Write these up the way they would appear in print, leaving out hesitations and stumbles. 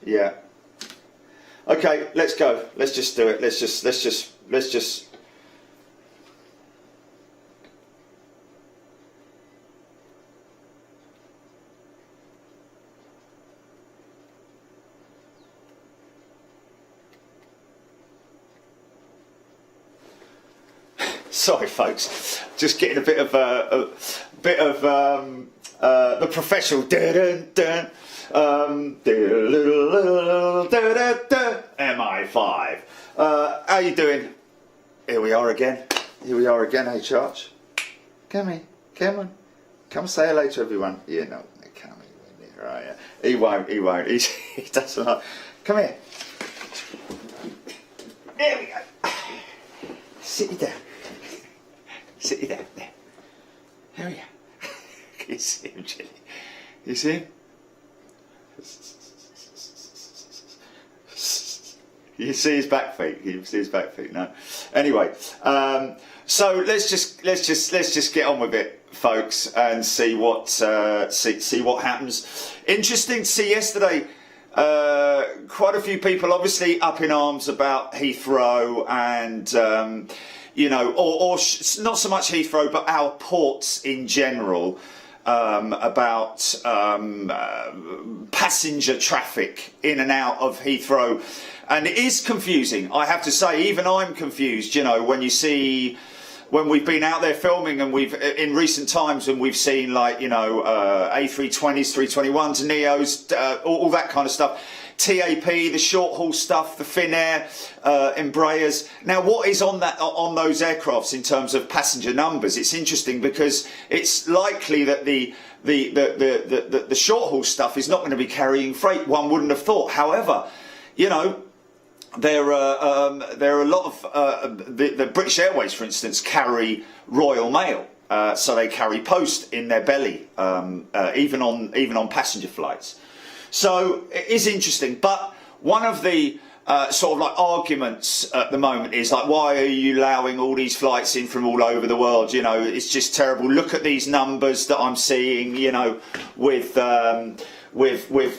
Yeah. Okay, let's go. Let's just do it. Let's just. Sorry, folks. Just getting a bit of the professional. MI5. How you doing? Here we are again. Hey, Charge. Come here. Come on. Come say hello to everyone. You're not coming here, are you? He won't. He doesn't like. Come here. There we go. Sit you down. Sit you down there. There we go. Can you see him, Chilly? You see him? You see his back feet. You see his back feet. No. Anyway, so let's just get on with it, folks, and see what happens. Interesting to see yesterday. Quite a few people obviously up in arms about Heathrow and or not so much Heathrow, but our ports in general, about passenger traffic in and out of Heathrow. And it is confusing, I have to say. Even I'm confused, when we've been out there filming, and in recent times, and we've seen A320s, 321s, Neos, all that kind of stuff. TAP, the short haul stuff, the Finnair, Embraers. Now, what is on those aircrafts in terms of passenger numbers? It's interesting because it's likely that the short haul stuff is not going to be carrying freight. One wouldn't have thought. However, there are a lot of the British Airways, for instance, carry Royal Mail, so they carry post in their belly, even on passenger flights. So it is interesting, but one of the arguments at the moment is why are you allowing all these flights in from all over the world? It's just terrible. Look at these numbers that I'm seeing, with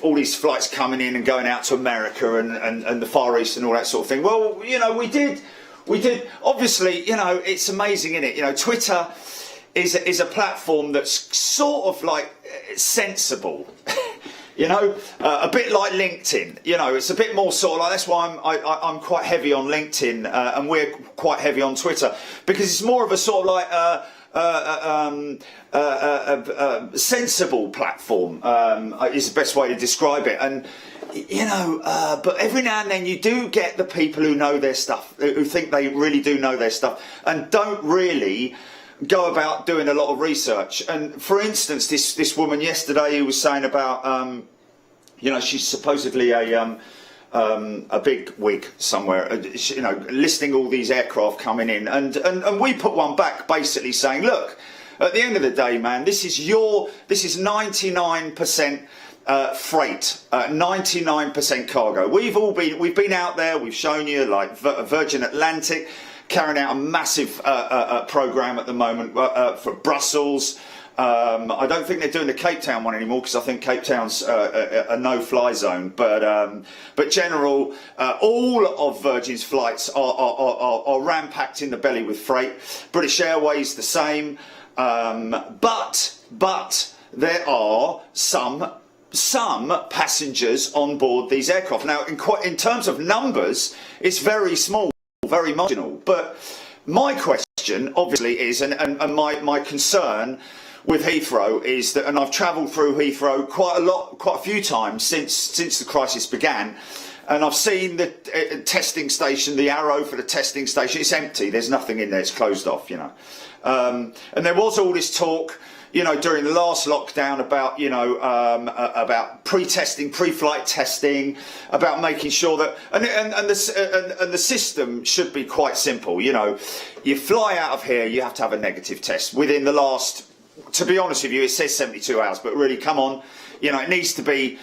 all these flights coming in and going out to America and the Far East and all that sort of thing. Well, we did. Obviously, it's amazing, isn't it? Twitter is a platform that's sort of sensible. A bit like LinkedIn. It's a bit more that's why I'm quite heavy on LinkedIn, and we're quite heavy on Twitter, because it's more of a sensible platform, is the best way to describe it. And but every now and then you do get the people who know their stuff, who think they really do know their stuff, and don't really go about doing a lot of research. And for instance, this woman yesterday who was saying about she's supposedly a big wig somewhere, listing all these aircraft coming in, and we put one back basically saying, look, at the end of the day, man, this is 99% freight, 99% cargo. We've been out there, we've shown you Virgin Atlantic carrying out a massive program at the moment for Brussels. I don't think they're doing the Cape Town one anymore, because I think Cape Town's a no-fly zone. But general, all of Virgin's flights are ram-packed in the belly with freight. British Airways the same. But there are some passengers on board these aircraft. Now, in terms of numbers, it's very small, very marginal. But my question, obviously, is, and my concern with Heathrow is that, and I've travelled through Heathrow quite a few times since the crisis began, and I've seen the testing station, the arrow for the testing station. It's empty. There's nothing in there. It's closed off. And there was all this talk, during the last lockdown about, about pre-testing, pre-flight testing, about making sure that, and the system should be quite simple. You fly out of here, you have to have a negative test within the last, to be honest with you, it says 72 hours, but really, come on, it needs to be,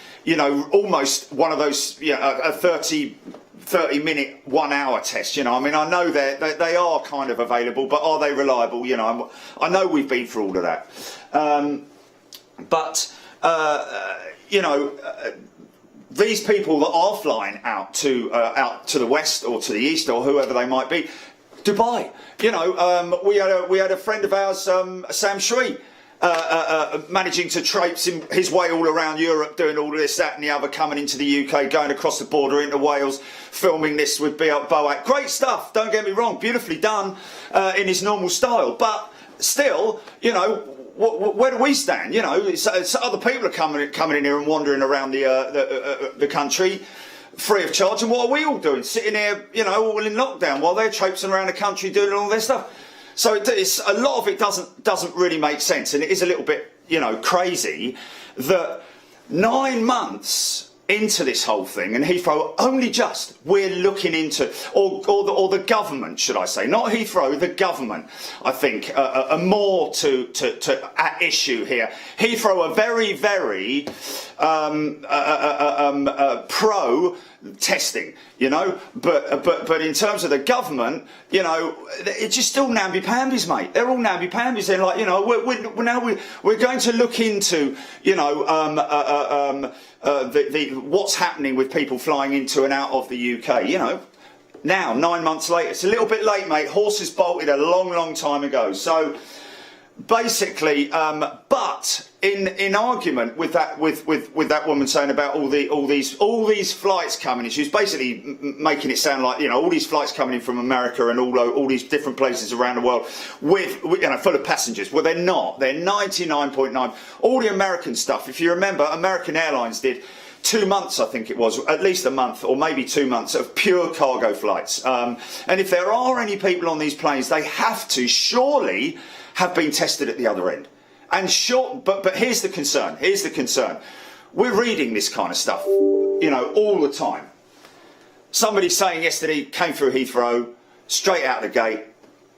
almost one of those, a 30-minute, 1 hour test. I know they are kind of available, but are they reliable? I know we've been through all of that. these people that are flying out to the west or to the east or whoever they might be, Dubai. You know, we had a friend of ours, Sam Shui, managing to traipse his way all around Europe, doing all this, that and the other, coming into the UK, going across the border into Wales, filming this with Boat. Great stuff, don't get me wrong, beautifully done in his normal style, but still, you know, where do we stand? You know, it's other people are coming in here and wandering around the country free of charge, and what are we all doing? Sitting here, you know, all in lockdown while they're traipsing around the country doing all their stuff. So it's a lot of it doesn't really make sense, and it is a little bit, you know, crazy that 9 months into this whole thing, and Heathrow only just we're looking into, or the government, should I say, not Heathrow, the government, I think, are more to at issue here. Heathrow are very, very pro testing, you know, but in terms of the government, you know, it's just still namby-pambies, mate. They're all namby-pambies. They're like, you know, we're going to look into, you know, what's happening with people flying into and out of the UK, you know. Now, 9 months later, it's a little bit late, mate. Horses bolted a long time ago. So basically, but in argument with that with that woman saying about all these flights coming in, she was basically making it sound like, you know, all these flights coming in from America and all these different places around the world with you know, full of passengers. Well, they're not. They're 99.9. All the American stuff. If you remember, American Airlines did 2 months, I think it was, at least a month or maybe 2 months of pure cargo flights. And if there are any people on these planes, they have to surely have been tested at the other end. And but here's the concern. Here's the concern. We're reading this kind of stuff, you know, all the time. Somebody saying yesterday, came through Heathrow, straight out the gate,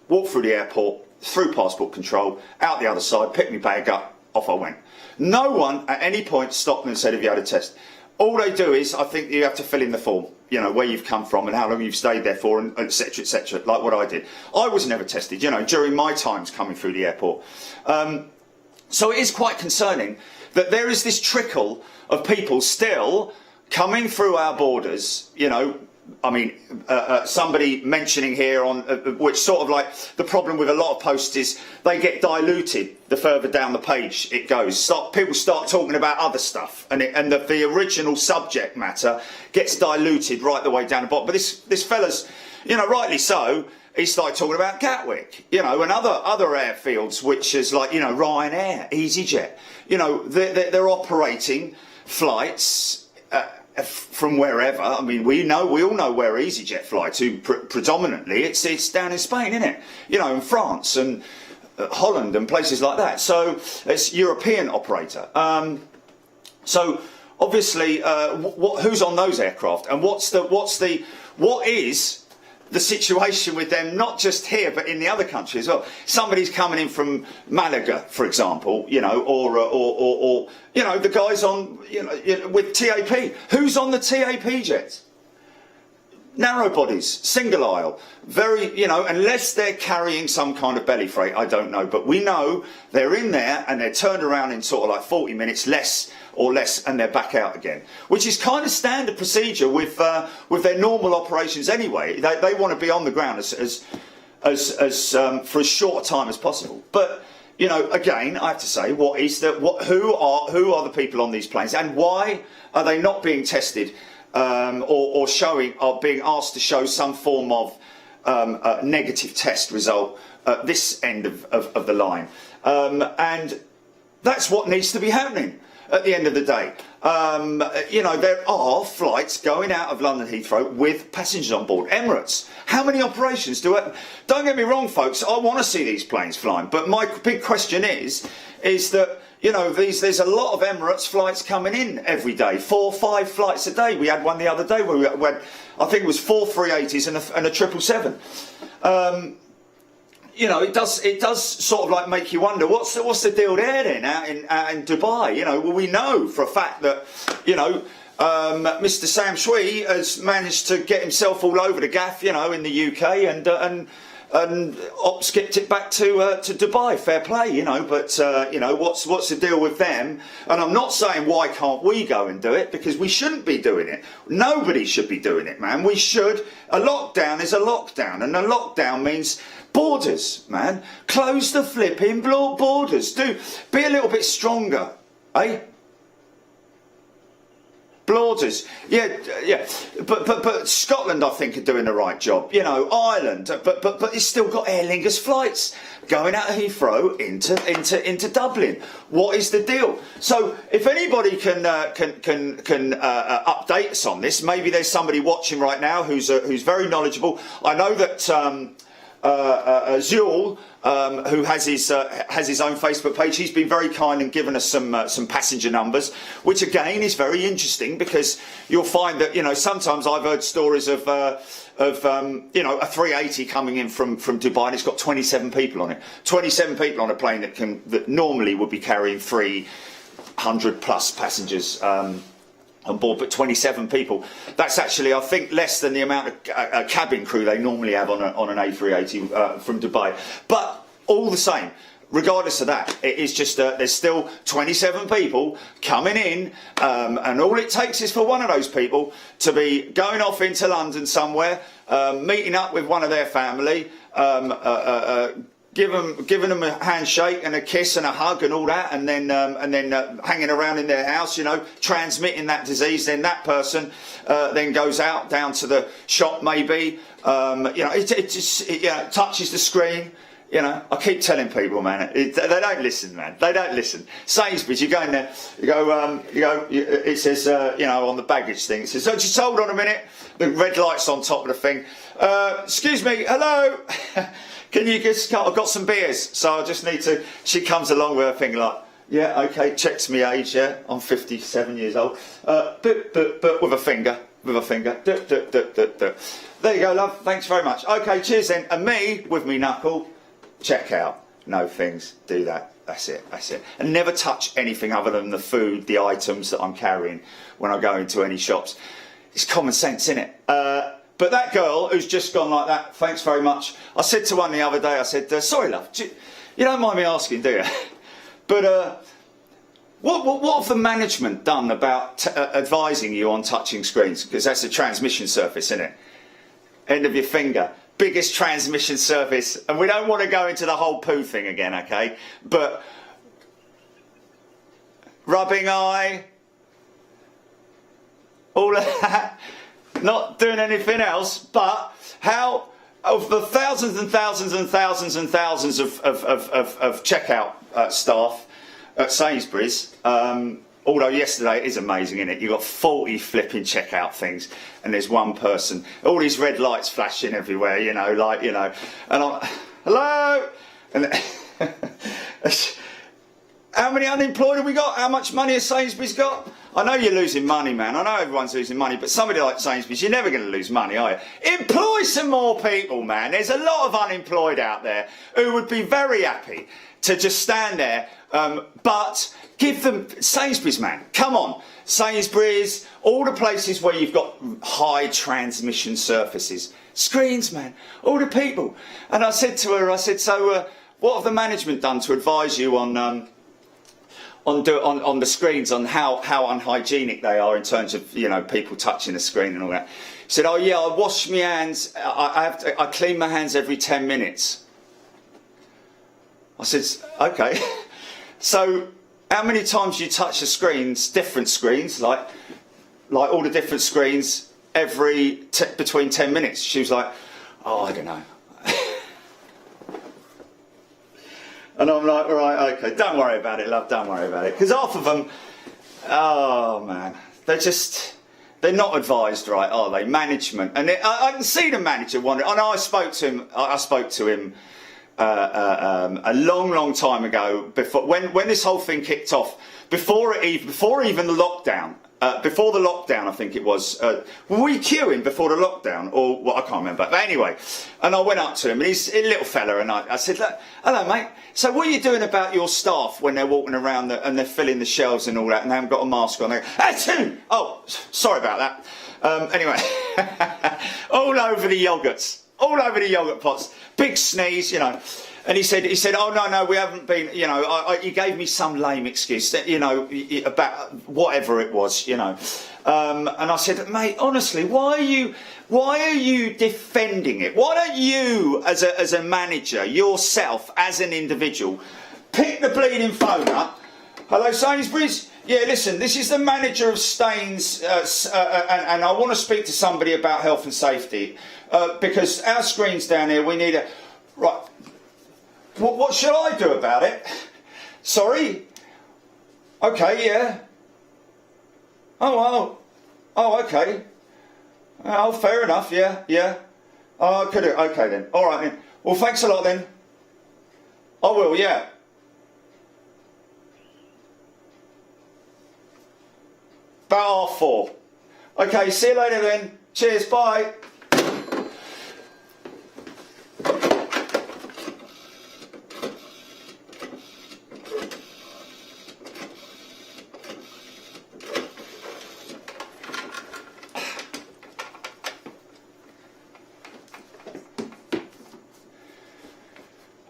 walked through the airport, through passport control, out the other side, picked my bag up, off I went. No one at any point stopped them and said, have you had a test? All they do is, I think you have to fill in the form, you know, where you've come from and how long you've stayed there for, and et cetera, like what I did. I was never tested, you know, during my times coming through the airport. So it is quite concerning that there is this trickle of people still coming through our borders, you know. I mean, somebody mentioning here on which sort of like the problem with a lot of posts is they get diluted the further down the page it goes. People start talking about other stuff, and the original subject matter gets diluted right the way down the bottom. But this fella's, you know, rightly so, he started talking about Gatwick, you know, and other airfields, which is like, you know, Ryanair, EasyJet, you know, they're operating flights from wherever. I mean, we all know where EasyJet fly to predominantly. It's down in Spain, isn't it? You know, in France and Holland and places like that. So it's European operator. So obviously, who's on those aircraft, and what is the situation with them, not just here but in the other country as well? Somebody's coming in from Malaga, for example, you know, or you know, the guys on, you know, with TAP. Who's on the TAP jets? Narrow bodies, single aisle, very, you know, unless they're carrying some kind of belly freight, I don't know, but we know they're in there and they're turned around in sort of like 40 minutes less, and they're back out again, which is kind of standard procedure with their normal operations anyway. They want to be on the ground as for as short a time as possible. But you know, again, I have to say, who are the people on these planes, and why are they not being tested? Or being asked to show some form of negative test result at this end of the line. And that's what needs to be happening at the end of the day. You know, there are flights going out of London Heathrow with passengers on board. Emirates, how many operations do it? Don't get me wrong, folks, I want to see these planes flying, but my big question is that, you know, there's a lot of Emirates flights coming in every day, 4 or 5 flights a day. We had one the other day where we had, I think it was 4 380s and a 777. You know, it does sort of like make you wonder what's the deal there then out in Dubai. You know, well, we know for a fact that, you know, Mr. Sam Shui has managed to get himself all over the gaff, you know, in the UK, and and skipped it back to Dubai. Fair play, you know. But you know, what's the deal with them? And I'm not saying why can't we go and do it, because we shouldn't be doing it. Nobody should be doing it, man. We should. A lockdown is a lockdown, and a lockdown means borders, man. Close the flipping borders. Be a little bit stronger, eh? Borders, yeah. But Scotland, I think, are doing the right job. You know, Ireland, but it's still got Aer Lingus flights going out of Heathrow into Dublin. What is the deal? So, if anybody can update us on this, maybe there's somebody watching right now who's very knowledgeable. I know that Zuul, who has his own Facebook page, he's been very kind and given us some passenger numbers, which again is very interesting, because you'll find that, you know, sometimes I've heard stories of you know, a 380 coming in from Dubai, and it's got 27 people on it. 27 people on a plane that normally would be carrying 300 plus passengers on board, but 27 people. That's actually, I think, less than the amount of cabin crew they normally have on an A380 from Dubai. But all the same, regardless of that, it is just there's still 27 people coming in, and all it takes is for one of those people to be going off into London somewhere, meeting up with one of their family, giving them a handshake and a kiss and a hug and all that, and then hanging around in their house, you know, transmitting that disease. Then that person then goes out down to the shop, maybe, you know, it touches the screen. You know, I keep telling people, man, they don't listen, man. They don't listen. Sainsbury's, you go in there, it says, you know, on the baggage thing, it says, oh, just hold on a minute. The red light's on top of the thing. Excuse me, hello. Can you just, I've got some beers, so I just need to, she comes along with her thing like, yeah, okay, checks me age, yeah, I'm 57 years old, but with a finger, There you go, love, thanks very much. Okay, cheers then. And me, with me knuckle, check out, no things, do that, that's it. And never touch anything other than the food, the items that I'm carrying when I go into any shops. It's common sense, isn't it? But that girl who's just gone like that, thanks very much. I said to one the other day, I said, sorry love, you don't mind me asking, do you? But what have the management done about advising you on touching screens? Because that's a transmission surface, isn't it? End of your finger. Biggest transmission surface. And we don't want to go into the whole poo thing again, okay? But rubbing eye, all of that. Not doing anything else, but how, of the thousands and thousands and thousands and thousands of checkout staff at Sainsbury's, although yesterday it is amazing, isn't it? You've got 40 flipping checkout things, and there's one person, all these red lights flashing everywhere, you know, like, you know, and I'm, hello? And how many unemployed have we got? How much money has Sainsbury's got? I know you're losing money, man. I know everyone's losing money, but somebody like Sainsbury's, you're never going to lose money, are you? Employ some more people, man. There's a lot of unemployed out there who would be very happy to just stand there, but give them Sainsbury's, man. Come on. Sainsbury's, all the places where you've got high transmission surfaces. Screens, man. All the people. And I said to her, I said, so what have the management done to advise you on the screens, on how unhygienic they are in terms of, you know, people touching the screen and all that? He said, oh yeah, I wash my hands, I clean my hands every 10 minutes. I said, okay. So how many times do you touch the screens, different screens, like all the different screens, between 10 minutes? She was like, oh, I don't know. And I'm like, all right, okay, don't worry about it, love, don't worry about it. Because half of them, oh man, they're not advised right, are they? Management. And I can see the manager wondering. I know I spoke to him a long time ago, before when this whole thing kicked off, before even the lockdown. Before the lockdown, I think it was. Were we queuing before the lockdown? Or, well, I can't remember. But anyway, and I went up to him, and he's a little fella, and I said, hello, mate. So what are you doing about your staff when they're walking around and they're filling the shelves and all that, and they haven't got a mask on? They go, oh, sorry about that. Anyway, all over the yogurts. all over the yogurt pots. Big sneeze, you know. And he said, oh, no, we haven't been, you know, he gave me some lame excuse, that, you know, about whatever it was, you know. And I said, mate, honestly, why are you defending it? Why don't you, as a manager, yourself, as an individual, pick the bleeding phone up? Hello, Sainsbury's? Yeah, listen, this is the manager of Staines, and I want to speak to somebody about health and safety, because our screen's down here, we need a... Right. What should I do about it? Sorry? Okay, yeah. Oh, well. Oh, okay. Oh, fair enough, yeah. Oh, could it? Okay then. All right then. Well, thanks a lot then. I will, yeah. About 4:30. Okay, see you later then. Cheers, bye.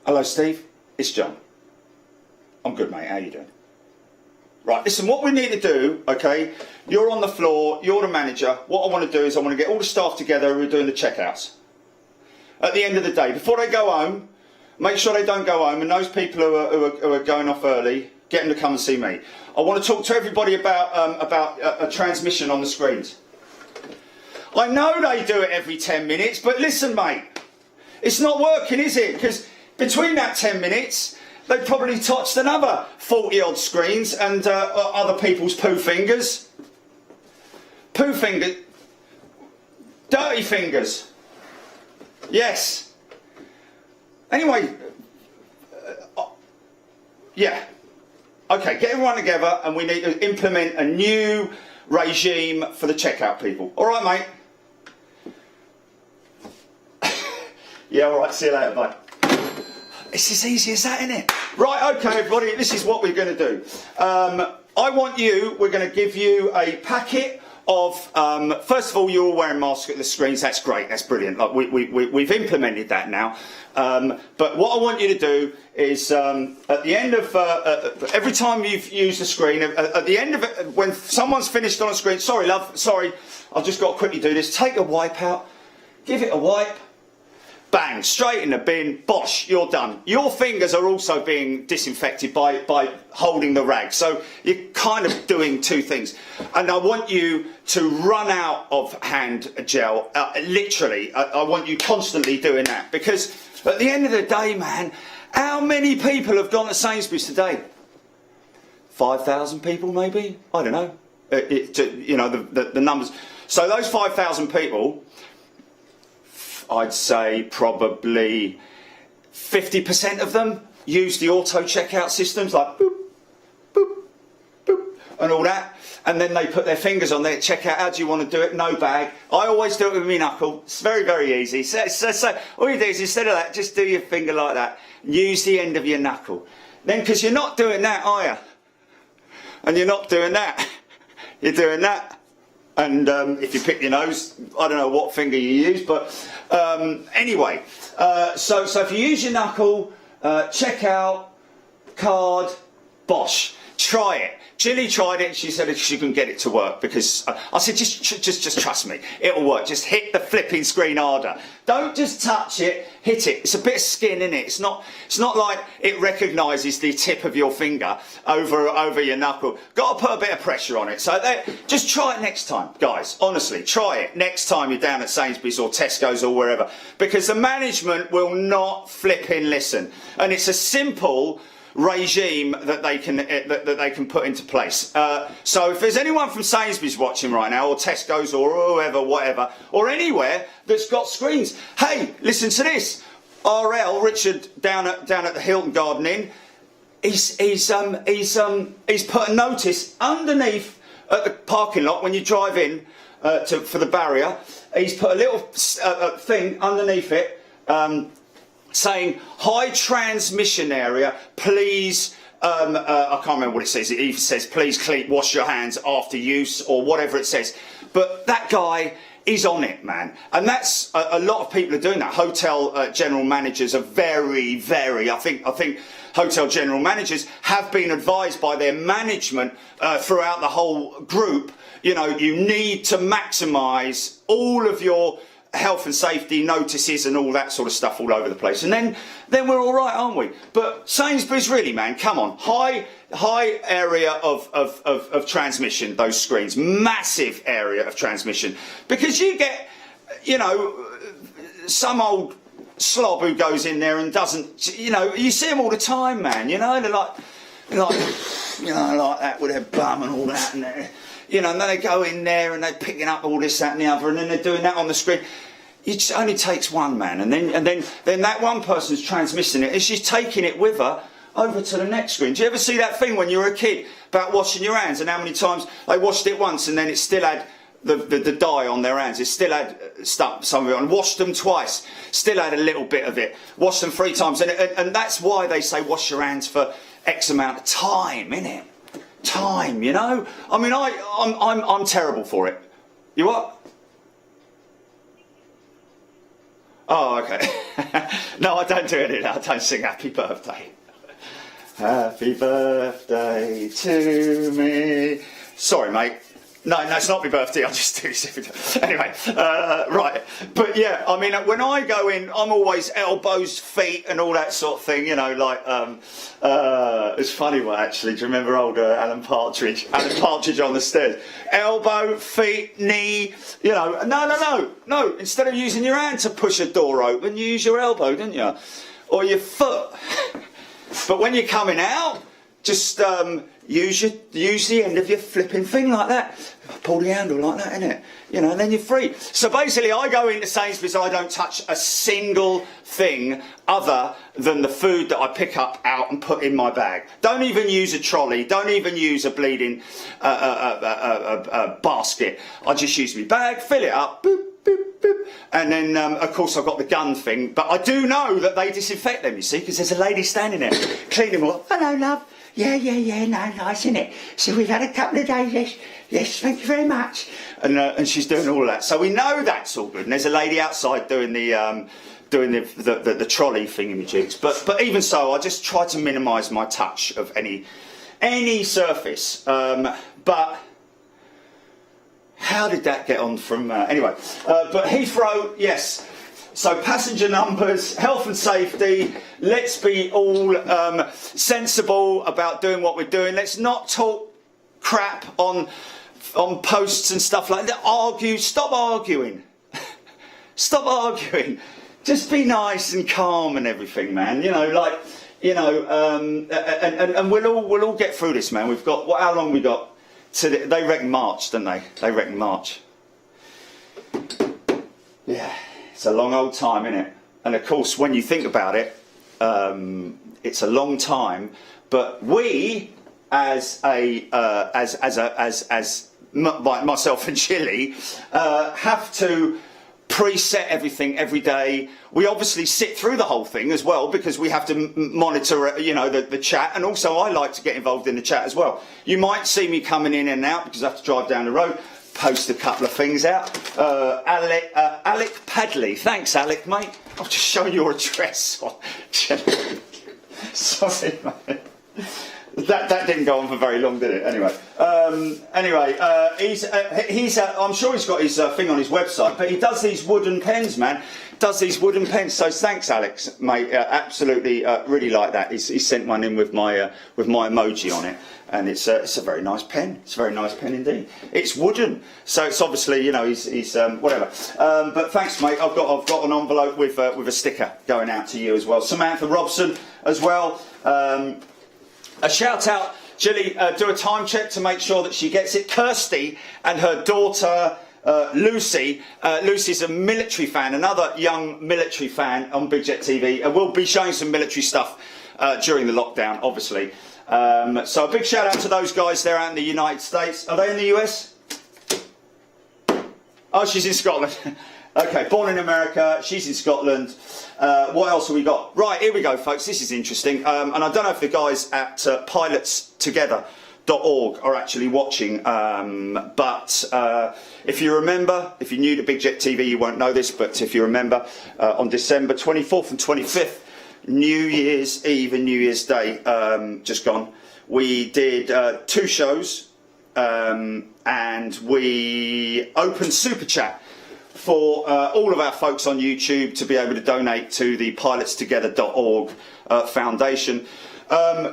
Hello, Steve. It's John. I'm good, mate. How you doing? Right, listen, what we need to do, okay, you're on the floor, you're the manager. What I want to do is I want to get all the staff together who are doing the checkouts. At the end of the day, before they go home, make sure they don't go home, and those people who are going off early, get them to come and see me. I want to talk to everybody about a transmission on the screens. I know they do it every 10 minutes, but listen, mate, it's not working, is it? Because between that 10 minutes, they probably touched another 40-odd screens and other people's poo fingers. Poo fingers. Dirty fingers. Yes. Anyway, yeah. Okay, get everyone together and we need to implement a new regime for the checkout people. All right, mate? Yeah, all right, see you later, bye. It's as easy as that, isn't it? Right, okay, everybody, this is what we're going to do. We're going to give you a packet of, first of all, you're all wearing masks at the screens. That's great, that's brilliant. Like, we've implemented that now. But what I want you to do is, at the end of, every time you've used the screen, at the end of it, when someone's finished on a screen, sorry, love, sorry, I've just got to quickly do this. Take a wipe out, give it a wipe. Bang, straight in the bin, bosh, you're done. Your fingers are also being disinfected by holding the rag. So you're kind of doing two things. And I want you to run out of hand gel. Literally, I want you constantly doing that. Because at the end of the day, man, how many people have gone to Sainsbury's today? 5,000 people, maybe? I don't know. You know, the numbers. So those 5,000 people... I'd say probably 50% of them use the auto checkout systems, like boop, boop, boop, and all that. And then they put their fingers on their checkout. How do you want to do it? No bag. I always do it with my knuckle. It's very, very easy. So all you do is, instead of that, just do your finger like that. Use the end of your knuckle. Then, because you're not doing that, are you? And you're not doing that. You're doing that. And if you pick your nose, I don't know what finger you use, but anyway. So if you use your knuckle, check out, card, bosh. Try it. Jilly tried it. She said she can get it to work because I said just trust me, it'll work. Just hit the flipping screen harder. Don't just touch it. Hit it. It's a bit of skin in it. It's not like it recognises the tip of your finger over your knuckle. Got to put a bit of pressure on it. So just try it next time, guys. Honestly, try it next time you're down at Sainsbury's or Tesco's or wherever, because the management will not flipping listen. And it's a simple regime that they can put into place. So if there's anyone from Sainsbury's watching right now, or Tesco's, or whoever, whatever, or anywhere that's got screens, hey, listen to this. RL Richard down at the Hilton Garden Inn, he's put a notice underneath at the parking lot when you drive in for the barrier. He's put a little thing underneath it. Saying high transmission area, please, I can't remember what it says. It either says please wash your hands after use or whatever it says. But that guy is on it, man. And that's a lot of people are doing that. Hotel general managers are very, very, I think hotel general managers have been advised by their management throughout the whole group, you know, you need to maximise all of your health and safety notices and all that sort of stuff all over the place. And then we're all right, aren't we? But Sainsbury's, really, man, come on. High area of transmission, those screens. Massive area of transmission. Because you get, you know, some old slob who goes in there and doesn't, you know, you see them all the time, man, you know, they're like you know, like that with their bum and all that, and you know, and then they go in there and they're picking up all this, that and the other, and then they're doing that on the screen. It only takes one, man, and then that one person's transmitting it, and she's taking it with her over to the next screen. Do you ever see that thing when you were a kid about washing your hands, and how many times they washed it once and then it still had the dye on their hands, it still had stuff, some of it on, washed them twice, still had a little bit of it, washed them 3 times, and that's why they say wash your hands for X amount of time, innit? Time, you know? I mean, I'm terrible for it. You what? Oh, okay. No, I don't do it. I don't sing happy birthday. Happy birthday to me. Sorry, mate. No, it's not my birthday, I just do this every day. Anyway, right. But yeah, I mean, when I go in, I'm always elbows, feet and all that sort of thing, you know, like, it's funny one, actually. Do you remember old Alan Partridge? Alan Partridge on the stairs. Elbow, feet, knee, you know. No. Instead of using your hand to push a door open, you use your elbow, didn't you? Or your foot. But when you're coming out, just use the end of your flipping thing like that. Pull the handle like that, innit? You know, and then you're free. So basically, I go into Sainsbury's, I don't touch a single thing other than the food that I pick up out and put in my bag. Don't even use a trolley. Don't even use a bleeding basket. I just use my bag, fill it up, boop, boop, boop. And then, of course, I've got the gun thing. But I do know that they disinfect them, you see, because there's a lady standing there cleaning them up. Hello, love. Yeah, no, nice, isn't it? So we've had a couple of days, yes, thank you very much. And she's doing all of that. So we know that's all good. And there's a lady outside doing the trolley thingamajigs. But even so, I just try to minimise my touch of any surface. But how did that get on from... anyway, but Heathrow, yes. So passenger numbers, health and safety, let's be all sensible about doing what we're doing. Let's not talk crap on posts and stuff like that. Argue, stop arguing. Stop arguing. Just be nice and calm and everything, man. You know, like, you know, and we'll all get through this, man. We've got, how long we got? They reckon March, don't they? They reckon March. Yeah. It's a long old time, isn't it? And of course, when you think about it, it's a long time. But we, as myself and Chili, have to preset everything every day. We obviously sit through the whole thing as well because we have to monitor, you know, the chat. And also, I like to get involved in the chat as well. You might see me coming in and out because I have to drive down the road. Post a couple of things out. Alec Padley. Thanks, Alec, mate. I've just shown your address on. Sorry, mate. That didn't go on for very long, did it? Anyway, he's I'm sure he's got his thing on his website, but he does these wooden pens, man. Does these wooden pens. So thanks, Alex, mate. Absolutely, really like that. He sent one in with my emoji on it. And it's a very nice pen. It's a very nice pen indeed. It's wooden, so it's obviously, you know, he's whatever. But thanks, mate. I've got an envelope with a sticker going out to you as well. Samantha Robson as well. A shout out, Jilly. Do a time check to make sure that she gets it. Kirsty and her daughter Lucy. Lucy's a military fan, another young military fan on Big Jet TV. We'll be showing some military stuff during the lockdown, obviously. So a big shout out to those guys there out in the United States. Are they in the US? Oh, she's in Scotland. Okay, born in America, she's in Scotland. What else have we got? Right, here we go, folks. This is interesting. And I don't know if the guys at Pilots Together .org are actually watching, but if you remember, if you're new to Big Jet TV, you won't know this, but if you remember, on December 24th and 25th, New Year's Eve and New Year's Day, just gone, we did 2 shows, and we opened Super Chat for all of our folks on YouTube to be able to donate to the pilotstogether.org foundation.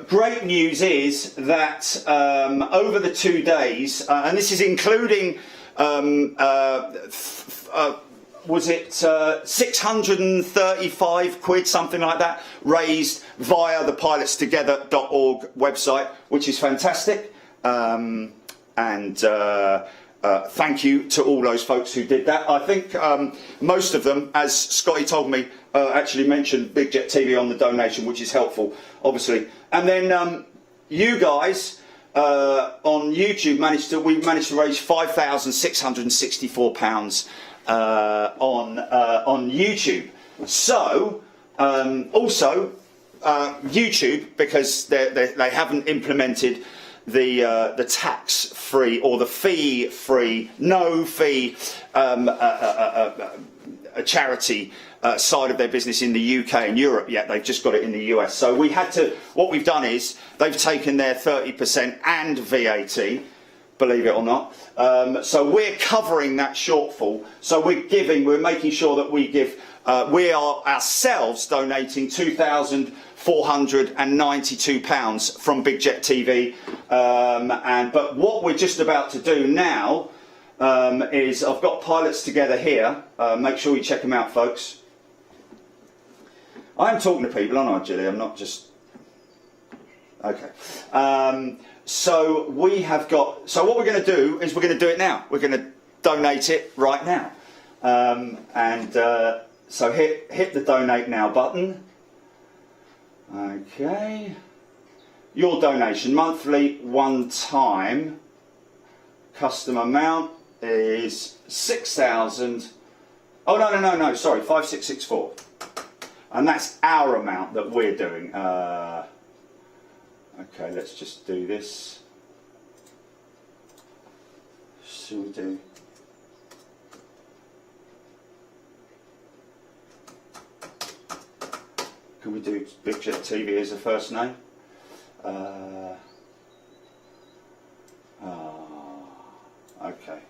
Great news is that over the 2 days, and this is including, was it 635 quid, something like that, raised via the pilotstogether.org website, which is fantastic. Thank you to all those folks who did that. I think most of them, as Scotty told me, actually mentioned Big Jet TV on the donation, which is helpful, obviously. And then you guys on YouTube managed to raise £5,664 on YouTube. So also YouTube, because they haven't implemented the tax-free or the fee-free, no-fee a charity side of their business in the UK and Europe yet. They've just got it in the US. So we had to, what we've done is they've taken their 30% and VAT, believe it or not. So we're covering that shortfall. So we're making sure that we give, we are ourselves donating £2,492 from Big Jet TV. But what we're just about to do now is I've got Pilots Together here. Make sure you check them out, folks. I'm talking to people, aren't I, Gilly? I'm not just... Okay. So we have got... So what we're going to do is we're going to do it now. We're going to donate it right now. So hit the donate now button. Okay. Your donation, monthly, one time, custom amount is 6,000. Oh, no, sorry, 5664. And that's our amount that we're doing. Okay, let's just do this. Shall we do? Can we do Big Jet TV as a first name? Okay.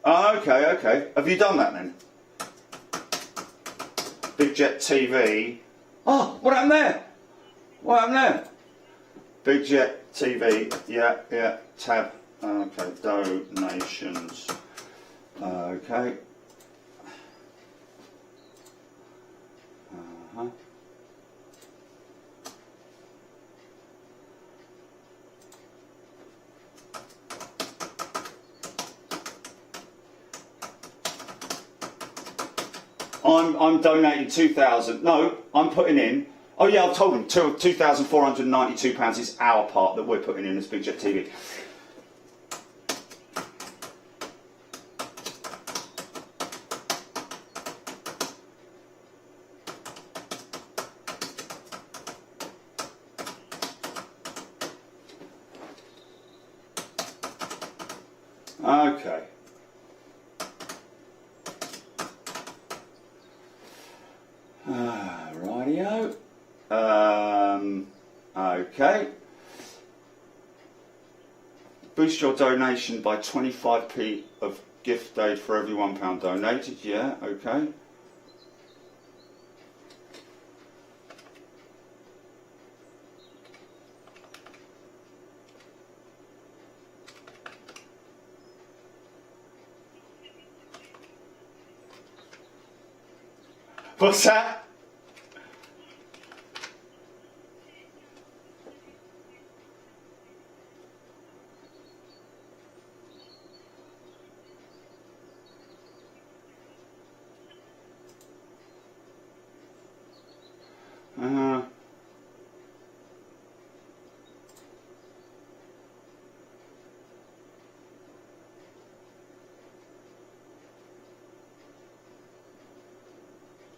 Okay. Have you done that then? Big Jet TV. Oh, what happened there? What happened there? Big Jet TV. Yeah. Tab. Okay. Donations. Okay. I'm donating 2,000. No, I'm putting in. Oh yeah, I've told them £2,492 is our part that we're putting in as Big Jet TV. Okay. Rightio. Okay. Boost your donation by 25p of gift aid for every £1 donated. Yeah, okay. What's that?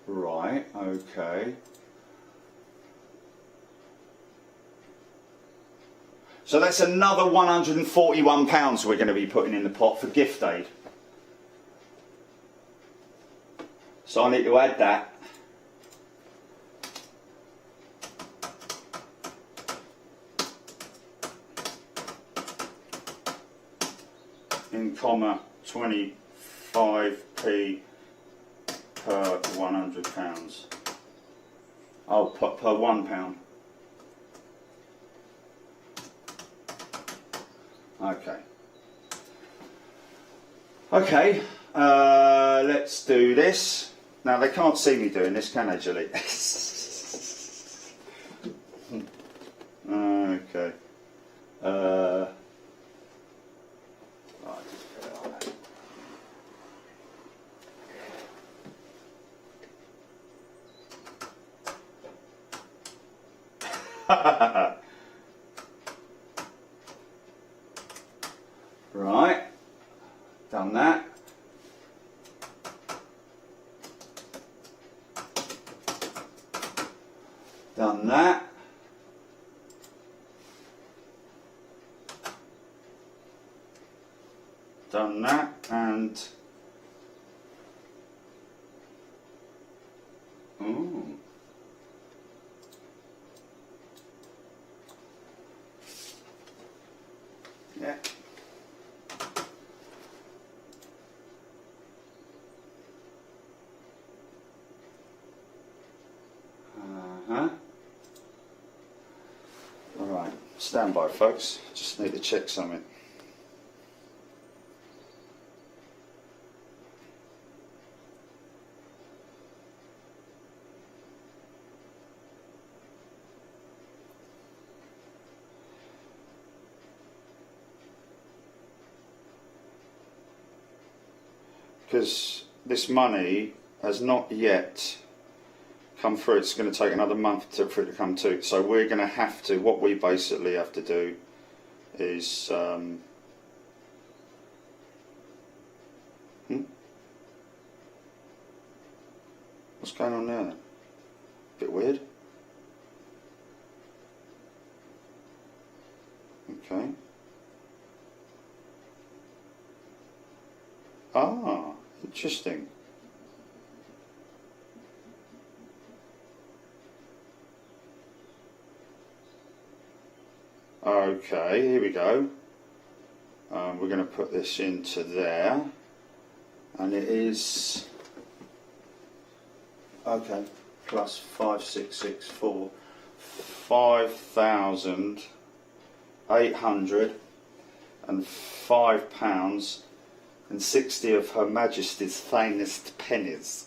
Right, okay. So that's another £141 we're going to be putting in the pot for gift aid. So I need to add that. In comma 25p per £100. Oh, per £1. Okay. Okay, let's do this. Now they can't see me doing this, can they, Julie? Okay. Right, done that. Done that. Done that, and ooh. Yeah. All right, stand by, folks. Just need to check something. Because this money has not yet come through. It's going to take another month for it to come to. So we're going to have to, what we basically have to do is what's going on there? Bit weird. Okay. Ah, interesting. Okay, here we go. We're going to put this into there, and it is okay. Plus 5664, £5,805 and 60 of Her Majesty's finest pennies.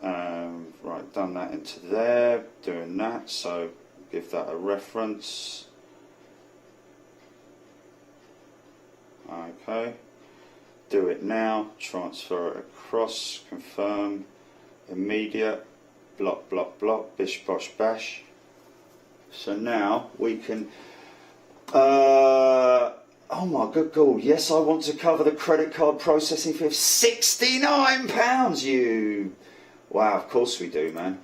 Right, done that into there. Doing that. So give that a reference. Okay, do it now, transfer it across, confirm, immediate, block, block, block, bish, bosh, bash. So now we can, oh my good God, yes, I want to cover the credit card processing fee of £69, you. Wow, of course we do, man.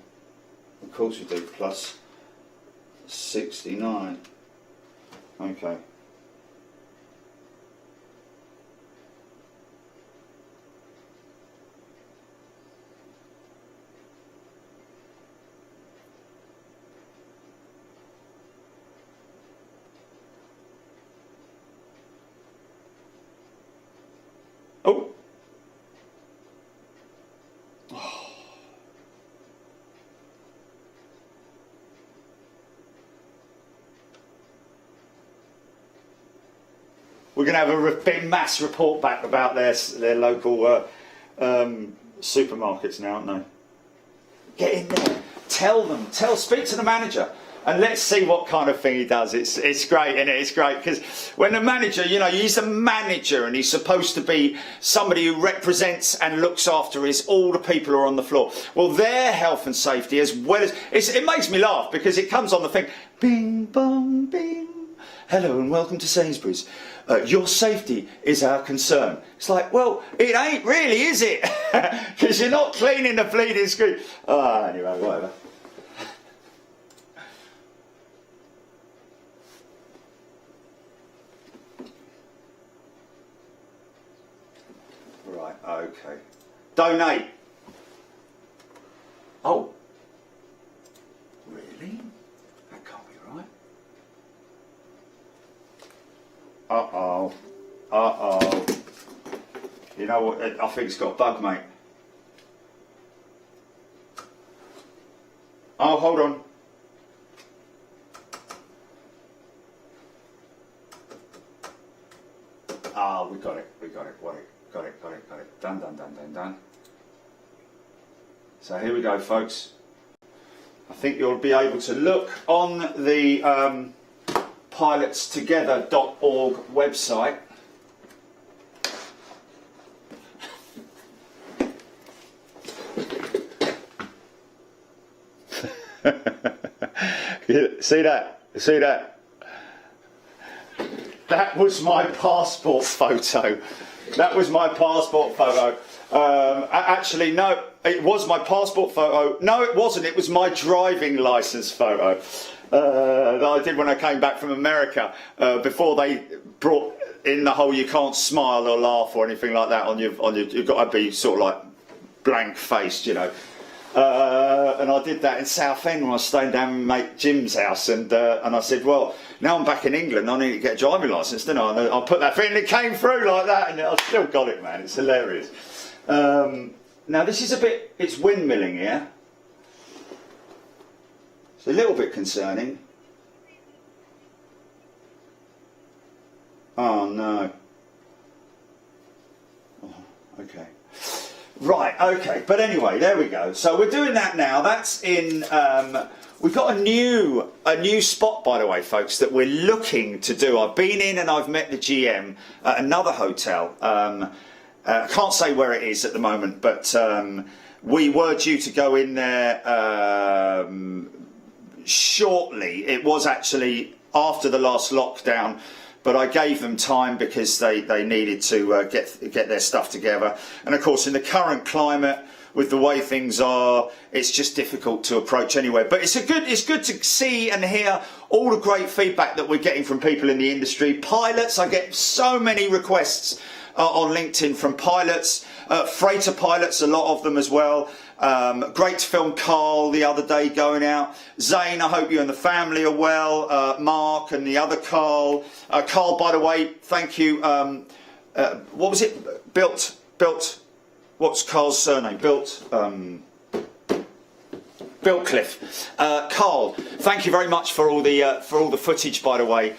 Of course we do, plus 69. Okay. Oh. We're going to have a big mass report back about their local supermarkets now, aren't they? Get in there, tell them, speak to the manager, and let's see what kind of thing he does. It's great, isn't it? It's great because when the manager, you know, he's a manager and he's supposed to be somebody who represents and looks after all the people who are on the floor. Well, their health and safety, as well as it makes me laugh because it comes on the thing, bing bong bing. Hello and welcome to Sainsbury's. Your safety is our concern. It's like, well, it ain't really, is it? Because you're not cleaning the bleeding screen. Oh, anyway, whatever. okay. Donate. Oh. Really? That can't be right. Uh-oh. Uh-oh. You know what? I think it's got a bug, mate. Oh, hold on. Ah, we got it. Got it. Done. So here we go, folks. I think you'll be able to look on the pilotstogether.org website. See that? See that? That was my passport photo. That was my passport photo. Actually, no, it was my passport photo. No, it wasn't. It was my driving license photo that I did when I came back from America before they brought in the whole you can't smile or laugh or anything like that on your. You've got to be sort of like blank faced, you know. And I did that in Southend when I was staying down with mate Jim's house, and I said, well, now I'm back in England, I need to get a driving licence, didn't I? And I put that thing, and it came through like that, and I've still got it, man. It's hilarious. Now this is a bit, it's windmilling here. It's a little bit concerning. Oh no. Oh, okay. Right, okay, but anyway, there we go. So we're doing that now. That's in. We've got a new spot, by the way, folks, that we're looking to do. I've been in and I've met the GM at another hotel. I can't say where it is at the moment, but we were due to go in there shortly. It was actually after the last lockdown. But I gave them time because they needed to get their stuff together. And of course, in the current climate, with the way things are, it's just difficult to approach anywhere. But it's good to see and hear all the great feedback that we're getting from people in the industry. Pilots, I get so many requests on LinkedIn from pilots, freighter pilots, a lot of them as well. Great to film Carl the other day going out. Zane, I hope you and the family are well. Mark and the other Carl. Carl, by the way, thank you. What was it? Built. What's Carl's surname? Built Cliff. Carl, thank you very much for all the footage, by the way.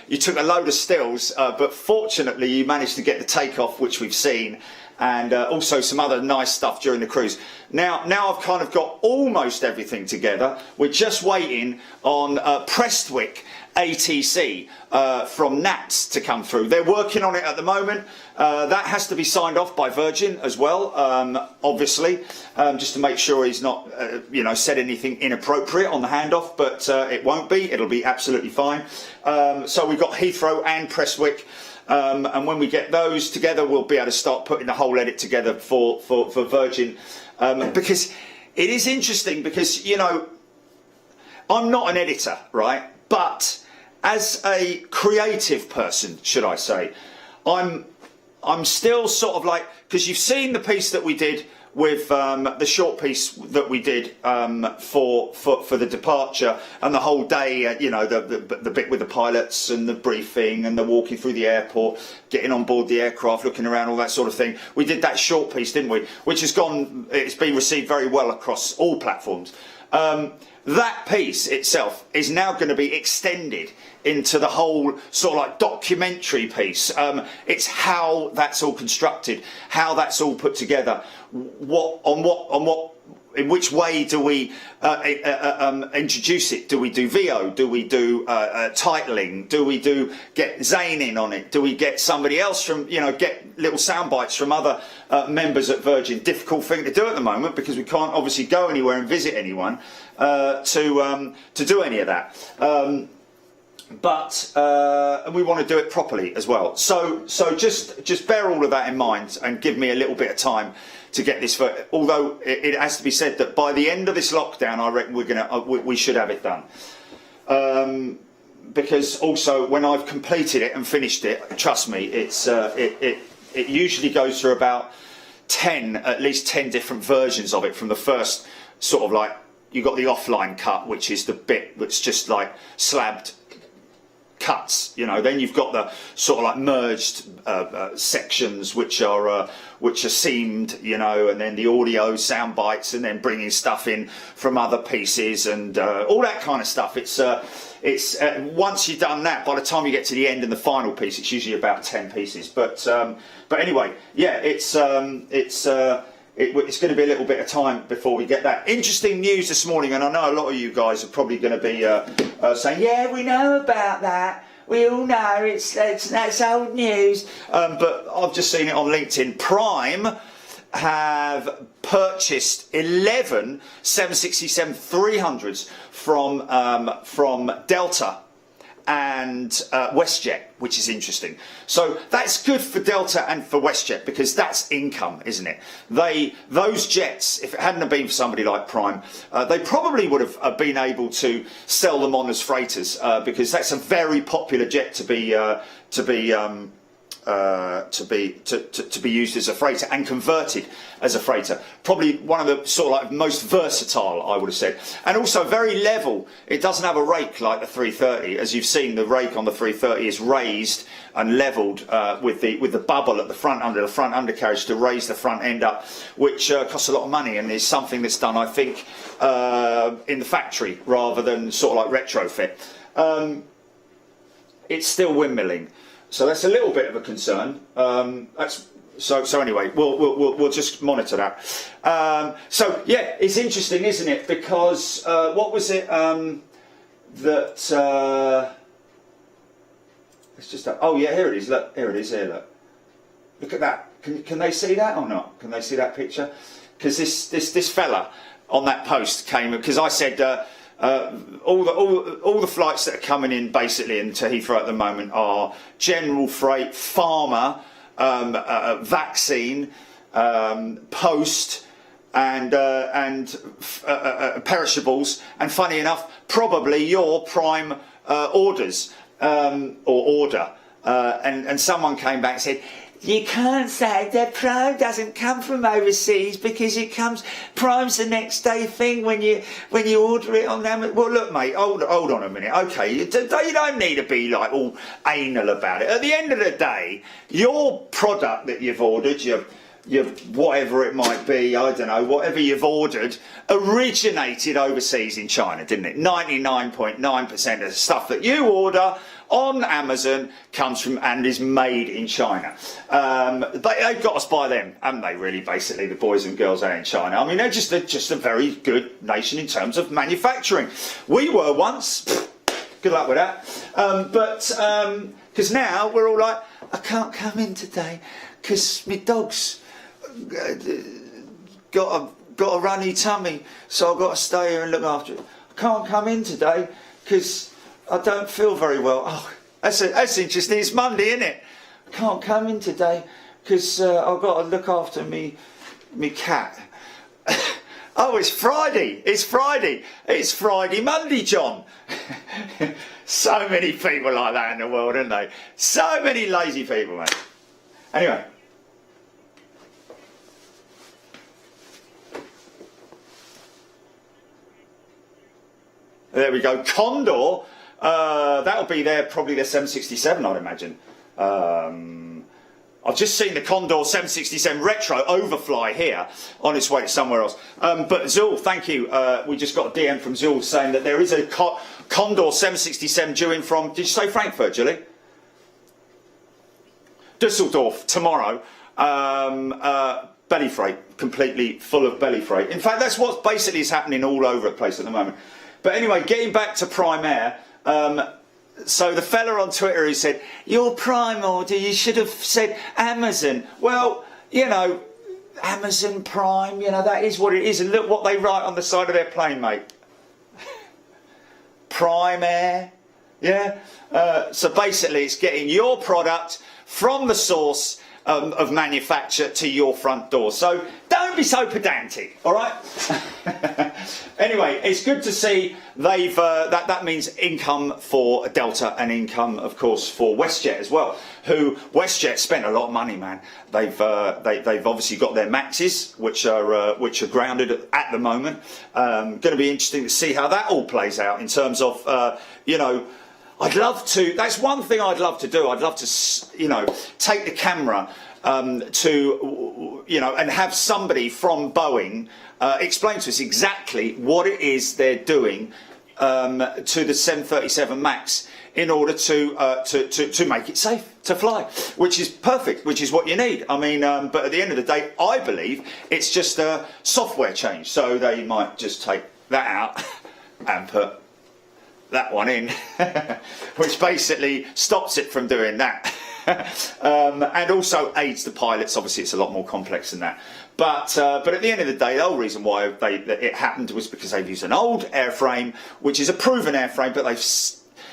You took a load of stills, but fortunately you managed to get the takeoff, which we've seen. And also some other nice stuff during the cruise. Now I've kind of got almost everything together. We're just waiting on Prestwick ATC from Nats to come through. They're working on it at the moment. That has to be signed off by Virgin as well, obviously, just to make sure he's not, said anything inappropriate on the handoff. But it won't be. It'll be absolutely fine. So we've got Heathrow and Prestwick. And when we get those together, we'll be able to start putting the whole edit together for Virgin. Because it is interesting because, I'm not an editor, right? But as a creative person, should I say, I'm still sort of like, because you've seen the piece that we did with the short piece that we did for the departure and the whole day, the bit with the pilots and the briefing and the walking through the airport, getting on board the aircraft, looking around, all that sort of thing. We did that short piece, didn't we? Which it's been received very well across all platforms. That piece itself is now going to be extended into the whole sort of like documentary piece. It's how that's all constructed, how that's all put together, in which way do we introduce it? Do we do VO? Do we do titling? Do we get Zane in on it? Do we get somebody else from, get little sound bites from other members at Virgin? Difficult thing to do at the moment because we can't obviously go anywhere and visit anyone to do any of that. But we want to do it properly as well. So just bear all of that in mind and give me a little bit of time to get this. Although it has to be said that by the end of this lockdown, I reckon we should have it done. Because also when I've completed it and finished it, trust me, it's it usually goes through about 10, at least 10 different versions of it, from the first sort of like, you've got the offline cut, which is the bit that's just like slabbed cuts, you know. Then you've got the sort of like merged sections, which are seamed, you know, and then the audio sound bites, and then bringing stuff in from other pieces and all that kind of stuff. It's once you've done that, by the time you get to the end and the final piece, it's usually about 10 pieces. But anyway, yeah, it's going to be a little bit of time before we get that. Interesting news this morning, and I know a lot of you guys are probably going to be saying, yeah, we know about that. We all know that's old news. But I've just seen it on LinkedIn. Prime have purchased 11 767-300s from Delta and WestJet, which is interesting. So that's good for Delta and for WestJet, because that's income, isn't it? Those jets, if it hadn't have been for somebody like Prime, they probably would have been able to sell them on as freighters, because that's a very popular jet to be used as a freighter and converted as a freighter. Probably one of the sort of like most versatile, I would have said, and also very level. It doesn't have a rake like the 330. As you've seen, the rake on the 330 is raised and levelled with the bubble at the front under the front undercarriage to raise the front end up, which costs a lot of money, and is something that's done, I think, in the factory rather than sort of like retrofit. It's still windmilling. So that's a little bit of a concern. So anyway, we'll just monitor that. So yeah, it's interesting, isn't it? Because what was it that? It's just oh yeah, here it is. Look, here it is. Here, look at that. Can they see that or not? Can they see that picture? Because this fella on that post came, because I said. All the flights that are coming in basically into Heathrow at the moment are general freight, pharma, vaccine, post, and perishables. And funny enough, probably your Prime orders or order. And someone came back and said, you can't say that Prime doesn't come from overseas, because it comes, Prime's the next day thing when you order it on Amazon. Well, look, mate, hold on a minute. Okay, you don't need to be like all anal about it. At the end of the day, your product that you've ordered, your whatever it might be, I don't know, whatever you've ordered, originated overseas in China, didn't it? 99.9% of the stuff that you order on Amazon comes from and is made in China. They've got us by them, haven't they, really, basically, the boys and girls out in China. I mean, they're just a very good nation in terms of manufacturing. We were once. Good luck with that. Because now we're all like, I can't come in today because my dog's got a runny tummy, so I've got to stay here and look after it. I can't come in today because I don't feel very well. Oh, that's interesting. It's Monday, isn't it? I can't come in today because I've got to look after me cat. Oh, it's Friday. It's Friday. It's Friday Monday, John. So many people like that in the world, aren't they? So many lazy people, mate. Anyway. There we go. Condor. That'll be probably their 767, I'd imagine. I've just seen the Condor 767 Retro overfly here on its way to somewhere else. But Zul, thank you. We just got a DM from Zul saying that there is a Condor 767 due in from, did you say Frankfurt, Julie? Dusseldorf tomorrow. Belly freight, completely full of belly freight. In fact, that's what basically is happening all over the place at the moment. But anyway, getting back to Prime Air, so the fella on Twitter who said, your Prime order, you should have said Amazon. Well, you know, Amazon Prime, you know, that is what it is. And look what they write on the side of their plane, mate. Prime Air, yeah? So basically it's getting your product from the source of manufacture to your front door. So don't be so pedantic, all right? Anyway, it's good to see they've that means income for Delta and income, of course, for WestJet as well. Who WestJet spent a lot of money, man. They've obviously got their Maxes, which are grounded at the moment. Going to be interesting to see how that all plays out in terms of you know. I'd love to. That's one thing I'd love to do. I'd love to, you know, take the camera to, you know, and have somebody from Boeing explain to us exactly what it is they're doing to the 737 MAX in order to make it safe to fly, which is perfect, which is what you need. I mean, but at the end of the day, I believe it's just a software change. So they might just take that out and put that one in, which basically stops it from doing that. And also aids the pilots. Obviously, it's a lot more complex than that. But at the end of the day, the whole reason why it happened was because they've used an old airframe, which is a proven airframe, but they've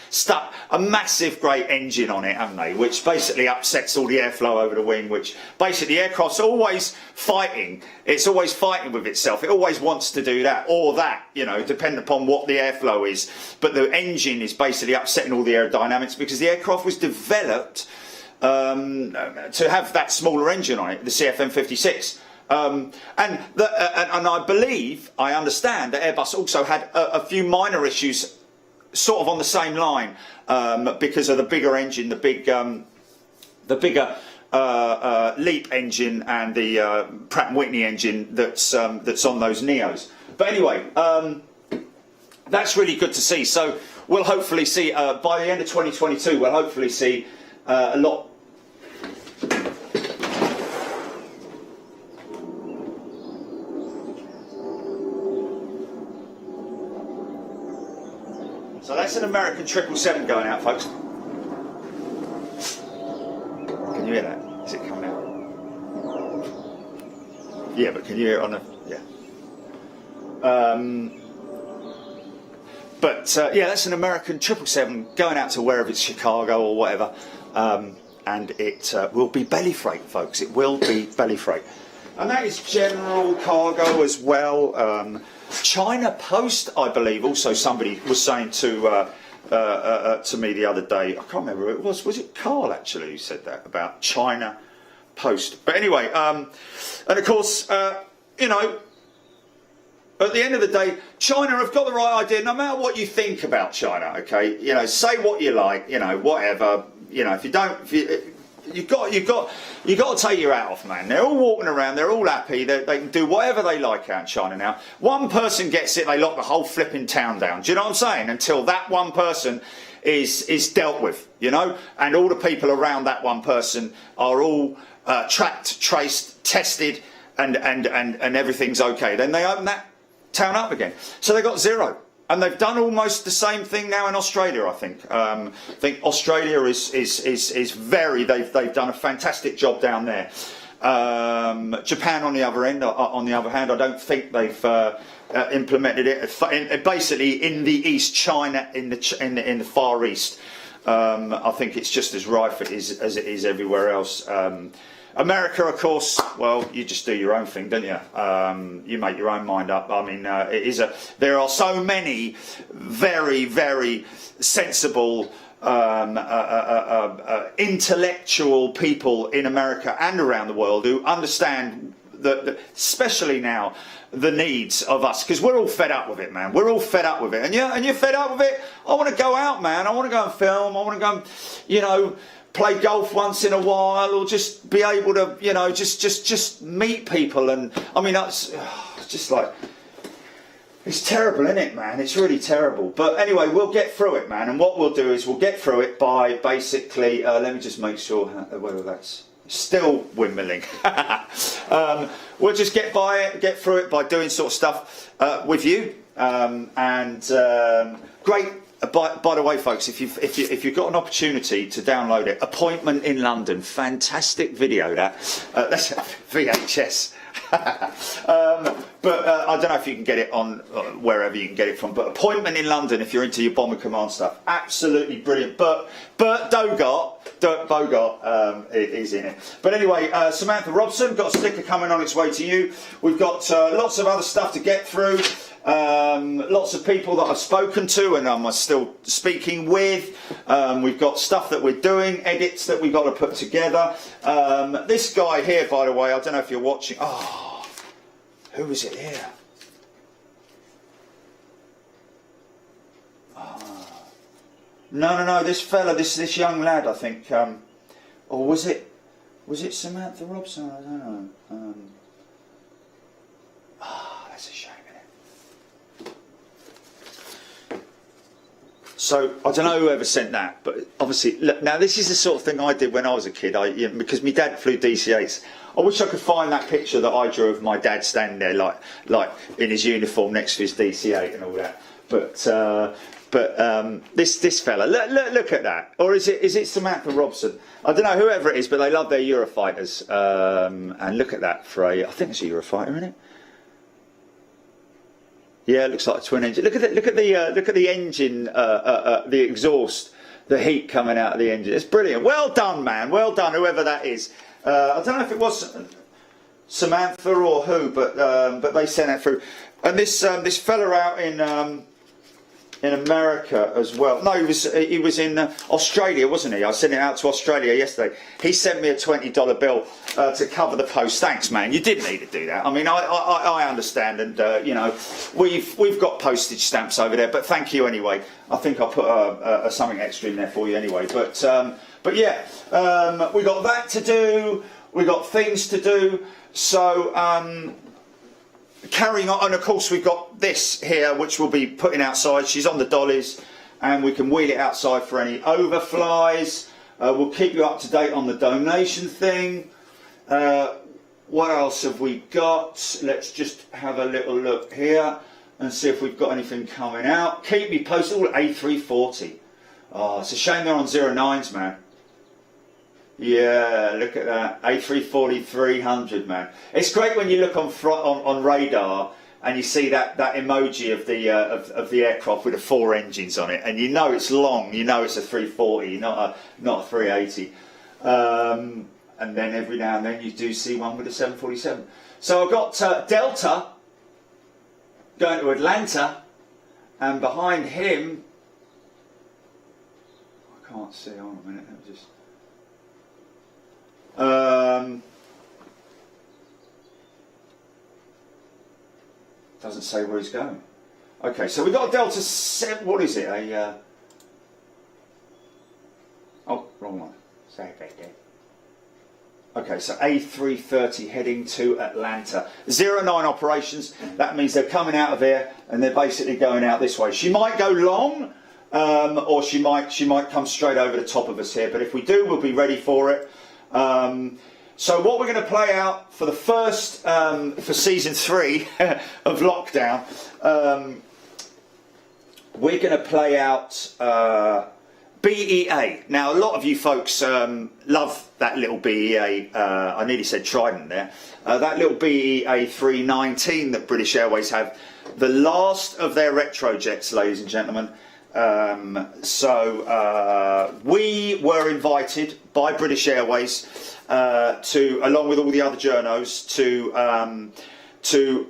stuck a massive great engine on it, haven't they, which basically upsets all the airflow over the wing, which basically the aircraft's always fighting. It's always fighting with itself. It always wants to do that or that, you know, depending upon what the airflow is. But the engine is basically upsetting all the aerodynamics because the aircraft was developed to have that smaller engine on it, the CFM56. And I believe, I understand that Airbus also had a few minor issues sort of on the same line because of the bigger engine, the bigger LEAP engine and the Pratt & Whitney engine that's on those Neos. But anyway, that's really good to see. So we'll hopefully see by the end of 2022. We'll hopefully see a lot. So that's an American 777 going out, folks. Can you hear that? Is it coming out? Yeah, but can you hear it on the... Yeah. Yeah, that's an American 777 going out to wherever it's Chicago or whatever. And it will be belly freight, folks. It will be belly freight. And that is general cargo as well. China Post, I believe, also somebody was saying to me the other day, I can't remember who it was it Carl actually who said that about China Post? But anyway, and of course, you know, at the end of the day, China have got the right idea, no matter what you think about China, okay? You know, say what you like, you know, whatever, you know, if you don't, You've got to take your hat off, man. They're all walking around. They're all happy. They can do whatever they like out in China now. One person gets it, they lock the whole flipping town down. Do you know what I'm saying? Until that one person is dealt with, you know, and all the people around that one person are all tracked, traced, tested, and everything's okay. Then they open that town up again. So they got zero. And they've done almost the same thing now in Australia, I think. I think Australia is very. They've done a fantastic job down there. Japan, on the other hand, I don't think they've implemented it. Basically, in the East, China in the Far East. I think it's just as rife as it is everywhere else. America, of course, well, you just do your own thing, don't you? You make your own mind up. I mean, there are so many very, very sensible, intellectual people in America and around the world who understand, especially now, the needs of us, because we're all fed up with it, man. We're all fed up with it. And you're fed up with it? I want to go out, man. I want to go and film. I want to go and, you know, play golf once in a while, or just be able to, you know, just meet people. And I mean, that's just like, it's terrible, isn't it, man? It's really terrible. But anyway, we'll get through it, man. And what we'll do is we'll get through it by basically, let me just make sure whether that's still windmilling. We'll just get through it by doing sort of stuff with you. Great. By the way, folks, if you've got an opportunity to download it, Appointment in London, fantastic video that's VHS. But I don't know if you can get it on wherever you can get it from. But Appointment in London, if you're into your Bomber Command stuff, absolutely brilliant. Bert Bogart is in it. But anyway, Samantha Robson, got a sticker coming on its way to you. We've got lots of other stuff to get through. Lots of people that I've spoken to and I'm still speaking with. We've got stuff that we're doing, edits that we've got to put together. This guy here, by the way, I don't know if you're watching. Oh, who is it here? Oh. No, this fella, this young lad, I think. Or was it Samantha Robson? I don't know. That's a shame, isn't it? So, I don't know whoever sent that, but obviously, look, now this is the sort of thing I did when I was a kid, because my dad flew DC-8s. I wish I could find that picture that I drew of my dad standing there, like in his uniform next to his DC-8 and all that. But this fella, look at that. Or is it Samantha Robson? I don't know, whoever it is, but they love their Eurofighters. And look at that for I think it's a Eurofighter, isn't it? Yeah, it looks like a twin engine. Look at the engine, the exhaust, the heat coming out of the engine. It's brilliant. Well done, man. Well done, whoever that is. I don't know if it was Samantha or who, but they sent that through. And this fella out in America as well. No, he was in Australia, wasn't he? I sent it out to Australia yesterday. He sent me a $20 bill to cover the post. Thanks, man. You didn't need to do that. I mean, I understand, and you know, we've got postage stamps over there, but thank you anyway. I think I'll put something extra in there for you anyway. But yeah, we got that to do. We got things to do. So. Carrying on, and of course we've got this here which we'll be putting outside. She's on the dollies and we can wheel it outside for any overflies. We'll keep you up to date on the donation thing. What else have we got? Let's just have a little look here and see if we've got anything coming out. Keep me posted. All A340. Oh, it's a shame they're on 09s, man. Yeah, look at that, A340 300, man. It's great when you look on radar and you see that emoji of the aircraft with the 4 engines on it, and you know it's long, you know it's a 340, not a 380. And then every now and then you do see one with a 747. So I've got Delta going to Atlanta, and behind him, I can't see. Hold on a minute. Let me just. Doesn't say where he's going. Okay, so we've got a Delta 7. What is it? Oh, wrong one. Say it back there. Okay, so A330 heading to Atlanta. 09 operations. That means they're coming out of here and they're basically going out this way. She might go long, or she might come straight over the top of us here. But if we do, we'll be ready for it. So what we're going to play out for the first, for season 3 of Lockdown, we're going to play out BEA. Now, a lot of you folks love that little BEA, I nearly said Trident there, that little BEA 319 that British Airways have, the last of their retro jets, ladies and gentlemen. We were invited by British Airways to, along with all the other journos, to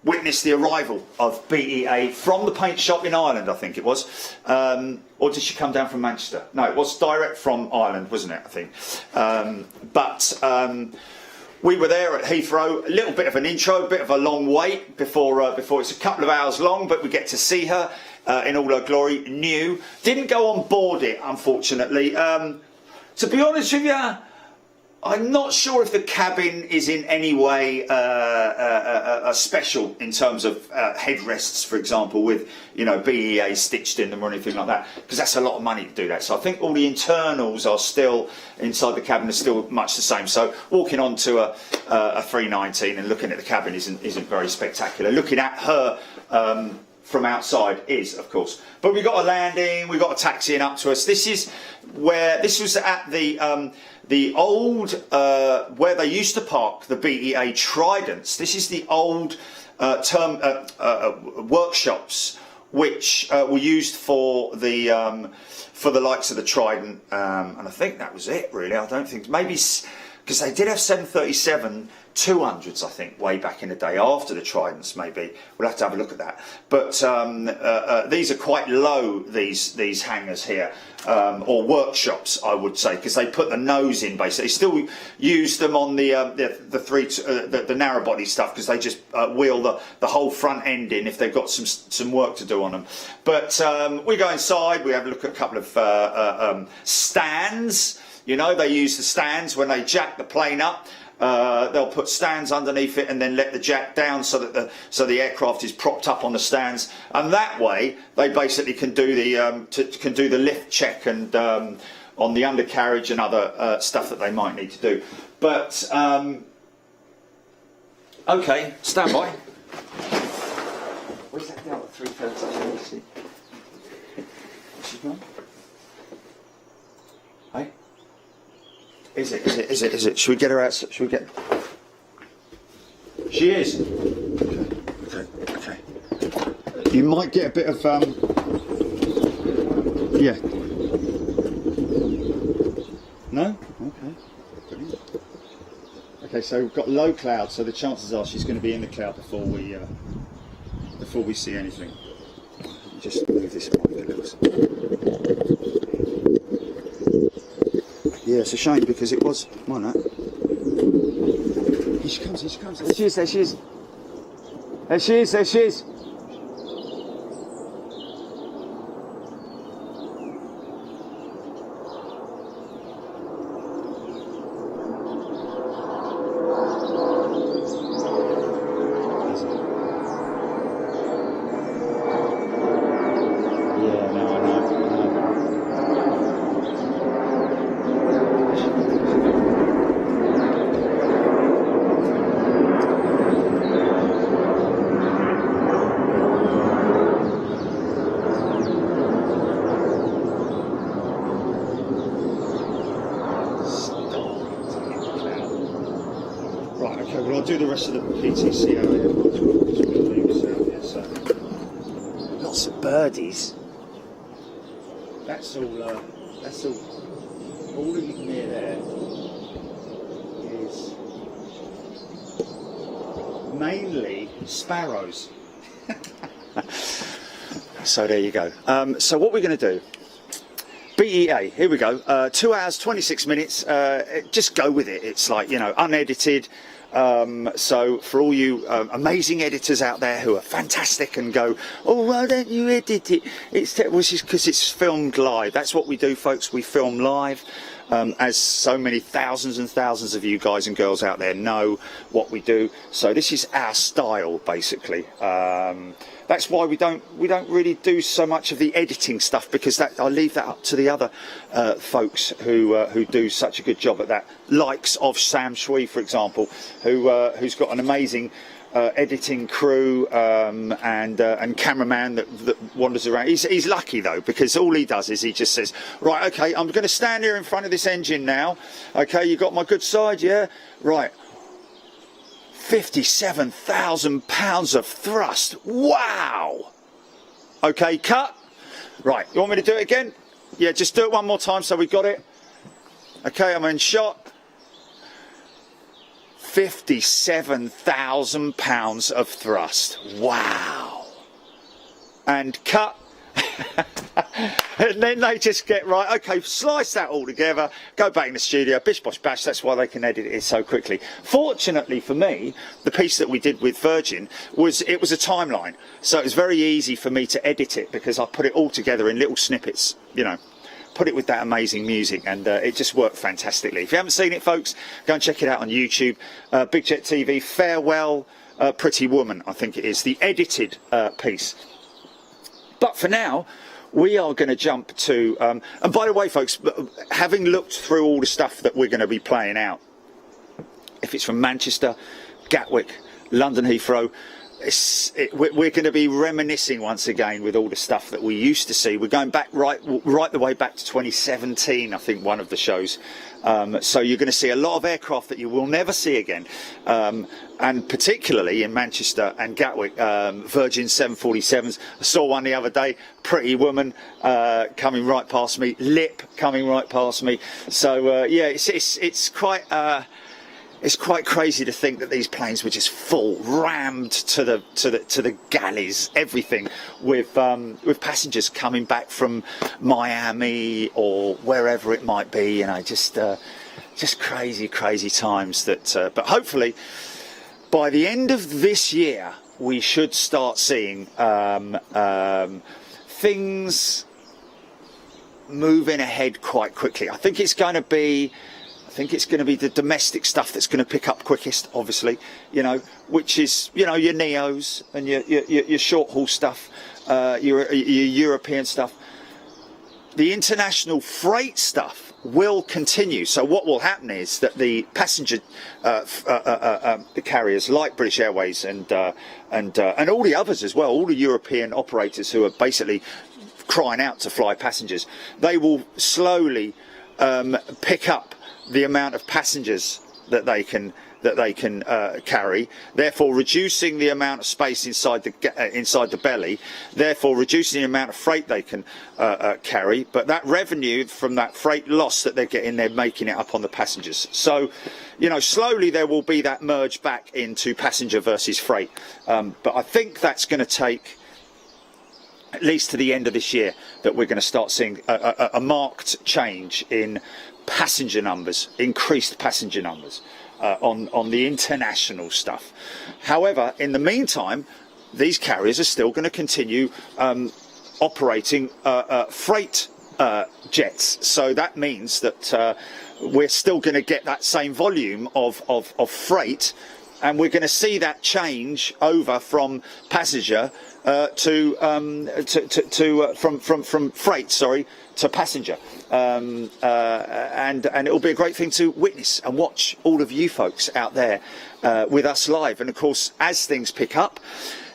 witness the arrival of BEA from the paint shop in Ireland, I think it was. Or did she come down from Manchester? No, it was direct from Ireland, wasn't it, I think. We were there at Heathrow, a little bit of an intro, a bit of a long wait before it's a couple of hours long, but we get to see her in all her glory, new. Didn't go on board it, unfortunately. To be honest with you, I'm not sure if the cabin is in any way special in terms of headrests, for example, with, you know, BEA stitched in them or anything like that, because that's a lot of money to do that. So I think all the internals are still inside the cabin, are still much the same. So walking onto a 319 and looking at the cabin isn't very spectacular. Looking at her from outside is, of course. But we got a landing, we got a taxiing up to us. This is where, this was at the old, where they used to park the BEA Tridents. This is the old workshops which were used for the likes of the Trident, and I think that was it really. I don't think, maybe, because they did have 737 200s, I think, way back in the day, after the Tridents maybe. We'll have to have a look at that. But these are quite low, these hangars here, or workshops, I would say, because they put the nose in basically. They still use them on the narrow body stuff, because they just wheel the whole front end in if they've got some work to do on them. But we go inside, we have a look at a couple of stands. You know, they use the stands when they jack the plane up. They'll put stands underneath it and then let the jack down so that the aircraft is propped up on the stands, and that way they basically can do the lift check and on the undercarriage and other stuff that they might need to do. But okay, stand by. Where's that girl at 3:30? She gone? Hey. Is it? Should we get her out? Should we get? She is. Okay. You might get a bit of yeah. No? Okay. Brilliant. Okay, so we've got low cloud, so the chances are she's going to be in the cloud before we see anything. Just move this mic a little. Yeah, it's a shame because it was. Come on, that. Here she comes, here she comes. There she is, there she is. There she is, there she is. I'll do the rest of the PTC out here. Lots of birdies. That's all. All you can hear there is mainly sparrows. So there you go. So what we're going to do. BEA, here we go. 2 hours, 26 minutes. Just go with it. It's like, you know, unedited. So for all you amazing editors out there who are fantastic and go, oh, why don't you edit it? Which is because it's filmed live. That's what we do, folks. We film live. As so many thousands and thousands of you guys and girls out there know what we do. So this is our style, basically. That's why we don't really do so much of the editing stuff, because I leave that up to the other folks who do such a good job at that. Likes of Sam Shui, for example, who's got an amazing editing crew and cameraman that wanders around. He's lucky though, because all he does is he just says, right, okay, I'm going to stand here in front of this engine now. Okay, you got my good side, yeah? Right. 57,000 pounds of thrust. Wow. Okay, cut. Right, you want me to do it again? Yeah, just do it one more time so we got it. Okay, I'm in shot. 57,000 pounds of thrust. Wow. And cut. And then they just get, right, okay, slice that all together, go back in the studio, bish bosh bash. That's why they can edit it so quickly. Fortunately for me, the piece that we did with Virgin was a timeline, so it was very easy for me to edit it, because I put it all together in little snippets, you know, put it with that amazing music, and it just worked fantastically. If you haven't seen it, folks, go and check it out on YouTube. Big Jet TV, Farewell Pretty Woman, I think it is, the edited piece. But for now, we are going to jump to, and by the way, folks, having looked through all the stuff that we're going to be playing out, if it's from Manchester, Gatwick, London Heathrow, we're going to be reminiscing once again with all the stuff that we used to see. We're going back right the way back to 2017, I think, one of the shows. So you're going to see a lot of aircraft that you will never see again, and particularly in Manchester and Gatwick, Virgin 747s. I saw one the other day, Pretty Woman coming right past me, Lip coming right past me. So yeah, it's quite crazy to think that these planes were just full, rammed to the galleys, everything, with passengers coming back from Miami or wherever it might be. You know, just crazy times. That, but hopefully, by the end of this year, we should start seeing things moving ahead quite quickly. I think it's going to be the domestic stuff that's going to pick up quickest, obviously, you know, which is, you know, your Neos and your short haul stuff, your European stuff. The international freight stuff will continue. So what will happen is that the passenger the carriers like British Airways and all the others as well, all the European operators who are basically crying out to fly passengers, they will slowly pick up the amount of passengers that they can carry, therefore reducing the amount of space inside the belly, therefore reducing the amount of freight they can carry. But that revenue from that freight loss that they're getting, they're making it up on the passengers. So, you know, slowly there will be that merge back into passenger versus freight. But I think that's going to take at least to the end of this year that we're going to start seeing a marked change in passenger numbers, increased passenger numbers on the international stuff. However, in the meantime, these carriers are still going to continue operating freight jets. So that means that we're still going to get that same volume of freight, and we're going to see that change over from passenger from freight, to passenger, and it will be a great thing to witness and watch all of you folks out there with us live. And of course, as things pick up,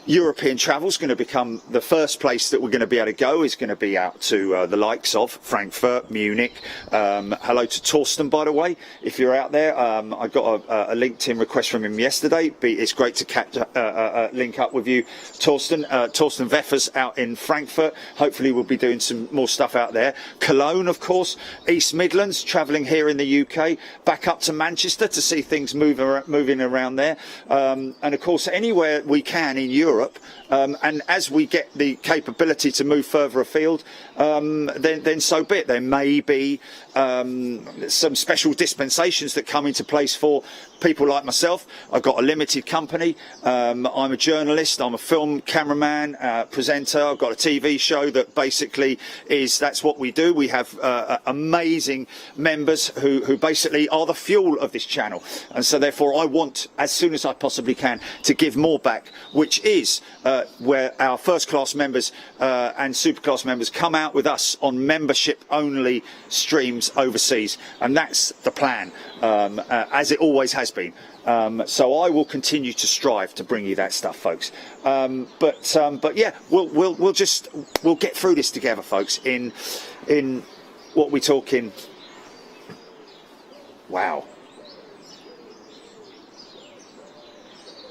European travel is going to become the first place that we're going to be able to go. Is going to be out to the likes of Frankfurt, Munich. Hello to Torsten, by the way, if you're out there. I got a LinkedIn request from him yesterday. It's great to link up with you, Torsten. Torsten Weffers out in Frankfurt. Hopefully we'll be doing some more stuff out there. Cologne, of course, East Midlands, travelling here in the UK, back up to Manchester to see things moving around there. And of course, anywhere we can in Europe. And as we get the capability to move further afield, then so be it. There may be some special dispensations that come into place for people like myself. I've got a limited company. I'm a journalist. I'm a film cameraman, presenter. I've got a TV show that basically that's what we do. We have amazing members who basically are the fuel of this channel. And so therefore I want, as soon as I possibly can, to give more back, which is where our first class members and super class members come out with us on membership only streams overseas. And that's the plan, as it always has been. So I will continue to strive to bring you that stuff, folks. But yeah, we'll get through this together, folks. In what we're talking. Wow.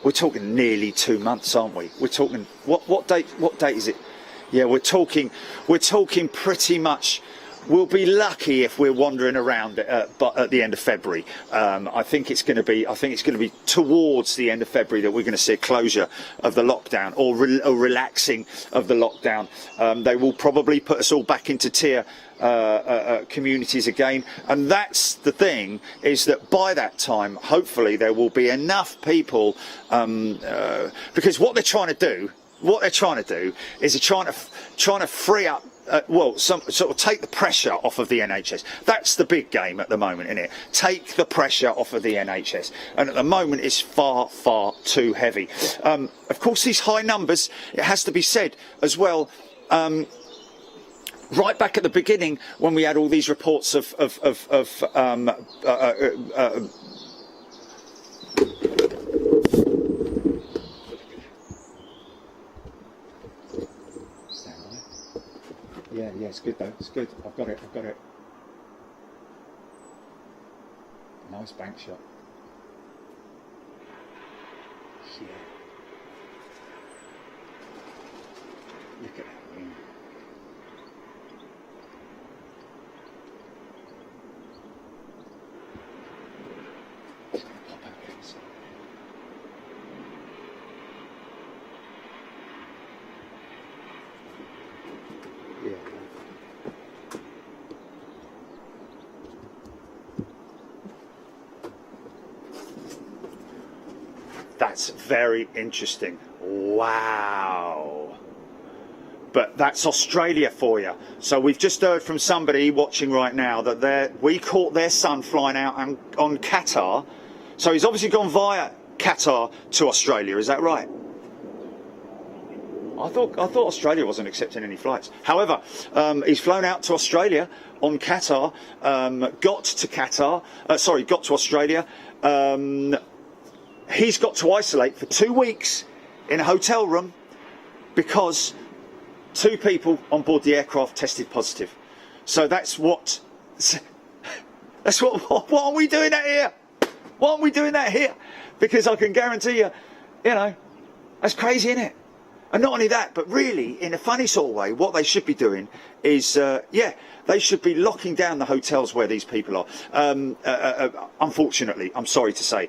We're talking nearly 2 months, aren't we? We're talking what date is it? Yeah, we're talking pretty much. We'll be lucky if we're wandering around but at the end of February. I think it's going to be towards the end of February that we're going to see a closure of the lockdown or relaxing of the lockdown. They will probably put us all back into tier communities again, and that's the thing, is that by that time hopefully there will be enough people, because what they're trying to do is they're trying to free up some sort of take the pressure off of the NHS. That's the big game at the moment, isn't it? Take the pressure off of the NHS, and at the moment it's far too heavy. Of course, these high numbers, it has to be said as well, right back at the beginning when we had all these reports of it's good though. It's good. I've got it. Nice bank shot. Yeah. Look at that. That's very interesting. Wow. But that's Australia for you. So we've just heard from somebody watching right now that we caught their son flying out on Qatar. So he's obviously gone via Qatar to Australia. Is that right? I thought Australia wasn't accepting any flights. However, he's flown out to Australia on Qatar, got to Australia. He's got to isolate for 2 weeks in a hotel room because 2 people on board the aircraft tested positive. So what are we doing that here? Why aren't we doing that here? Because I can guarantee you, that's crazy, isn't it? And not only that, but really, in a funny sort of way, what they should be doing is, they should be locking down the hotels where these people are. Unfortunately, I'm sorry to say,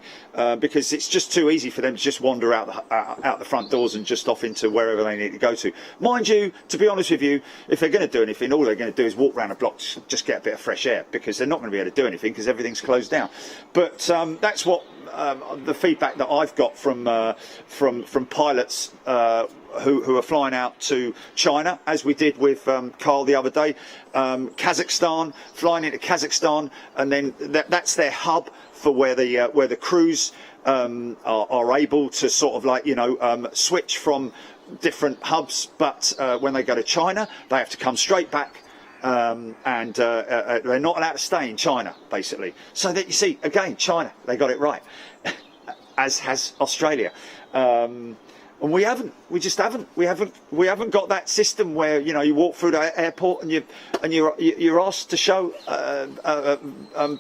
because it's just too easy for them to just wander out the front doors and just off into wherever they need to go to. Mind you, to be honest with you, if they're going to do anything, all they're going to do is walk around a block, just get a bit of fresh air, because they're not going to be able to do anything because everything's closed down. But that's what the feedback that I've got from pilots who are flying out to China, as we did with Carl the other day. Kazakhstan, flying into Kazakhstan, and then that's their hub for where the crews are able to sort of switch from different hubs. But when they go to China, they have to come straight back. And they're not allowed to stay in China, basically. So that you see, again, China, they got it right, as has Australia. And we haven't got that system where you walk through the airport and you're asked to show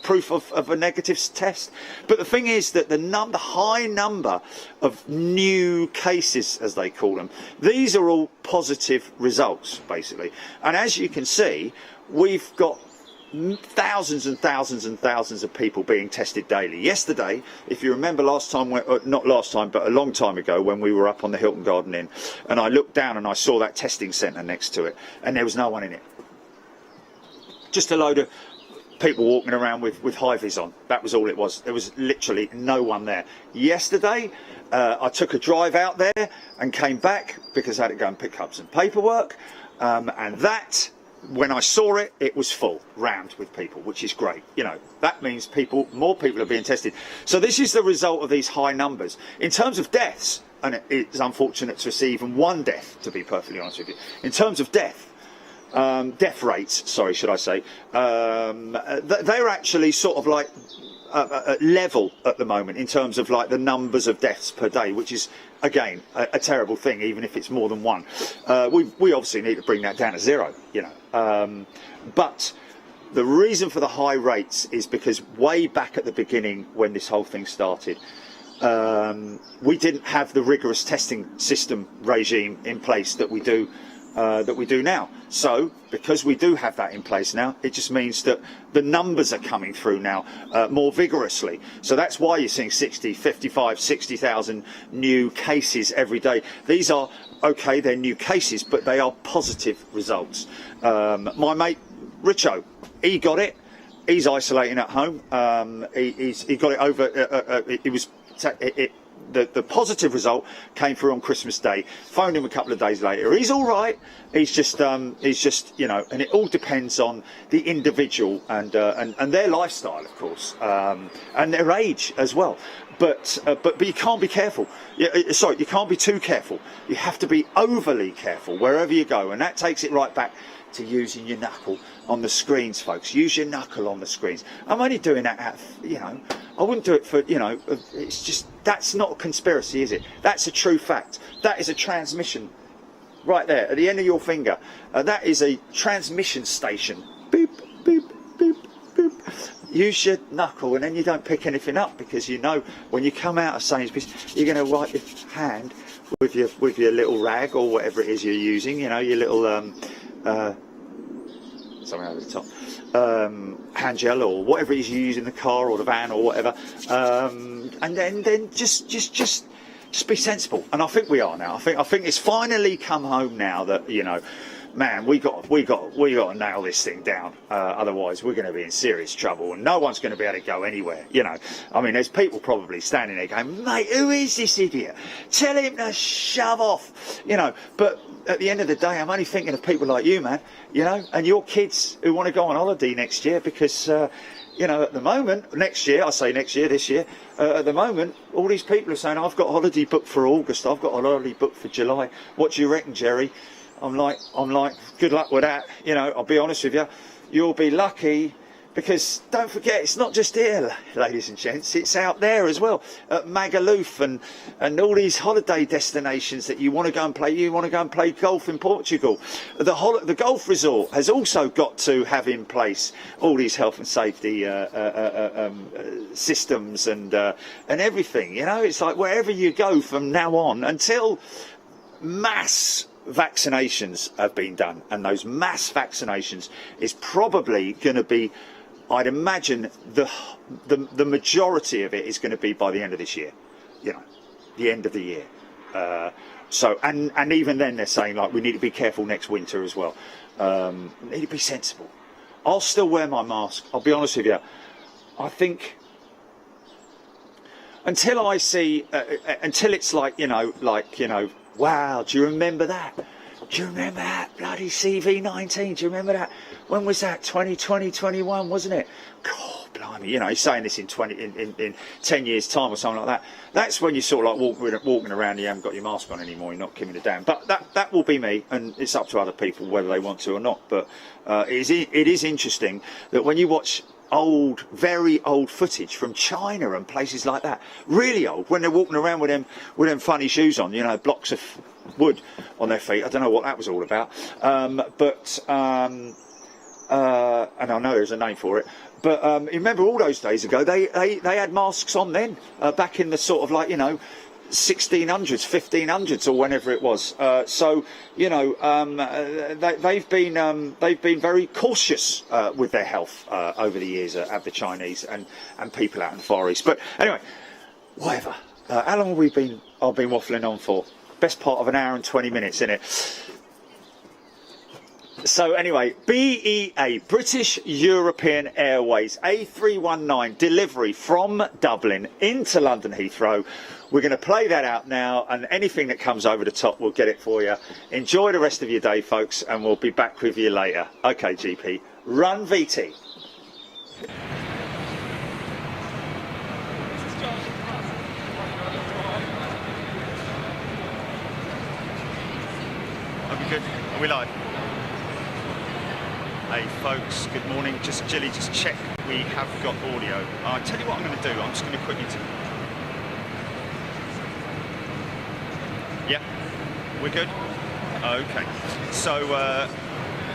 proof of a negative test. But the thing is that the high number of new cases, as they call them, these are all positive results, basically. And as you can see, we've got thousands and thousands and thousands of people being tested daily. Yesterday, if you remember not last time, but a long time ago, when we were up on the Hilton Garden Inn, and I looked down and I saw that testing centre next to it, and there was no one in it. Just a load of people walking around with high-vis on. That was all it was. There was literally no one there. Yesterday, I took a drive out there and came back because I had to go and pick up some paperwork, and that, when I saw it, it was full, round with people, which is great. That means more people are being tested. So this is the result of these high numbers. In terms of deaths, and it's unfortunate to see even one death, to be perfectly honest with you. In terms of death rates, sorry, should I say, they're actually sort of like level at the moment in terms of like the numbers of deaths per day, which is again a terrible thing, even if it's more than one. We obviously need to bring that down to 0, but the reason for the high rates is because way back at the beginning, when this whole thing started, we didn't have the rigorous testing system regime in place that we do now. So because we do have that in place now, it just means that the numbers are coming through now more vigorously. So that's why you're seeing 60,000 new cases every day. These are, okay, they're new cases, but they are positive results. My mate Richo, he got it. He's isolating at home. He got it over. The positive result came through on Christmas Day. Phoned him a couple of days later. He's all right. He's just and it all depends on the individual and their lifestyle, of course, and their age as well. But you can't be careful. Sorry, you can't be too careful. You have to be overly careful wherever you go, and that takes it right back to using your knuckle on the screens, folks. Use your knuckle on the screens. I'm only doing that out of, I wouldn't do it for, it's just, that's not a conspiracy, is it? That's a true fact. That is a transmission right there at the end of your finger. That is a transmission station. Beep, beep, beep, beep. Use your knuckle, and then you don't pick anything up, because you know when you come out of Sainsbury's, you're going to wipe your hand with your little rag or whatever it is you're using. You know, your little something over the top, hand gel or whatever it is you use in the car or the van or whatever, and then just be sensible. And I think we are now. I think it's finally come home now that, you know, man, we got to nail this thing down. Otherwise, we're going to be in serious trouble, and no one's going to be able to go anywhere. You know, I mean, there's people probably standing there going, "Mate, who is this idiot? Tell him to shove off." You know, but at the end of the day, I'm only thinking of people like you, man. You know, and your kids who want to go on holiday next year, because you know, at the moment, next year, I say next year, this year, at the moment, all these people are saying, "I've got a holiday booked for August. I've got a holiday booked for July. What do you reckon, Jerry?" I'm like, good luck with that. You know, I'll be honest with you, you'll be lucky, because don't forget, it's not just here, ladies and gents, it's out there as well, at Magaluf and all these holiday destinations that you want to go and play. You want to go and play golf in Portugal. The golf resort has also got to have in place all these health and safety systems and everything. You know, it's like wherever you go from now on, until mass vaccinations have been done, and those mass vaccinations is probably going to be, I'd imagine, the majority of it is going to be by the end of this year. You know, the end of the year. So and even then they're saying, like, we need to be careful next winter as well. We need to be sensible. I'll still wear my mask. I'll be honest with you. I think until I see, until it's like, you know, wow, do you remember that? Do you remember that bloody CV19? Do you remember that? When was that? 2020, 21, wasn't it? God, blimey. You know, he's saying this in 10 years' time or something like that. That's when you're sort of like walking around, you haven't got your mask on anymore, you're not giving a damn. But that will be me, and it's up to other people whether they want to or not. But it is interesting that when you watch very old footage from China and places like that, really old, when they're walking around with them funny shoes on, you know, blocks of wood on their feet. I don't know what that was all about, and I know there's a name for it. But remember, all those days ago, they had masks on then, back in the sort of, like, you know, 1600s, 1500s, or whenever it was. So, you know, they've been very cautious with their health over the years, have the Chinese and people out in the Far East. But anyway, whatever. How long have I've been waffling on for? Best part of an hour and 20 minutes, isn't it? So anyway, BEA, British European Airways, A319 delivery from Dublin into London Heathrow. We're going to play that out now, and anything that comes over the top, we'll get it for you. Enjoy the rest of your day, folks, and we'll be back with you later. Okay, GP, run VT. Are we good? Are we live? Hey folks, good morning. Just check we have got audio. I'll tell you what I'm going to do. I'm just going to quickly... Yeah, we're good? Okay. So,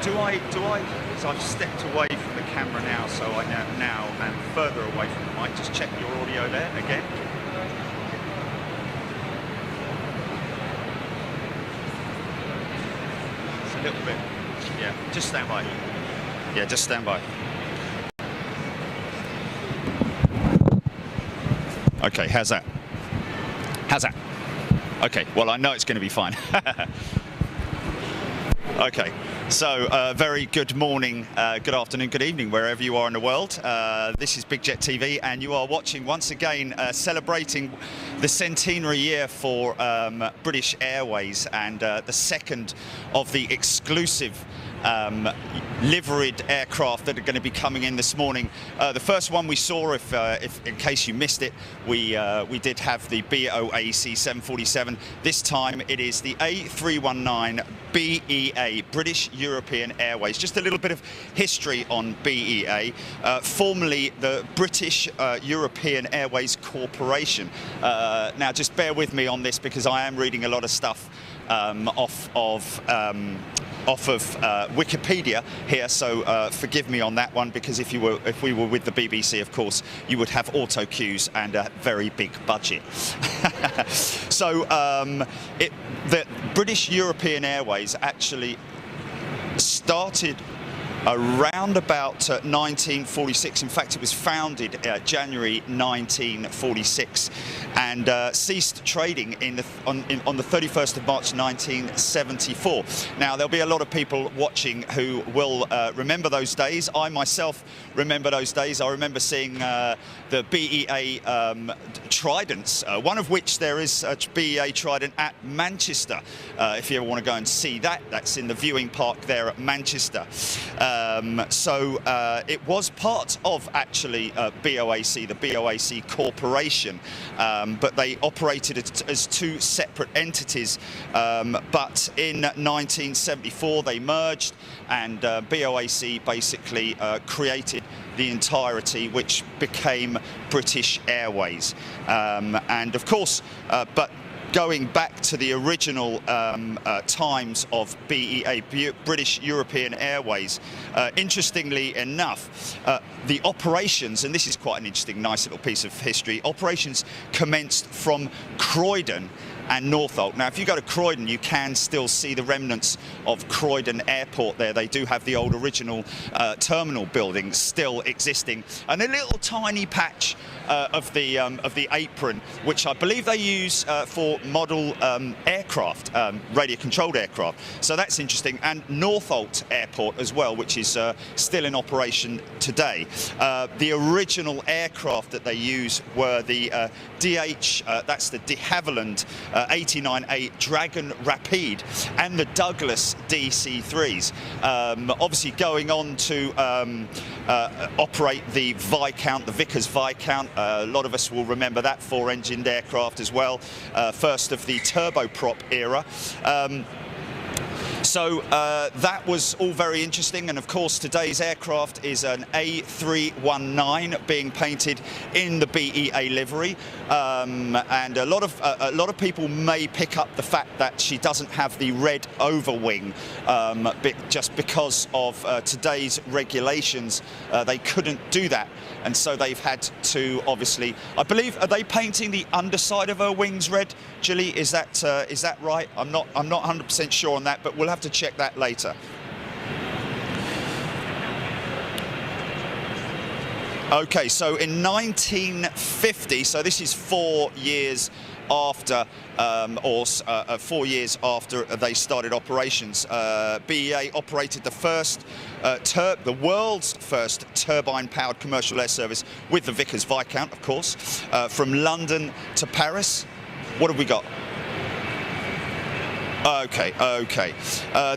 so I've stepped away from the camera now, so I now am further away from the mic. Just check your audio there again. It's a little bit... Yeah, just stand by. Yeah, just stand by. Okay, how's that? How's that? Okay, well, I know it's going to be fine. Okay, so very good morning, good afternoon, good evening, wherever you are in the world. This is Big Jet TV, and you are watching once again celebrating the centenary year for British Airways, and the second of the exclusive liveried aircraft that are going to be coming in this morning. The first one we saw, if in case you missed it, we did have the BOAC 747. This time it is the A319 BEA, British European Airways. Just a little bit of history on BEA, formerly the British European Airways Corporation. Now just bear with me on this, because I am reading a lot of stuff off of Wikipedia here, so forgive me on that one, because if we were with the BBC, of course, you would have auto cues and a very big budget. So the British European Airways actually started around about 1946. In fact, it was founded January 1946 and ceased trading on the 31st of March 1974. Now, there'll be a lot of people watching who will remember those days. I myself remember those days. I remember seeing the BEA Tridents, one of which there is a BEA Trident at Manchester. If you ever want to go and see that, that's in the viewing park there at Manchester. So it was part of actually BOAC, the BOAC Corporation, but they operated as two separate entities. But in 1974 they merged, and BOAC basically created the entirety, which became British Airways. And of course, but going back to the original times of BEA, British European Airways, interestingly enough, the operations, and this is quite an interesting, nice little piece of history, operations commenced from Croydon and Northolt. Now, if you go to Croydon, you can still see the remnants of Croydon Airport there. They do have the old original terminal building still existing, and a little tiny patch of the apron, which I believe they use for model aircraft, radio-controlled aircraft. So that's interesting. And Northolt Airport as well, which is still in operation today. The original aircraft that they use were the DH, that's the de Havilland 89A Dragon Rapide, and the Douglas DC-3s. Obviously going on to operate the Viscount, the Vickers Viscount. A lot of us will remember that four-engined aircraft as well, first of the turboprop era. So that was all very interesting, and of course today's aircraft is an A319 being painted in the BEA livery, and a lot of people may pick up the fact that she doesn't have the red overwing, just because of today's regulations. They couldn't do that, and so they've had to, obviously, I believe, are they painting the underside of her wings red, Gilly? Is that right? I'm not 100% sure on that, but we'll have to check that later. Okay, so in 1950, so this is 4 years after, 4 years after they started operations, BEA operated the world's first turbine-powered commercial air service with the Vickers Viscount, of course, from London to Paris. What have we got? Okay.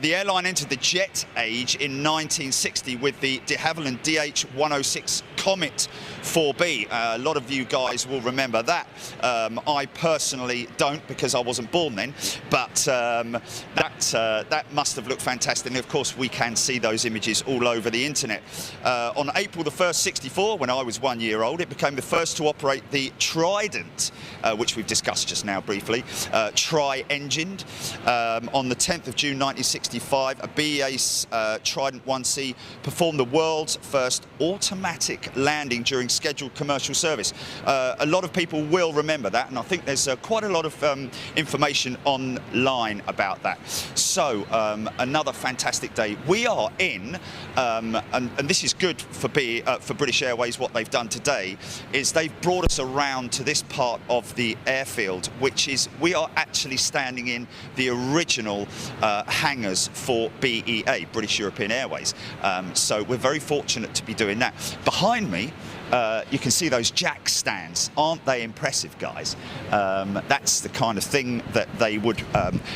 The airline entered the jet age in 1960 with the de Havilland DH-106 Comet 4B. A lot of you guys will remember that. I personally don't, because I wasn't born then, but that must have looked fantastic. And of course, we can see those images all over the internet. On April the 1st, 64, when I was 1 year old, it became the first to operate the Trident, which we've discussed just now briefly, tri-engined. On the 10th of June 1965, a BEA Trident 1C performed the world's first automatic landing during scheduled commercial service. A lot of people will remember that, and I think there's quite a lot of information online about that. So another fantastic day. We are in, and this is good for British Airways. What they've done today is they've brought us around to this part of the airfield, which is, we are actually standing in the original hangars for BEA, British European Airways. So we're very fortunate to be doing that. Behind me, you can see those jack stands. Aren't they impressive, guys? That's the kind of thing that they would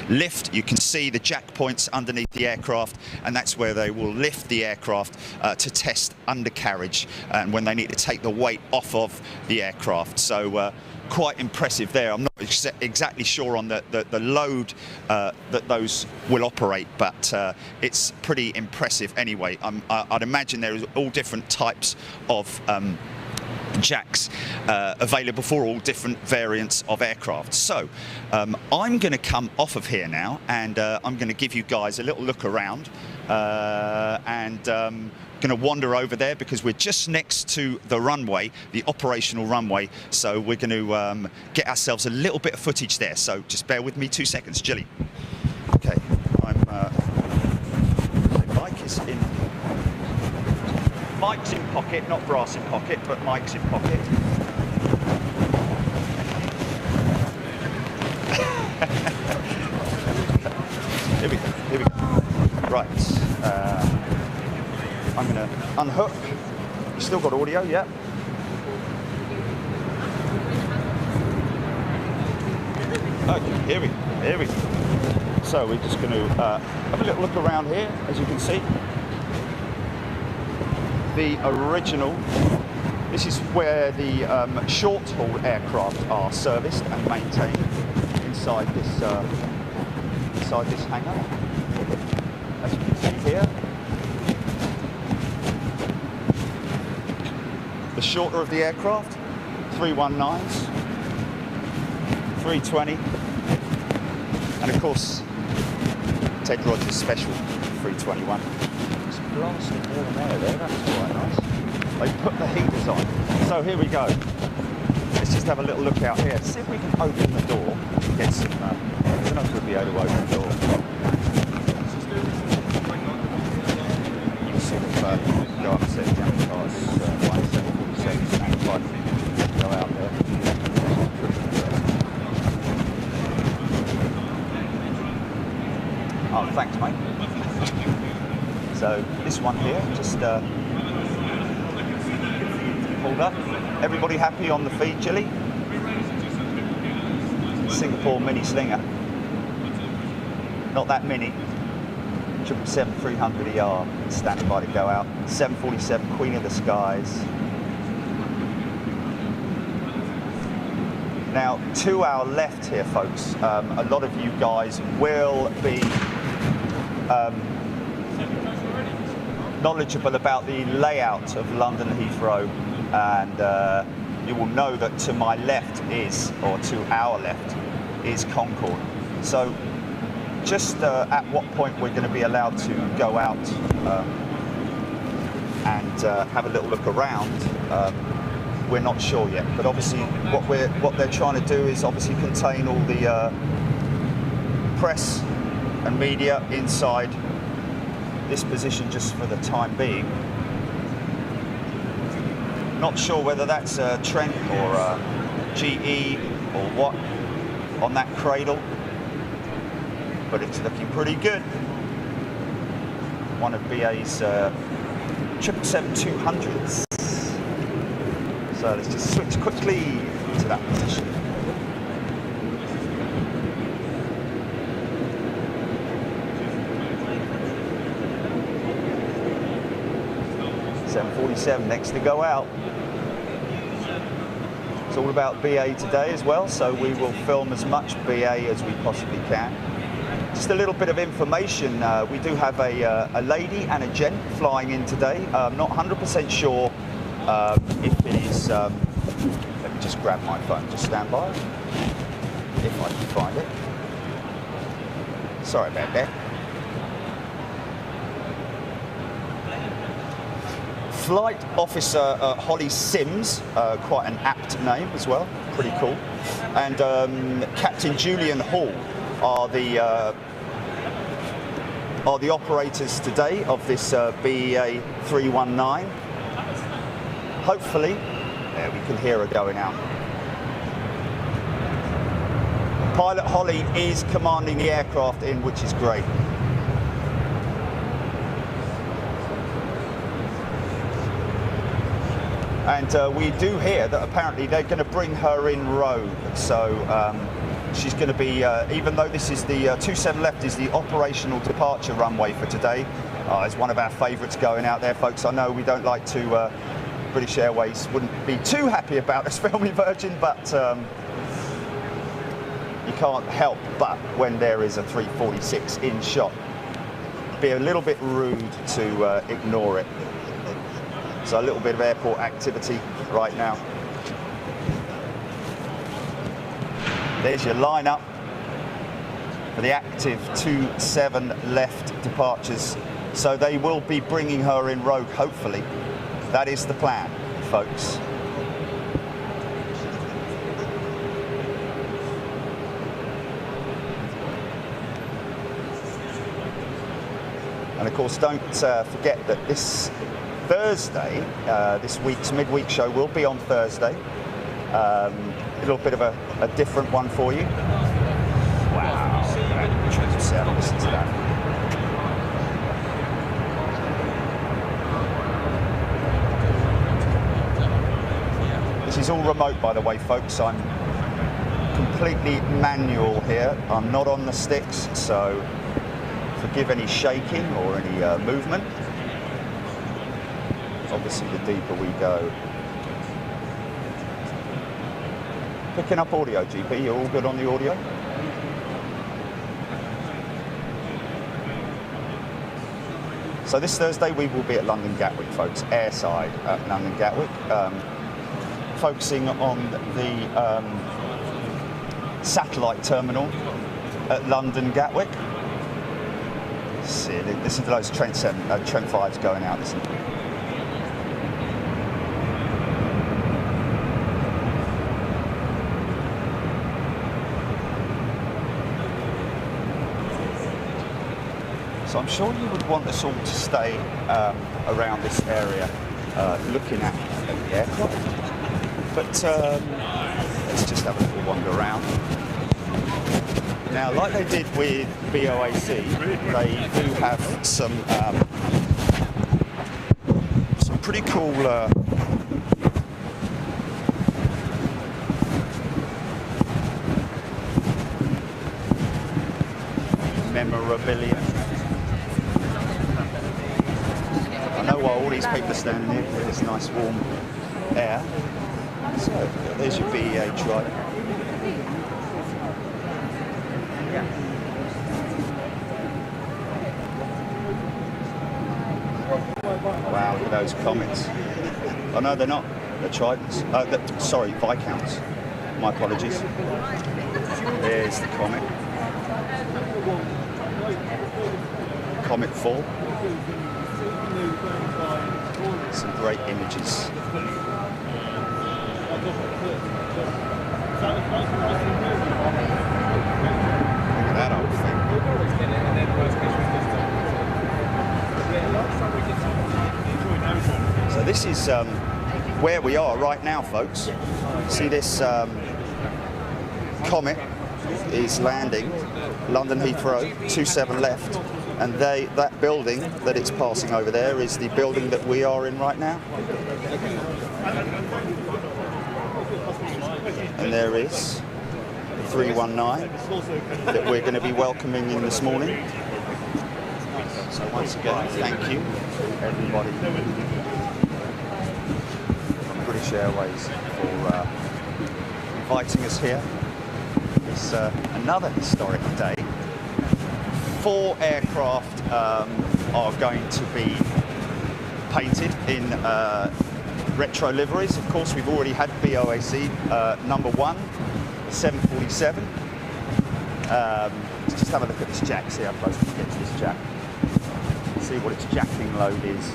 lift. You can see the jack points underneath the aircraft, and that's where they will lift the aircraft to test undercarriage and when they need to take the weight off of the aircraft. So quite impressive there. I'm not exactly sure on the load that those will operate, but it's pretty impressive anyway. I'd imagine there is all different types of jacks. available for all different variants of aircraft. So I'm going to come off of here now, and I'm going to give you guys a little look around, and going to wander over there because we're just next to the runway, the operational runway. So we're going to get ourselves a little bit of footage there. So just bear with me 2 seconds, Jilly. Okay, the mic is in. Mic's in pocket, not brass in pocket, but mic's in pocket. Here we go. Right. I'm going to unhook. You still got audio, yeah? Okay, here we go. So we're just going to have a little look around here, as you can see. The original, this is where the short-haul aircraft are serviced and maintained inside this hangar. As you can see here, the shorter of the aircraft, 319s, 320, and of course Ted Rogers special 321. It's blasting warm air there, that's quite nice. They put the heaters on. So here we go. Let's just have a little look out here. See if we can open the door. Get some. I don't know if we'll be able to open the door. Sort of go upset jump cars. 1747 stand by. Go out there. Oh, thanks, mate. So this one here, just pulled up. Everybody happy on the feed, Jilly? Singapore Mini Slinger. Not that mini. 777-300 ER standing by to go out. 747 Queen of the Skies. Now, to our left here, folks, a lot of you guys will be knowledgeable about the layout of London Heathrow, and you will know that to my left is, or to our left, is Concorde. So just at what point we're going to be allowed to go out and have a little look around, we're not sure yet. But obviously what they're trying to do is obviously contain all the press and media inside this position just for the time being. Not sure whether that's a Trent or a GE or what on that cradle, but it's looking pretty good. One of BA's 777-200s. So let's just switch quickly to that position. .747 next to go out. It's all about BA today as well, so we will film as much BA as we possibly can. Just a little bit of information, we do have a lady and a gent flying in today. I'm not 100% sure if it is, let me just grab my phone, just stand by, if I can find it. Sorry about that. Flight Officer Holly Sims, quite an apt name as well, pretty cool. And Captain Julian Hall are the operators today of this BEA 319. Hopefully, there we can hear her going out. Pilot Holly is commanding the aircraft in, which is great. And we do hear that apparently they're going to bring her in rogue. So she's going to be, even though this is the 27 left is the operational departure runway for today, it's one of our favourites going out there, folks. I know we don't like to, British Airways wouldn't be too happy about us filming Virgin, but you can't help but when there is a 346 in shot, be a little bit rude to ignore it. So a little bit of airport activity right now. There's your lineup for the active 2-7 left departures. So they will be bringing her in rogue, hopefully. That is the plan, folks. And of course, don't forget that this Thursday, this week's midweek show will be on Thursday. A little bit of a different one for you. Wow, listen to that. This is all remote, by the way, folks. I'm completely manual here. I'm not on the sticks, so forgive any shaking or any movement. Obviously, the deeper we go. Picking up audio, GP. You're all good on the audio? So this Thursday we will be at London Gatwick, folks, airside at London Gatwick, focusing on the satellite terminal at London Gatwick. See, listen to those Trent 5s going out, listen. So I'm sure you would want us all to stay around this area looking at the aircraft. But let's just have a little wander around. Now, like they did with BOAC, they do have some pretty cool memorabilia. I know why all these people are standing here with this nice warm air. So there's your BEA Trident. Wow, look at those Comets. Oh no, they're not. They're Tridents. Sorry, Viscounts. My apologies. There's the Comet. Comet 4. Some great images. Look at that old thing. So this is where we are right now, folks. See this Comet is landing, London Heathrow, 27 left, and that building that it's passing over there is the building that we are in right now. And there is the 319 that we're going to be welcoming in this morning. So once again, thank you everybody from British Airways for inviting us here. It's another historic day. 4 aircraft are going to be painted in retro liveries. Of course, we've already had BOAC number 1, 747. Let's just have a look at this jack, see how close we can get to this jack. See what its jacking load is.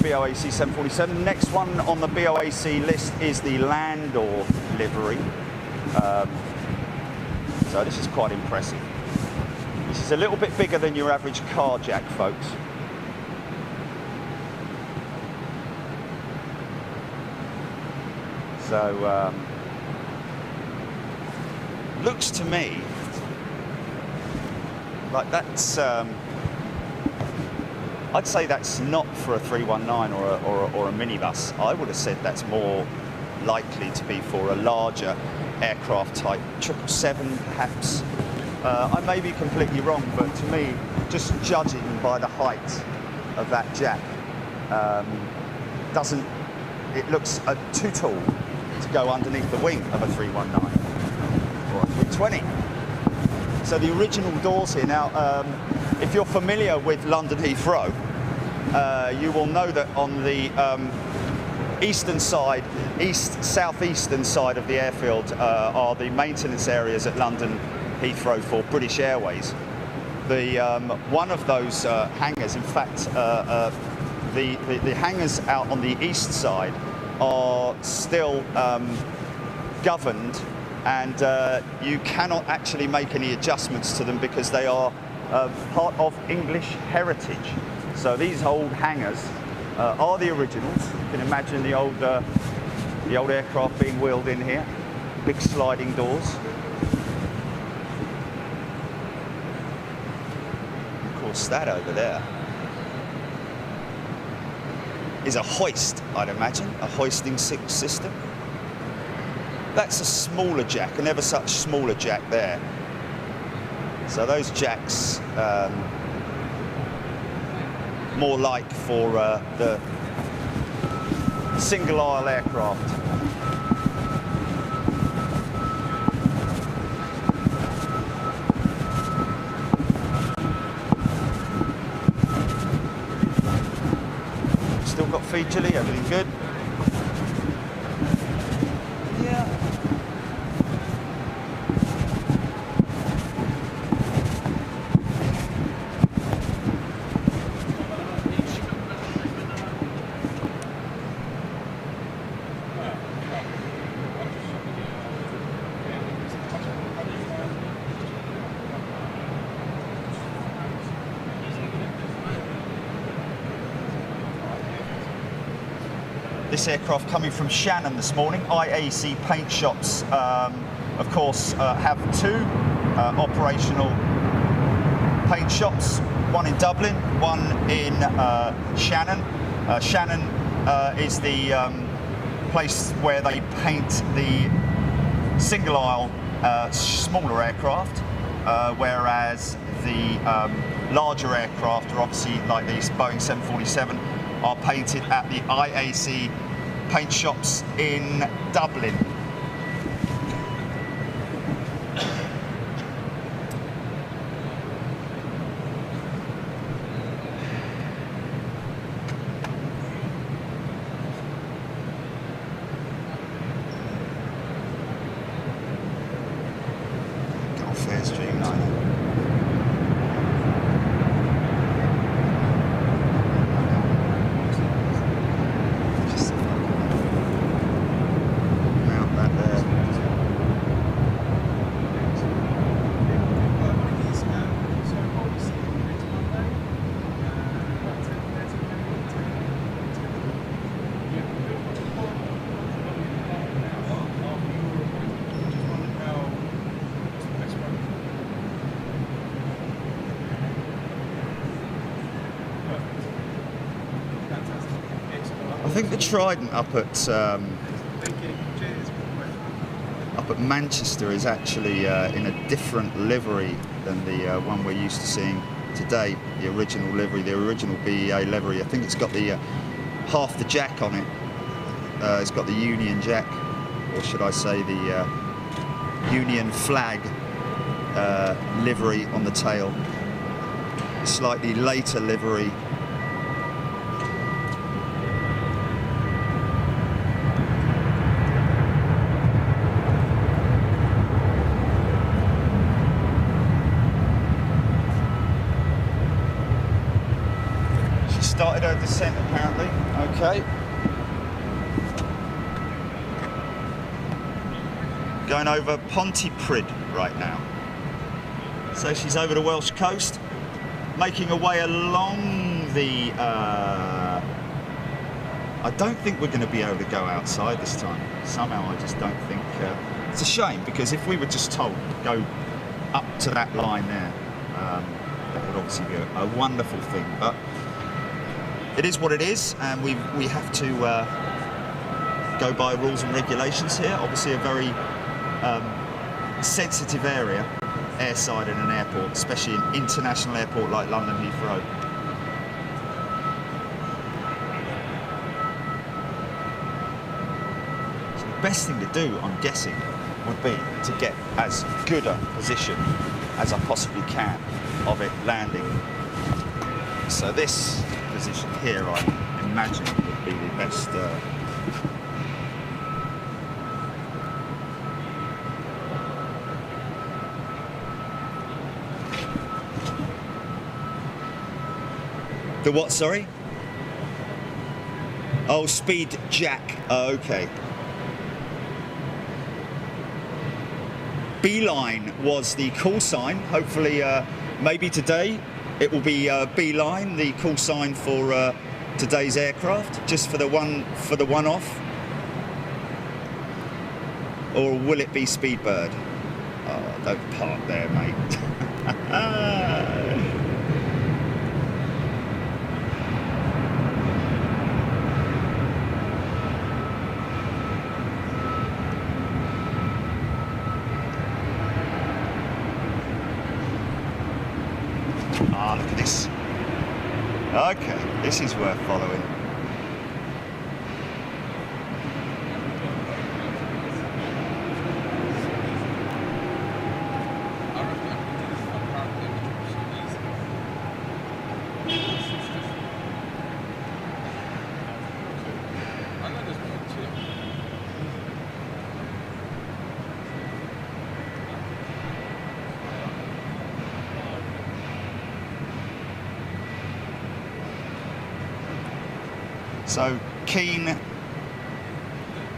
BOAC 747. Next one on the BOAC list is the Landor livery. So this is quite impressive. This is a little bit bigger than your average car jack, folks. So looks to me like that's I'd say that's not for a 319 or a minibus. I would have said that's more likely to be for a larger aircraft type, 777 perhaps. I may be completely wrong, but to me, just judging by the height of that jack, it looks too tall to go underneath the wing of a 319 or a 320. So the original doors here, now if you're familiar with London Heathrow, you will know that on the eastern side, southeastern side of the airfield are the maintenance areas at London Heathrow for British Airways. One of those hangars, in fact, the hangars out on the east side are still governed, and you cannot actually make any adjustments to them because they are part of English heritage. So these old hangars are the originals. You can imagine the old aircraft being wheeled in here, big sliding doors. Of course, that over there is a hoist, I'd imagine, a hoisting system. That's a smaller jack, an ever such smaller jack there. So those jacks, more like for the single aisle aircraft. Still got featurely, everything good? Yeah. This aircraft coming from Shannon this morning. IAC Paint Shops, of course, have two operational paint shops, one in Dublin, one in Shannon. Shannon is the place where they paint the single aisle smaller aircraft, whereas the larger aircraft are obviously like these Boeing 747 are painted at the IAC paint shops in Dublin. Gulf Streamliner. I think the Trident up at Manchester is actually in a different livery than the one we're used to seeing today. The original livery, the original BEA livery. I think it's got the half the jack on it. It's got the Union Jack, or should I say the Union flag livery on the tail. Slightly later livery. Started her descent apparently. Okay. Going over Pontypridd right now. So she's over the Welsh coast, making her way along the... I don't think we're going to be able to go outside this time. Somehow I just don't think... it's a shame, because if we were just told to go up to that line there, that would obviously be a wonderful thing. But it is what it is, and we have to go by rules and regulations here. Obviously a very sensitive area, airside in an airport, especially an international airport like London Heathrow. So the best thing to do, I'm guessing, would be to get as good a position as I possibly can of it landing. So this position here, I imagine, would be the best The what, sorry? Oh, speed jack. Oh, okay. Beeline was the call sign. Hopefully, maybe today it will be Beeline, the call sign for today's aircraft, just for the one-off. Or will it be Speedbird? Oh, don't park there, mate. Ah, look at this. Okay, this is worth following. So, keen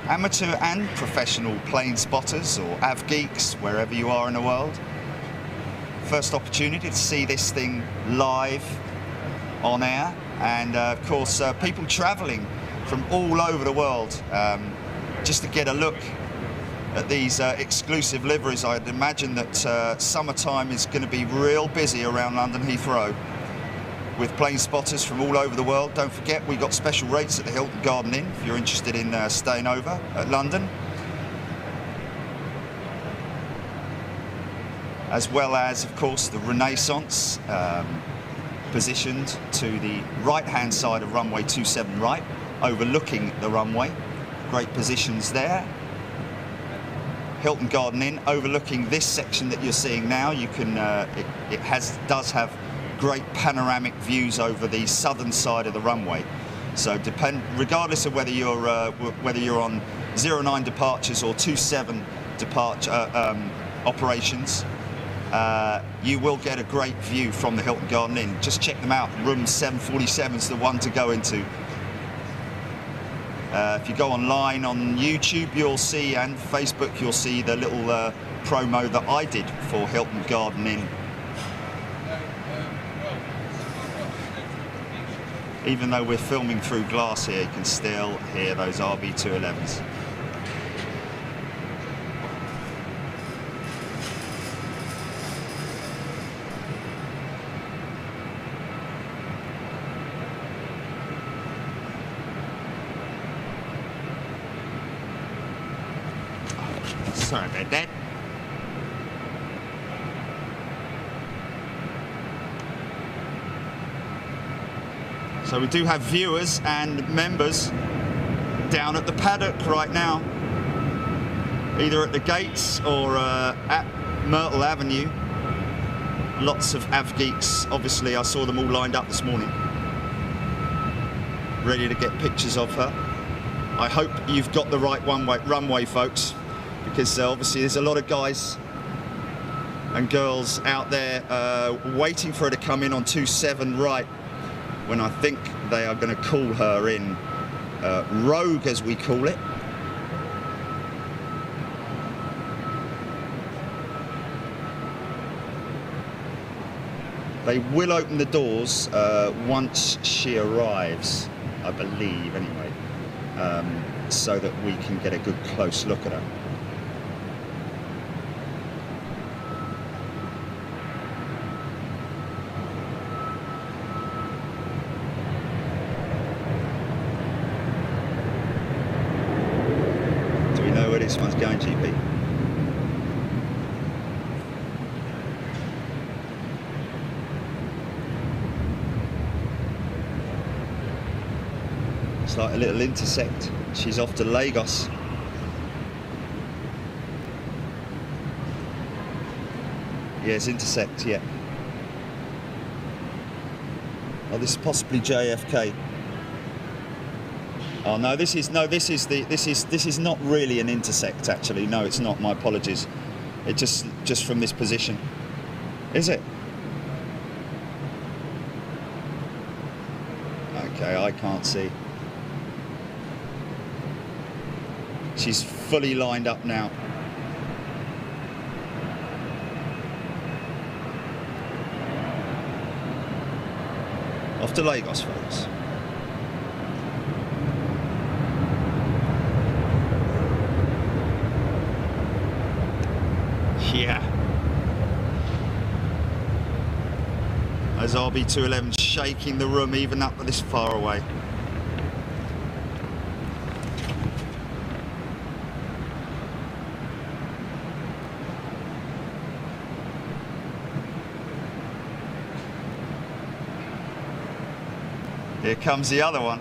amateur and professional plane spotters or av geeks, wherever you are in the world. First opportunity to see this thing live on air, and of course people travelling from all over the world just to get a look at these exclusive liveries. I'd imagine that summertime is going to be real busy around London Heathrow with plane spotters from all over the world. Don't forget, we got special rates at the Hilton Garden Inn if you're interested in staying over at London, as well as, of course, the Renaissance, positioned to the right-hand side of runway 27 right, overlooking the runway. Great positions there. Hilton Garden Inn overlooking this section that you're seeing now. You can does have great panoramic views over the southern side of the runway. So regardless of whether you're on 09 departures or 27 departure operations, you will get a great view from the Hilton Garden Inn. Just check them out. Room 747 is the one to go into. If you go online on YouTube, you'll see, and Facebook, you'll see the little promo that I did for Hilton Garden Inn. Even though we're filming through glass here, you can still hear those RB211s. Sorry about that. So we do have viewers and members down at the paddock right now, either at the gates or at Myrtle Avenue. Lots of av geeks, obviously. I saw them all lined up this morning, ready to get pictures of her. I hope you've got the right runway, folks, because obviously there's a lot of guys and girls out there waiting for her to come in on 27 right, when I think they are going to call her in Rogue, as we call it. They will open the doors once she arrives, I believe, anyway, so that we can get a good close look at her. This one's going, GP. It's like a little intersect. She's off to Lagos. Yes, intersect, yeah. Oh, this is possibly JFK. Oh no, this is not really an intersect actually. No, it's not. My apologies. It just from this position. Is it? Okay, I can't see. She's fully lined up now. Off to Lagos, folks. Yeah. As RB211 shaking the room even up this far away. Here comes the other one.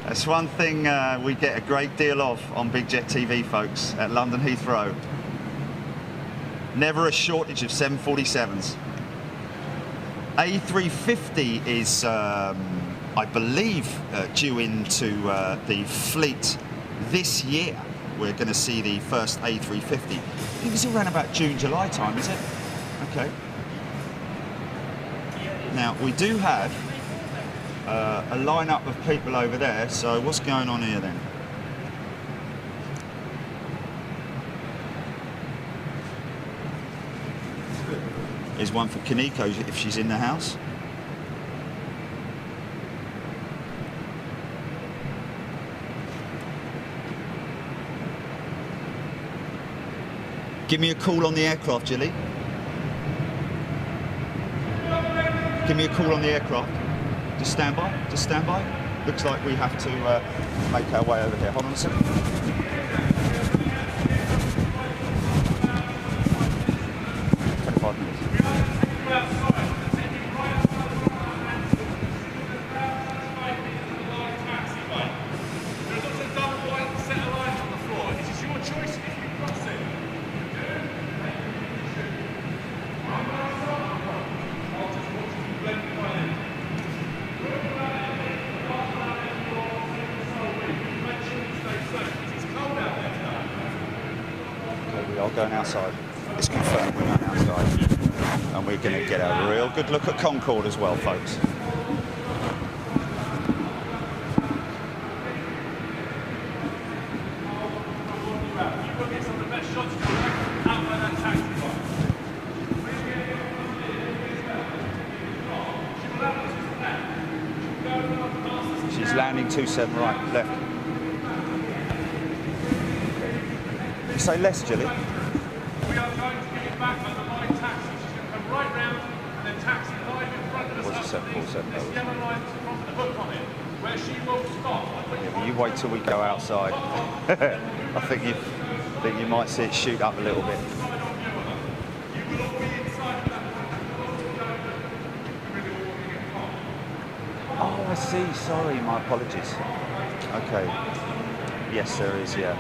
That's one thing we get a great deal of on Big Jet TV, folks, at London Heathrow. Never a shortage of 747s. A350 is, I believe, due into the fleet this year. We're going to see the first A350. I think it's around about June, July time, is it? Okay. Now, we do have a lineup of people over there, so what's going on here then? Here's one for Kaneko if she's in the house. Give me a call on the aircraft, Jilly. Give me a call on the aircraft. Just stand by, just stand by. Looks like we have to make our way over here. Hold on a second. Going outside. It's confirmed we're going outside. And we're going to get a real good look at Concorde as well, folks. She's landing 27 right, left. You say less, Jilly? Yeah, you wait till we go outside. I think you might see it shoot up a little bit. Oh, I see. Sorry, my apologies. Okay. Yes, there is. Yeah.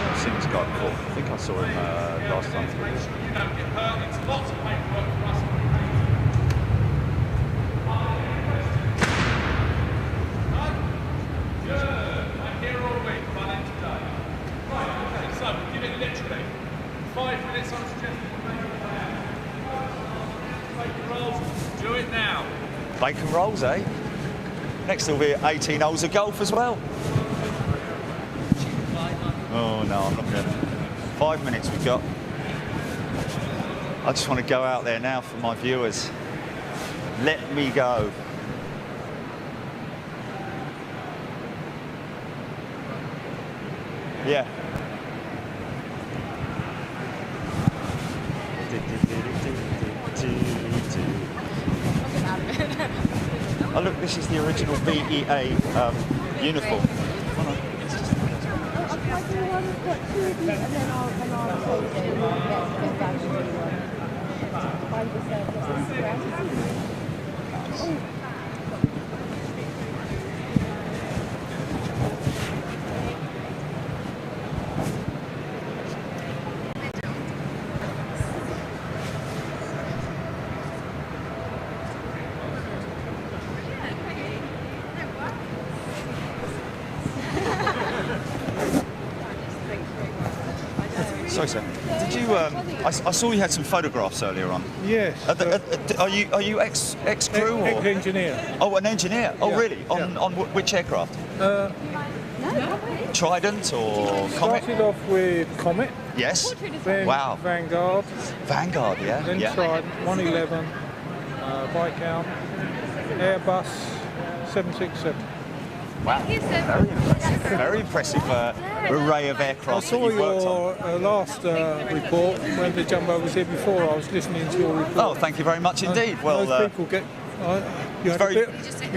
I've seen this guy before. I think I saw him last time. It's lots of paperwork for us. I'm here all week, running today. Right, okay, so give it literally 5 minutes on suggested bacon rolls. Do it now. Bacon rolls, eh? Next will be 18 holes of golf as well. Oh no, I'm not going to. 5 minutes we've got. I just want to go out there now for my viewers. Let me go. Yeah. Oh look, this is the original BEA uniform. Sorry, sir. Did you? I saw you had some photographs earlier on. Yes. Are you ex crew or? Ex-engineer. Oh, an engineer. Oh, Yeah, really? On which aircraft? Trident or Comet? Started off with Comet. Yes. Then Wow. Vanguard. Vanguard, yeah. Then Yeah. Trident, 111, Viscount, Airbus, 767. Wow. Very impressive. Very impressive array of I aircraft that saw you've worked on. your last report when the Jumbo was here before. I was listening to your report. Oh, thank you very much indeed. Well, Most people get. You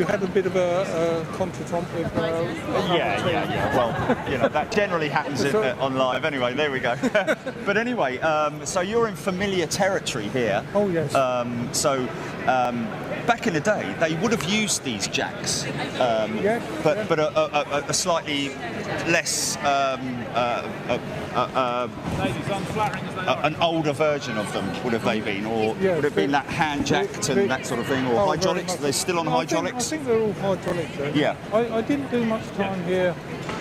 had a bit of a contretemps with. yeah. Well, you know that generally happens on live. Anyway, there we go. But anyway, so you're in familiar territory here. Oh yes. Back in the day, they would have used these jacks, Yes, but a slightly less an older version of them would have they been, or Yeah, would it have been that hand jacked and that sort of thing, or Oh, very hydraulics? much. Are they still on I hydraulics? think they're all hydraulics. Though. Yeah. I didn't do much time here.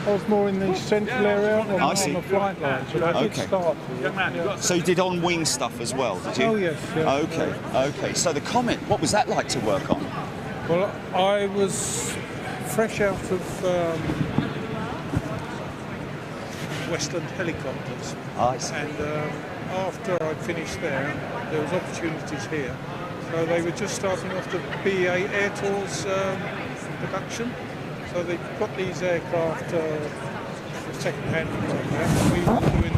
I was more in the central area on, I see. on the flight line, but I did Okay. start here. Yeah. So you did on-wing stuff as well, did you? Oh yes. Yeah. Okay. So the Comet, what was that like to work on? Well, I was fresh out of Westland Helicopters, I see. and after I finished there was opportunities here. So they were just starting off the BA Air Tours production. So they got these aircraft second-hand things like that. And we were doing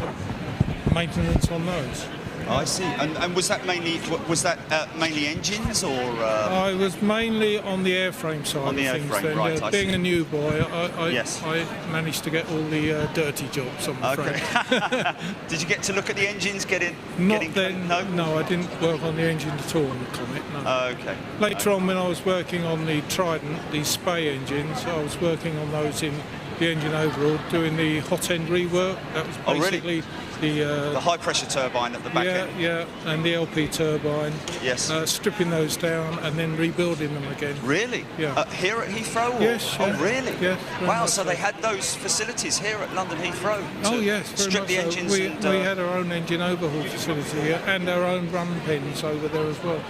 the maintenance on those. I see. And was that mainly engines or? I was mainly on the airframe side On the of things. airframe, Then, right, I being see. a new boy, Yes. I managed to get all the dirty jobs, I'm afraid. Okay. Did you get to look at the engines getting? Not then. No. I didn't work on the engine at all on the Comet. No. Okay. Later on, when I was working on the Trident, the Spey engines, I was working on those in the engine overhaul, doing the hot end rework. That was Oh, really? basically The high pressure turbine at the back end. yeah, and the LP turbine. Yes. Stripping those down and then rebuilding them again. Really? Yeah. Here at Heathrow? Or? Yes, Oh, yeah. really? Yes, very Wow. much So they so. had those facilities here at London Heathrow. To Oh yes, very strip much the so. engines. We and, had our own engine overhaul facility here and our own run pens over there as well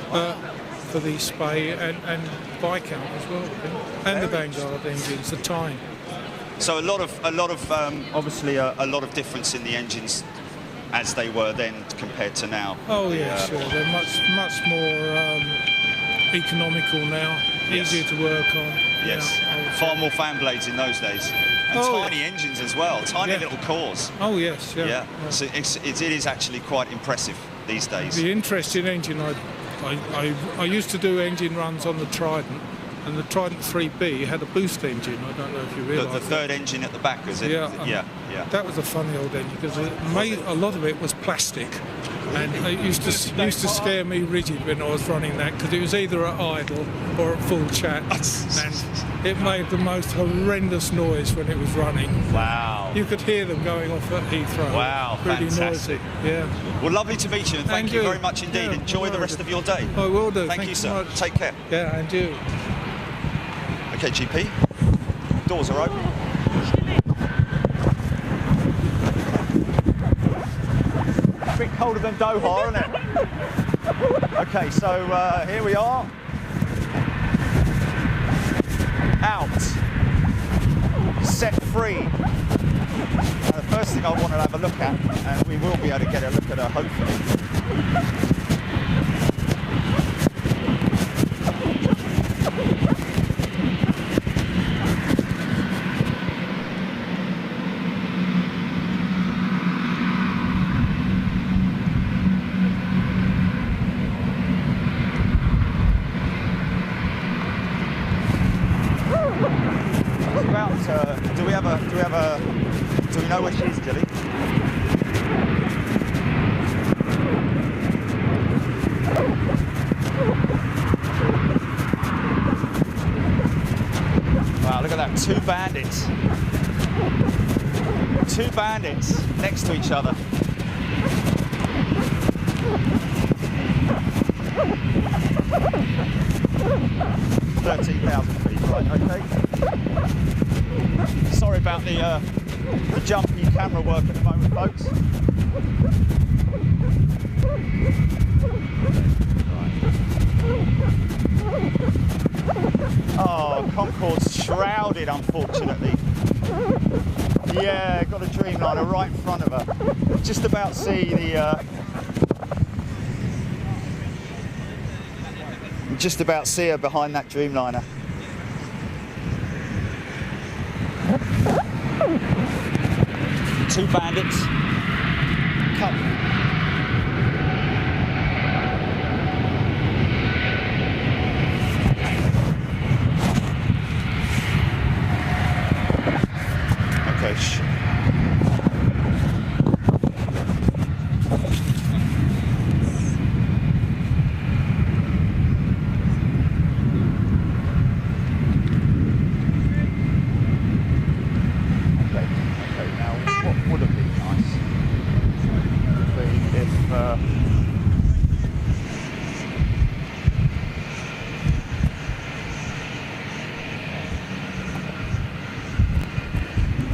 for the Spey and Viscount as well, I think. And the Vanguard engines, the Tyne. So a lot of obviously a lot of difference in the engines as they were then compared to now. Oh yes, sure. They're much more economical now, Yes. easier to work on. Yes. Yeah, I would say. Far more fan blades in those days. And Oh, tiny engines as well, tiny Yeah. little cores. Oh yes, yeah. Yeah. So it is actually quite impressive these days. The interesting engine, I used to do engine runs on the Trident, and the Trident 3B had a boost engine. I don't know if you The realise. third engine at the back, is it? Yeah. Yeah. That was a funny old engine because a lot of it was plastic, and it used to scare me rigid when I was running that because it was either at idle or at full chat, and it made the most horrendous noise when it was running. Wow. You could hear them going off at Heathrow. Wow, really fantastic. noisy. Yeah. Well, lovely to meet you, and thank And you you. very much indeed. Yeah, Enjoy no the rest worries. of your day. I will do. Thank you, so sir. much. Take care. Yeah, and you. Okay, GP. Doors are open. A bit colder than Doha, isn't it? Okay, so here we are. Out. Set free. Now, the first thing I want to have a look at, and we will be able to get a look at her hopefully. Do we know where she is, Jilly? Wow, look at that, two bandits. Two bandits next to each other. $13,000 feet, right, okay. Sorry about the the jumpy camera work at the moment, folks. Oh, Concorde's shrouded, unfortunately. Yeah, got a Dreamliner right in front of her. Just about see the. Just about see her behind that Dreamliner. Two Bandits. Come. Okay.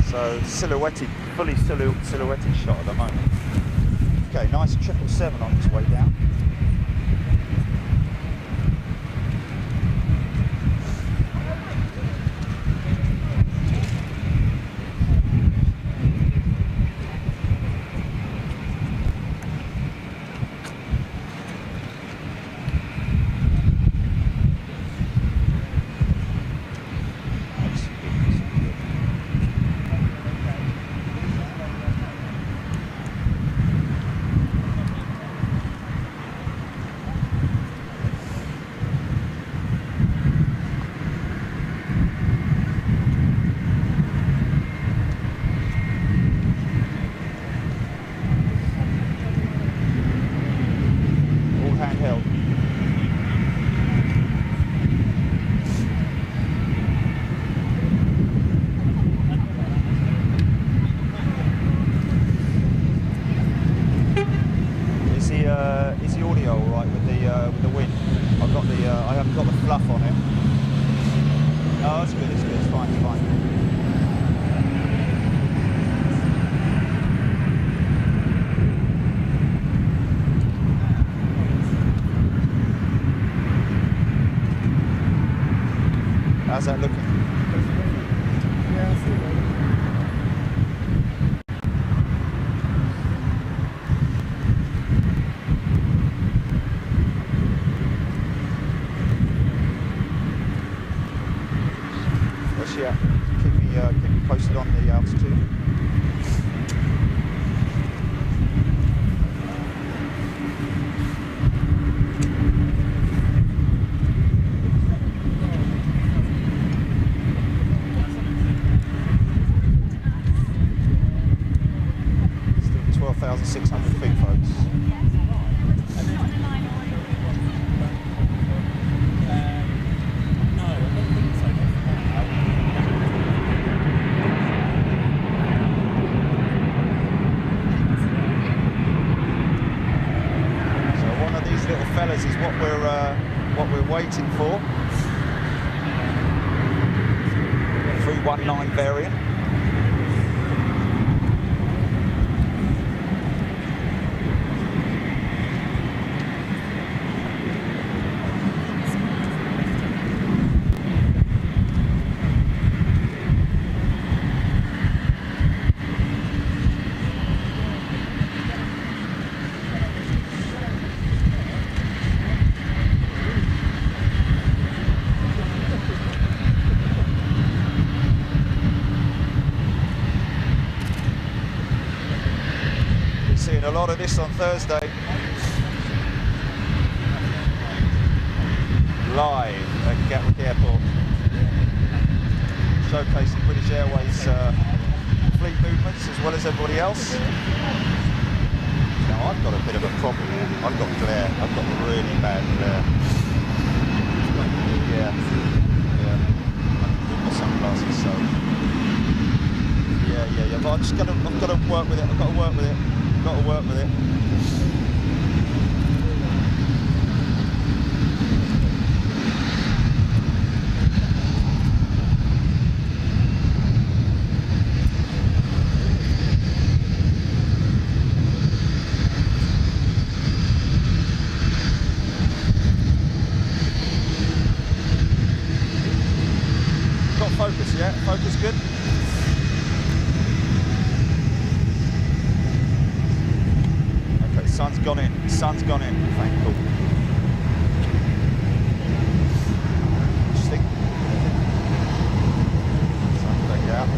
So silhouetted, fully silhouetted shot at the moment. Okay, nice 777 on its way down. Is the audio all right with the wind? I've got the I haven't got the fluff on it. Oh, it's good. It's fine. It's fine. How's that looking? Yeah, I see that. Yeah, keep me posted on the altitude. Still 12,600 feet, folks. Fellas is what we're waiting for. 319 variant. Seeing a lot of this on Thursday. Live at Gatwick Airport, showcasing British Airways fleet movements as well as everybody else. Now I've got a bit of a problem here. I've got glare. I've got really bad glare. Yeah. With my sunglasses, so yeah. But I've got to work with it. I've got to work with it. got focus, yeah? Focus good? Okay, sun's gone in. Sun's gone in. Thank you. Stick. Sun's back out.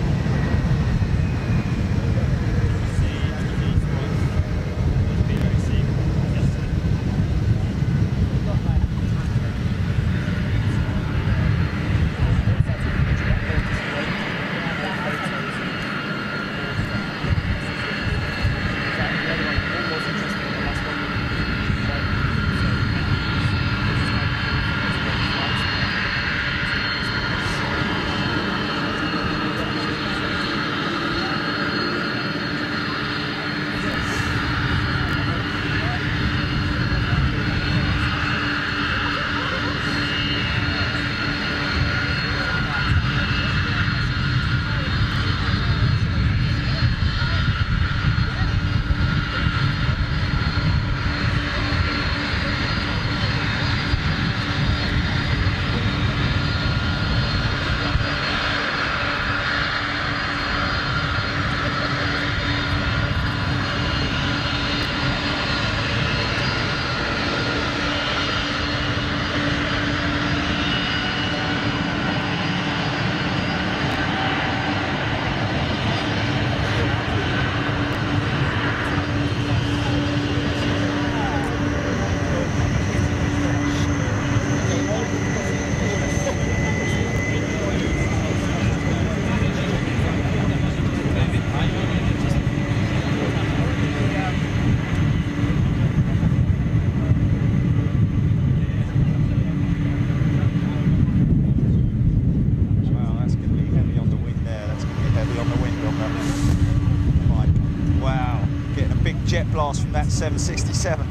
Jet blast from that 767.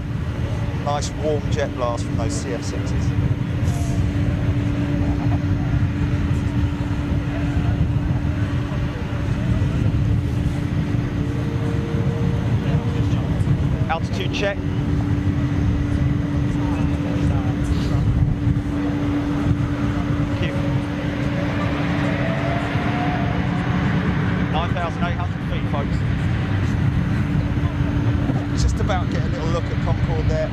Nice warm jet blast from those CF6s. Altitude check. Thank you. 9,800 feet, folks. Just about get a little look at Concorde there.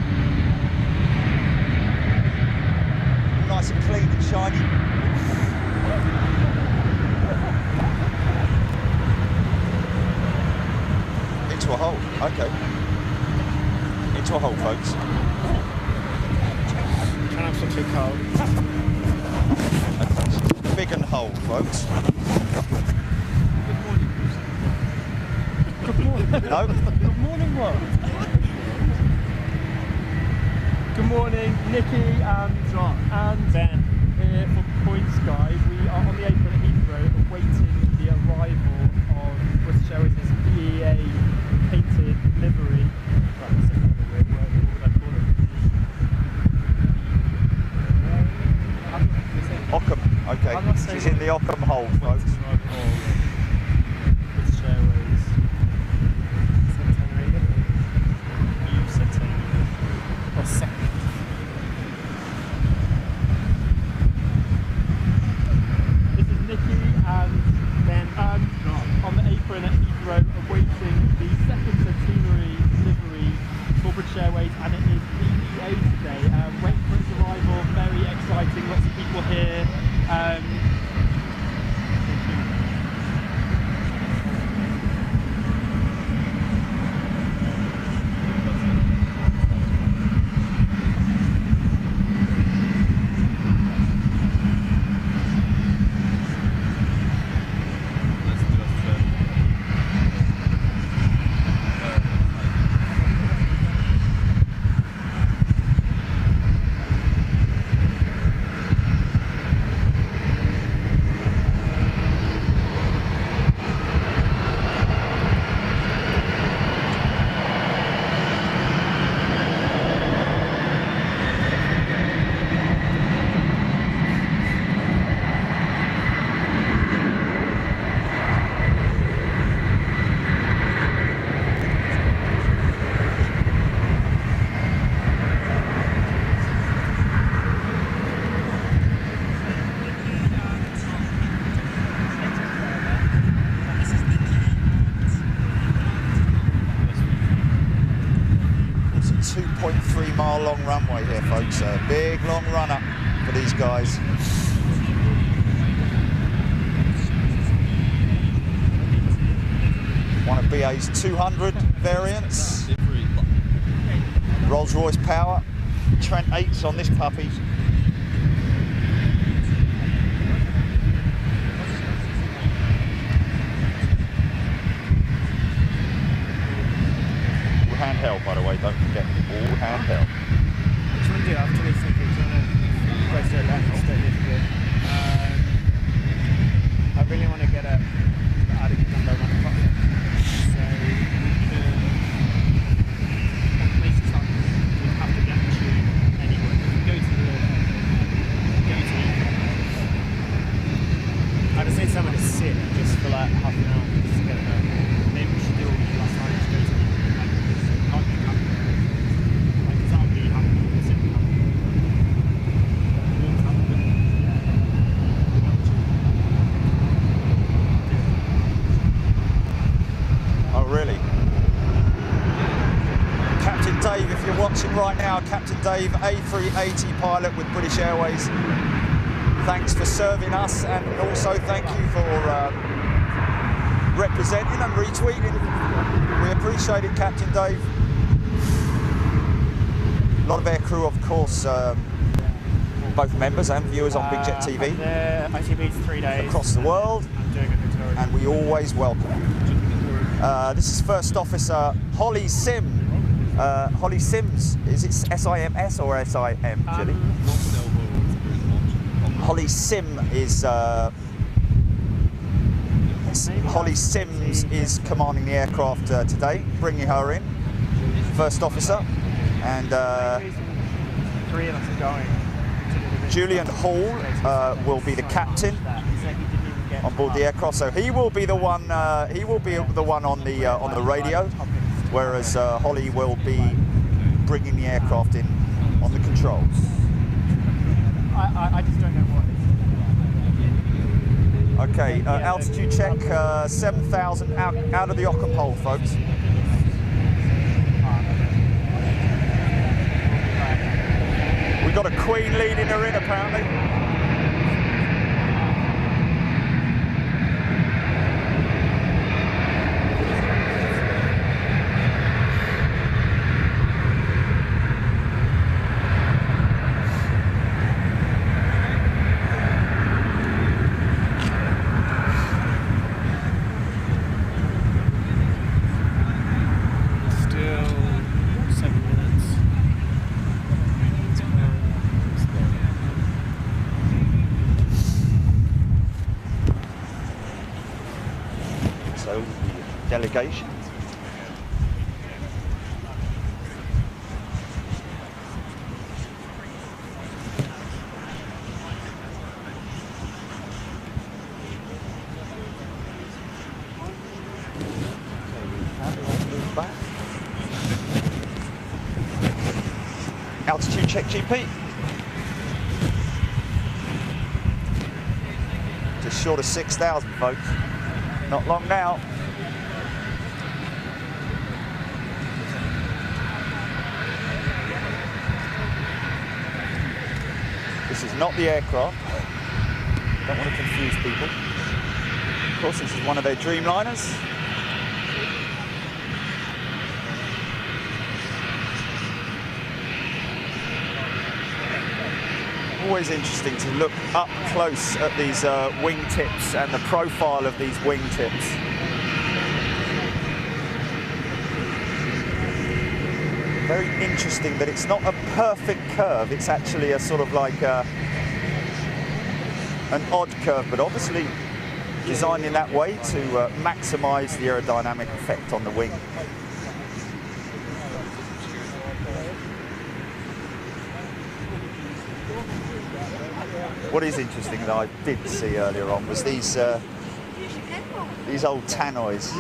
Nice and clean and shiny. Into a hole, okay. Into a hole, folks. Can have something cold. Big and hole, folks. Good morning. No? Good morning, what? Good morning, Nikki and Ben here for Point Sky. We are on the apron at Heathrow awaiting the arrival of British Airways' BEA painted livery. Right, that's a weird word, what would I call it? Ockham, okay. She's in the Ockham hole, folks. British Airways. Centenary livery. New Centenary. Or second. This is Nikki and Ben on the apron at Heathrow awaiting the second centenary livery for British Airways, and it is BEA today. Waiting for its arrival, very exciting, lots of people here. long runway here, folks. A big long run up for these guys. One of BA's 200 variants. Rolls-Royce power. Trent 8s on this puppy. All handheld, by the way, don't forget. All handheld. Which one do you after this? Do you want to go straight left or straight this bit? I really want to get a Audi Combo 1 o'clock. So we can places like we have to get to anywhere. We can go to I just need somewhere to sit just for like half an hour just to get it done. Maybe we should do what we did last time, just go to like parking camp. Like because I'll be happy to sit in camp. Oh, really? Captain Dave, if you're watching right now, Captain Dave, A380 pilot with British Airways. Thanks for serving us, and also thank you for representing and retweeting. We appreciate it, Captain Dave. A lot of air crew, of course, both members and viewers on Big Jet TV. ITB's 3 days. Across the world. I'm doing a tutorial. And we always welcome you. This is First Officer Holly Sim. Holly Sims. Is it SIMS or SIM, Julie? Holly Sim is Holly Sims is commanding the aircraft today, bringing her in, First Officer, and three of us are going. Julian Hall will be the captain on board the aircraft. So he will be the one. He will be the one on the radio, whereas Holly will be bringing the aircraft in on the controls. I just don't know what it is. Okay, altitude check, 7,000 out of the Ockham hole, folks. We've got a Queen leading her in, apparently. Delegation. Altitude check, GP. Just short of 6,000, folks. Not long now. This is not the aircraft. Don't want to confuse people. Of course, this is one of their Dreamliners. Always interesting to look up close at these wingtips and the profile of these wingtips. Very interesting that it's not a perfect curve, it's actually a sort of like an odd curve, but obviously designed in that way to maximise the aerodynamic effect on the wing. What is interesting that I did see earlier on was these old tannoys.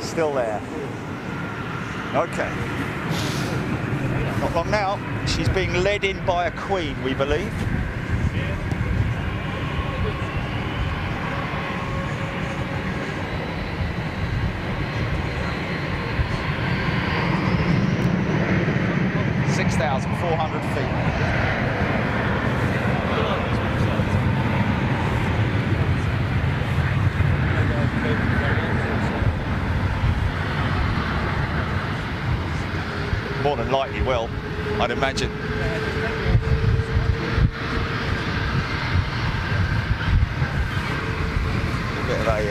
Still there. Okay. Not long now. She's being led in by a Queen, we believe. 6,400 feet. More than likely will, I'd imagine. A bit of a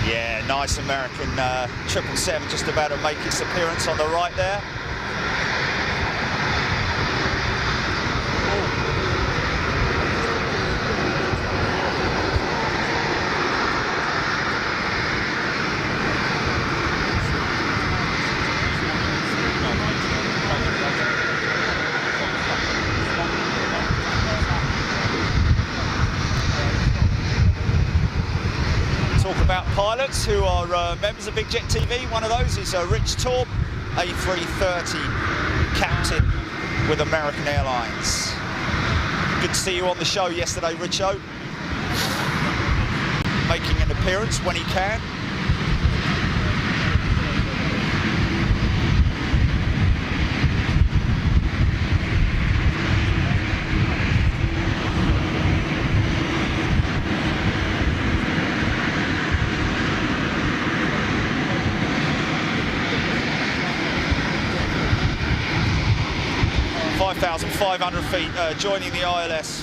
yeah, nice American 777 just about to make its appearance on the right there. Pilots who are members of Big Jet TV. One of those is Rich Torp, A330 captain with American Airlines. Good to see you on the show yesterday, Richo. Making an appearance when he can. .500 feet, joining the ILS.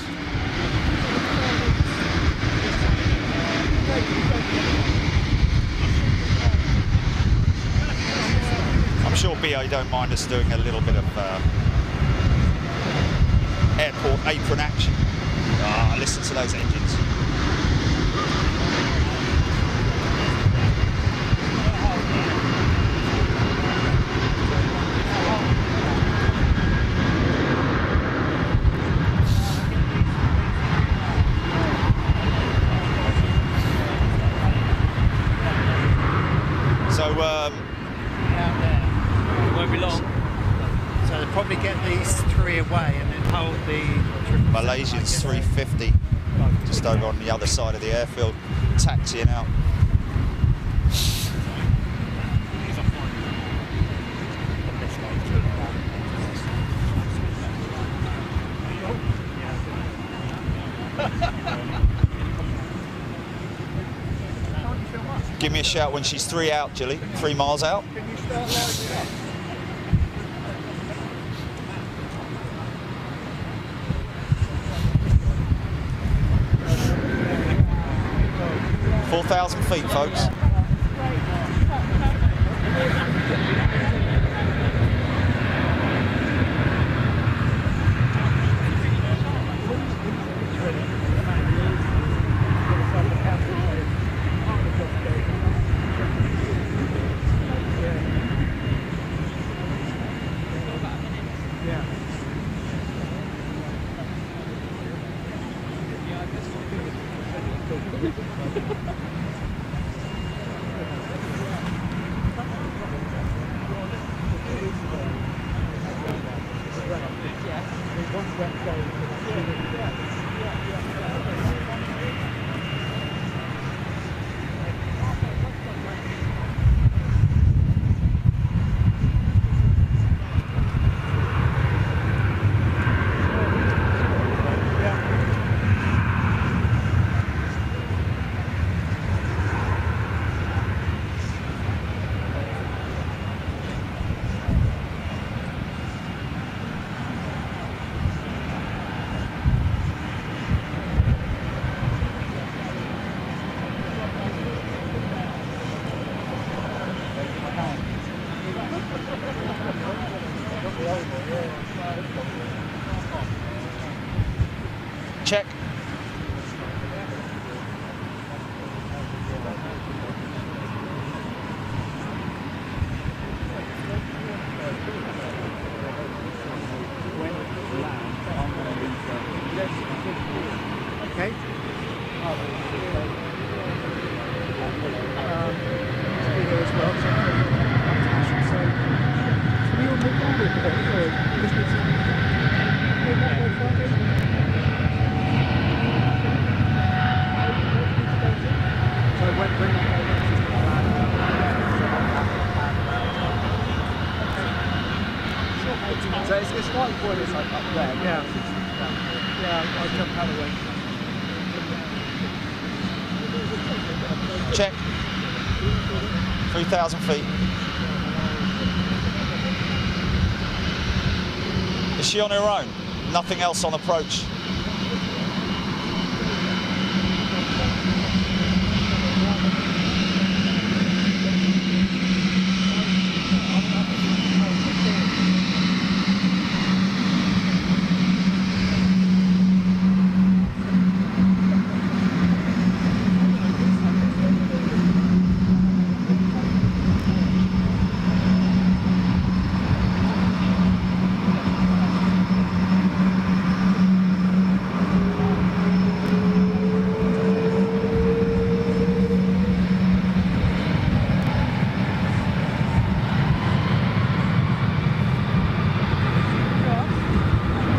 I'm sure BA don't mind us doing a little bit of airport apron action. Ah, listen to those engines. Malaysians 350, just over on the other side of the airfield, taxiing out. Give me a shout when she's 3 out, Jilly, 3 miles out. 4,000 feet, folks. Check. Okay. So, Red. Yeah. Yeah, I'll jump out of the way. Check. 3,000 feet. Is she on her own? Nothing else on approach?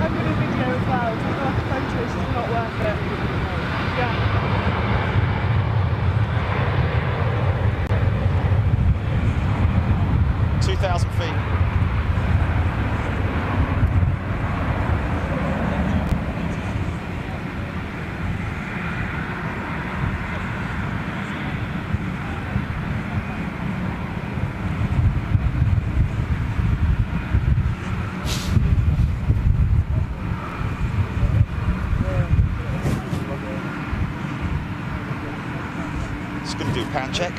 I'm going to video as well. Photos is not worth it. Yeah. 2,000 feet. Just going to do a pan check.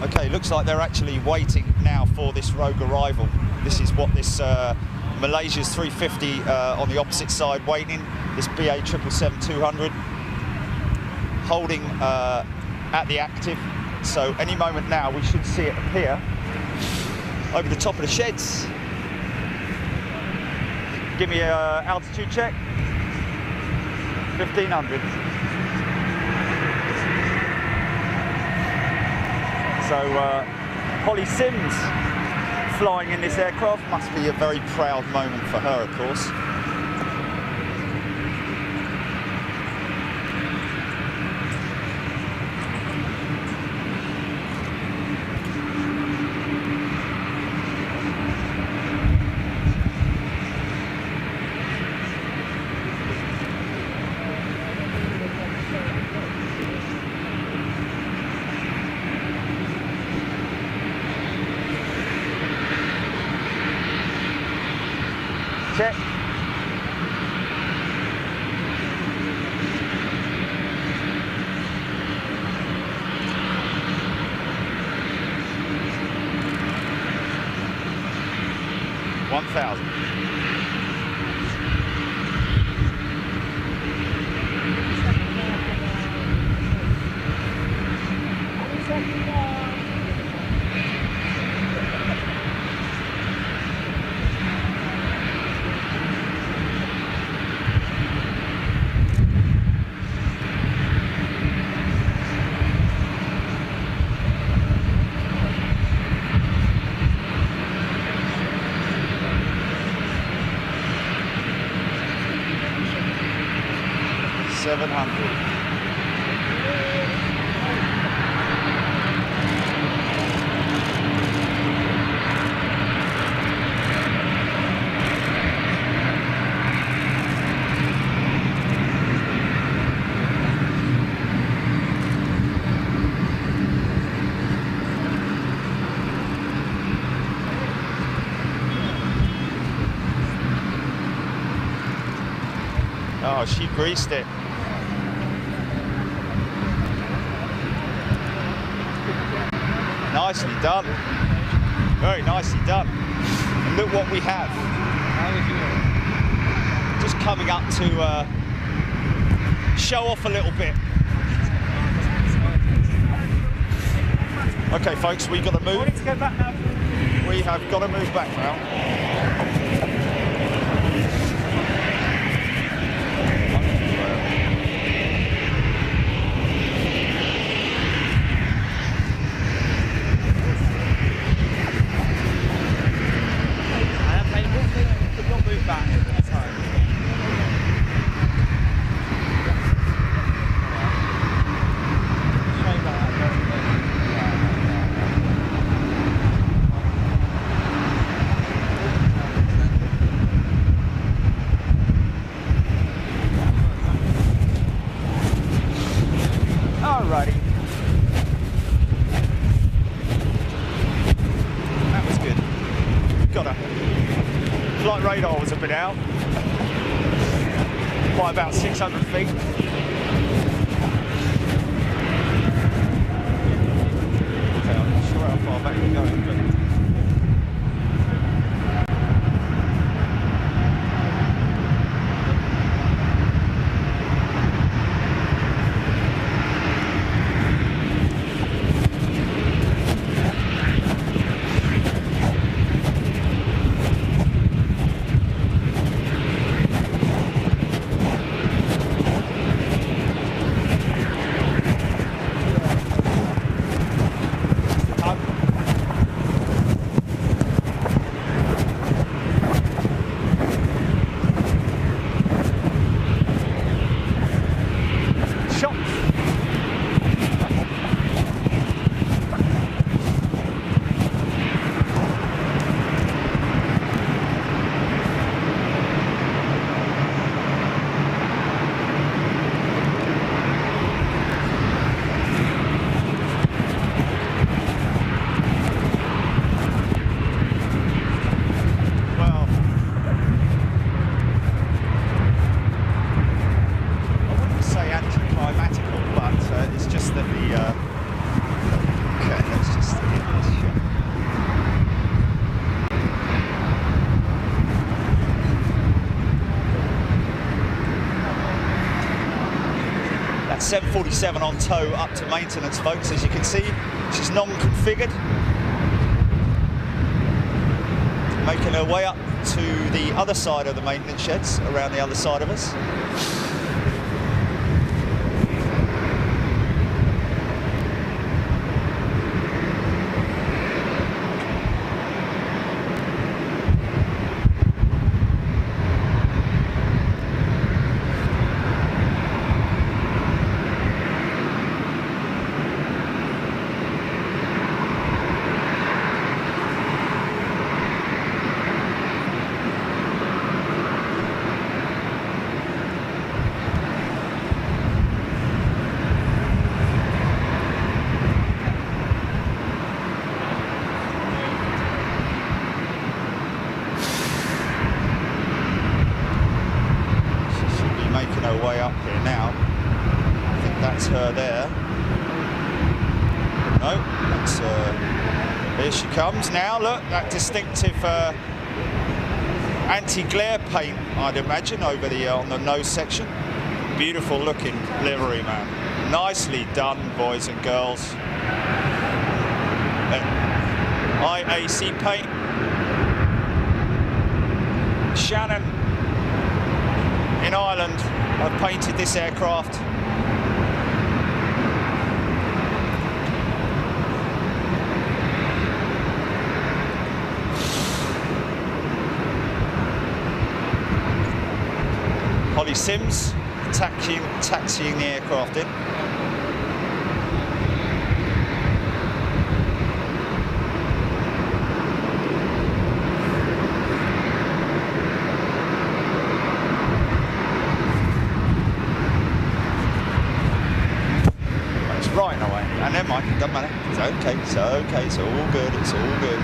Okay, looks like they're actually waiting now for this rogue arrival. This is what this Malaysia's 350 on the opposite side waiting. This BA 777-200 holding at the active. So any moment now we should see it appear over the top of the sheds. Give me a altitude check. 1,500. So Holly Sims flying in this aircraft must be a very proud moment for her, of course. Check. $1,000. Oh, she greased it. Nicely done. Very nicely done. And look what we have. Just coming up to show off a little bit. Okay, folks, we've got to move. To go back now. We have got to move back now. like about 600 feet. Okay, I'm not sure how far back you're going, but... That's 747 on tow up to maintenance, folks. As you can see, she's non-configured. Making her way up to the other side of the maintenance sheds, around the other side of us. Way up here now. I think that's her there. No, that's here she comes now. Look, that distinctive anti-glare paint, I'd imagine, over the on the nose section. Beautiful looking livery, man. Nicely done, boys and girls. IAC paint. Shannon in Ireland have painted this aircraft. Holly Sims taxiing the aircraft in. Right away, and never mind, doesn't matter. It's okay, it's okay, it's all good, it's all good.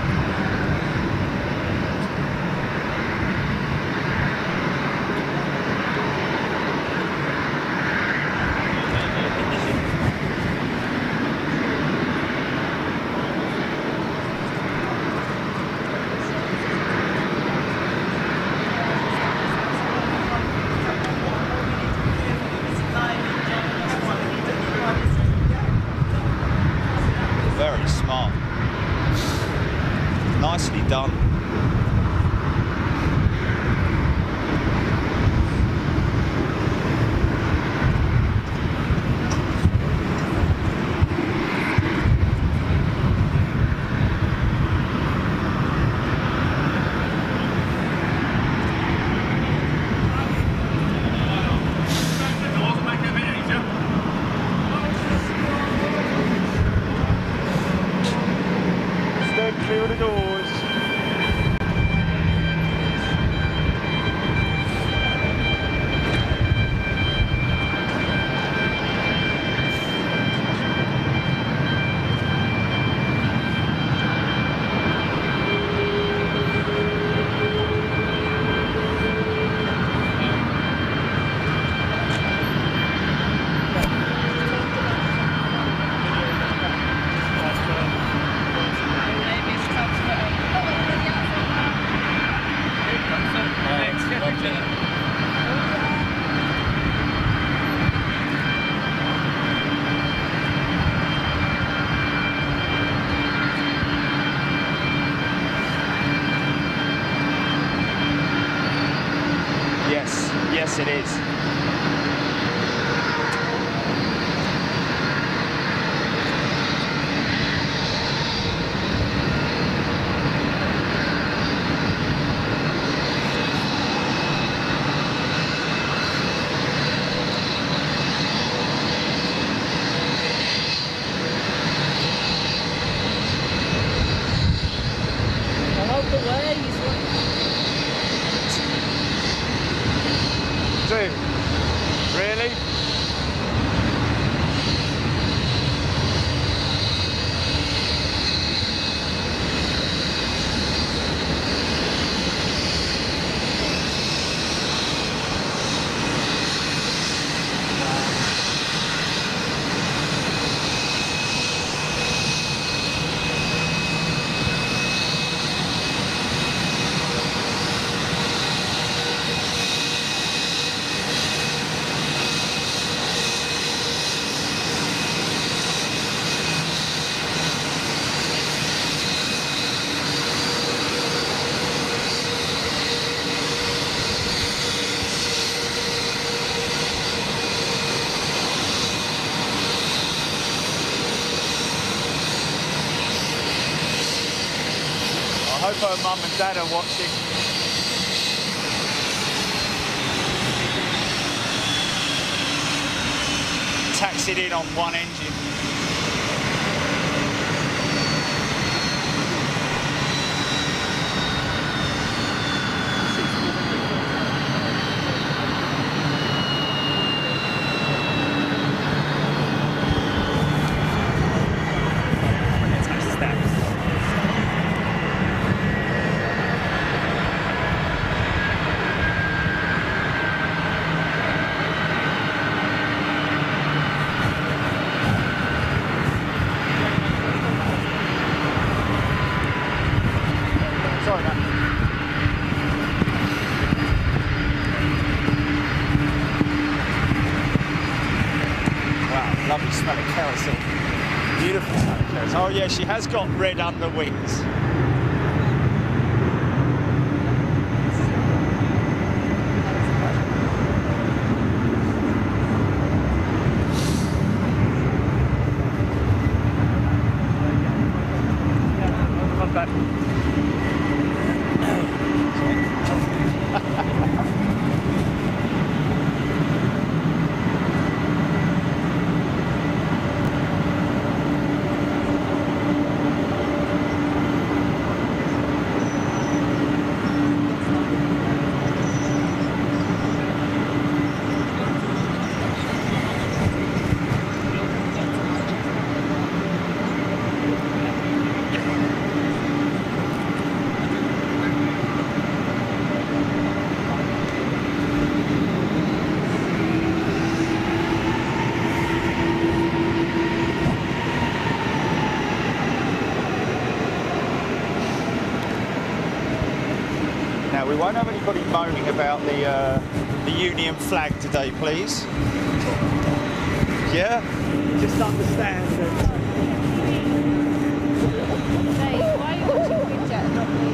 Hope her mum and dad are watching. Taxied in on one engine. Sorry, man. Wow, lovely smell of kerosene. Beautiful smell of kerosene. Oh yeah, she has got red under wings. Come back. Now we won't have anybody moaning about the Union flag today, please. Yeah? Just understand that. Dave, why are you watching Bridget and not me?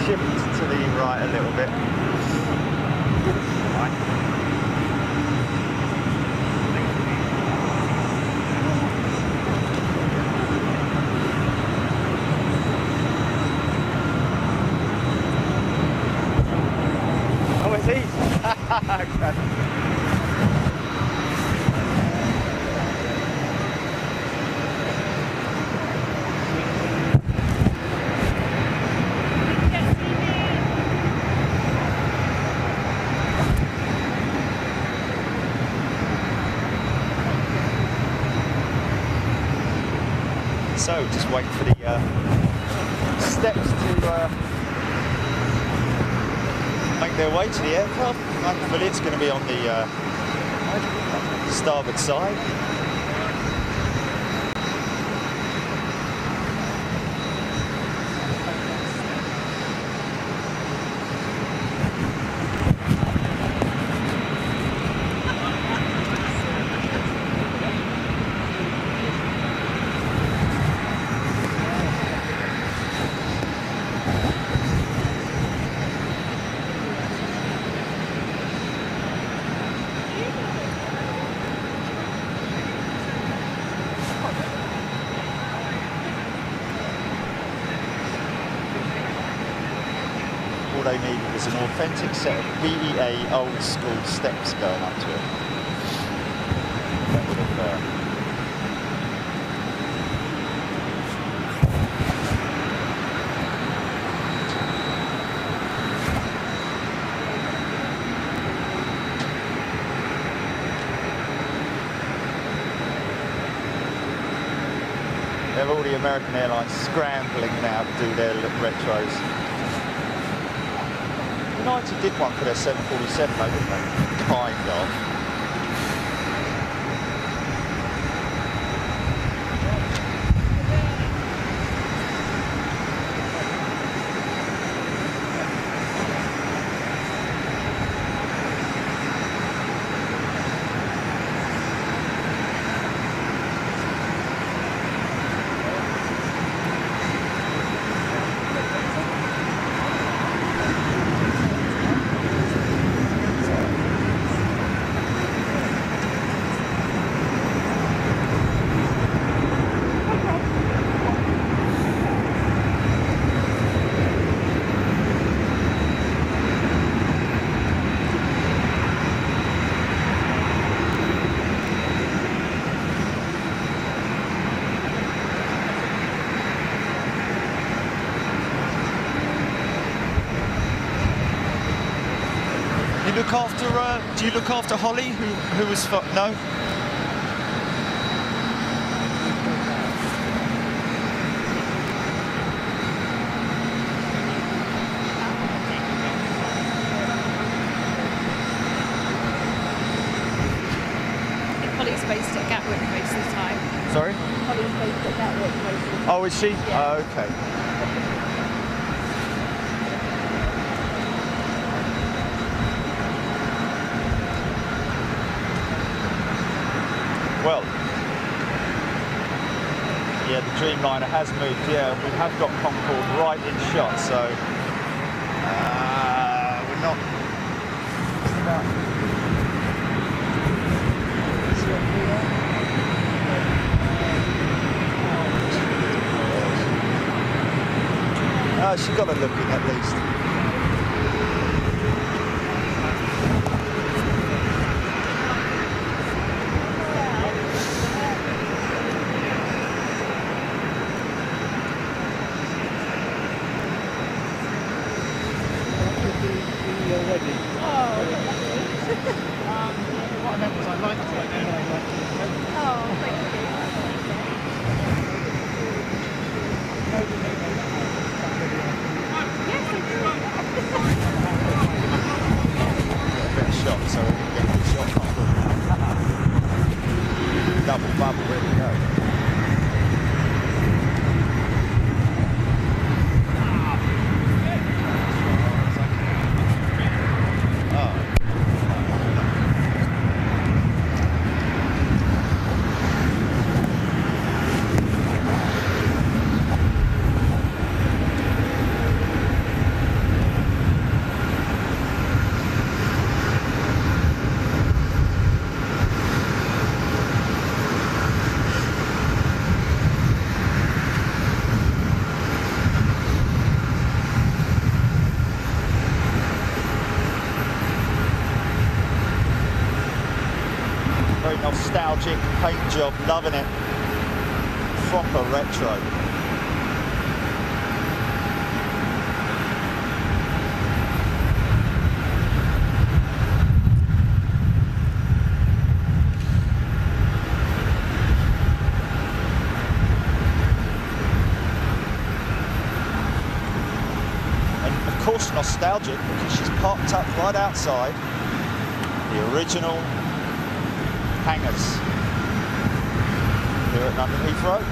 Shift to the right a little bit. Right. Oh, it's easy. So, just waiting for the steps to make their way to the aircraft. Hopefully it's going to be on the starboard side. All they needed was an authentic set of BEA old school steps going up to it. That would have, They've all the American Airlines scrambling now to do their retros. United did one for their 747 though, didn't they? Kind of. look after? Do you look after Holly? Who was no? Holly's based at Gatwick most of the time. Sorry. Holly's based at Gatwick most of the time. Oh, is she? Yeah. Oh, okay. Well, yeah, the Dreamliner has moved. Yeah, we have got Concorde right in shot, so we're not. She got a look in at least. What I meant was I liked it. And I liked it. Oh, thank you. Yes, I do. A bit of shot, so we can get the shot properly. Double bubble, ready to go. Very nostalgic paint job, loving it. Proper retro. And of course nostalgic because she's parked up right outside the original hangars here at London Heathrow.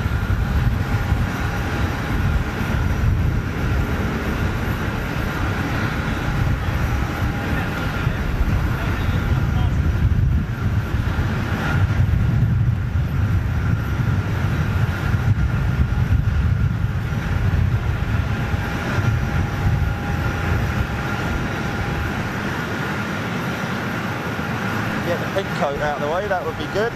Get the pink coat out of the way, that would be good.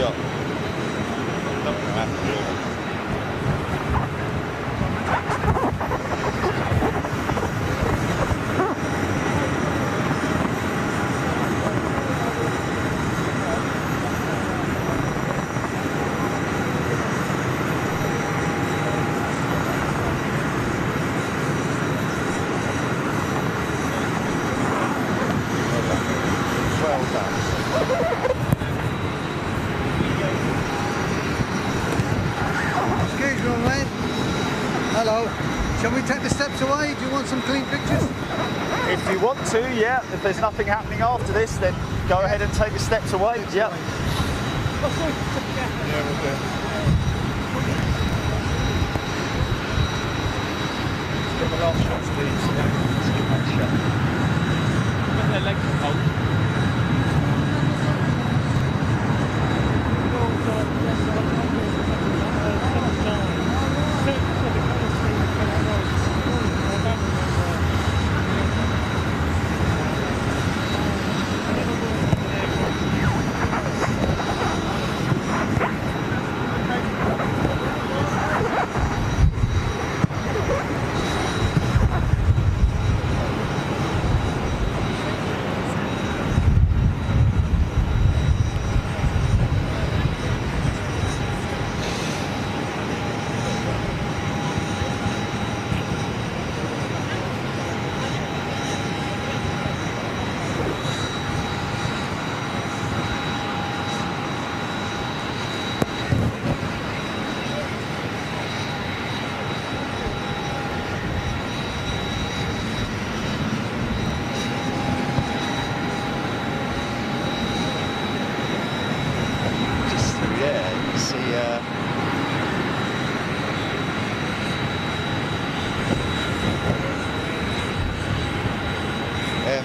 shot. Not going to happen, really. Excuse me, mate. Hello. Shall we take the steps away? Do you want some clean pictures? If you want to, yeah. If there's nothing happening after this, then go ahead and take the steps away. Yep. Yeah, we'll do. Get the last shots, please. Got their legs hold.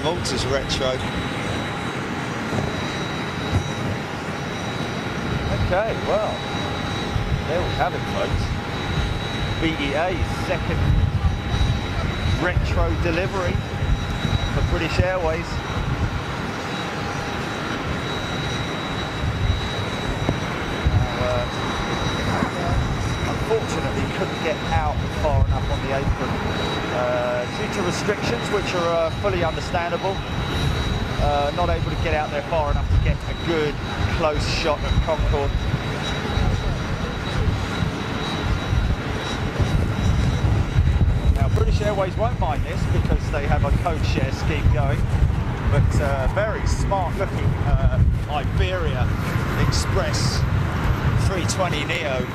Malta's retro. Okay, well, there we have it, folks. BEA's second retro delivery for British Airways. Unfortunately, couldn't get out far enough on the apron due to restrictions, which are fully understandable. Not able to get out there far enough to get a good close shot of Concorde. Now, British Airways won't mind this because they have a code share scheme going, but very smart looking Iberia Express 320 Neo.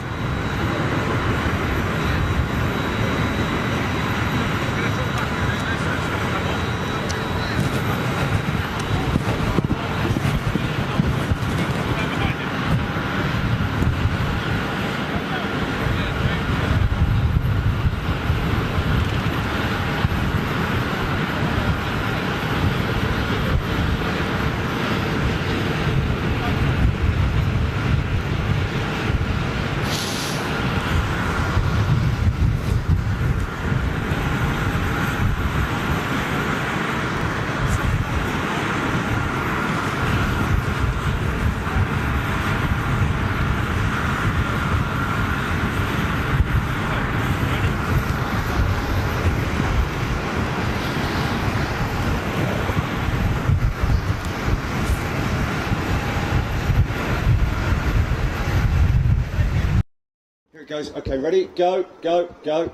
Here it goes. Okay, ready? Go, go, go.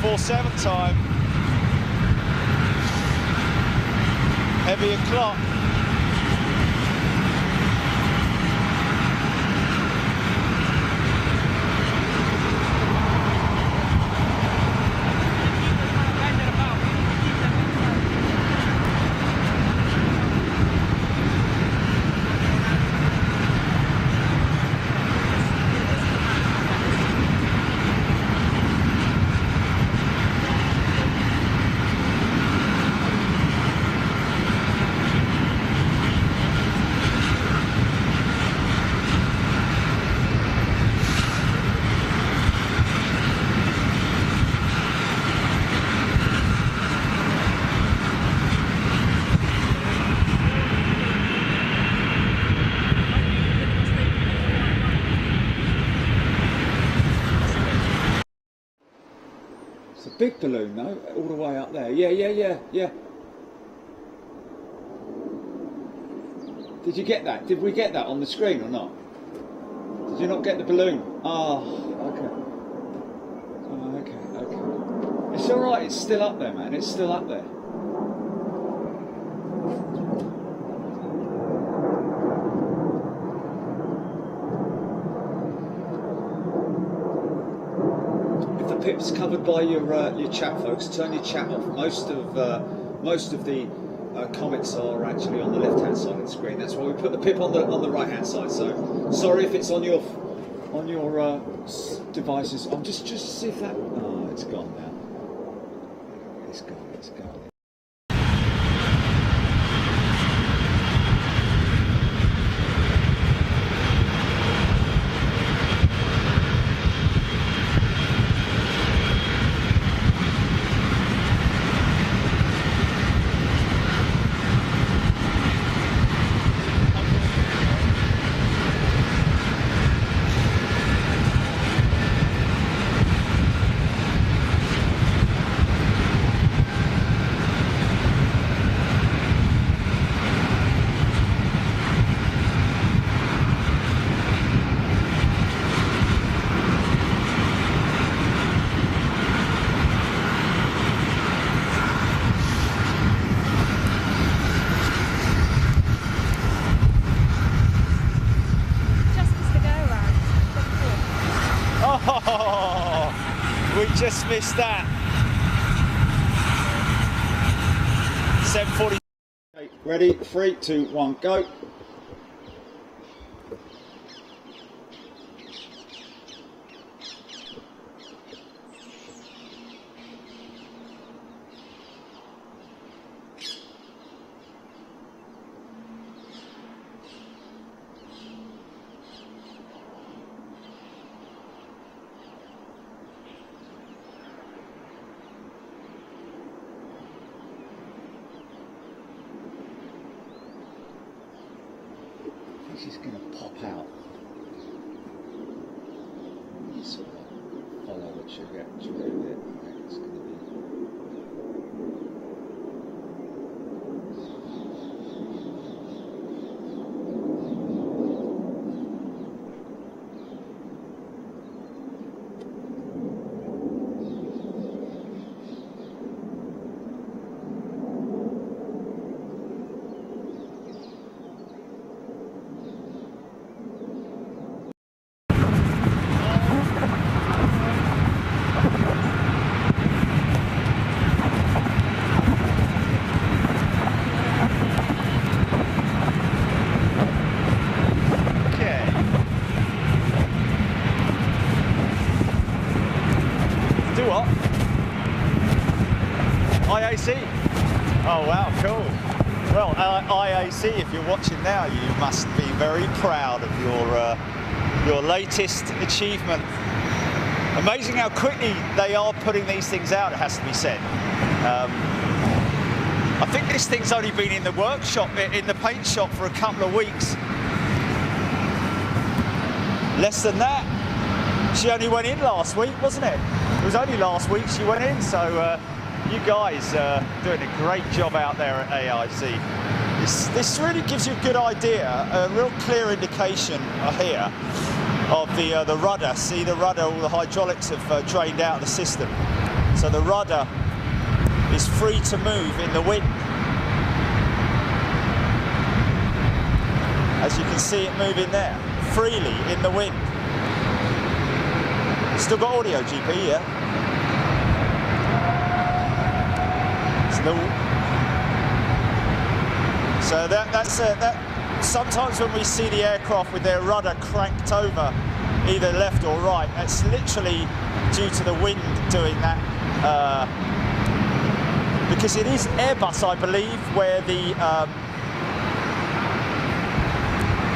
24/7 time. Heavier clock. Big balloon though, all the way up there. Yeah. Did you get that? Did we get that on the screen or not? Did you not get the balloon? Oh, okay. It's all right. It's still up there, man. It's still up there. Pip's covered by your chat, folks. Turn your chat off. Most of the comments are actually on the left-hand side of the screen. That's why we put the pip on the right-hand side. So sorry if it's on your devices. I'm just see if that. Oh, it's gone now. It's gone. Just missed that. 7:40. Okay, ready? 3, 2, 1, go. She's going to pop out. Sort of follow what she'll get. She'll go with it. It's going to be. IAC. Oh wow, cool. Well, IAC, if you're watching now, you must be very proud of your latest achievement. Amazing how quickly they are putting these things out, it has to be said. I think this thing's only been in the workshop, in the paint shop for a couple of weeks. Less than that. She only went in last week, wasn't it? It was only last week she went in, so you guys are doing a great job out there at AIC. This really gives you a good idea, a real clear indication here of the rudder. See the rudder, all the hydraulics have drained out of the system. So the rudder is free to move in the wind. As you can see it moving there, freely in the wind. Still got audio, GP, yeah? So that sometimes when we see the aircraft with their rudder cranked over either left or right, it's literally due to the wind doing that. Because it is Airbus, I believe, where the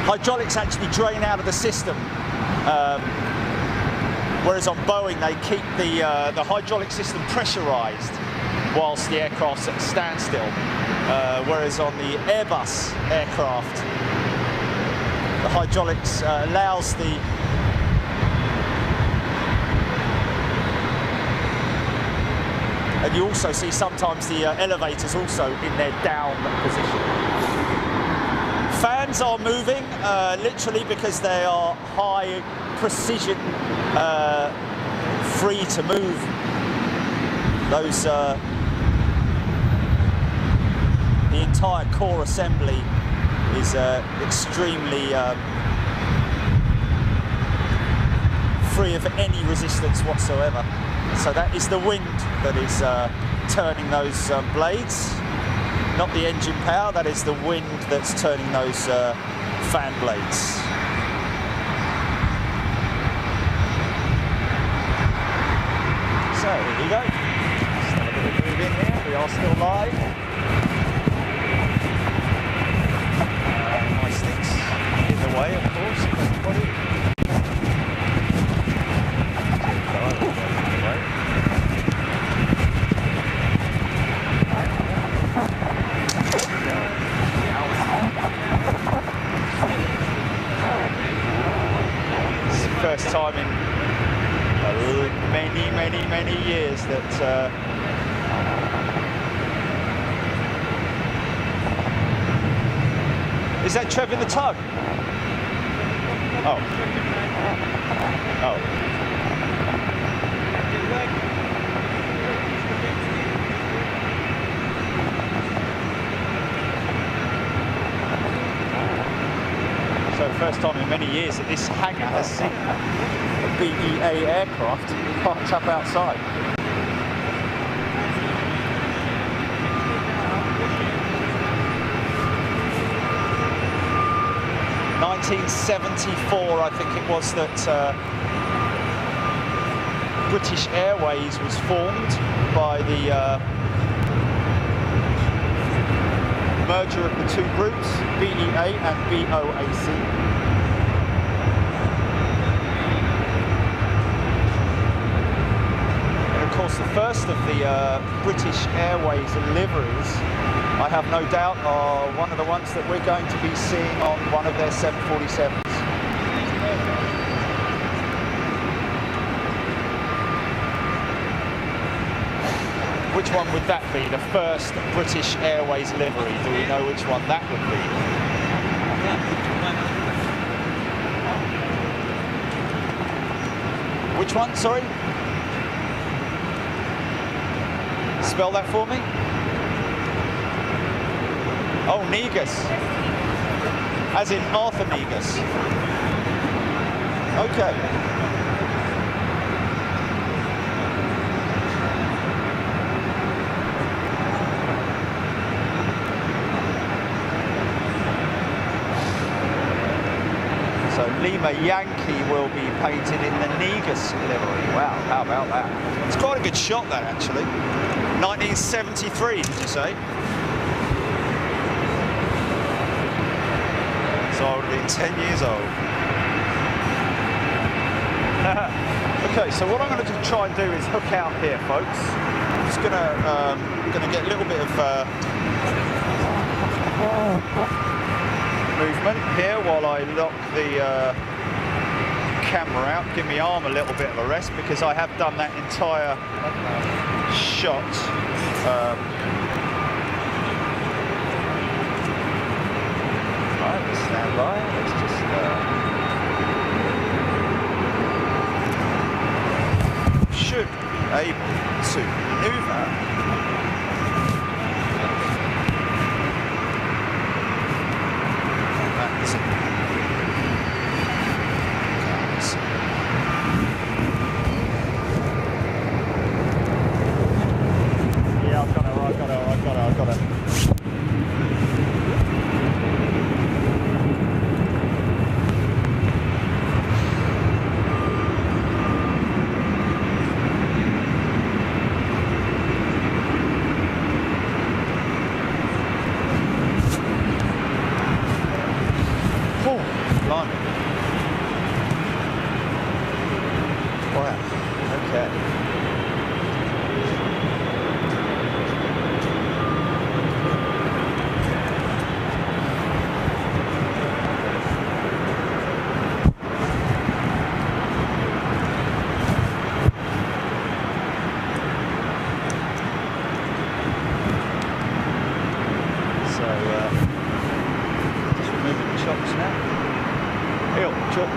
hydraulics actually drain out of the system. Whereas on Boeing, they keep the hydraulic system pressurized whilst the aircraft's at standstill. Whereas on the Airbus aircraft, the hydraulics allows the and you also see sometimes the elevators also in their down position. Fans are moving literally because they are high precision, free to move. Those the entire core assembly is extremely free of any resistance whatsoever. So that is the wind that is turning those blades, not the engine power. That is the wind that's turning those fan blades. So here we go. Still a bit of move in here. We are still live. My sticks in the way, of course, of everybody. First time in many years that is that Trev in the tug? Oh. So first time in many years that this hangar has seen a BEA aircraft parked up outside. (1974), I think it was, that British Airways was formed by the merger of the two groups, BEA and BOAC. And of course, the first of the British Airways liveries, I have no doubt, are one of the ones that we're going to be seeing on one of their 747s. Which one would that be? The first British Airways livery? Do we know which one that would be? Which one? Sorry? Spell that for me. Oh, Negus. As in Arthur Negus. Okay. Lima Yankee will be painted in the Negus livery. Wow, how about that? It's quite a good shot, that, actually. 1973, did you say? So I would have been 10 years old. Okay, so what I'm going to try and do is hook out here, folks. I'm just going to get a little bit of movement here while I lock the camera out, give my arm a little bit of a rest, because I have done that entire shot right, let's stand by. Let's just should be able to manoeuvre. That isn't. Yeah, I've got her. Oh, blimey. Wow, okay. So, just removing the chocks now. Hey, up, chop.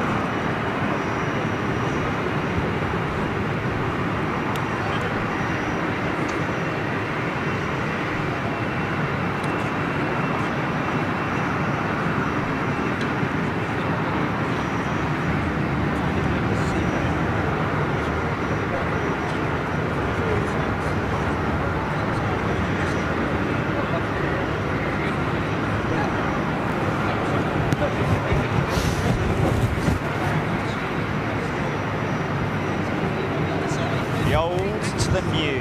The old to the new.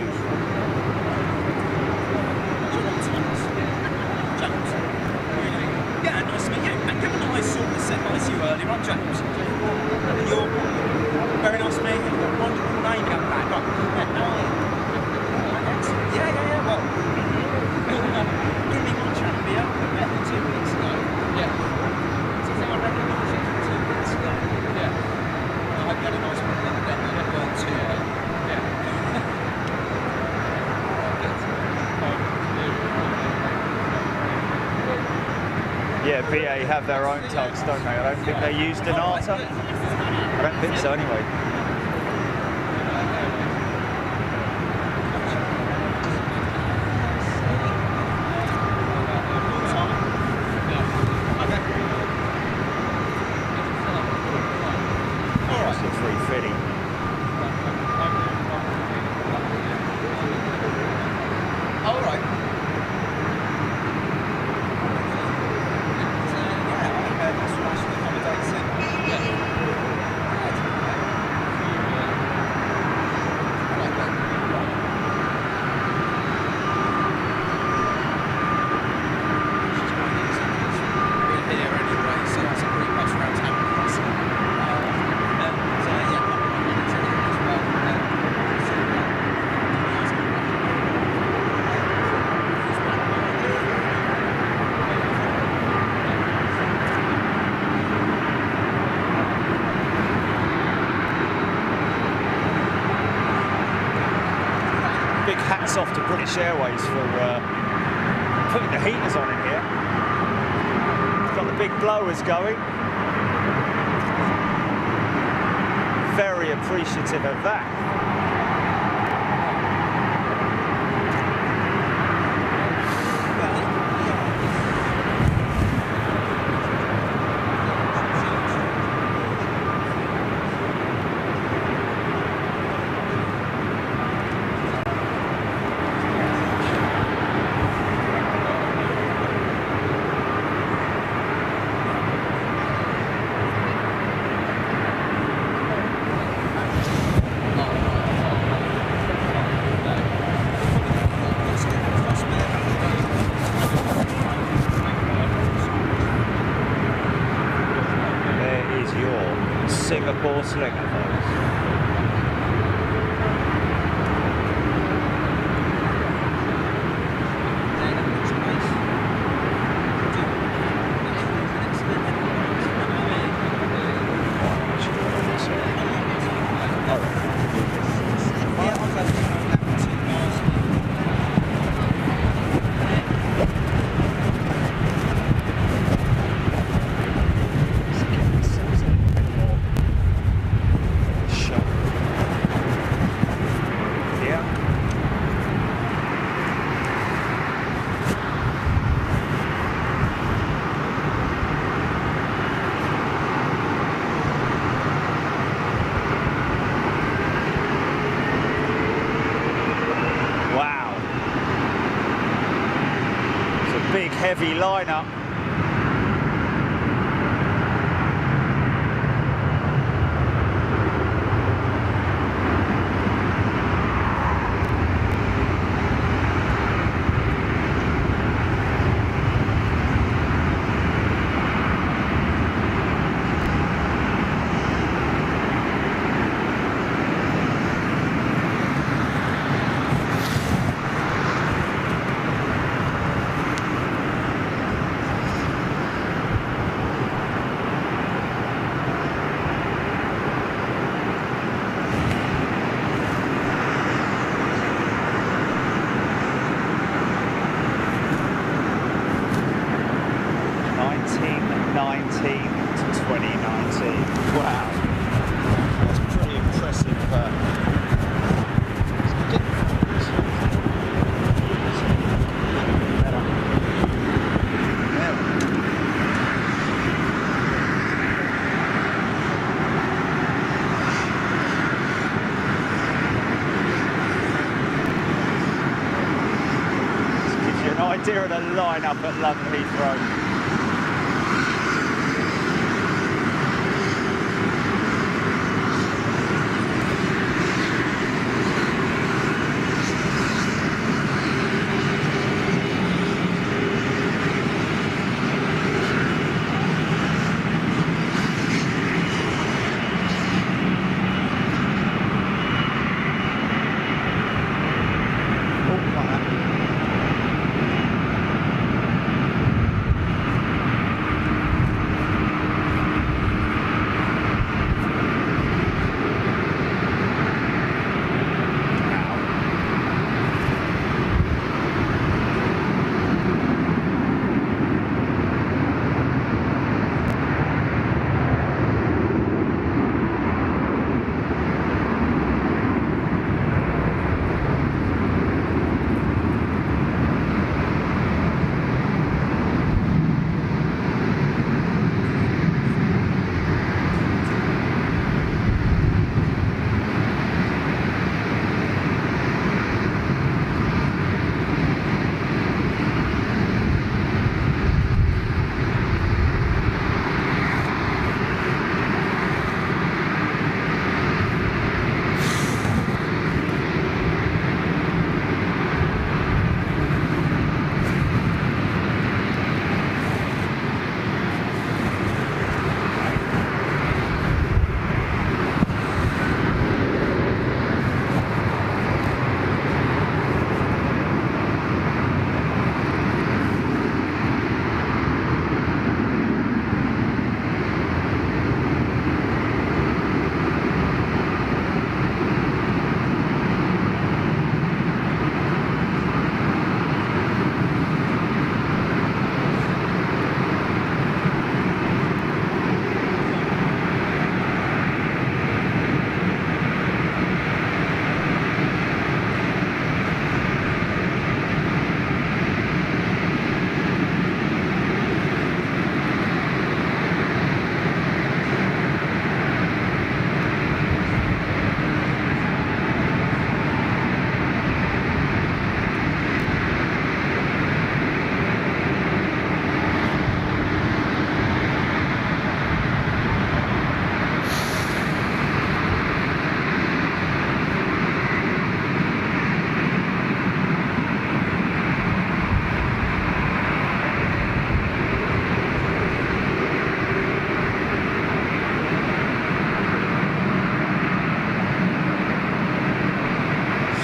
Yeah, nice to meet you. And given that I saw the set eyes you earlier on, James, you're very nice to meet you. Wonderful name going back. Yeah, well. Give me one chat with you. I met you 2 weeks ago. Yeah. So I think I recognise you from 2 weeks ago. Yeah. I hope you had a nice one. Well, too. Yeah, BA have their own tugs, don't they? I don't think they use Donata. I don't think so anyway. That's a 350. All right. Big hats off to British Airways for putting the heaters on in here. Got the big blowers going. Very appreciative of that. heavy lineup. Wow, that's pretty impressive. Gives you an idea of the lineup at London Heathrow.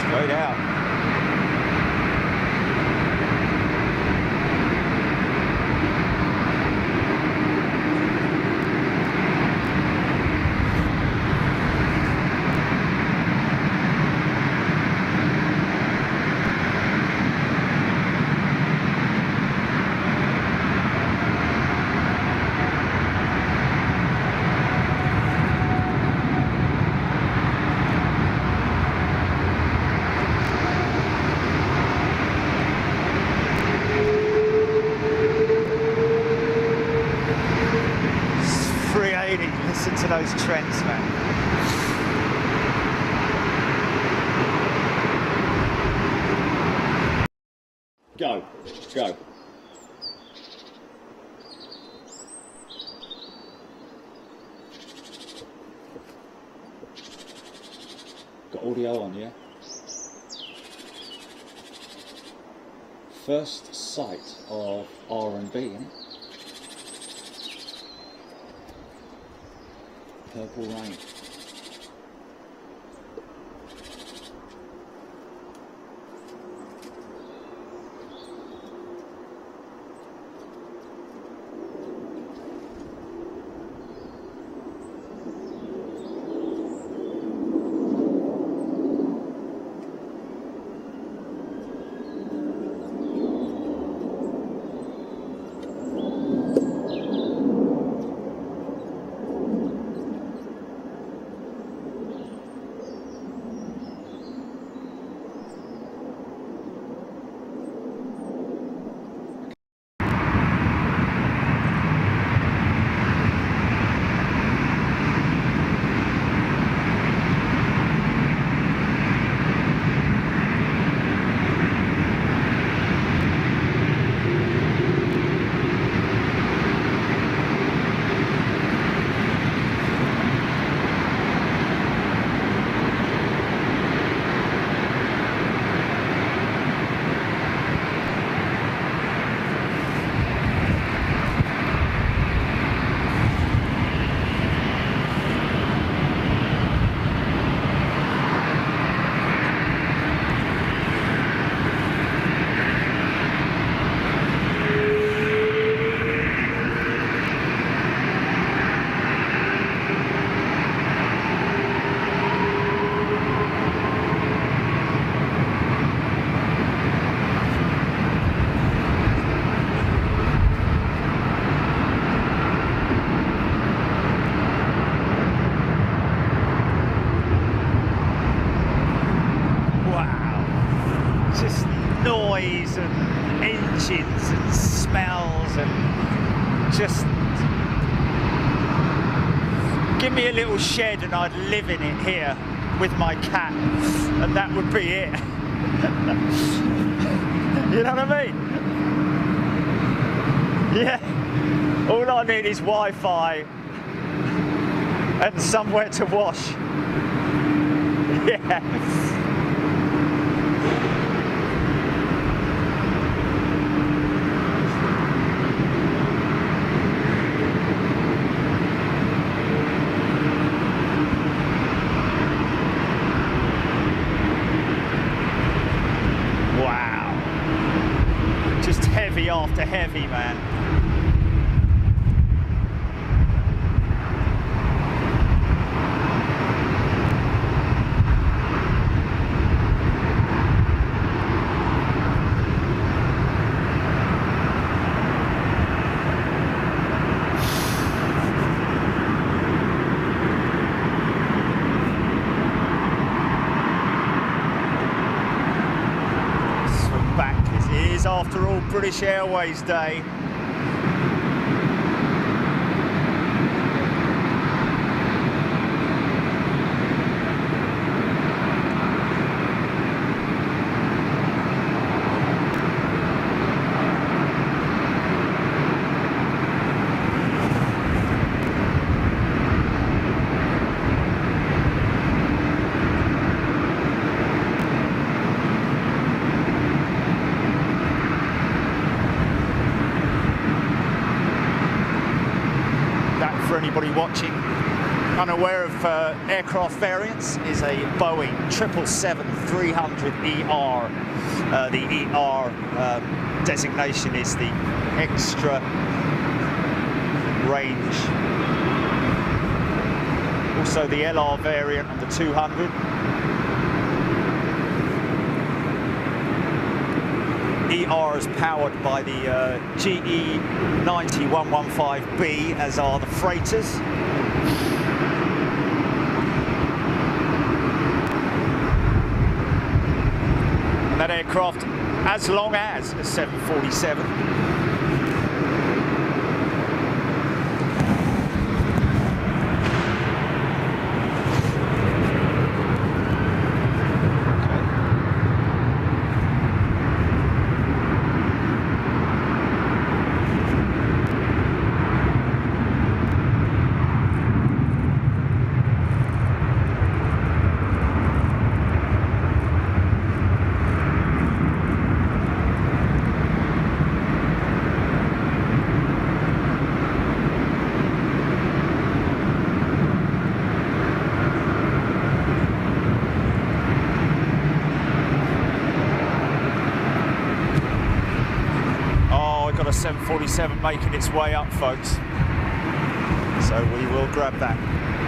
Straight out. Listen to those trends, man. Go. Got audio on, yeah? First sight of R&B, innit? Purple Rain. noise and engines and smells and just give me a little shed and I'd live in it here with my cat and that would be it. You know what I mean? Yeah. All I need is Wi-Fi and somewhere to wash. Yeah. Heavy after heavy, man. Swing back as it is after all British Airways Day. For anybody watching unaware of aircraft variants, is a Boeing 777-300ER. The ER designation is the extra range. Also the LR variant of the 200. ER is powered by the GE 9115B, as are the freighters. And that aircraft as long as a 747. 747 making its way up, folks. So we will grab that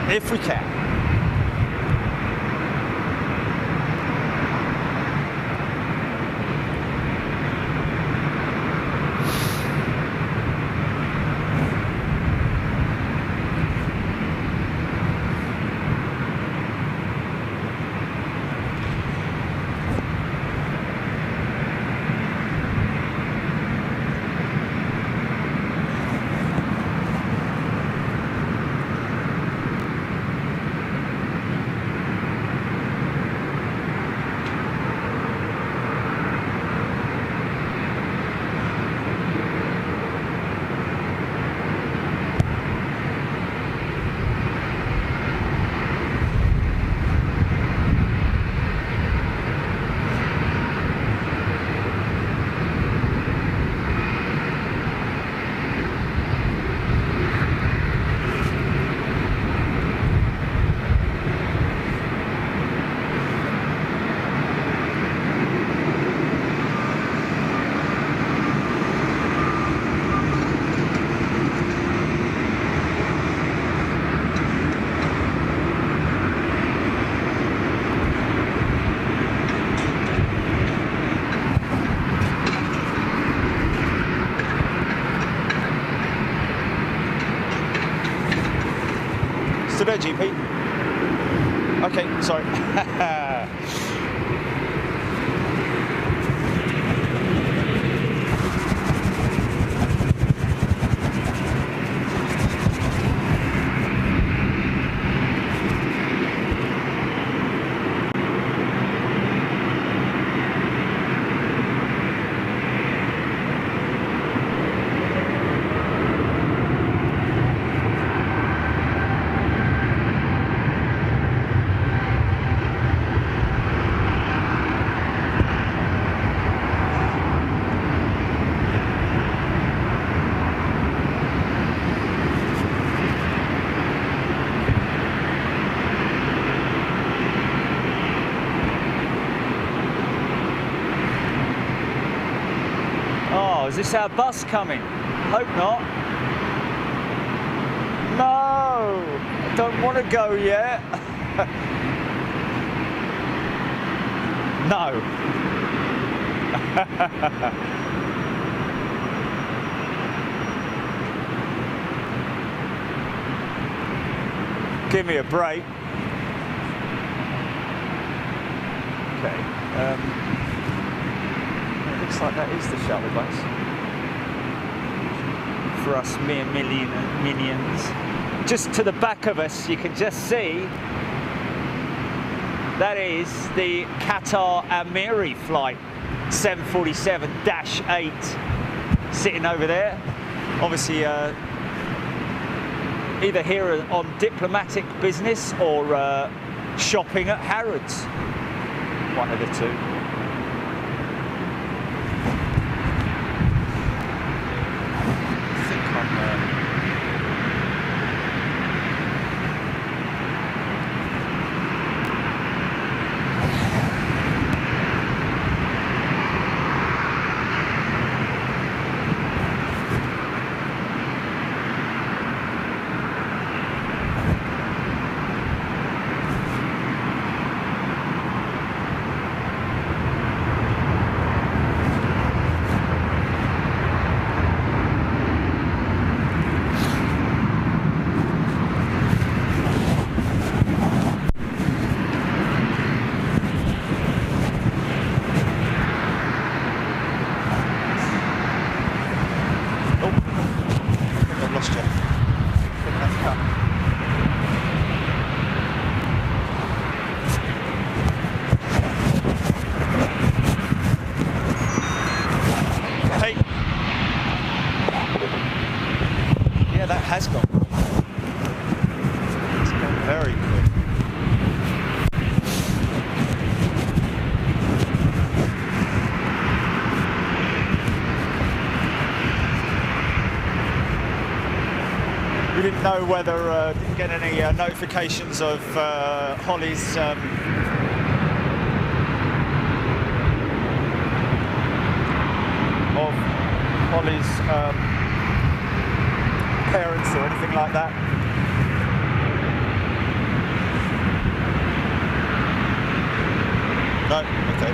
if we can. Still there, GP? Okay, sorry. Is this our bus coming? Hope not. No, I don't want to go yet. No. Give me a break. Okay. Looks like that is the shuttle bus. For us mere minions. Just to the back of us, you can just see that is the Qatar Amiri flight 747-8 sitting over there. Obviously, either here on diplomatic business or shopping at Harrods. One of the two. Has gone. It's gone very quick. We didn't know whether, didn't get any notifications of Holly's Ollie's parents or anything like that? No? Okay.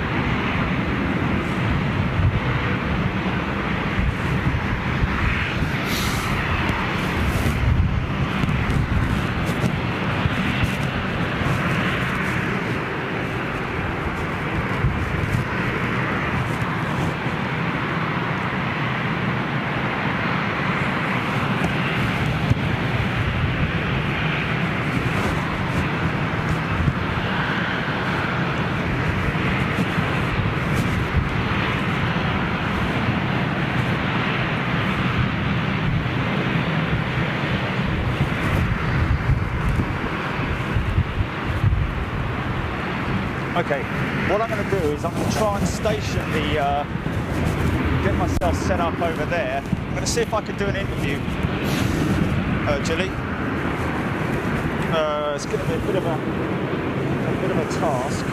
Okay, what I'm going to do is I'm going to try and station the, get myself set up over there. I'm going to see if I can do an interview, Jilly. It's going to be a bit of a task.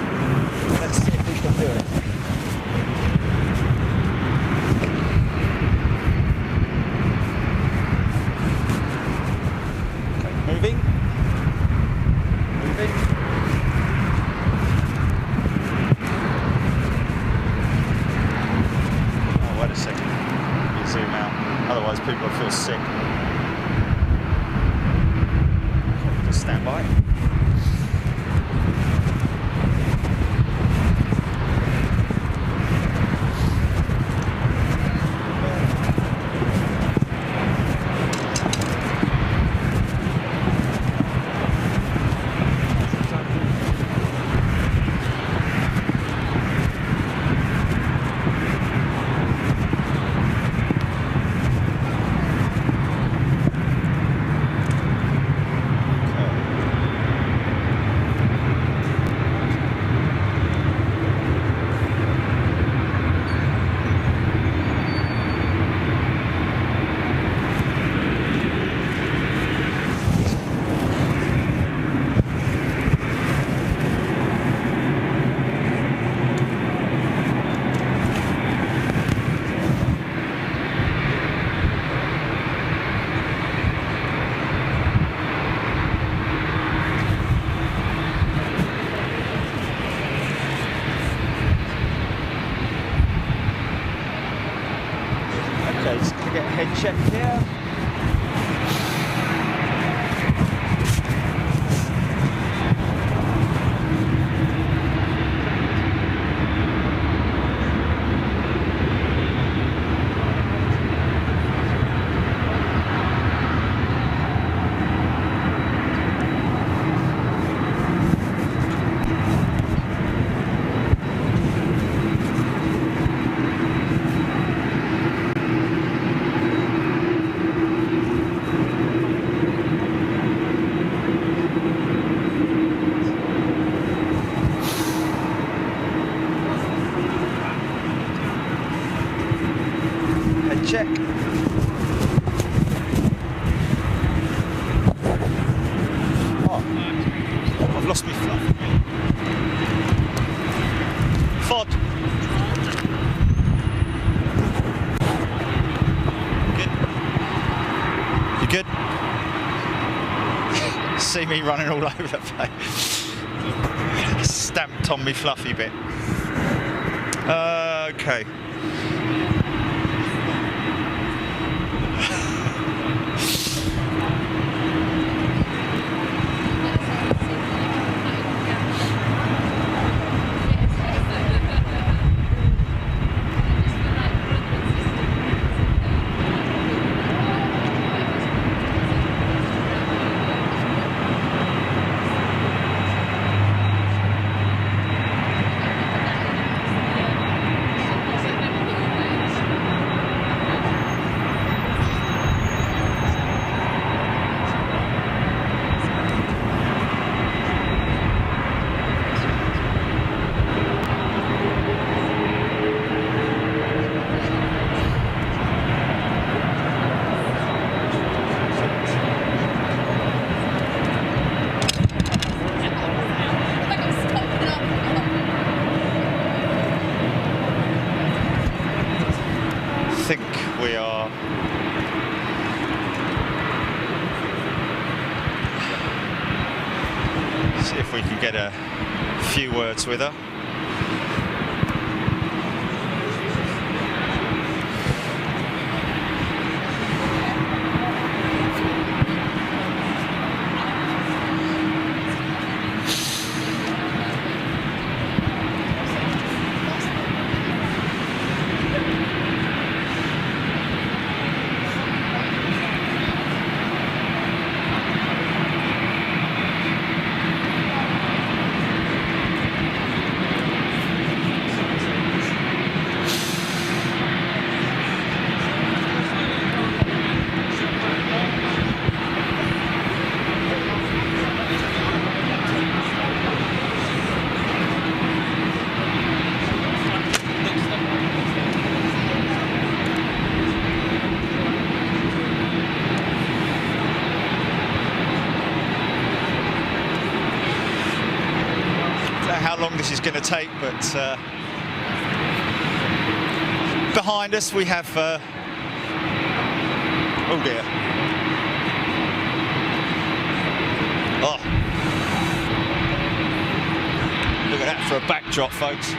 Let's see if we can do it. Okay, moving. Otherwise people will feel sick. Just stand by. Okay, just gonna get a head check here. Check. Oh, I've lost my fluff. Fod. Good. You good? See me running all over the place. Stamped on me fluffy bit. Okay. get a few words with her. How long this is going to take, but behind us we have oh dear, oh, look at that for a backdrop, folks.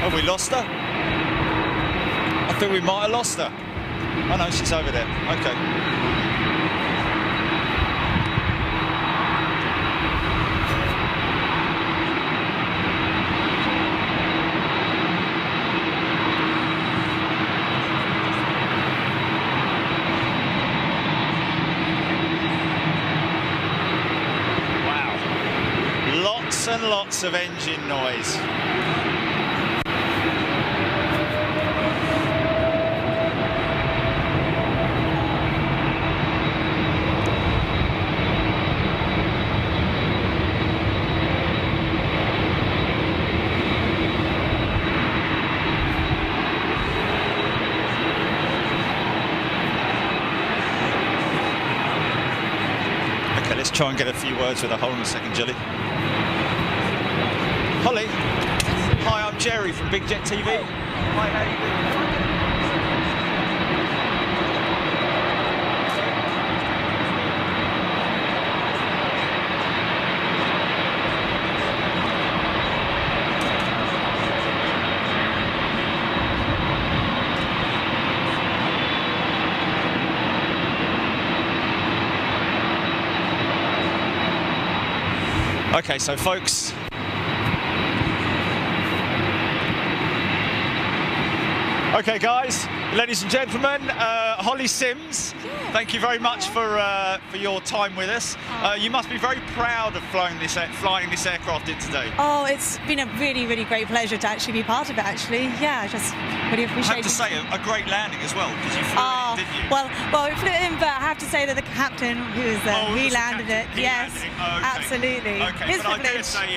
Have we lost her? I think we might have lost her. Oh no, she's over there. Okay. Wow. Lots and lots of engine noise. Let's try and get a few words with her. Hold on a second, Jilly. Holly. Hi, I'm Jerry from Big Jet TV. Hi, how you Okay, so folks, okay guys, ladies and gentlemen, Holly Sims, thank you very much for your time with us. You must be very proud of flying this aircraft in today. Oh, it's been a really, really great pleasure to actually be part of it, actually. Yeah, I just really appreciate it. I have to say, a great landing as well, because you flew it in, didn't you? Well, we flew it in, but I have to say that the captain, he landed it. Yes, absolutely. Okay, His but privilege. I dare say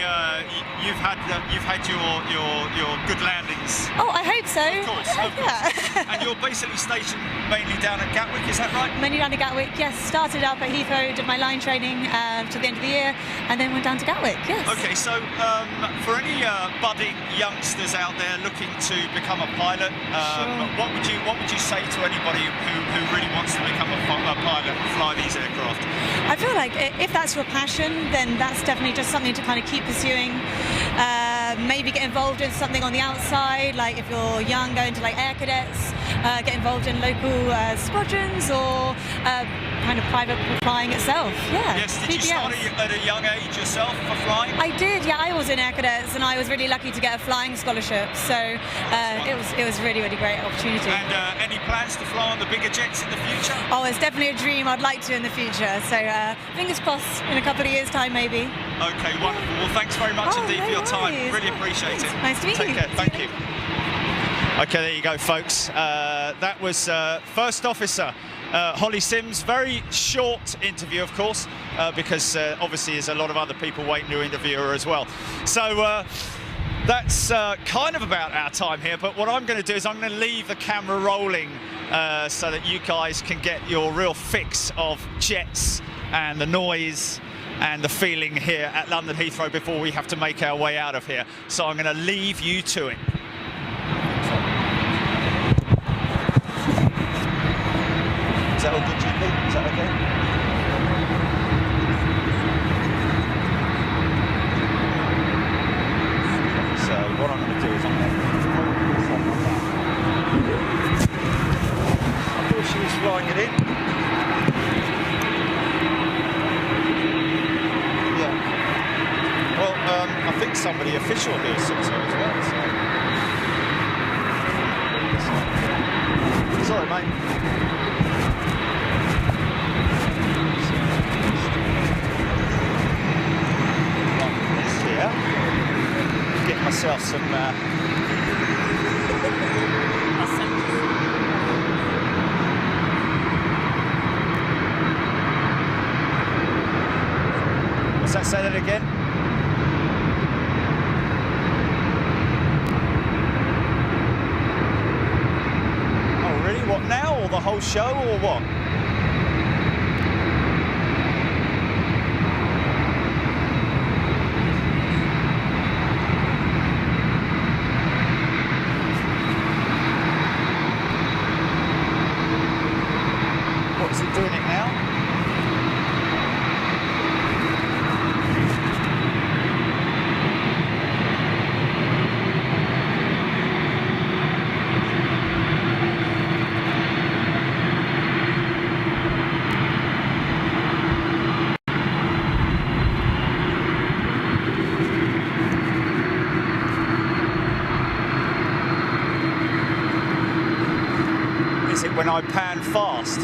you've had your good landings. Oh, I hope so. Of course, of course. Yeah. And you're basically stationed mainly down at Gatwick, is that right? Mainly down to Gatwick, yes. Started up at Heathrow, did my line training till the end of the year, and then went down to Gatwick, yes. Okay, so for any budding youngsters out there looking to become a pilot, what would you say to anybody who really wants to become a pilot and fly these aircraft? I feel like if that's your passion, then that's definitely just something to kind of keep pursuing. Maybe get involved in something on the outside, like if you're young, go into like air cadets, get involved in local squadrons or kind of private flying itself. Yeah. Yes, did you start at a young age yourself for flying? I did, yeah. I was in air cadets and I was really lucky to get a flying scholarship, so it was really, really great opportunity. And any plans to fly on the bigger jets in the future? Oh, it's definitely a dream I'd like to in the future, so fingers crossed in a couple of years' time maybe. Okay, wonderful. Well, thanks very much indeed for your time. Really appreciate it. Nice to meet you. Take care. Thank you. Okay, there you go, folks. That was First Officer Holly Sims. Very short interview, of course, because obviously there's a lot of other people waiting to interview her as well. So that's kind of about our time here, but what I'm going to do is I'm going to leave the camera rolling so that you guys can get your real fix of jets and the noise and the feeling here at London Heathrow before we have to make our way out of here. So I'm going to leave you to it. Is that all good, GP? Is that okay? So what I'm going to do is I'm going to hold this on my back. I thought she was flying it in. I think somebody official here said so as well. So. Sorry, mate. This here. Get myself some. What's that? Say that again. What now, or the whole show, or what? What, is it doing it now? When I pan fast.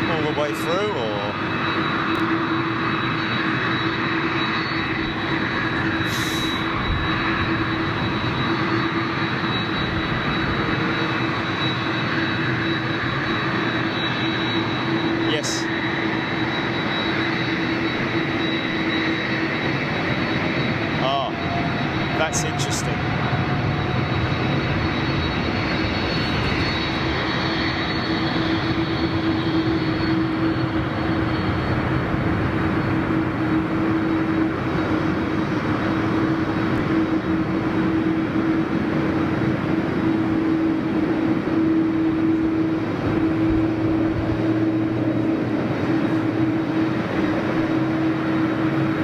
All the way through, or? Yes. Oh, that's interesting.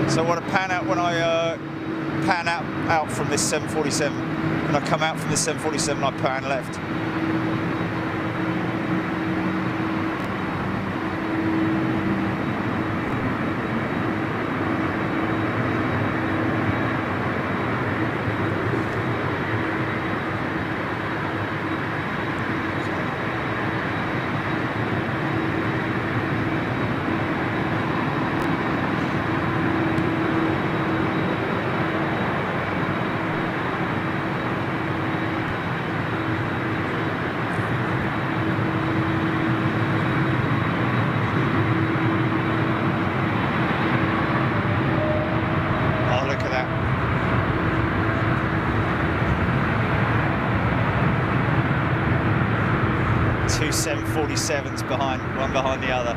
So I want to pan out when I pan out from this 747. When I come out from this 747, I pan left. Two 747s behind, one behind the other.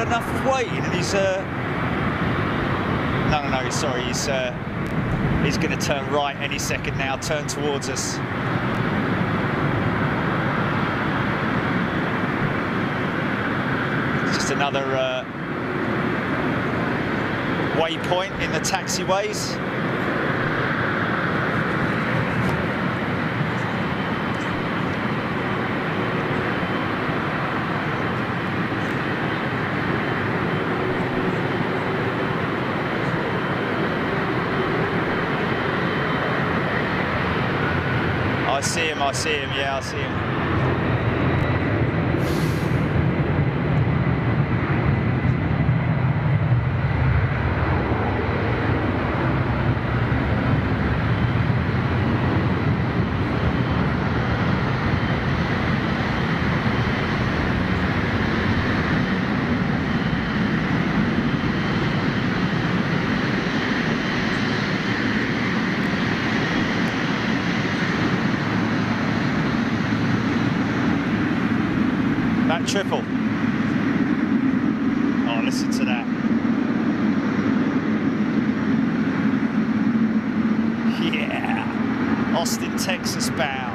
enough of waiting, and he's no, sorry, he's going to turn right any second now, turn towards us. It's just another waypoint in the taxiways. I see him, yeah, I see him. That triple. Oh, listen to that. Yeah. Austin, Texas bound.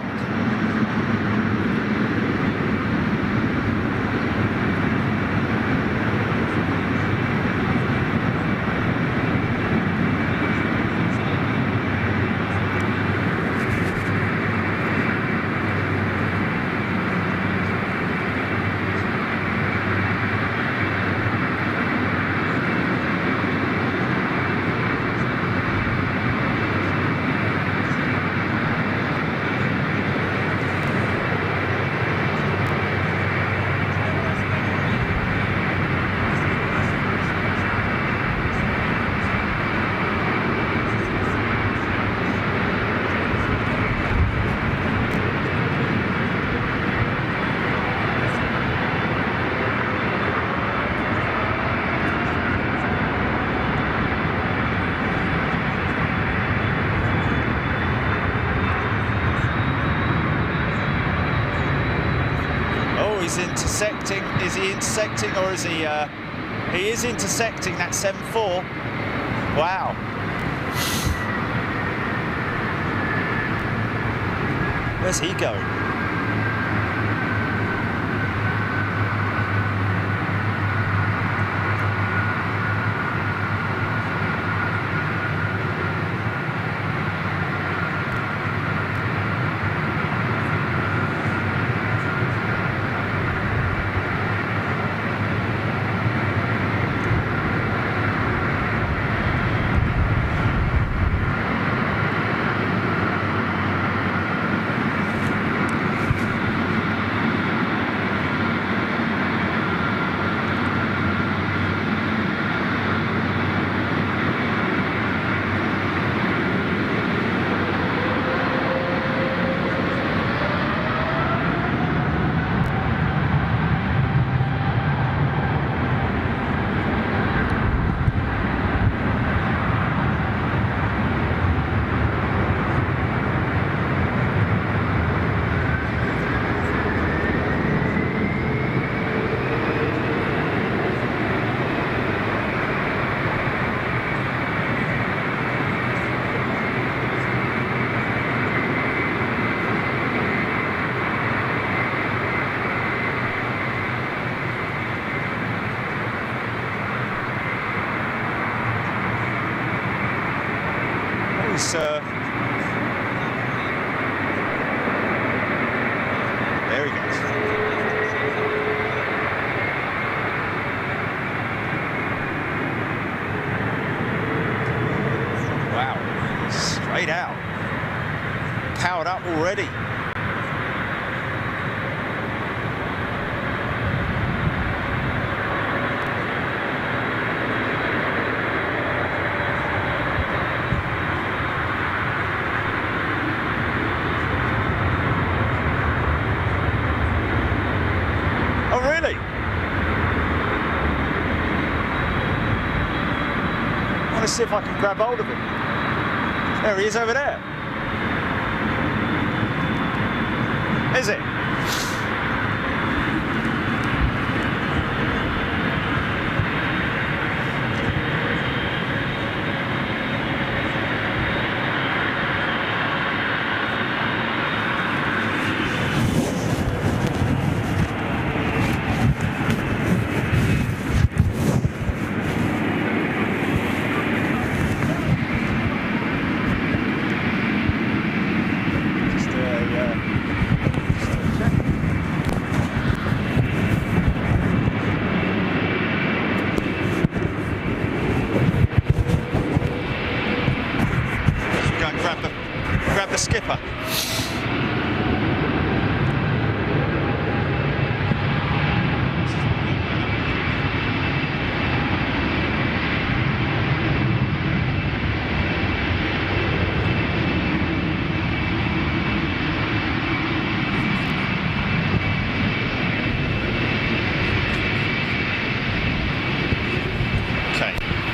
Intersecting. Is he intersecting, or is he? He is intersecting that 7.4. Wow. Where's he going? There he goes. Wow, straight out. Powered up already. See if I can grab hold of him. There he is over there. Is it? grab the skipper.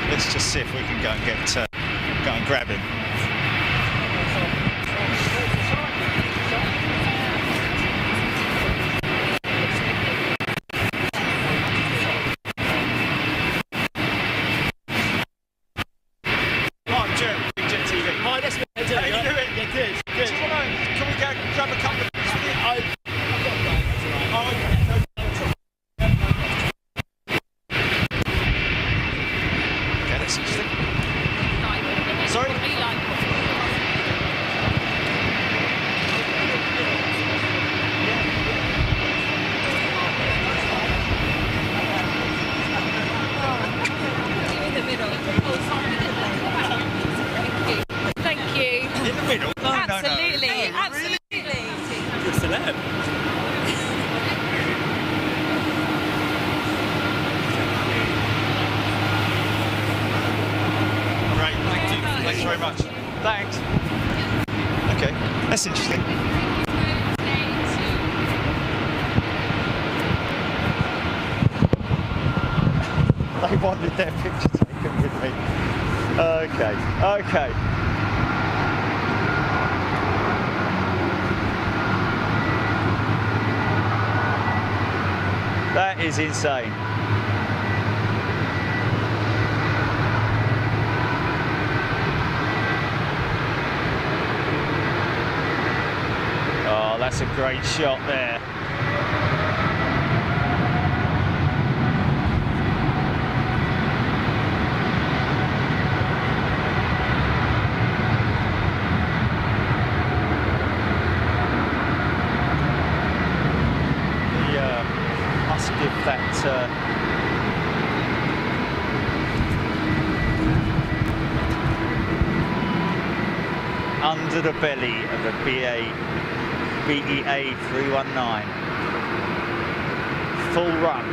Let's just see if we can go and grab him. Hi, Jeremy, Big Jet TV. Hi, that's me. How you doing? Yeah, good. Can we go grab a couple of bits with you? Oh, okay. Sorry? Thank you. In the middle? No, Absolutely. No, no. Absolutely. You're a celeb. Great, thank you. Thanks very much. Thanks. Okay, that's interesting. They wanted their picture taken with me. Okay. That is insane. Oh, that's a great shot there. Must give that under the belly of a BEA 319 full run.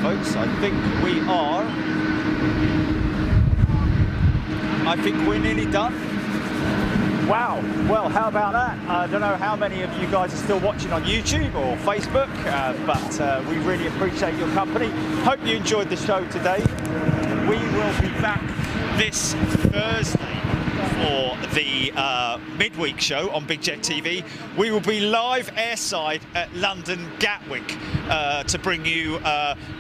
Folks, I think we're nearly done. Wow, well, how about that? I don't know how many of you guys are still watching on YouTube or Facebook, but we really appreciate your company. Hope you enjoyed the show today. We will be back this Thursday for the midweek show on Big Jet TV. We will be live airside at London Gatwick to bring you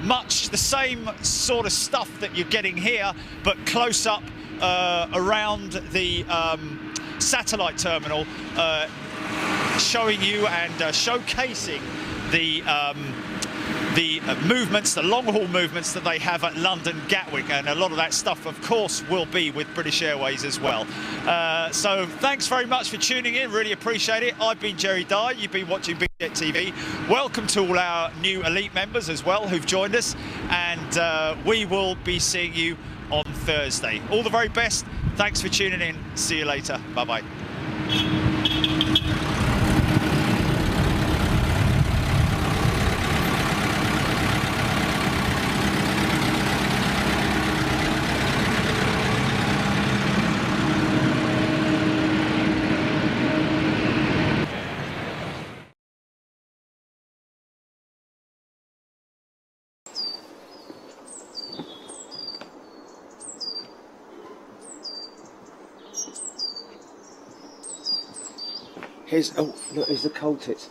much the same sort of stuff that you're getting here, but close up around the satellite terminal, showing you and showcasing the movements, the long-haul movements that they have at London Gatwick, and a lot of that stuff, of course, will be with British Airways as well. So thanks very much for tuning in, really appreciate it. I've been Jerry Dye, you've been watching Big Jet TV. Welcome to all our new elite members as well who've joined us, and we will be seeing you on Thursday. All the very best. Thanks for tuning in. See you later. Bye-bye. Here's, oh, look, here's the cold tit.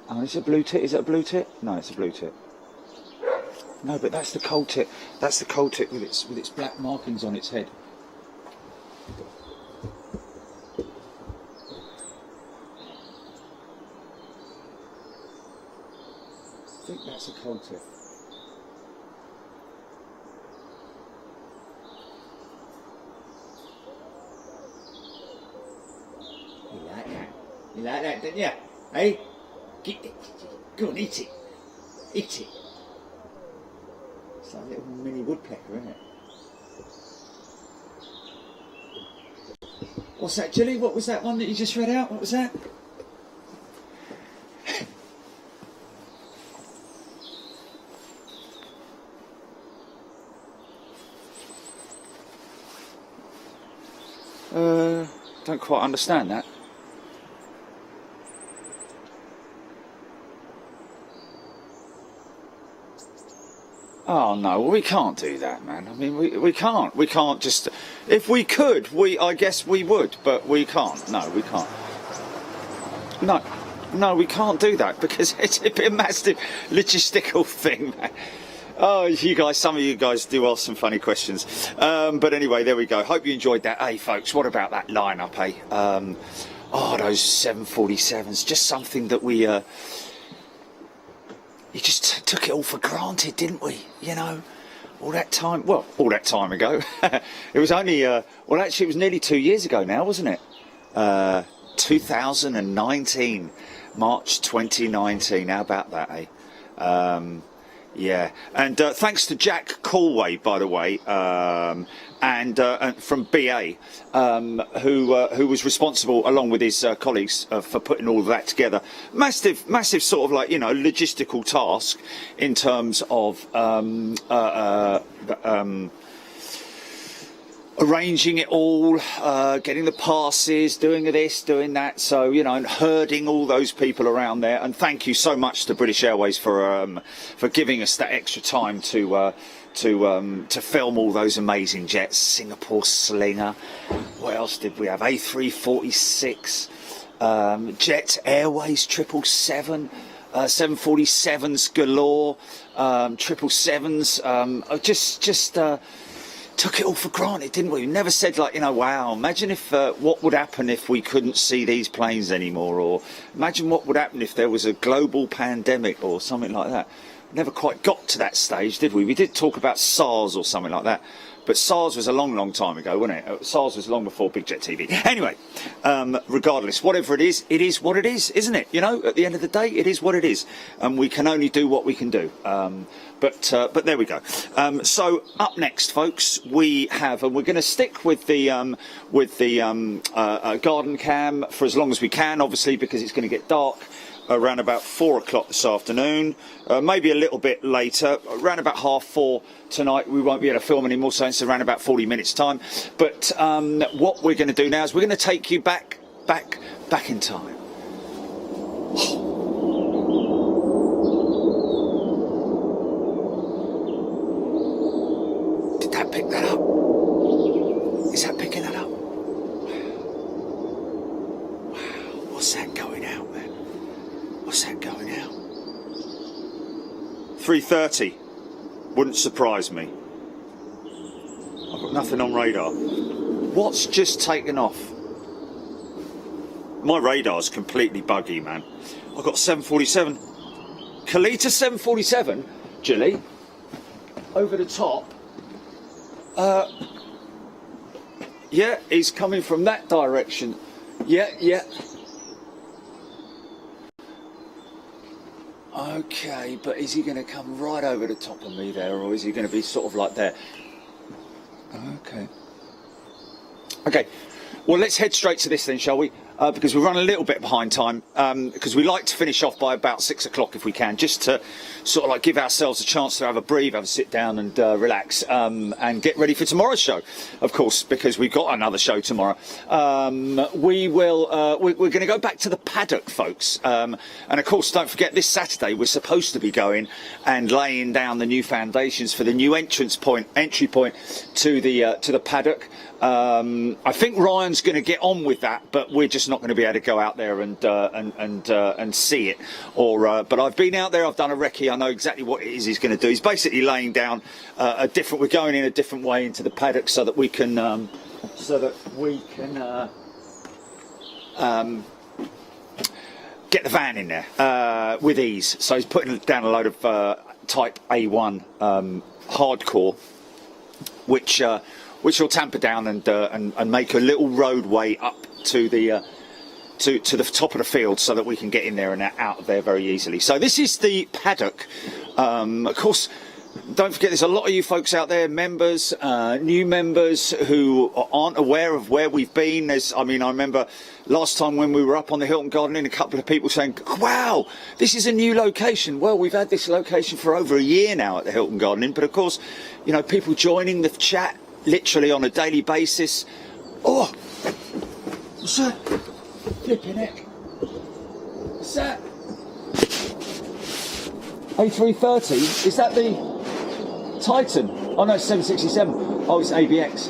Oh, is it a blue tit? Is it a blue tit? No, it's a blue tit. No, but that's the cold tit. That's the cold tit with its black markings on its head. I think that's a cold tit. You like that, don't you? Hey? Get it. Go on, eat it. Eat it. It's like a little mini woodpecker, isn't it? What's that, Jilly? What was that one that you just read out? What was that? Don't quite understand that. Oh no, well, we can't do that, man. I mean, we can't just, if we could, I guess we would, but we can't. No, we can't. No, we can't do that because it's a massive logistical thing, man. Oh, you guys, some of you guys do ask some funny questions. But anyway, there we go. Hope you enjoyed that. Hey, folks, what about that lineup, eh? Oh, those 747s, just something that we, you just took it all for granted, didn't we? You know, all that time, well, all that time ago. It was only, well, actually, it was nearly 2 years ago now, wasn't it? 2019, March 2019. How about that, eh? Yeah, and thanks to Jack Callway, by the way, and from BA, who was responsible, along with his colleagues, for putting all of that together. Massive sort of like, you know, logistical task in terms of arranging it all, getting the passes, doing this, doing that, so, you know, and herding all those people around there. And thank you so much to British Airways for giving us that extra time to film all those amazing jets. Singapore Slinger. What else did we have? A346, Jet Airways 777, 747s galore, 777s. Just took it all for granted, didn't we? We never said, like, you know, wow, imagine if what would happen if we couldn't see these planes anymore, or imagine what would happen if there was a global pandemic or something like that. Never quite got to that stage, did we? We did talk about SARS or something like that, but SARS was a long time ago, wasn't it? SARS was long before Big Jet TV. Anyway, regardless, whatever it is what it is, isn't it? You know, at the end of the day, it is what it is, and we can only do what we can do. But there we go. So up next, folks, we have, and we're going to stick with the garden cam for as long as we can, obviously, because it's going to get dark around about 4 o'clock this afternoon, maybe a little bit later, around about 3:30 tonight. We won't be able to film anymore, so it's around about 40 minutes time. But what we're going to do now is we're going to take you back in time. Did that pick that up? Is that picking that up? Wow, what's that going out, man? What's that going out? 3:30. Wouldn't surprise me. I've got nothing on radar. What's just taken off? My radar's completely buggy, man. I've got 747. Kalita 747, Julie, over the top. Yeah, he's coming from that direction. Yeah. Okay, but is he going to come right over the top of me there, or is he going to be sort of like there? Okay. Well, let's head straight to this then, shall we? Because we're running a little bit behind time, because we like to finish off by about 6 o'clock if we can, just to sort of like give ourselves a chance to have a breathe, have a sit down and relax, and get ready for tomorrow's show, of course, because we've got another show tomorrow. We're going to go back to the paddock, folks, and of course, don't forget, this Saturday we're supposed to be going and laying down the new foundations for the new entry point to the paddock. I think Ryan's going to get on with that, but we're just not going to be able to go out there and see it. But I've been out there. I've done a recce. I know exactly what it is he's going to do. He's basically laying down we're going in a different way into the paddock so that we can get the van in there with ease. So he's putting down a load of Type A1 hardcore, which will tamper down and make a little roadway up to the top of the field so that we can get in there and out of there very easily. So this is the paddock. Of course, don't forget, there's a lot of you folks out there, members, new members who aren't aware of where we've been. I remember last time when we were up on the Hilton Garden Inn, a couple of people saying, wow, this is a new location. Well, we've had this location for over a year now at the Hilton Garden Inn, but of course, people joining the chat literally on a daily basis. Oh, what's that? Flipping heck. What's that? A330? Is that the Titan? Oh no, it's 767. Oh, it's ABX.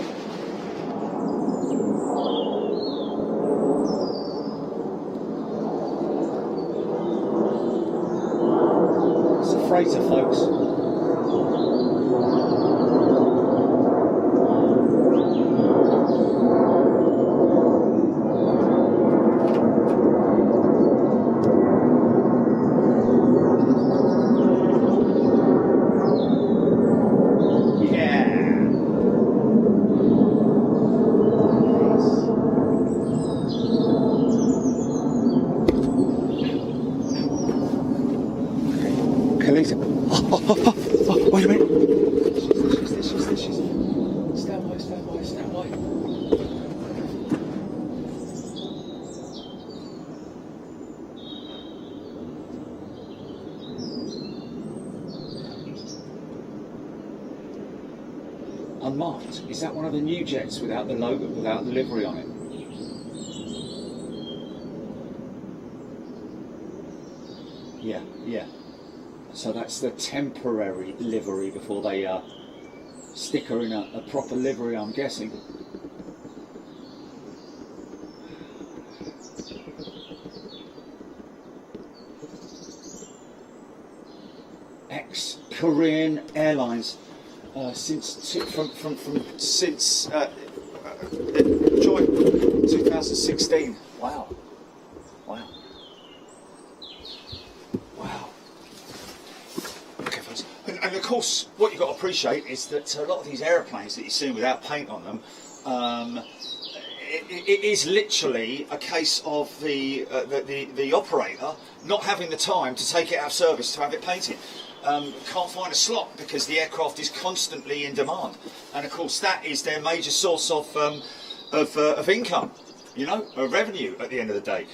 It's a freighter, folks. Wait a minute. She's. Stand by. Unmarked. Is that one of the new jets without the logo, without the livery on it? Yeah. So that's the temporary livery before they stick her in a proper livery, I'm guessing. Ex-Korean Airlines since joined 2016. Wow. And of course, what you've got to appreciate is that a lot of these aeroplanes that you see without paint on them, it is literally a case of the operator not having the time to take it out of service to have it painted. Can't find a slot because the aircraft is constantly in demand, and of course that is their major source of income, of revenue at the end of the day.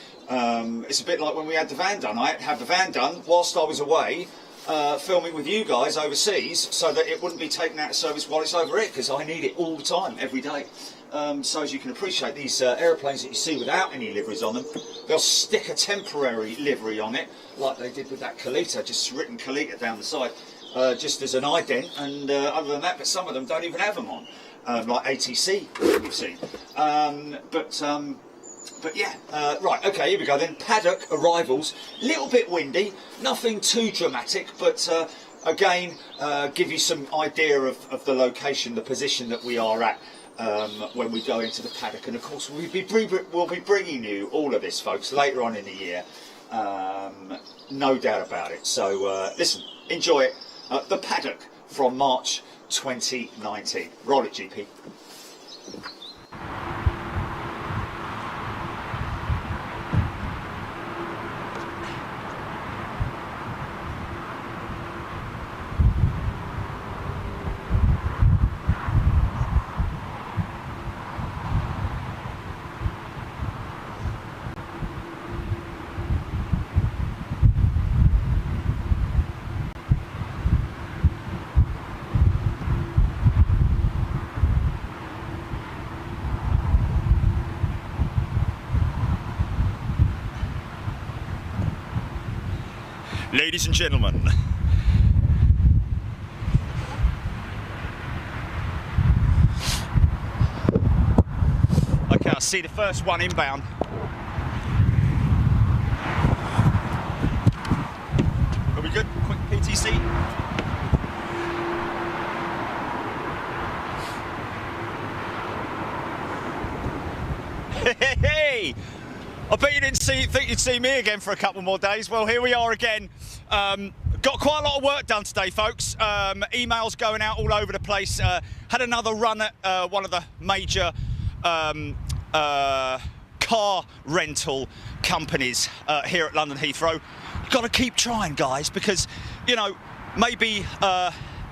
It's a bit like when we had the van done. I had to have the van done whilst I was away, filming with you guys overseas, so that it wouldn't be taken out of service while it's over here, because I need it all the time, every day. So as you can appreciate, these aeroplanes that you see without any liveries on them, they'll stick a temporary livery on it, like they did with that Kalita, just written Kalita down the side, just as an ident, and other than that, but some of them don't even have them on, like ATC, you've seen. But yeah, right, okay, here we go then. Paddock arrivals, little bit windy, nothing too dramatic, but again, give you some idea of the location, the position that we are at when we go into the paddock. And of course, we'll be bringing you all of this, folks, later on in the year. no doubt about it. So listen, enjoy it. The Paddock from March 2019. Roll it, GP. Ladies and gentlemen, okay, I see the first one inbound. Are we good? Quick PTC. Hey! I bet you didn't think you'd see me again for a couple more days. Well, here we are again. Got quite a lot of work done today, folks. Emails going out all over the place. Had another run at one of the major car rental companies here at London Heathrow. You've got to keep trying, guys, because, you know, maybe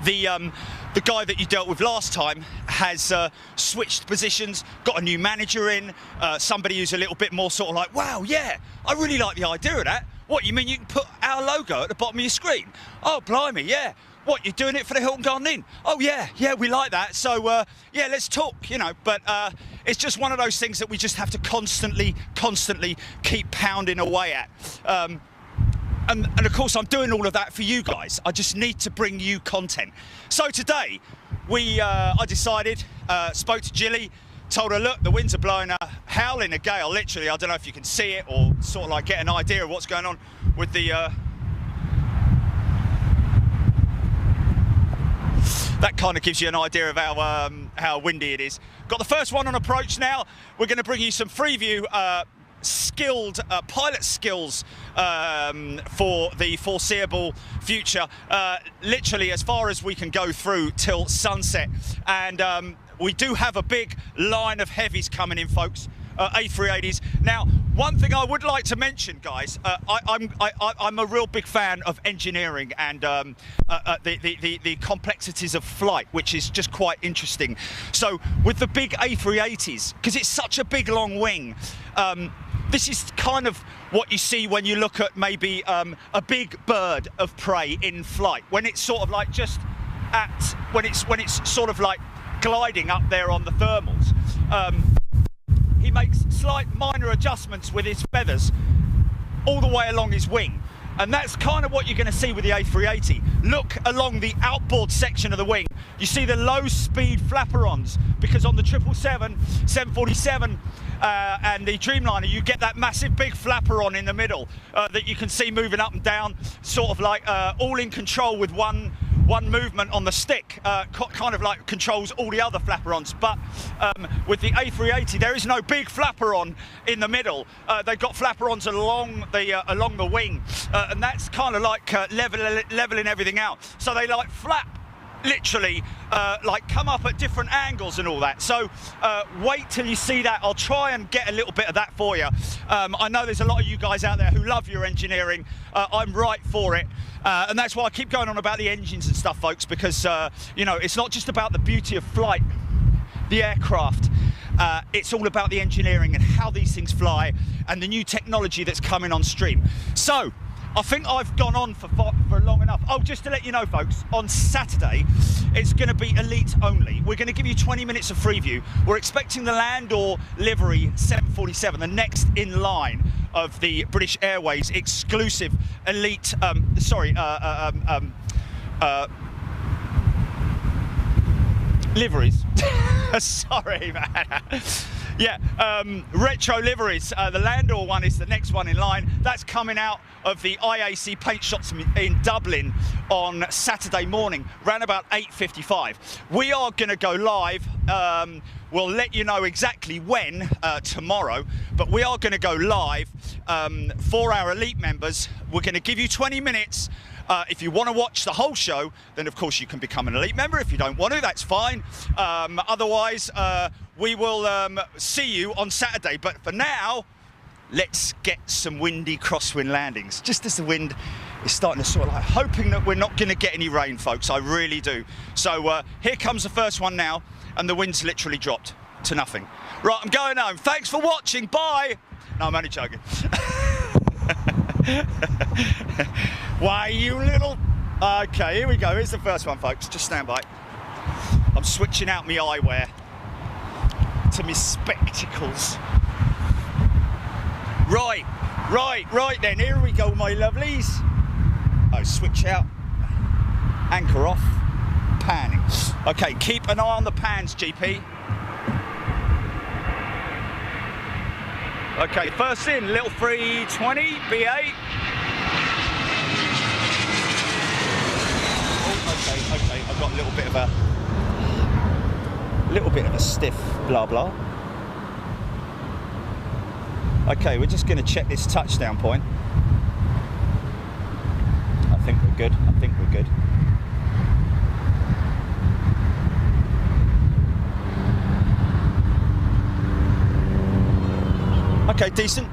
the guy that you dealt with last time has switched positions, got a new manager in, somebody who's a little bit more sort of like, wow, yeah, I really like the idea of that. What, you mean you can put our logo at the bottom of your screen? Oh, blimey, yeah. What, you're doing it for the Hilton Garden Inn? Oh, yeah, we like that. So, yeah, let's talk, you know. But it's just one of those things that we just have to constantly keep pounding away at. And of course, I'm doing all of that for you guys. I just need to bring you content. So today, I decided, spoke to Jilly, told her, look, the winds are blowing, howling a gale, literally. I don't know if you can see it or sort of like get an idea of what's going on with the... that kind of gives you an idea of how windy it is. Got the first one on approach now. We're going to bring you some Freeview skilled pilot skills for the foreseeable future, literally as far as we can go through till sunset. And we do have a big line of heavies coming in, folks. A380s. Now, one thing I would like to mention, guys, I'm a real big fan of engineering and the complexities of flight, which is just quite interesting. So with the big A380s, because it's such a big long wing, this is kind of what you see when you look at maybe a big bird of prey in flight, when it's sort of like just when it's sort of like gliding up there on the thermals. He makes slight minor adjustments with his feathers all the way along his wing. And that's kind of what you're going to see with the A380. Look along the outboard section of the wing. You see the low-speed flaperons, because on the 777, 747 and the Dreamliner, you get that massive big flaperon in the middle that you can see moving up and down, sort of like all in control with one movement on the stick, kind of like controls all the other flaperons. But with the A380, there is no big flaperon in the middle. They've got flaperons along the wing, and that's kind of like leveling everything out. So they like flap, literally, like come up at different angles and all that. So wait till you see that. I'll try and get a little bit of that for you. I know there's a lot of you guys out there who love your engineering. I'm right for it. And that's why I keep going on about the engines and stuff, folks, because, you know, it's not just about the beauty of flight, the aircraft. It's all about the engineering and how these things fly and the new technology that's coming on stream. So I think I've gone on for long enough. Oh, just to let you know, folks, on Saturday, it's going to be elite only. We're going to give you 20 minutes of Freeview. We're expecting the Landor livery 747, the next in line of the British Airways exclusive elite, liveries. Sorry, man. Yeah, retro liveries. The Landor one is the next one in line. That's coming out of the IAC paint shops in Dublin on Saturday morning, around about 8:55. We are going to go live We'll let you know exactly when tomorrow, but we are going to go live for our elite members. We're going to give you 20 minutes. If you want to watch the whole show, then of course you can become an elite member. If you don't want to, that's fine. Otherwise, we will see you on Saturday. But for now, let's get some windy crosswind landings. Just as the wind is starting to sort of like, hoping that we're not going to get any rain, folks. I really do. So here comes the first one now, and the wind's literally dropped to nothing. Right, I'm going home. Thanks for watching. Bye. No, I'm only joking. Why, you little... Okay, here we go. Here's the first one, folks. Just stand by. I'm switching out my eyewear to my spectacles. Right then. Here we go, my lovelies. Oh, switch out. Anchor off. Panning. Okay, keep an eye on the pans, GP. Okay, first in, little 320, B8. Oh, okay, I've got a little bit of a stiff blah blah. Okay, we're just going to check this touchdown point. I think we're good. Okay, decent.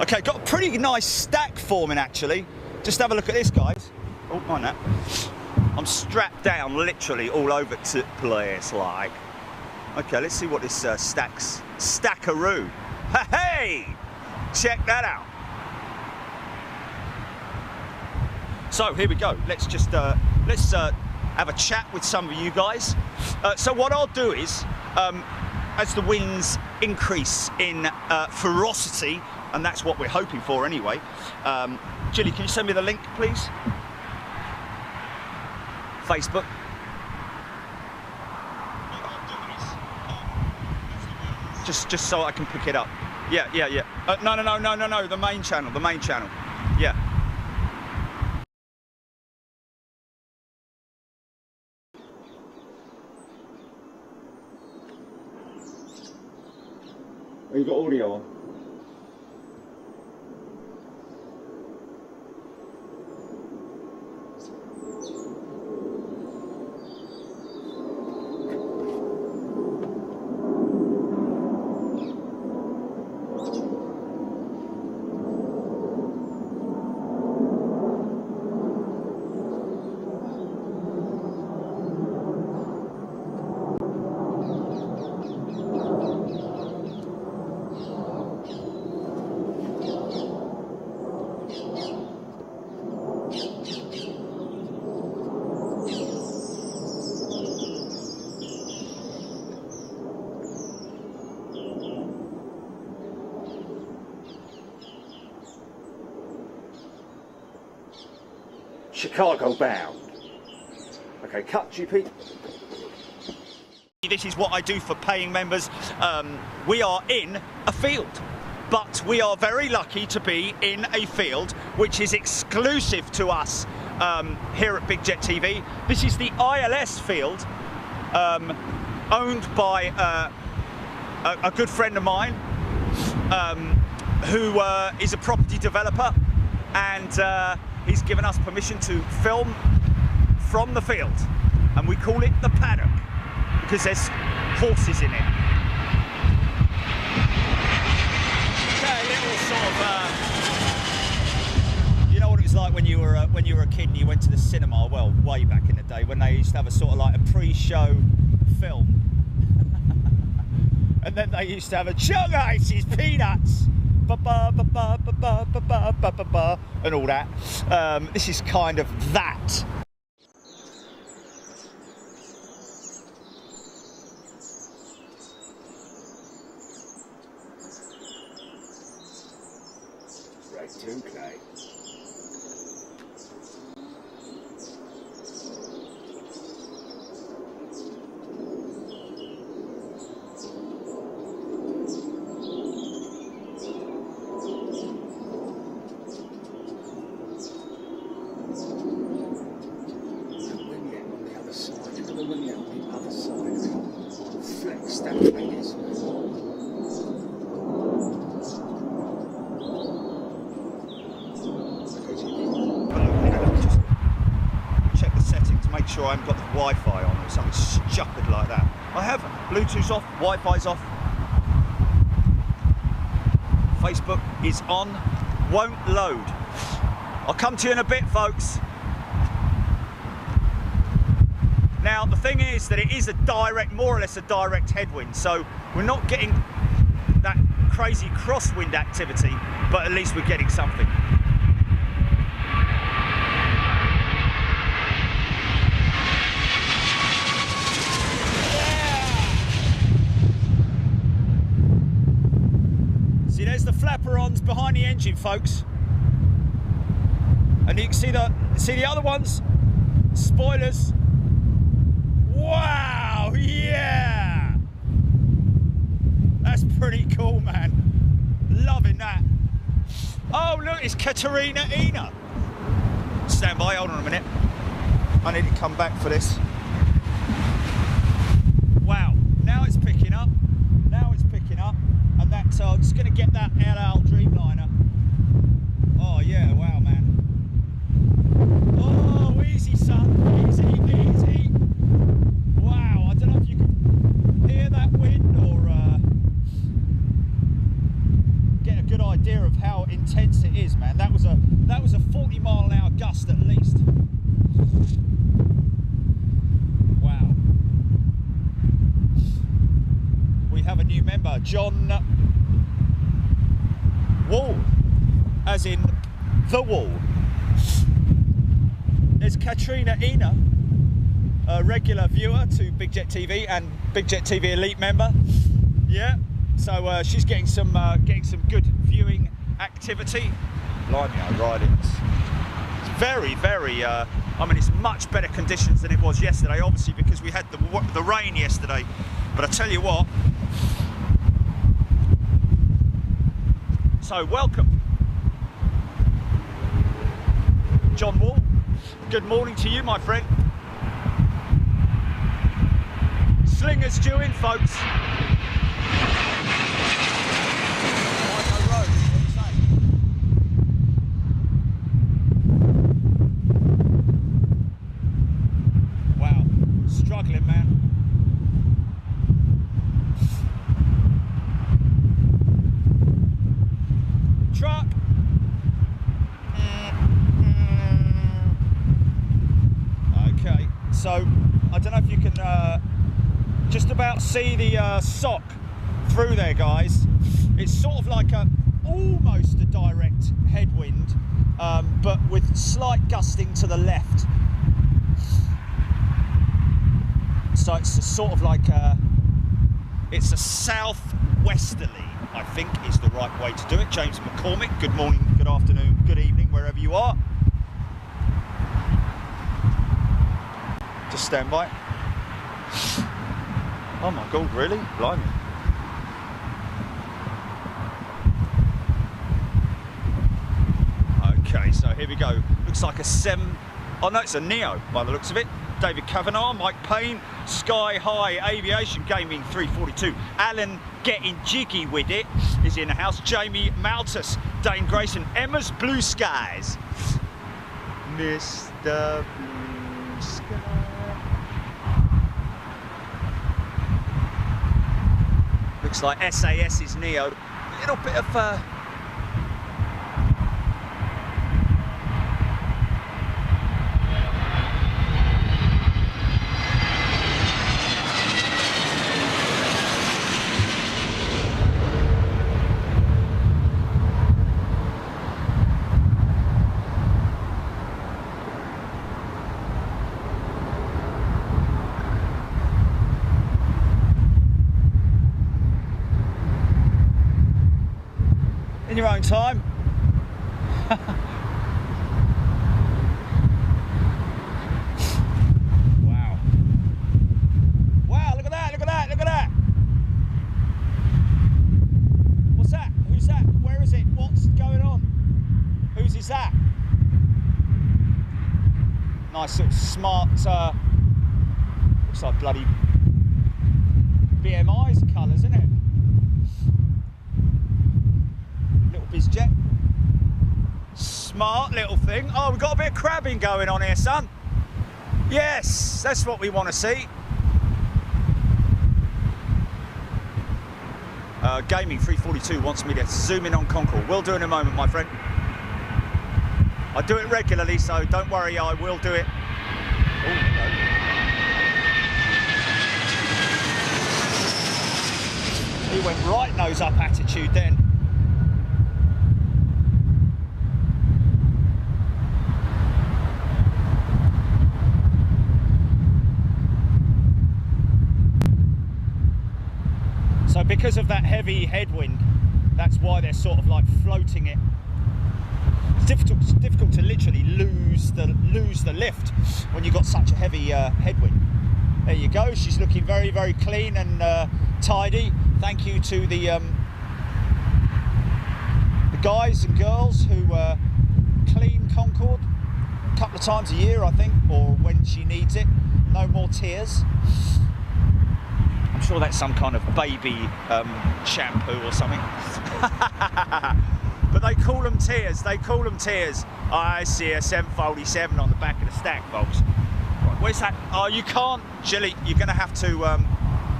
Okay, got a pretty nice stack forming actually. Just have a look at this, guys. Oh, mind that. I'm strapped down literally all over the place, like. Okay, let's see what this stackaroo. Hey! Check that out. So here we go. Let's just have a chat with some of you guys. So what I'll do is, as the winds increase in ferocity, and that's what we're hoping for anyway. Gilly, can you send me the link, please? Facebook. Just so I can pick it up. Yeah. No, the main channel. Yeah. Oh, you got audio on? Chicago bound. Okay, cut, GP. This is what I do for paying members. We are in a field, but we are very lucky to be in a field which is exclusive to us here at Big Jet TV. This is the ILS field, owned by a good friend of mine who is a property developer, and he's given us permission to film from the field, and we call it the paddock because there's horses in it. Okay, little sort of, you know what it was like when you were a kid and you went to the cinema? Well, way back in the day when they used to have a sort of like a pre-show film, and then they used to have a Chung Ices Peanuts. And all that. This is kind of that. Right, okay. sure I haven't got the Wi-Fi on or something stupid like that. I have Bluetooth's off, Wi-Fi's off. Facebook is on, won't load. I'll come to you in a bit, folks. Now, the thing is that it is a direct, more or less a direct headwind, so we're not getting that crazy crosswind activity, but at least we're getting something. See, there's the flaperons behind the engine, folks. And you can see the other ones, spoilers. Wow, yeah! That's pretty cool, man. Loving that. Oh, look, it's Katerina Ina. Stand by, hold on a minute. I need to come back for this. Wow, now it's picking up. Now it's picking up. And that's, I'm just going to get that LL Dreamliner. Oh, yeah, wow, man. Oh, easy, son. Easy, easy. Wow, I don't know if you can hear that wind or get a good idea of how intense it is, man. That was a 40-mile-an-hour gust at least. Wow. We have a new member, John Wall, as in the Wall. There's Katrina Ina, a regular viewer to Big Jet TV and Big Jet TV Elite member. Yeah, so she's getting some good viewing activity. Blimey, I ride it. It's very, very. I mean, it's much better conditions than it was yesterday. Obviously, because we had the rain yesterday. But I tell you what. So welcome, John Wall. Good morning to you, my friend. Slingers due in, folks. Wow, struggling, man. Truck. Okay, so I don't know if you can just about see the sock through there, guys. It's sort of like almost a direct headwind, but with slight gusting to the left. So it's sort of like it's a southwesterly, I think, is the right way to do it. James McCormick, good morning, good afternoon, good evening, wherever you are. Just stand by. Oh my God, really? Blimey. Okay, so here we go. Looks like a oh no, it's a Neo by the looks of it. David Kavanagh, Mike Payne, Sky High Aviation Gaming 342. Alan getting jiggy with it is in the house. Jamie Maltus, Dane Grayson, Emma's Blue Skies. Mr. Blue Sky. Looks like SAS's Neo. A little bit of in your own time. Wow. Wow, look at that, look at that, look at that. What's that? Who's that? Where is it? What's going on? Whose is that? Nice little smart, looks like bloody BMI's colours, isn't it? BizJet. Smart little thing. Oh, we've got a bit of crabbing going on here, son. Yes, that's what we want to see. Gaming 342 wants me to zoom in on Concord. Will do in a moment, my friend. I do it regularly, so don't worry, I will do it. Oh, hello. He went right nose up attitude then. So because of that heavy headwind, that's why they're sort of like floating it. It's difficult to literally lose the lift when you've got such a heavy headwind. There you go. She's looking very, very clean and tidy. Thank you to the guys and girls who clean Concord a couple of times a year, I think, or when she needs it. No more tears. I'm sure that's some kind of baby shampoo or something. But they call them tears. They call them tears. I see a 747 on the back of the stack, folks. Right, where's that? Oh, you can't, Gilly. You're going to have to.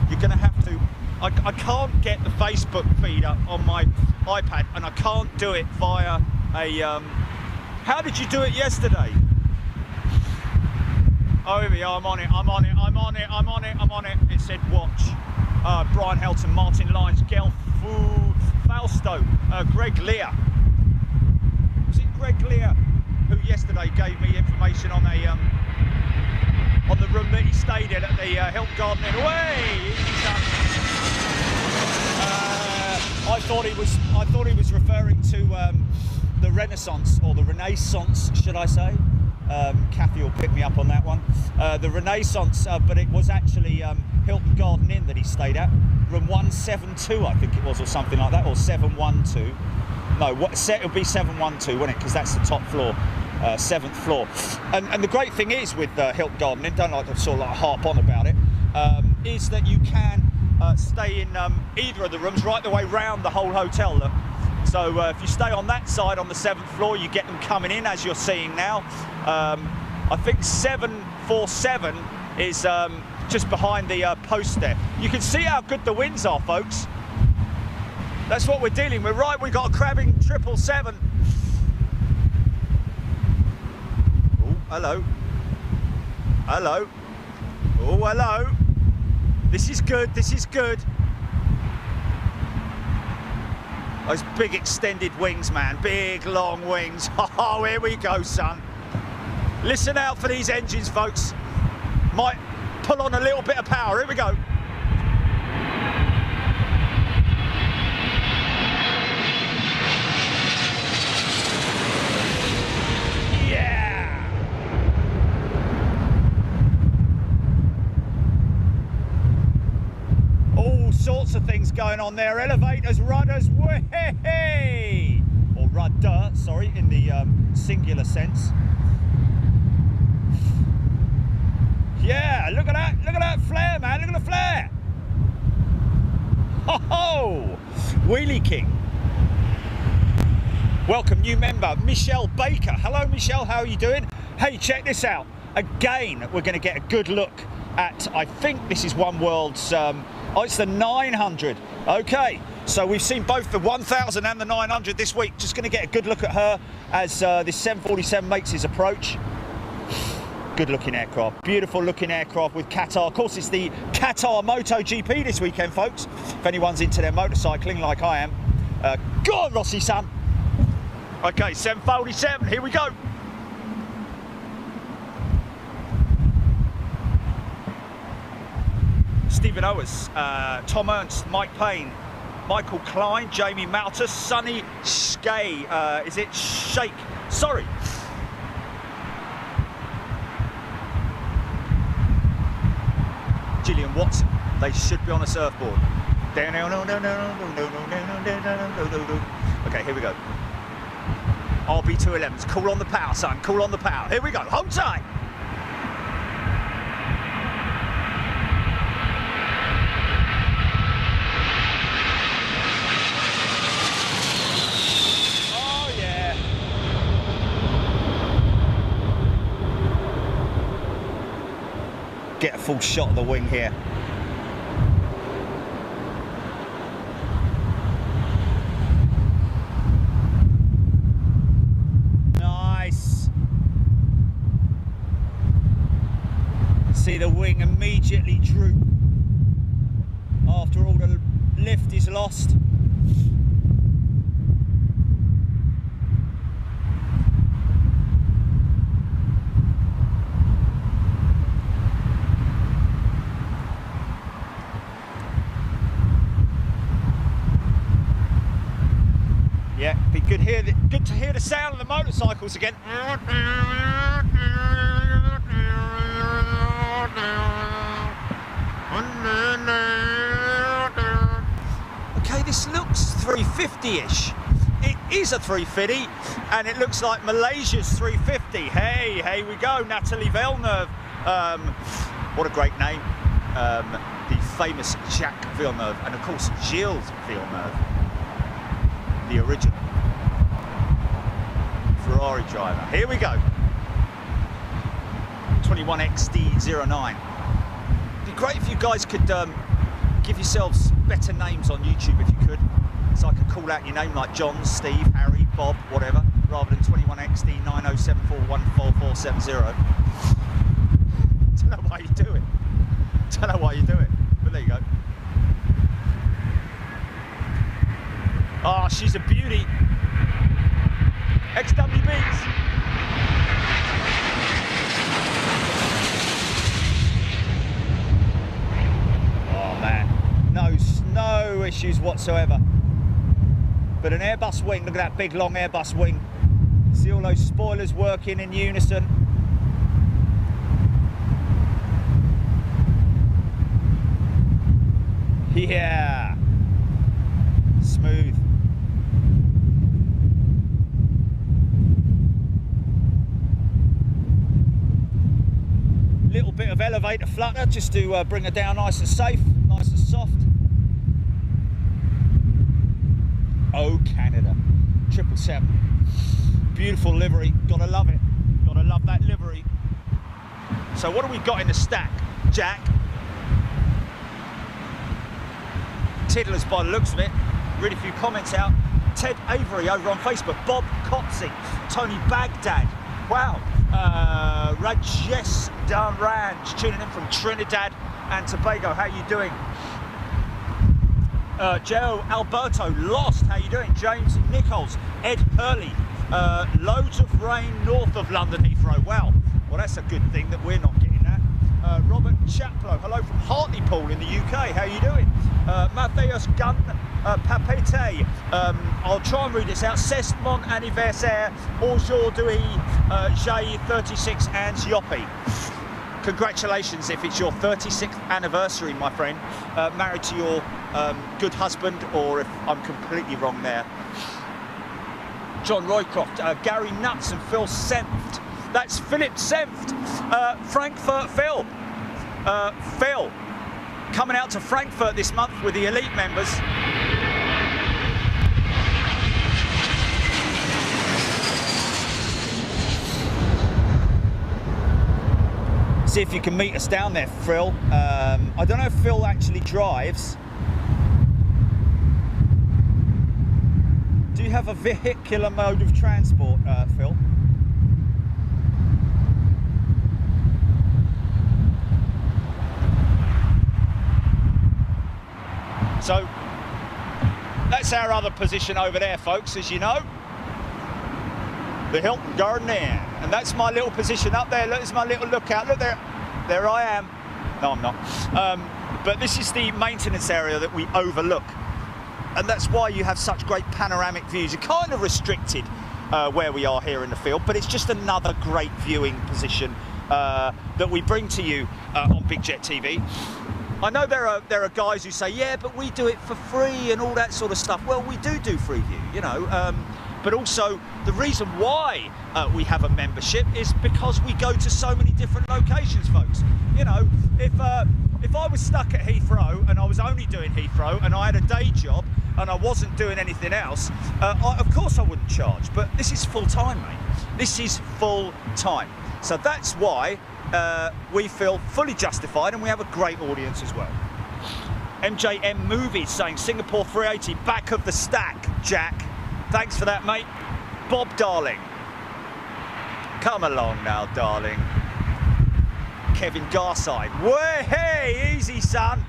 You're going to have to. I can't get the Facebook feed up on my iPad, and I can't do it via a. How did you do it yesterday? Oh, here we are. I'm on it. I'm on it. I'm on it. I'm on it. I'm on it. It said watch. Brian Helton, Martin Lyons, Gelf, Fausto, Greg Lear. Was it Greg Lear who yesterday gave me information on a on the room that he stayed in at the Hilton Garden Inn? Away! I thought he was referring to the Renaissance, or the Renaissance, should I say? Kathy will pick me up on that one. The Renaissance, but it was actually Hilton Garden Inn that he stayed at. Room 172, I think it was, or something like that, or 712. No, it'll be 712, wouldn't it? Because that's the top floor, 7th floor. And the great thing is with Hilton Garden Inn, don't like to sort of like harp on about it, is that you can stay in either of the rooms right the way round the whole hotel. Look. So if you stay on that side on the 7th floor, you get them coming in, as you're seeing now. I think 747 is just behind the post there. You can see how good the winds are, folks. That's what we're dealing with. Right, we've got a crabbing 777. Oh, hello. Hello. Oh, hello. This is good, this is good. Those big extended wings, man. Big, long wings. Oh, here we go, son. Listen out for these engines, folks. Might pull on a little bit of power. Here we go. Yeah! All sorts of things going on there. Elevators, rudders, way! Or rudder, sorry, in the singular sense. Yeah, look at that flare, man, look at the flare. Ho-ho! Wheelie King. Welcome, new member, Michelle Baker. Hello, Michelle, how are you doing? Hey, check this out. Again, we're going to get a good look at, I think this is One World's, it's the 900. Okay, so we've seen both the 1000 and the 900 this week. Just going to get a good look at her as this 747 makes his approach. Good looking aircraft, beautiful looking aircraft with Qatar. Of course, it's the Qatar MotoGP this weekend, folks. If anyone's into their motorcycling like I am. Go on, Rossi, son. Okay, 747, here we go. Stephen Owers, Tom Ernst, Mike Payne, Michael Klein, Jamie Maltus, Sonny Skay, is it Shake? Sorry. Gillian Watson, they should be on a surfboard. Okay, here we go. RB211s, cool on the power, son, cool on the power. Here we go, hold tight. Oh yeah. get a full shot of the wing here. Nice. See the wing immediately droop after all the lift is lost. Yeah, be good to hear the sound of the motorcycles again. Okay, this looks 350-ish. It is a 350, and it looks like Malaysia's 350. Hey, we go, Natalie Villeneuve. What a great name. The famous Jacques Villeneuve, and of course Gilles Villeneuve, the original Ferrari driver. Here we go. 21XD09. It'd be great if you guys could give yourselves better names on YouTube if you could. So I could call out your name like John, Steve, Harry, Bob, whatever, rather than 21XD9074144470. Don't know why you do it. Don't know why you do it, but there you go. Oh, she's a beauty. XWBs. Oh man, no issues whatsoever. But an Airbus wing, look at that big long Airbus wing. See all those spoilers working in unison. Yeah, smooth. Little bit of elevator flutter just to bring her down nice and safe, nice and soft. Oh, Canada, 777. Beautiful livery, gotta love it. Gotta love that livery. So what have we got in the stack, Jack? Tiddlers by the looks of it. Read a few comments out. Ted Avery over on Facebook. Bob Cotsey. Tony Baghdad. Wow. Rajesh Danranj tuning in from Trinidad and Tobago. How you doing? Joe Alberto Lost. How you doing? James Nichols. Ed Hurley. Loads of rain north of London Heathrow. Wow. Well, that's a good thing that we're not getting that. Robert Chaplow. Hello from Hartlepool in the UK. How you doing? Matthias Gunn Papete. I'll try and read this out. C'est mon anniversaire aujourd'hui, j'ai 36 ans yoppie. Congratulations if it's your 36th anniversary, my friend. Married to your good husband, or if I'm completely wrong there. John Roycroft, Gary Nuts and Phil Senft. That's Philip Senft. Frankfurt Phil. Phil. Coming out to Frankfurt this month with the elite members. See if you can meet us down there, Phil. I don't know if Phil actually drives. Do you have a vehicular mode of transport, Phil? So that's our other position over there, folks, as you know. The Hilton Garden Inn. And that's my little position up there. Look, there's my little lookout. Look there. There I am. No, I'm not. But this is the maintenance area that we overlook. And that's why you have such great panoramic views. You're kind of restricted where we are here in the field, but it's just another great viewing position that we bring to you on Big Jet TV. I know there are guys who say, yeah, but we do it for free and all that sort of stuff. Well, we do Freeview, you know, but also the reason why we have a membership is because we go to so many different locations, folks. You know, if I was stuck at Heathrow and I was only doing Heathrow and I had a day job and I wasn't doing anything else, of course I wouldn't charge. But this is full time, mate. This is full time. So that's why we feel fully justified, and we have a great audience as well. MJM Movies saying Singapore 380, back of the stack, Jack. Thanks for that, mate. Bob Darling. Come along now, darling. Kevin Garside. Way, hey, easy, son.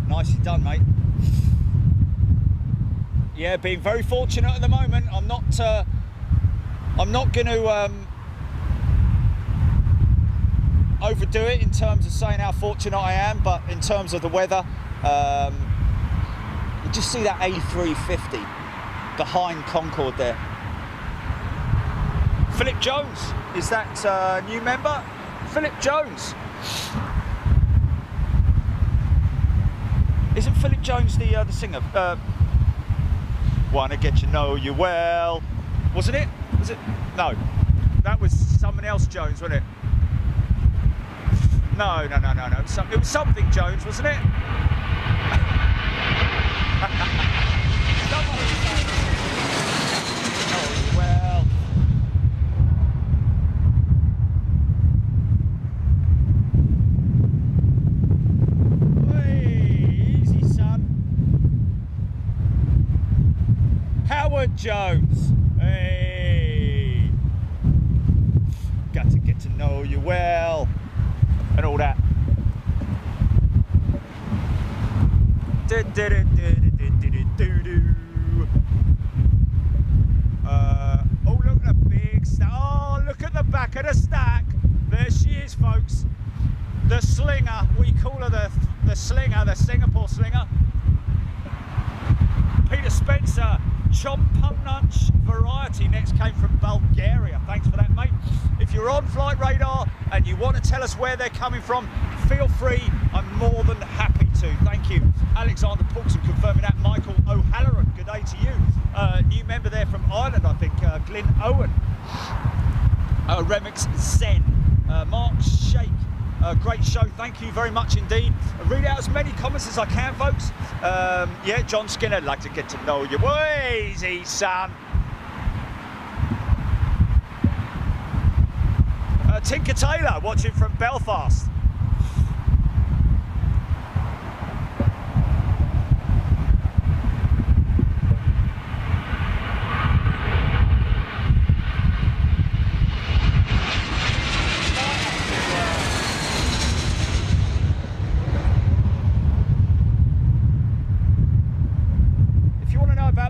Nicely done, mate. Yeah, being very fortunate at the moment. I'm not going to overdo it in terms of saying how fortunate I am, but in terms of the weather, you just see that A350 behind Concorde there. Philip Jones, is that a new member? Philip Jones. Isn't Philip Jones the singer? Wanna get to know you well. Wasn't it? Was it? No. That was someone else Jones, wasn't it? No. It was something Jones, wasn't it? Oh, well. Howard Jones, hey, got to get to know you well, and all that. Oh, look at the big stack. Oh, look at the back of the stack. There she is, folks. The slinger. We call her the slinger, the Singapore slinger. Peter Spencer. Chompununch Variety next came from Bulgaria. Thanks for that, mate. If you're on Flight Radar and you want to tell us where they're coming from, feel free. I'm more than happy to. Thank you. Alexander Paulson confirming that. Michael O'Halloran, good day to you. New member there from Ireland, I think. Glyn Owen. Remix Zen. Mark Shake. Great show, thank you very much indeed. Read out as many comments as I can, folks. Yeah, John Skinner, I'd like to get to know you. Easy, son. Tinker Taylor, watching from Belfast.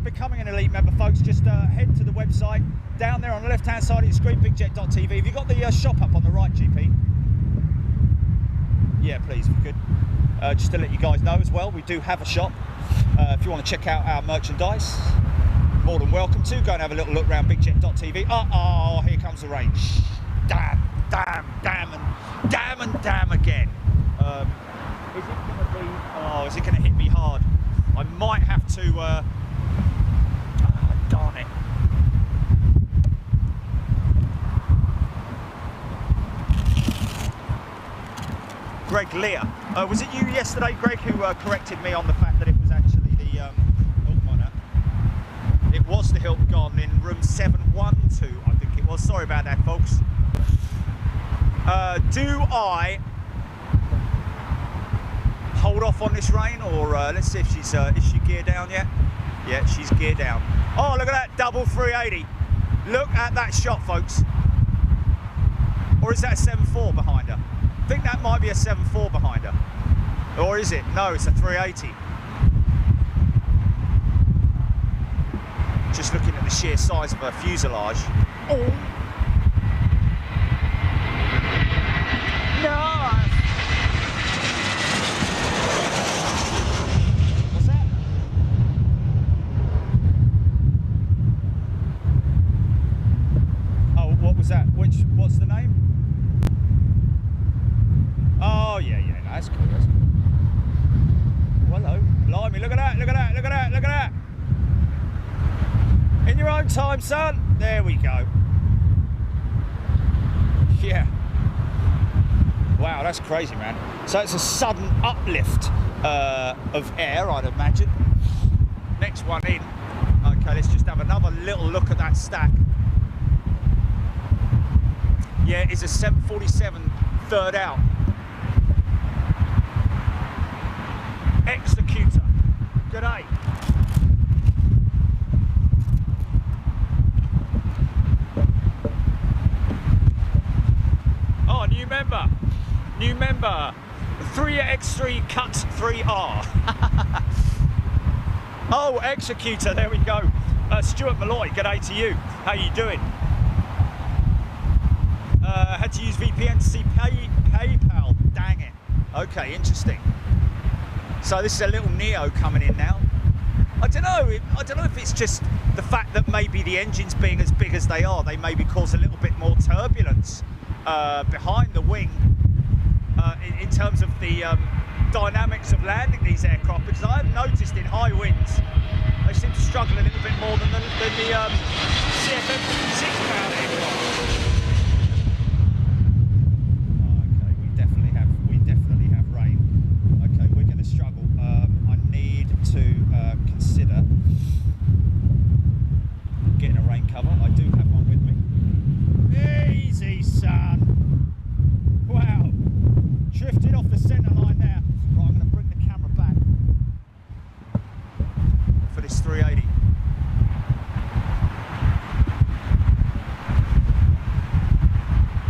Becoming an elite member, folks, just head to the website down there on the left hand side of your screen, bigjet.tv. Have you got the shop up on the right, GP? Yeah, please, if you could. Just to let you guys know as well, we do have a shop. If you want to check out our merchandise, more than welcome to. Go and have a little look around bigjet.tv. Uh-oh, here comes the rain. Damn again. Is it going to be, is it going to hit me hard? I might have to, darn it. Greg Lear. Was it you yesterday, Greg, who corrected me on the fact that it was actually the, it was the Hilton Garden in room 712, I think it was. Sorry about that, folks. Do I hold off on this rain, or let's see if she's, is she geared down yet? Yeah, she's geared down. Oh, look at that double 380. Look at that shot, folks. Or is that a 7.4 behind her? I think that might be a 7.4 behind her. Or is it? No, it's a 380. Just looking at the sheer size of her fuselage. Oh. No. What's that? What was that? What's the name? Oh, yeah, That's cool. That's cool. Oh, hello. Blimey, look at that, look at that, look at that, look at that. In your own time, son. There we go. Yeah. Wow, that's crazy, man. So it's a sudden uplift of air, I'd imagine. Next one in. Okay, let's just have another little look at that stack. Yeah, it's a 747 third out. Executor. G'day. Oh, new member. New member. 3X3 cut 3R. Oh, Executor, there we go. Stuart Malloy, g'day to you. How you doing? Had to use VPN to see PayPal. Dang it. Okay, interesting. So this is a little Neo coming in now. I don't know if it's just the fact that maybe the engines being as big as they are, they maybe cause a little bit more turbulence behind the wing in terms of the dynamics of landing these aircraft, because I have noticed in high winds they seem to struggle a little bit more than the CFM56 powered aircraft. Okay, we definitely have rain. Okay, we're going to struggle. I need to consider getting a rain cover. I do have one with me. Easy, son. Wow. Drifted off the centre line there. Right, I'm going to bring the camera back for this 380.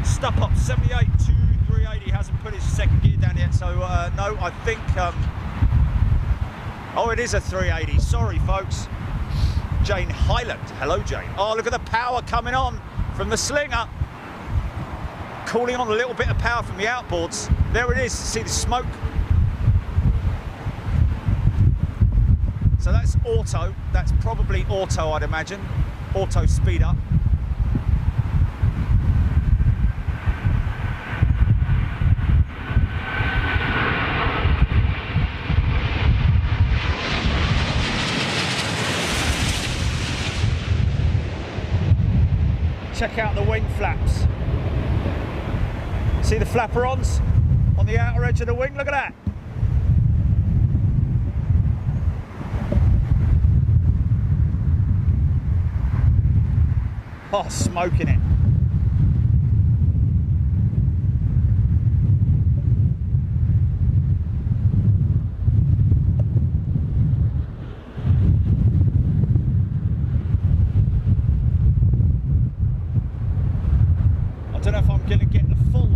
Step up 78 to 380. Hasn't put his second gear down yet, so no, I think. Oh, it is a 380. Sorry, folks. Jane Highland. Hello, Jane. Oh, look at the power coming on from the Slinger. Calling on a little bit of power from the outboards. There it is. See the smoke? So that's auto. That's probably auto, I'd imagine. Auto speed up. Check out the wing flaps. See the flaperons on the outer edge of the wing? Look at that. Oh, smoking it. I don't know if I'm going to get the full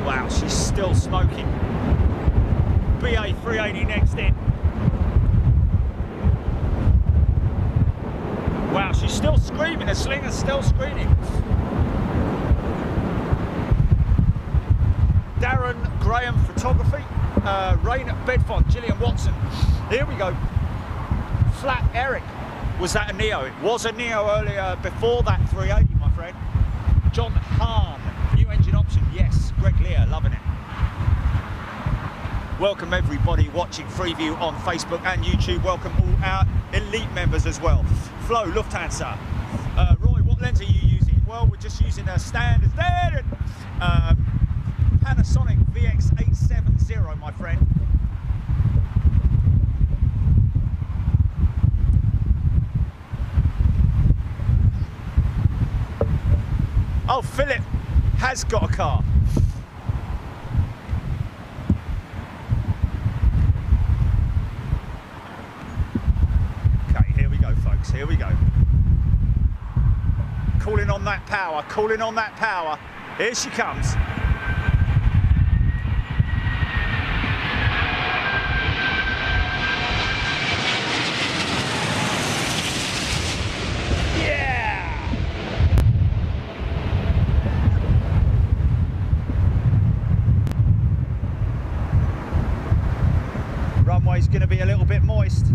wow, she's still smoking. BA 380 next in. Wow, she's still screaming. The Slinger's still screaming. Darren Graham Photography. Rain at Bedfont. Gillian Watson. Here we go. Flat Eric. Was that a Neo? It was a Neo earlier before that 380, my friend. John Hahn. New engine option. Yes. Greg Lear. Loving it. Welcome everybody watching Freeview on Facebook and YouTube. Welcome all our elite members as well. Flo, Lufthansa. Roy, what lens are you using? Well, we're just using a standard Panasonic VX870, my friend. Oh, Philip has got a car. Okay, here we go, folks. Here we go. Calling on that power, calling on that power. Here she comes. Runway's going to be a little bit moist.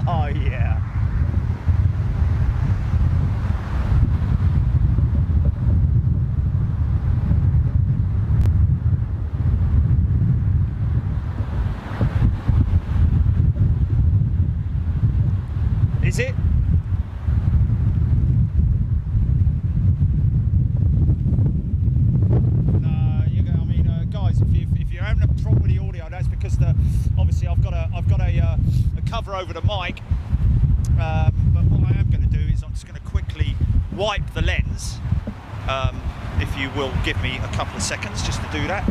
Oh yeah. Is it? Guys, if you're having a problem with the audio, that's because obviously I've got a cover over the mic. But what I am going to do is I'm just going to quickly wipe the lens. If you will give me a couple of seconds just to do that.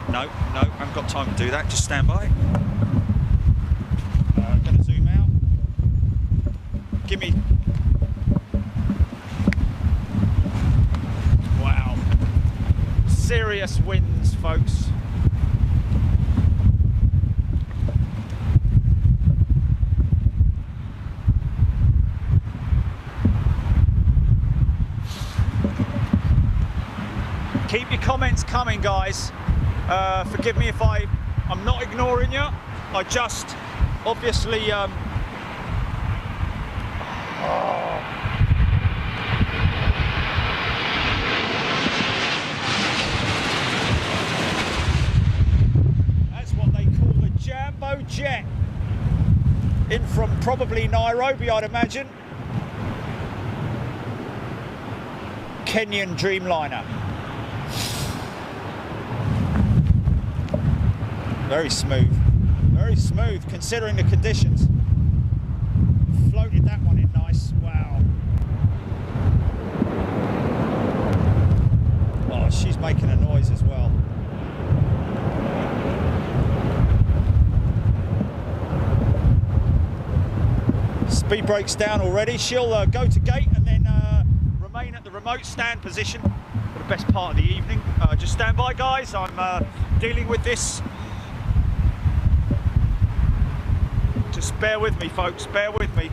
No, I haven't got time to do that. Just stand by. I'm going to zoom out. Give me. Wow. Serious winds, folks. Keep your comments coming, guys. Forgive me if I'm not ignoring you. I just obviously that's what they call the Jambo Jet. In from probably Nairobi, I'd imagine. Kenyan Dreamliner. Very smooth considering the conditions. Floated that one in nice, wow. Oh, she's making a noise as well. Speed brake's down already. She'll go to gate and then remain at the remote stand position for the best part of the evening. Just stand by, guys. I'm dealing with this. Just bear with me, folks, bear with me.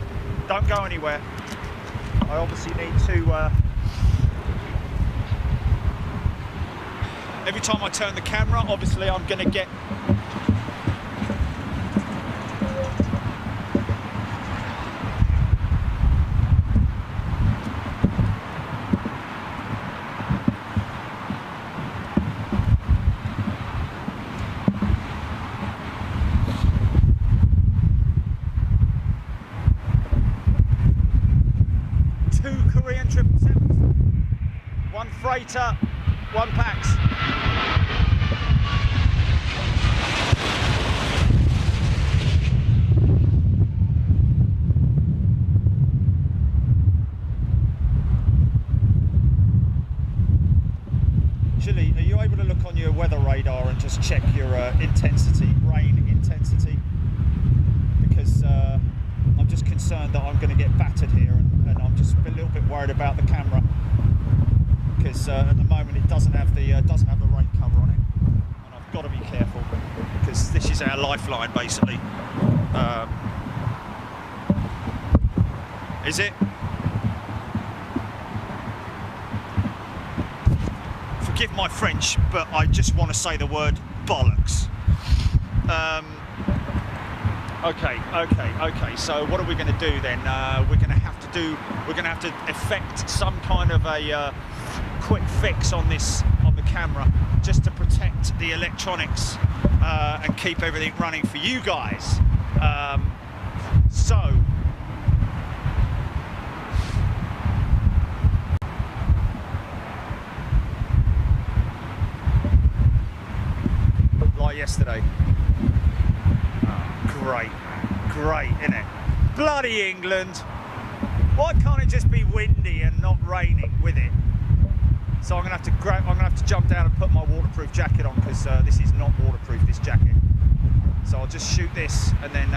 Don't go anywhere. I obviously need to... every time I turn the camera, obviously I'm going to get... One freighter, one Pax. Chile, are you able to look on your weather radar and just check your intensity, rain intensity? Because I'm just concerned that I'm going to get battered here, and I'm just a little bit worried about the camera. Because at the moment it doesn't have the rain cover on it, and I've got to be careful because this is our lifeline basically. Is it? Forgive my French, but I just want to say the word bollocks. Okay. So what are we going to do then? We're going to have to effect some kind of a quick fix on the camera, just to protect the electronics and keep everything running for you guys. So like yesterday. Oh, great, isn't it? Bloody England! Why can't it just be windy and not raining with it? So I'm gonna have to jump down and put my waterproof jacket on, because this is not waterproof, this jacket. So I'll just shoot this, and then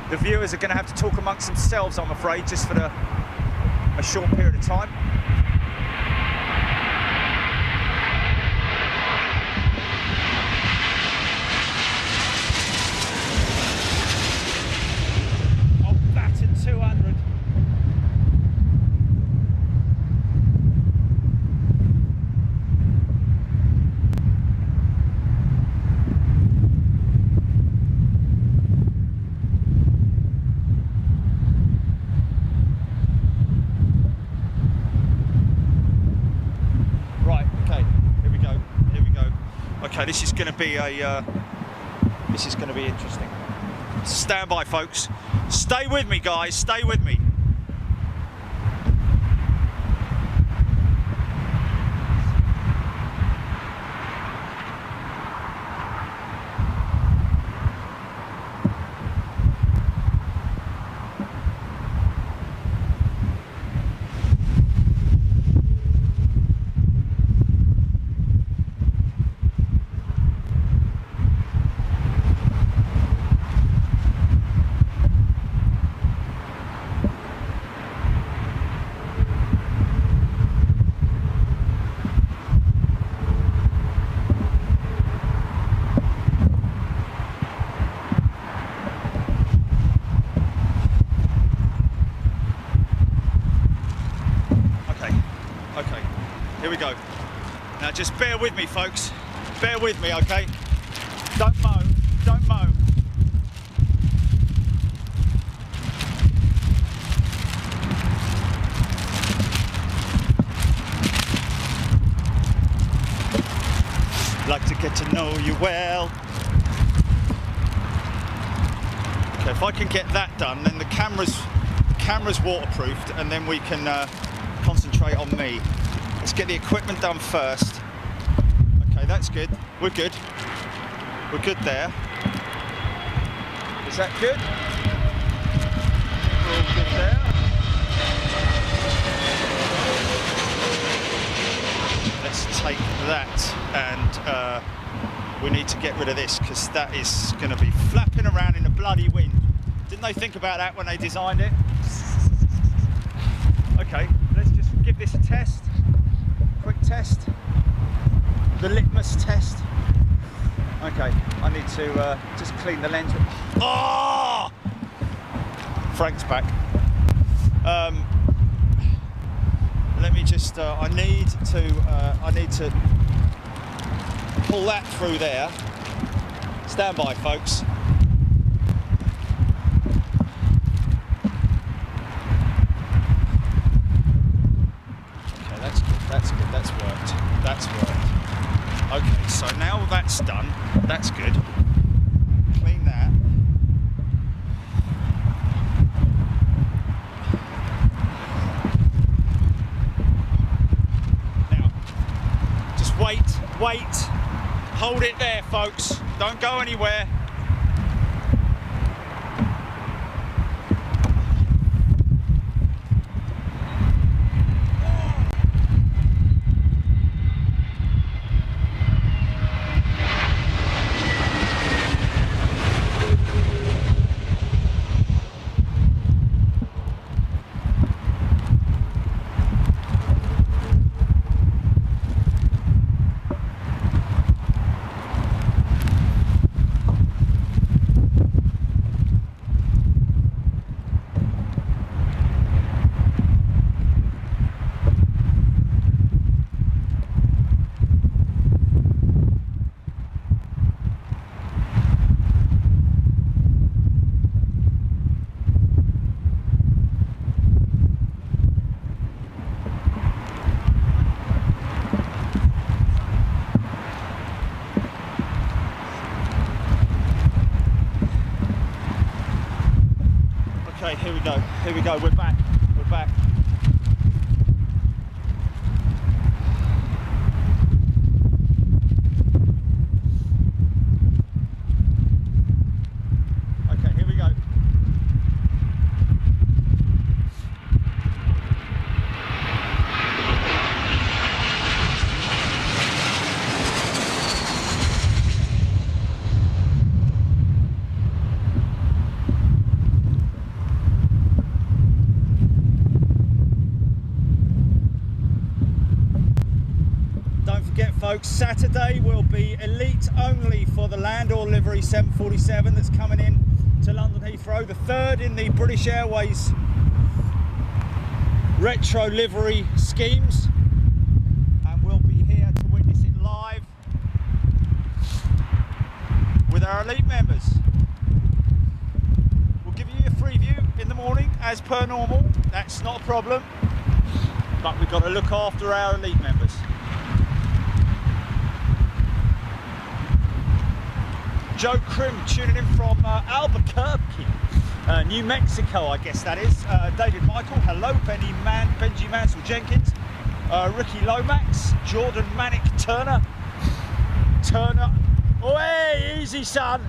the viewers are gonna have to talk amongst themselves, I'm afraid, just for a short period of time. I'll batten 200. Okay, this is going to be a This is going to be interesting. Stand by, folks. Stay with me, guys. Stay with me. Here we go. Now just bear with me, folks. Bear with me, okay? Don't moan, don't moan. Like to get to know you well. Okay, if I can get that done, then the camera's waterproofed, and then we can concentrate on me. Let's get the equipment done first. Okay, that's good. We're good. We're good there. Is that good? We're all good there. Let's take that, and we need to get rid of this, because that is going to be flapping around in the bloody wind. Didn't they think about that when they designed it? Okay, let's just give this a test. Quick test. The litmus test. Okay, I need to just clean the lens. Oh! Frank's back. Let me just. I need to pull that through there. Stand by, folks. Okay, that's good. That's good. That's worked. That's worked. Okay, so now that's done. That's good. Clean that. Now, just wait. Hold it there, folks. Don't go anywhere. Okay, here we go, we're back. Okay, here we go. Folks, Saturday will be elite only for the Landor livery 747 that's coming in to London Heathrow, the third in the British Airways retro livery schemes, and we'll be here to witness it live with our elite members. We'll give you a free view in the morning as per normal, that's not a problem, but we've got to look after our elite members. Joe Krim tuning in from Albuquerque, New Mexico, I guess that is. David Michael, hello. Benji Mansell Jenkins, Ricky Lomax, Jordan Manic Turner. Oh, hey, easy, son.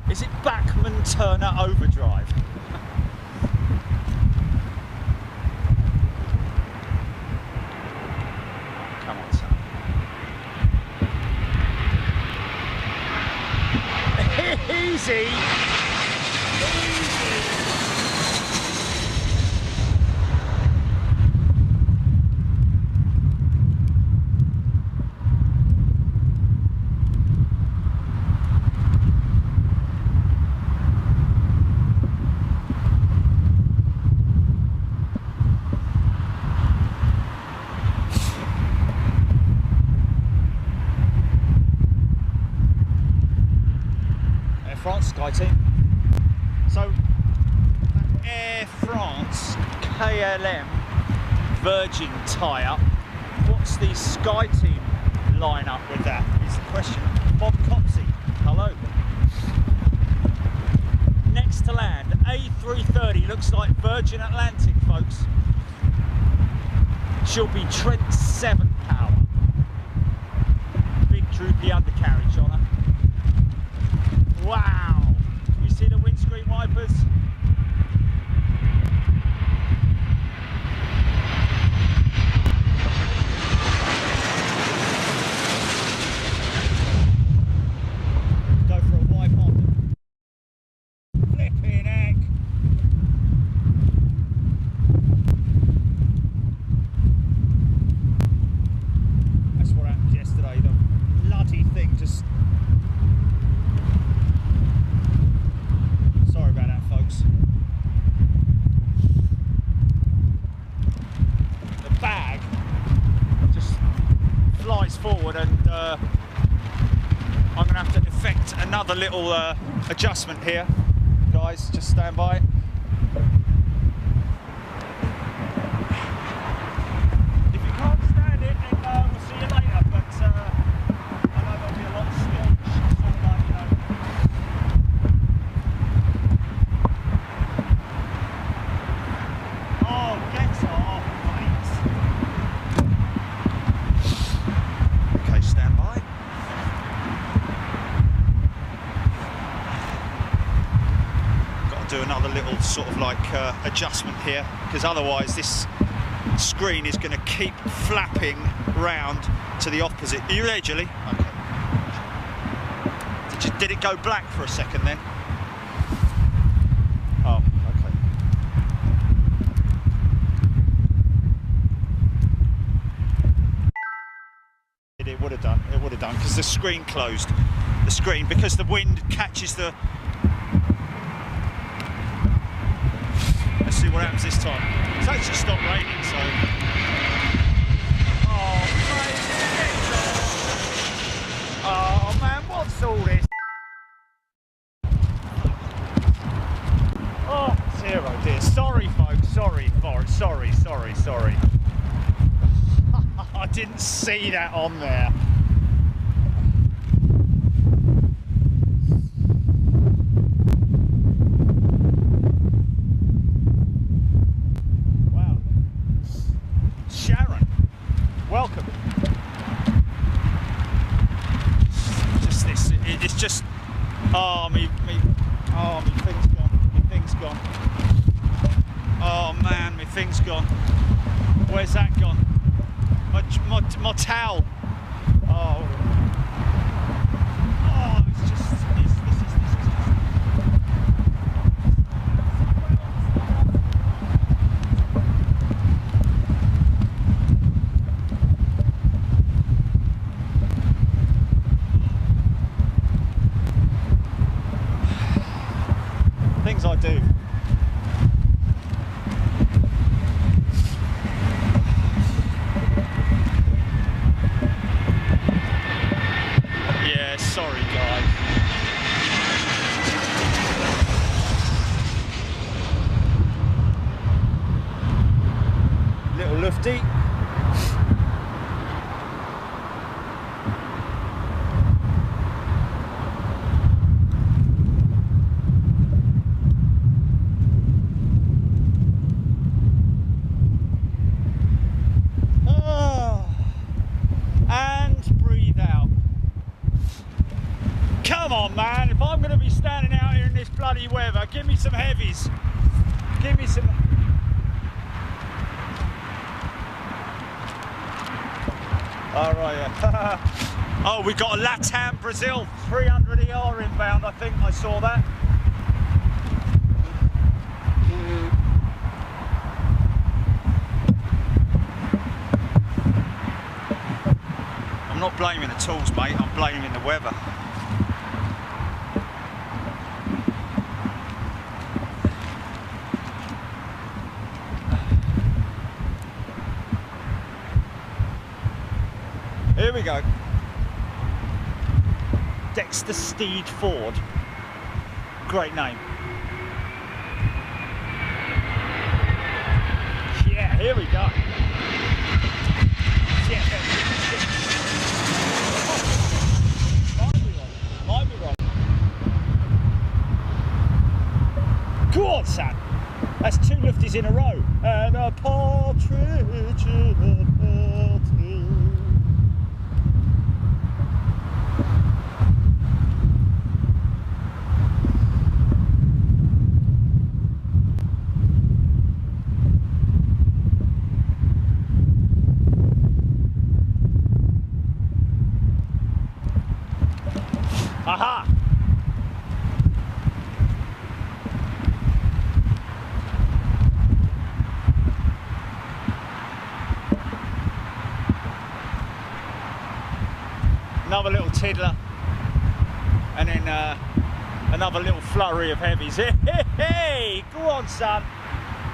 Is it Bachman Turner Overdrive? Come on, son. Easy. France Sky Team. So Air France KLM Virgin tie-up. What's the Sky Team line-up with that is the question. Bob Copsey, hello. Next to land, A330 looks like Virgin Atlantic, folks. She'll be Trent 7 power. Big droopy undercarriage on her. Wow! Can you see the windscreen wipers? Go for a wipe on. Flipping heck! That's what happened yesterday. The bloody thing just. Sorry about that, folks. The bag just flies forward, and I'm going to have to effect another little adjustment here. Guys, just stand by. If you can't stand it, then we'll see you later. But I know there'll be a lot of staunch, sort of like, you know. Oh, get off, mate. Okay, stand by. Got to do another little sort of like adjustment here, because otherwise this screen is going to keep flapping round to the opposite. Are you there, Julie? Okay. Did it go black for a second then? Oh, okay. It would have done. It would have done, because the screen closed. The screen, because the wind catches the. Let's see what happens this time. It's actually stopped raining, so. Oh, mate. Oh man, what's all this? Oh dear, oh dear. Sorry, folks. Sorry. I didn't see that on there. Wow. Sharon, welcome. Just this. It's just. Oh, me thing's gone. My thing's gone. Oh man, my thing's gone. Where's that gone? My towel. Oh, it's just this is just. Things I do. 250. And breathe out. Come on, man, if I'm going to be standing out here in this bloody weather, give me some heavies. Give me some... All right, yeah. Oh, we got a Latam Brazil 300 ER inbound, I think I saw that. I'm not blaming the tools, mate, I'm blaming the weather. Here we go. Dexter Steed Ford. Great name. Yeah, here we go. Yeah, might be wrong. Go on, Sam. That's 2 lifties in a row. And a partridge in a pear tree. Aha! Another little tiddler, and then another little flurry of heavies. Hey, hey, hey! Go on, son.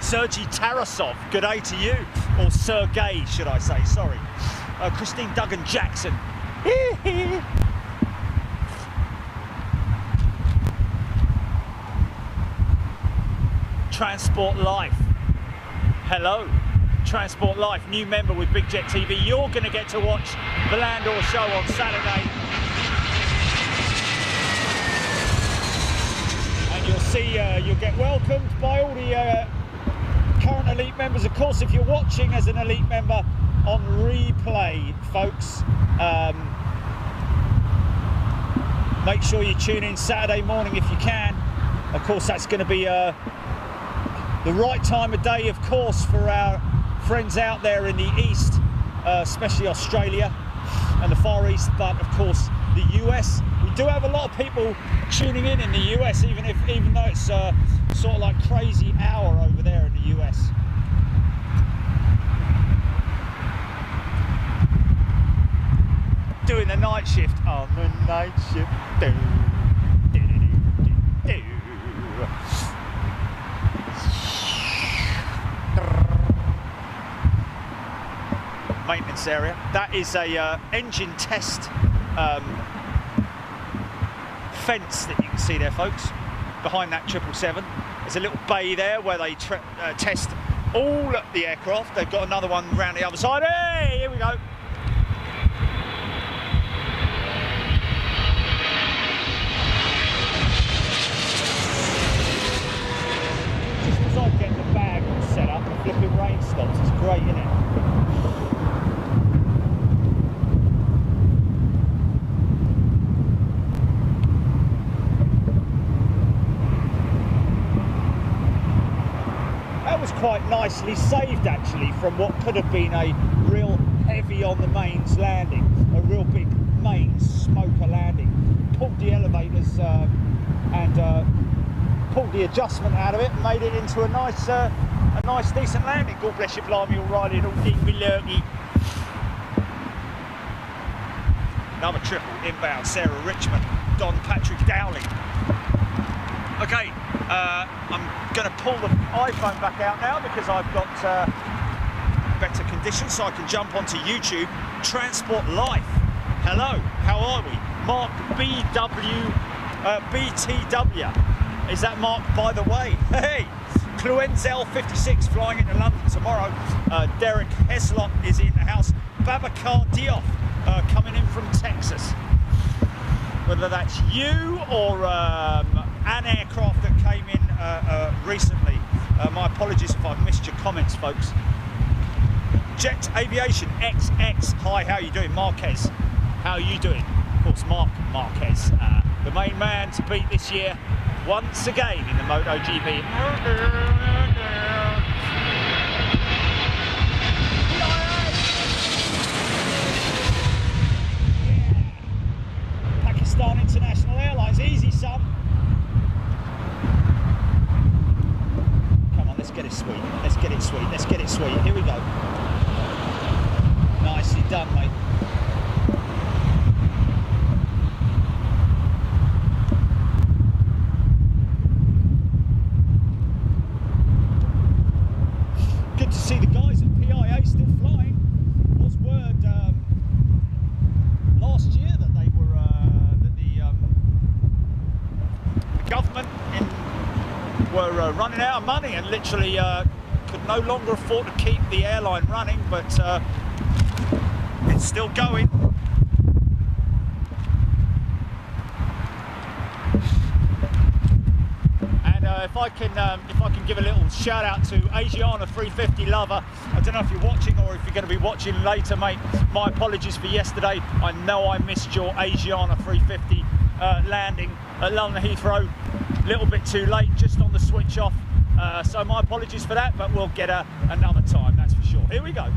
Sergei Tarasov, good day to you. Or Sergey, should I say, sorry. Christine Duggan-Jackson. Transport Life. Hello, Transport Life, new member with Big Jet TV. You're going to get to watch the Landor show on Saturday. And you'll see, you'll get welcomed by all the current Elite members. Of course, if you're watching as an Elite member on replay, folks, make sure you tune in Saturday morning if you can. Of course, that's going to be the right time of day, of course, for our friends out there in the East, especially Australia and the Far East, but of course the US. We do have a lot of people tuning in the US, even though it's sort of like crazy hour over there in the US. Doing the night shift on the night shift. Maintenance area. That is a engine test fence that you can see there, folks. Behind that 777, there's a little bay there where they test all the aircraft. They've got another one around the other side. Hey, here we go. Just as I get the bag set up, the flipping rain stops. It's great, isn't it? Quite nicely saved actually from what could have been a real heavy on the mains landing, a real big mains smoker landing. Pulled the elevators and pulled the adjustment out of it and made it into a nice decent landing. God bless you, blimey, all right in all dingy lurgy. Another triple inbound, Sarah Richmond, Don Patrick Dowling. Okay, I'm going to pull the iPhone back out now because I've got better conditions, so I can jump onto YouTube. Transport Life. Hello, how are we? Mark BTW. Is that Mark, by the way? Hey, Cluenzel 56 flying into London tomorrow. Derek Heslop is in the house. Babacar Diop coming in from Texas. Whether that's you or an aircraft that came in recently. My apologies if I've missed your comments, folks. Jet Aviation XX. Hi, how are you doing? Marquez, how are you doing? Of course, Marc Marquez, the main man to beat this year once again in the MotoGP. Pakistan International Airlines, easy son. Come on, let's get it sweet. Let's get it sweet. Let's get it sweet. Here we go. Nicely done, mate. Good to see the guys at PIA still flying. Was word last year that they were that the government were running out of money and literally could no longer afford to keep the airline running, but it's still going. And if I can give a little shout out to Asiana 350 lover. I don't know if you're watching or if you're going to be watching later, mate. My apologies for yesterday. I know I missed your Asiana 350 landing at London Heathrow. A little bit too late, just on the switch off. So my apologies for that, but we'll get her another time, that's for sure. Here we go.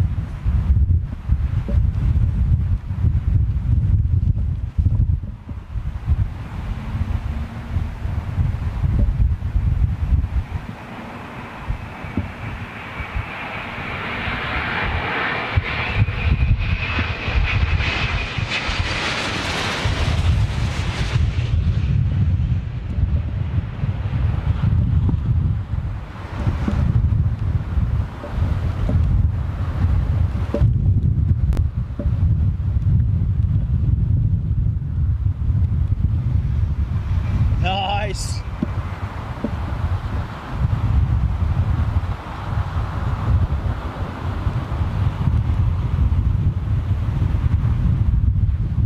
Nice.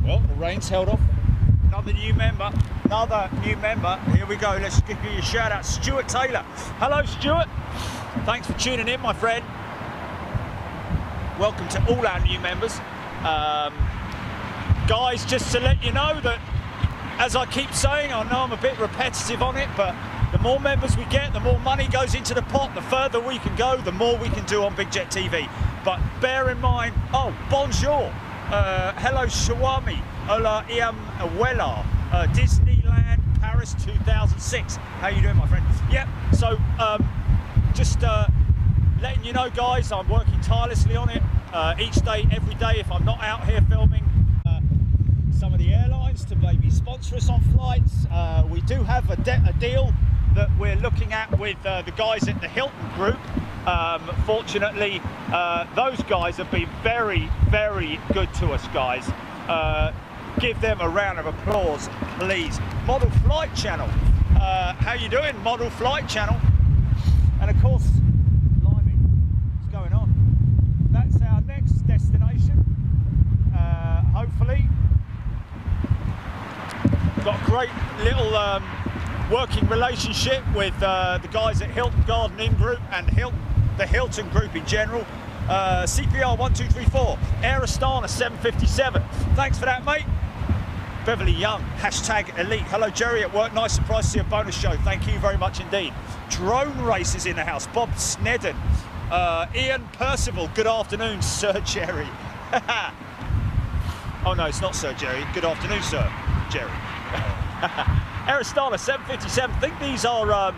Well, the rain's held off. Another new member. Here we go. Let's give you a shout out. Stuart Taylor. Hello, Stuart. Thanks for tuning in, my friend. Welcome to all our new members. Guys, just to let you know that, as I keep saying, I know I'm a bit repetitive on it, but the more members we get, the more money goes into the pot, the further we can go, the more we can do on Big Jet TV. But bear in mind, oh, bonjour, hello Shawami, hola Iam Awela, Disneyland Paris 2006. How you doing, my friend? Yep, so just letting you know, guys, I'm working tirelessly on it each day, every day, if I'm not out here filming. Some of the airlines to maybe sponsor us on flights. We do have a deal that we're looking at with the guys at the Hilton Group. Fortunately, those guys have been very, very good to us, guys. Give them a round of applause, please. Model Flight Channel. How you doing, Model Flight Channel? And of course, blimey, what's going on? That's our next destination, hopefully. Got a great little working relationship with the guys at Hilton Garden Inn Group and the Hilton Group in general. CPR 1234, Air Astana 757. Thanks for that, mate. Beverly Young, hashtag elite. Hello, Jerry at work. Nice surprise to see a bonus show. Thank you very much indeed. Drone races in the house. Bob Snedden. Ian Percival, good afternoon, Sir Jerry. Oh no, it's not Sir Jerry. Good afternoon, Sir Jerry. Air Astana 757. I think these are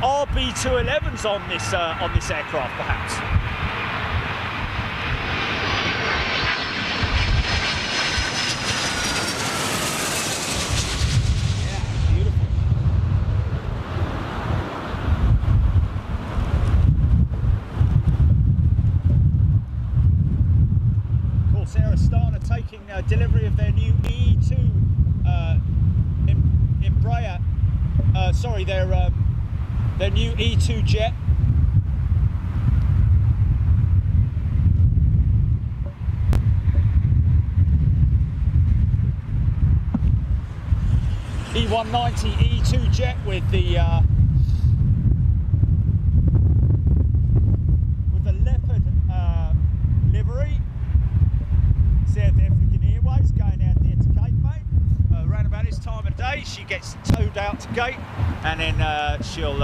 RB211s on this aircraft, perhaps. Yeah, beautiful. Of course, Air Astana taking delivery of their new E2 Embraer, their new E2 jet 190 E2 jet with the Leopard livery. South African Airways going out there to gate, mate. Around about this time of day, she gets towed out to gate, and then she'll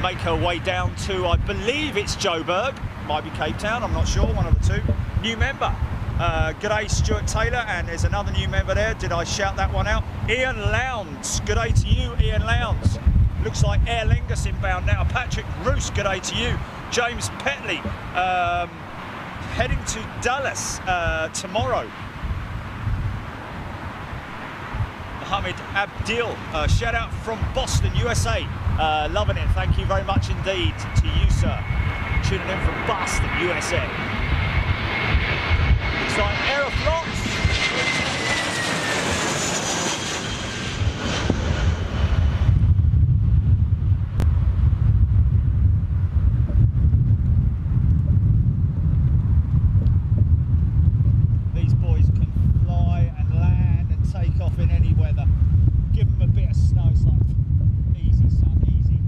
make her way down to, I believe it's Joburg, might be Cape Town, I'm not sure, one of the two. New member, g'day Stuart Taylor, and there's another new member there. Did I shout that one out? Ian Lowndes, g'day to you, Ian Lowndes. Looks like Aer Lingus inbound now. Patrick Roos, g'day to you. James Petley, heading to Dallas tomorrow. Mohammed Abdil, shout out from Boston, USA. Loving it, thank you very much indeed to you, sir. Tuning in from Boston, USA. Looks like Aeroflots. These boys can fly and land and take off in any weather. Give them a bit of snow, it's like easy, son, easy.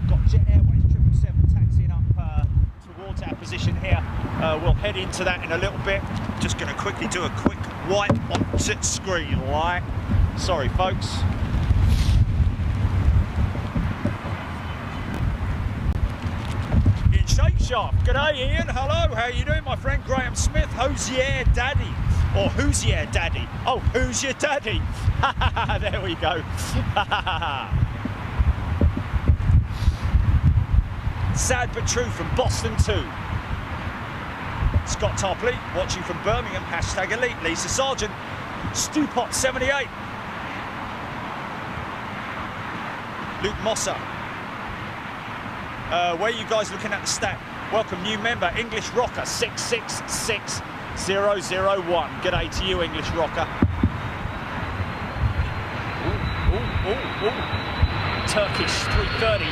Got Jet Airways 777 taxiing up towards our position here. We'll head into that in a little bit. Just going to quickly do a quick wipe onto screen light. Sorry, folks. In Shake Shop. G'day, Ian. Hello. How you doing, my friend? Graham Smith. Who's your daddy? Or who's your daddy? Oh, who's your daddy? There we go. Sad but true from Boston too. Scott Topley watching from Birmingham. Hashtag elite. Lisa Sargent. Stupot 78. Luke Mosser. Where are you guys looking at the stat? Welcome new member English Rocker 666001. G'day to you, English Rocker. Ooh. Turkish 330.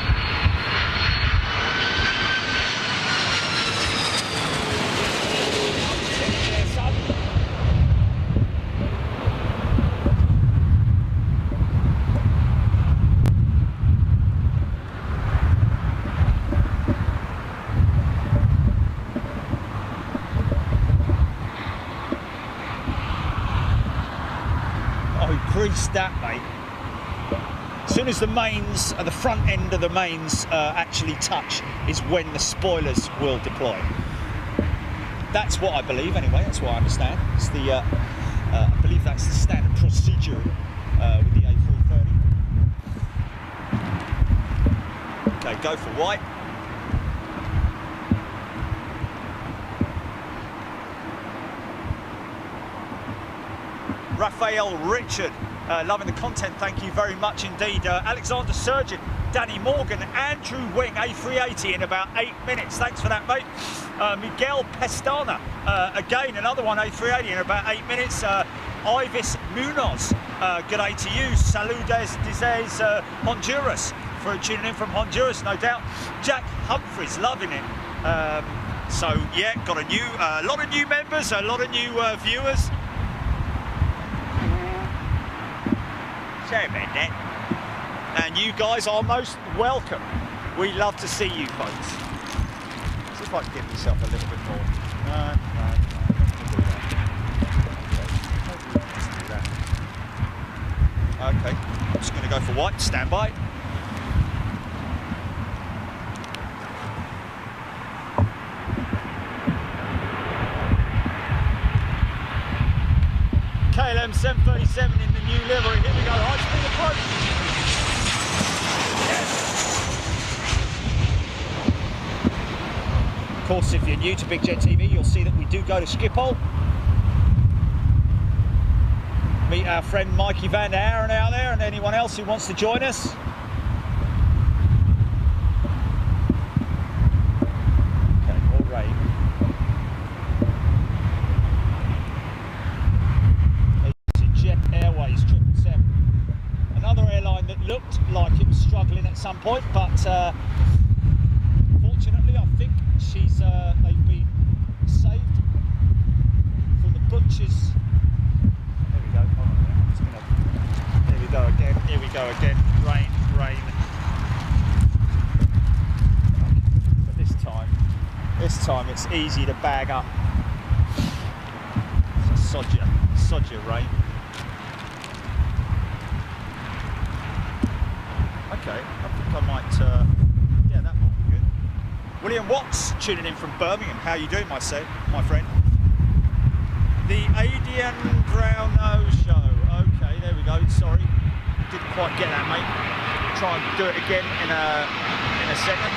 Grease that, mate. As soon as the mains, the front end of the mains actually touch is when the spoilers will deploy. That's what I believe anyway, that's what I understand. It's the, I believe that's the standard procedure with the A330. Okay, go for white. Raphael Richard, loving the content, thank you very much indeed. Alexander Surgeon, Danny Morgan, Andrew Wing, A380 in about 8 minutes. Thanks for that, mate. Miguel Pestana, again, another one, A380 in about 8 minutes. Ivis Munoz, g'day to you. Saludes desde Honduras, for tuning in from Honduras, no doubt. Jack Humphreys, loving it. So, yeah, got a lot of new members, a lot of new viewers. Sorry about that. And you guys are most welcome. We love to see you folks. See if I can give myself a little bit more. No. Let's do that. Okay, I'm just going to go for white. Stand by. KLM 737 in the new livery. Here we go. High speed approach. Yes. Of course, if you're new to Big Jet TV, you'll see that we do go to Schiphol. Meet our friend Mikey van der Aren out there, and anyone else who wants to join us. Okay, all right. Jet Airways 777. Another airline that looked like it was struggling at some point, but fortunately, I think they've been saved from the butchers. There go again. Here we go again. Rain, rain. But this time it's easy to bag up. So sod your rain. Okay, I think I might, yeah, that might be good. William Watts tuning in from Birmingham. How you doing, my friend? The Adian Browno Show. Okay, there we go. Sorry, didn't quite get that, mate. Try and do it again in a second.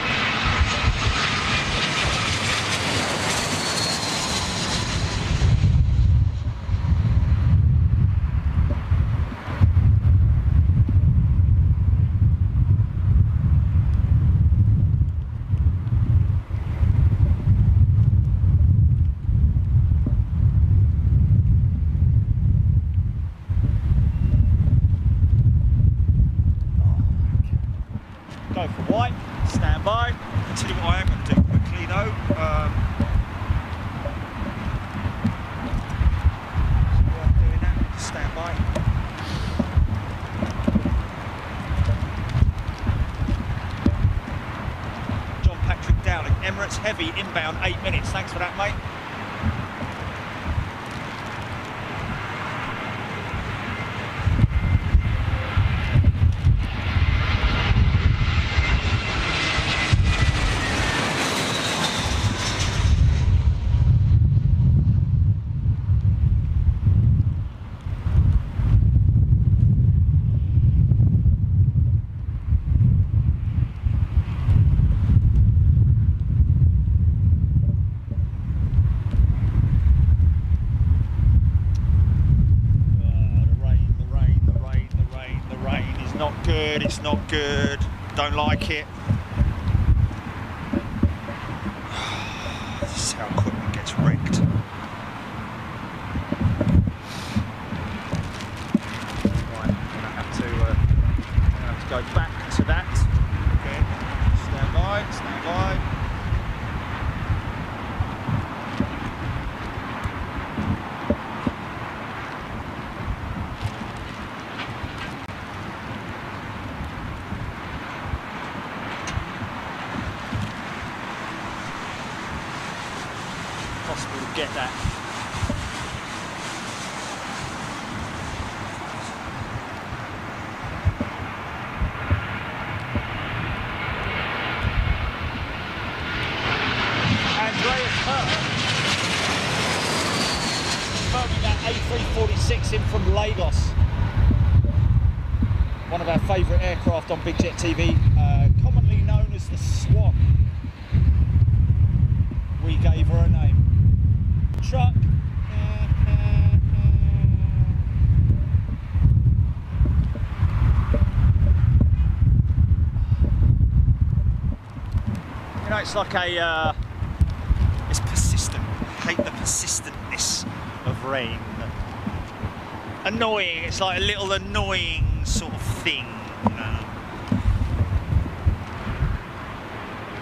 Go for white, stand by. I'll tell you what I am going to do quickly though. Doing that, stand by. John Patrick Dowling, Emirates Heavy inbound 8 minutes. Thanks for that, mate. It's not good, don't like it. This is how equipment gets wrecked. Right, I'm gonna have to go back to that. Okay, stand by, stand by. Possible to get that. Andreas Hurt confirming that A346 in from Lagos. One of our favourite aircraft on Big Jet TV, commonly known as the Swan. We gave her a name. Truck. You know, it's like a, it's persistent. I hate the persistentness of rain. Annoying, it's like a little annoying sort of thing, you know.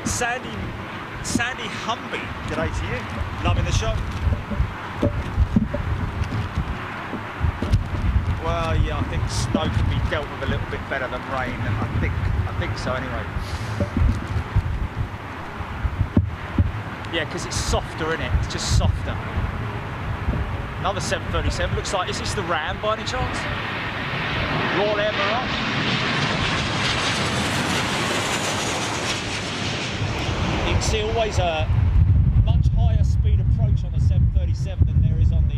Sandy Humby, g'day to you. Loving the show. Well, yeah, I think snow can be dealt with a little bit better than rain. I think so anyway. Yeah, because it's softer, isn't it? It's just softer. Another 737. Looks like, is this the Ram by any chance? Royal Air Maroc. You can see always a much higher speed approach on the 737 than there is on the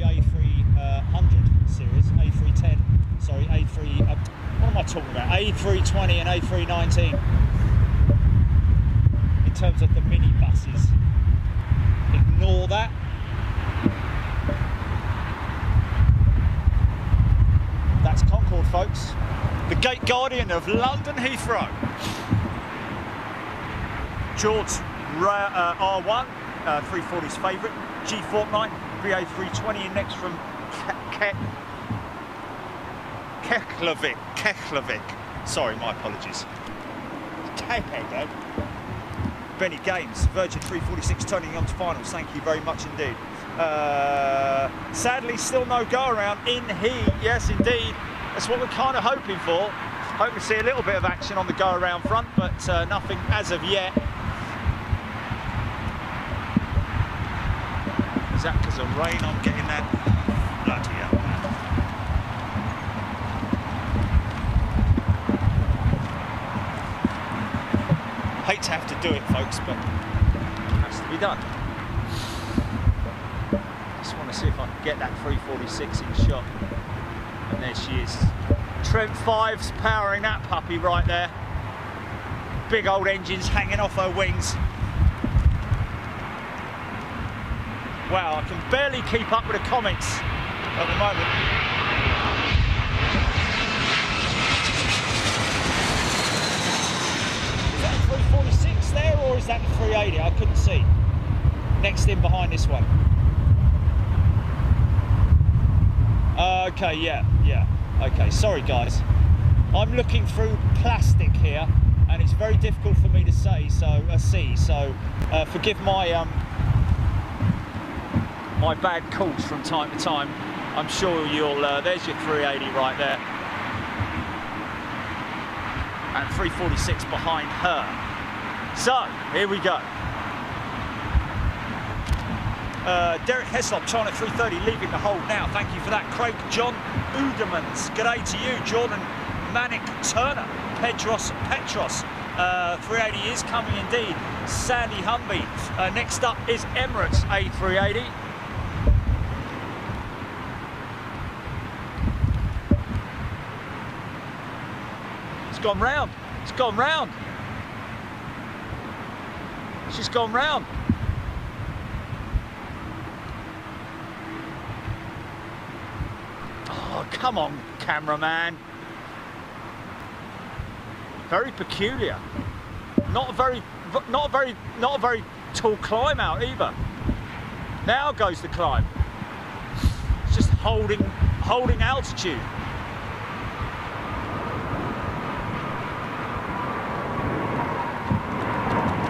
A300 series, A310. Sorry, A3. What am I talking about? A320 and A319. In terms of the mini buses, ignore that. That's Concorde, folks. The Gate Guardian of London Heathrow. George R1, 340's favourite. G Fortnite, VA320 in next from Keflavik. Sorry, my apologies. Benny Games, Virgin 346 turning on to finals. Thank you very much indeed. Sadly, still no go around in heat. Yes, indeed. That's what we're kind of hoping for. Hoping to see a little bit of action on the go-around front, but nothing as of yet. Is that because of rain I'm getting that? Bloody hell. Hate to have to do it, folks, but it has to be done. Just want to see if I can get that 346 in shot. And there she is. Trent 5's powering that puppy right there. Big old engines hanging off her wings. Wow, I can barely keep up with the comments at the moment. Is that the 346 there, or is that the 380? I couldn't see. Next in behind this one. Okay, yeah. Okay, sorry guys. I'm looking through plastic here, and it's very difficult for me to see. So forgive my my bad calls from time to time. I'm sure you'll. There's your 380 right there, and 346 behind her. So here we go. Derek Heslop, China 330, leaving the hold now. Thank you for that. Craig John Udemans, g'day to you. Jordan Manic Turner, Petros, 380 is coming indeed. Sandy Humby. Next up is Emirates A380. It's gone round. It's gone round. She's gone round. Oh, come on, cameraman. Very peculiar. Not a very tall climb out either. Now goes the climb. It's just holding altitude.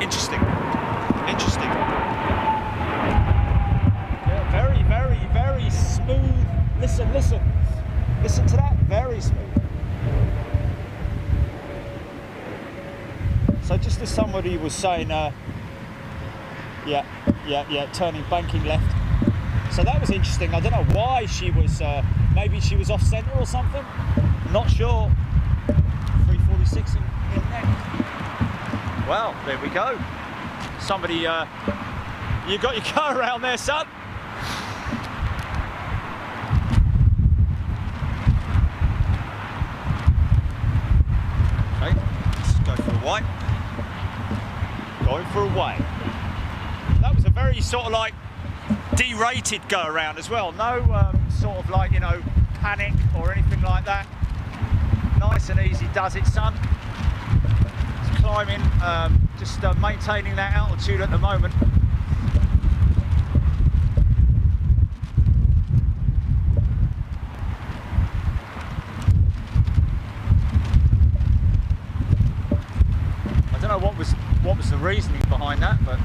Interesting. Yeah, very smooth. Listen to that. Very smooth. So just as somebody was saying, turning banking left. So that was interesting. I don't know why she was, maybe she was off centre or something. Not sure. 346 in neck. Well, there we go. Somebody, you got your car around there, son. Okay, let's go for a white. Going for a white. That was a very sort of like derated go around as well. No sort of like, you know, panic or anything like that. Nice and easy does it, son. It's climbing, just maintaining that altitude at the moment. I don't know what was the reasoning behind that, but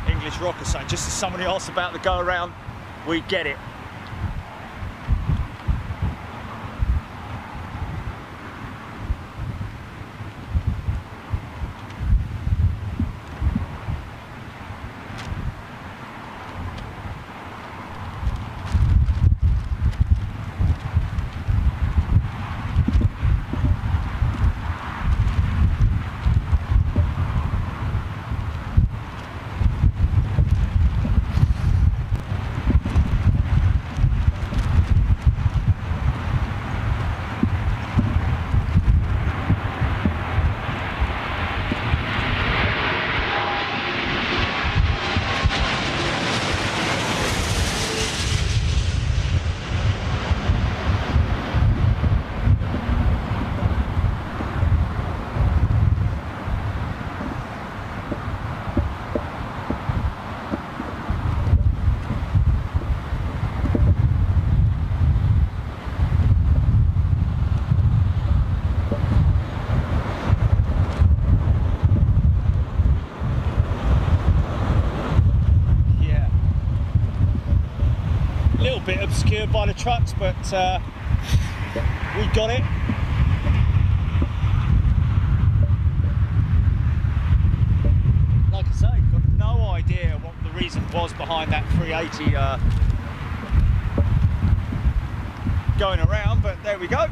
English Rocker saying, just as somebody asked about the go around, we get it. bit obscured by the trucks, but we got it. Like I say, got no idea what the reason was behind that 380 going around, but there we go.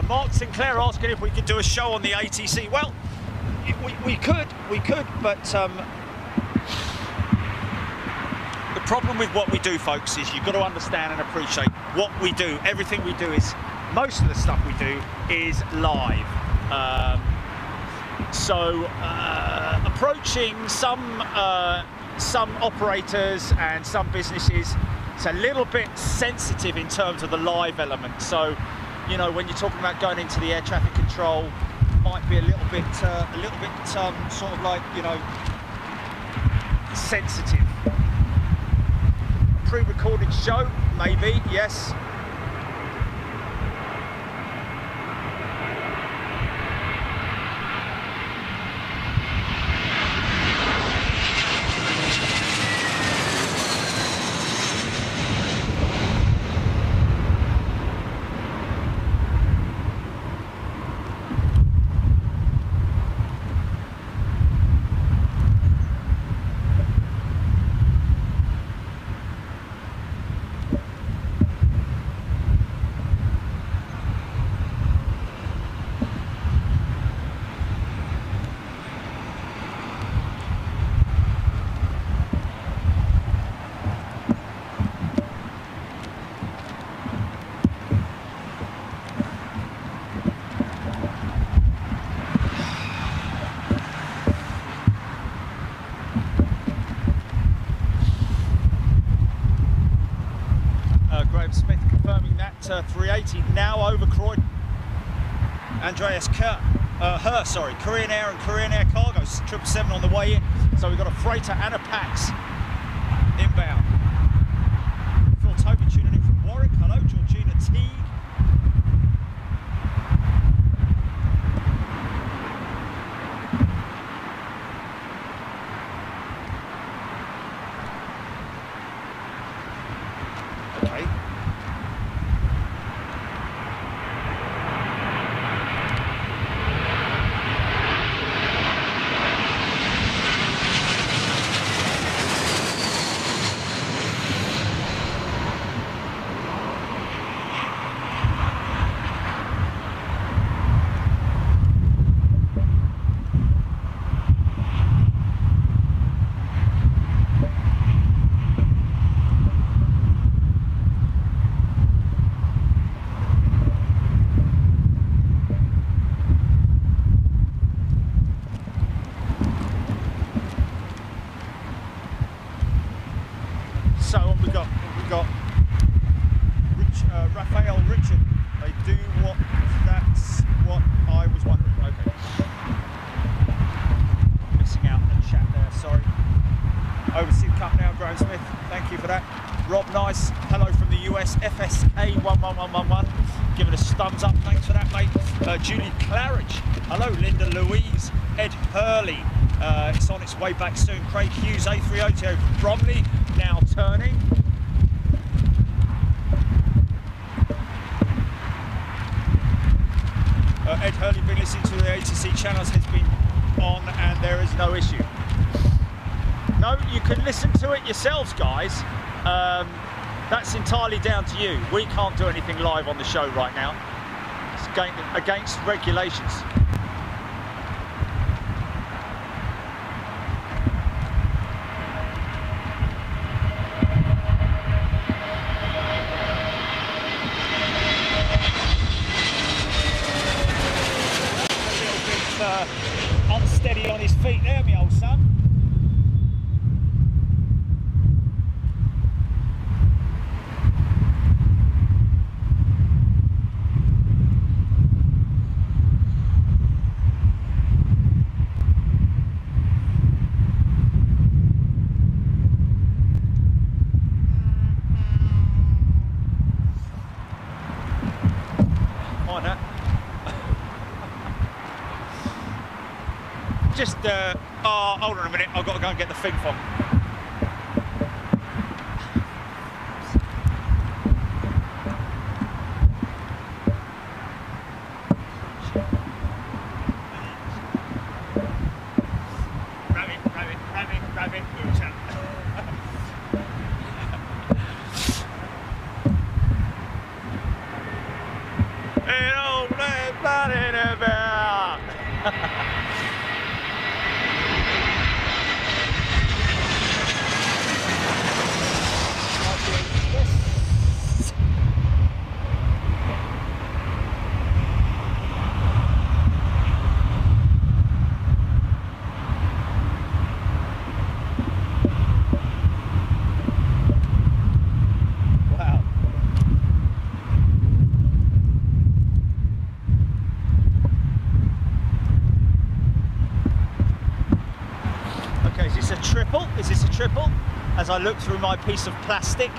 Mark Sinclair asking if we could do a show on the ATC. Well, we could, but the problem with what we do, folks, is you've got to understand and appreciate what we do. Everything we do is, most of the stuff we do is live. So approaching some operators and some businesses, it's a little bit sensitive in terms of the live element. So, you know, when you're talking about going into the air traffic control, might be a little bit sort of like, you know, sensitive. Pre-recorded show, maybe, yes. Smith confirming that 380 now over Croydon. Andreas Korean Air and Korean Air Cargo 777 on the way in. So we've got a freighter and a Pax inbound. Phil Toby tuning in from Warwick. Hello, Georgina Teague. Okay. Raphael Richard, they do what, that's what I was wondering. Okay. Missing out in the chat there, sorry. Overseas Cup now, Graham Smith, thank you for that. Rob Nice, hello from the US, FSK 11111, giving us thumbs up, thanks for that, mate. Julie Claridge, hello. Linda Louise, Ed Hurley, it's on its way back soon. Craig Hughes, A380 from Bromley, now turning. Ed Hurley been listening to the ATC channels, has been on and there is no issue. No, you can listen to it yourselves, guys. That's entirely down to you. We can't do anything live on the show right now. It's against regulations. Unsteady on his feet there, my old son. just, oh, hold on a minute, I've got to go and get the thing from. Rabbit, Is this a triple? As I look through my piece of plastic.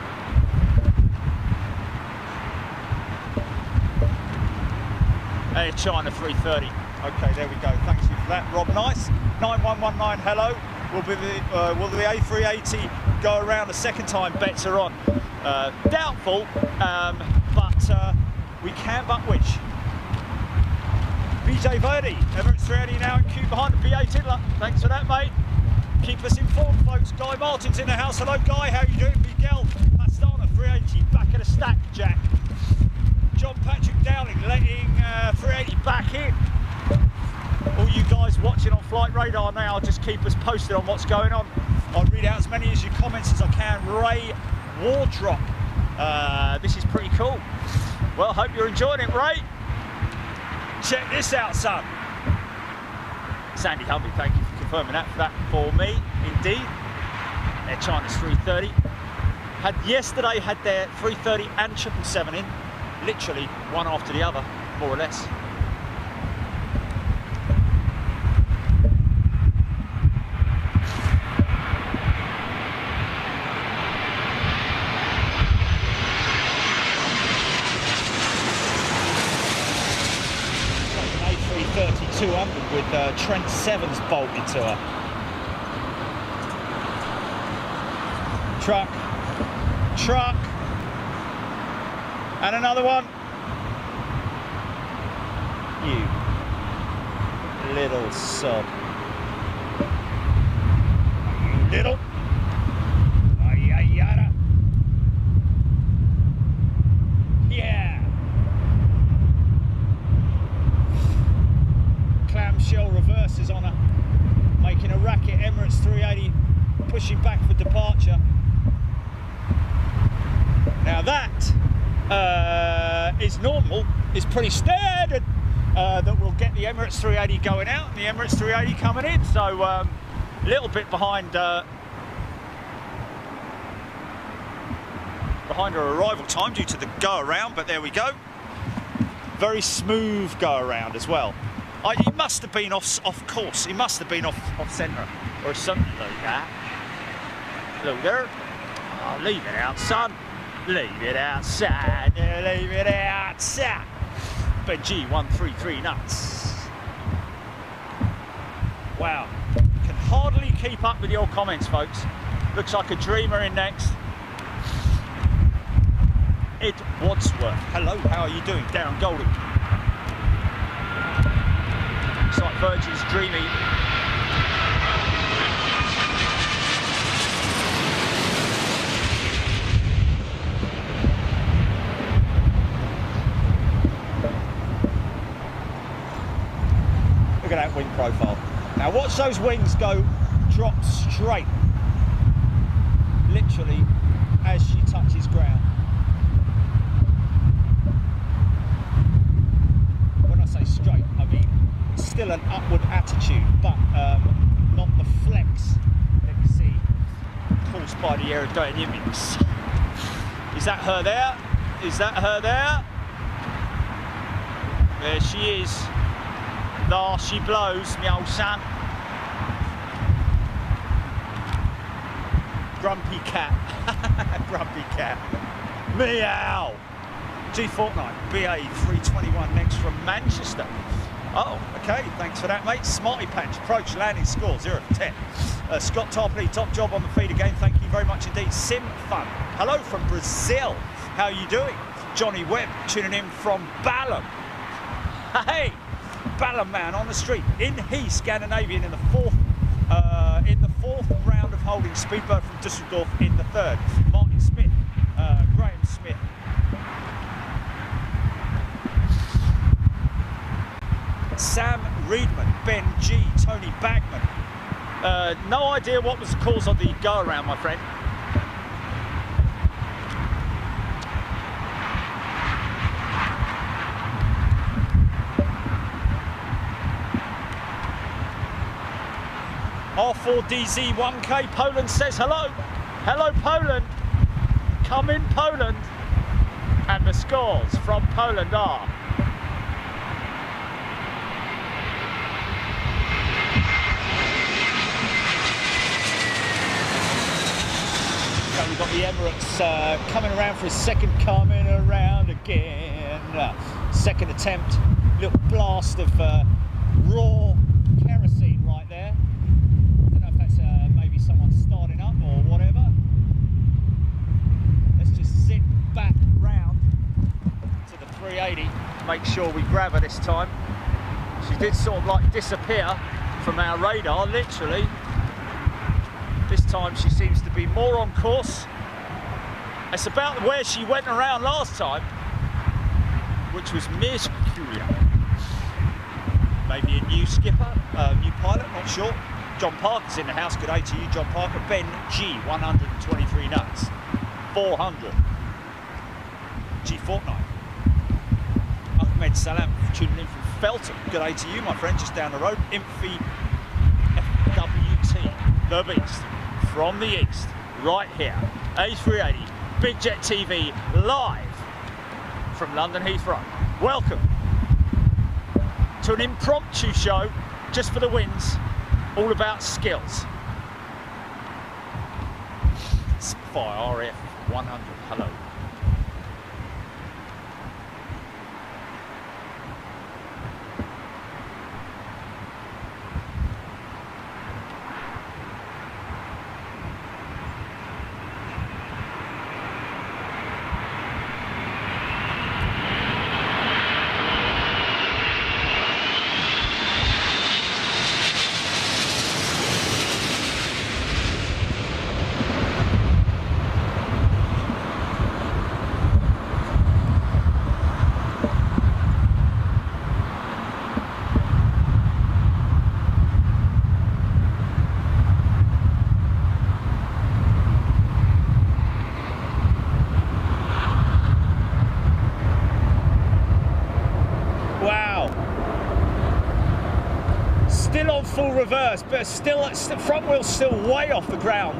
Hey, China 330. Okay, there we go. Thank you for that, Rob. Nice. 9119. Hello. Will the A380 go around a second time? Bets are on. Doubtful, but we can but wish. BJ Verdi, Emirates 380 now in queue behind the V8 Hitler. Thanks for that, mate. Keep us informed, folks. Guy Martin's in the house. Hello, Guy. How you doing? Miguel Pastana, 380, back of the stack, Jack. John Patrick Dowling letting 380 back in. All you guys watching on Flight Radar now, just keep us posted on what's going on. I'll read out as many of your comments as I can. Ray Wardrop. This is pretty cool. Well, hope you're enjoying it, Ray. Check this out, son. Sandy Humby, thank you for confirming that for me, indeed. Air China's 330. Yesterday had their 330 and 777 in, literally one after the other, more or less. A330-200 with Trent Sevens bolted to her. Truck, and another one. You little sod. You little. Yeah. Clamshell reverses on her, making a racket. Emirates 380 pushing back for departure. Now that is normal, is pretty standard that we'll get the Emirates 380 going out and the Emirates 380 coming in. So a little bit behind her arrival time due to the go around, but there we go. Very smooth go around as well. He must have been off course. He must have been off centre or something like that. Look there. Oh, leave it out, son. Leave it outside. Leave it outside. Benji 133 nuts. Wow. Can hardly keep up with your comments, folks. Looks like a dreamer in next. Ed Wadsworth. Hello, how are you doing? Darren Golding. Looks like Virgin's dreamy. Look at that wing profile. Now watch those wings drop straight. Literally as she touches ground. When I say straight, I mean still an upward attitude, but not the flex that you see caused by the aerodynamics. Is that her there? Is that her there? There she is. There she blows, me old son. Grumpy cat. Grumpy cat. Meow. G Fortnite, BA 321 next from Manchester. Oh, okay, thanks for that, mate. Smarty Patch, approach, landing, score, 0 to 10. Scott Tarpley, top job on the feed again. Thank you very much indeed. Sim Fun, hello from Brazil. How are you doing? Johnny Webb tuning in from Balham. Hey, Balham man on the street in He Scandinavian in the fourth round of holding. Speedbird from Dusseldorf in the third. Martin Smith, Graham Smith. Sam Reedman, Ben G, Tony Bagman. No idea what was the cause of the go around, my friend. R4DZ 1K, Poland says hello. Hello, Poland. Come in, Poland. And the scores from Poland are... So we've got the Emirates coming around for his second coming around again. Second attempt, little blast of raw kerosene right there. Don't know if that's maybe someone starting up or whatever. Let's just zip back round to the 380. Make sure we grab her this time. She did sort of like disappear from our radar, literally. This time she seems to be more on course. It's about where she went around last time, which was Mercuria. Maybe a new skipper, new pilot, not sure. John Parker's in the house. Good day to you, John Parker. Ben G, 123 nuts. 400. G Fortnite. Ahmed Salam tuning in from Felton. Good day to you, my friend, just down the road. Imphy FWT, the beast. From the east, right here, A380, Big Jet TV, live from London Heathrow. Welcome to an impromptu show, just for the wins, all about skills. Spire RF 100, hello. Full reverse, but still, front wheel's still way off the ground.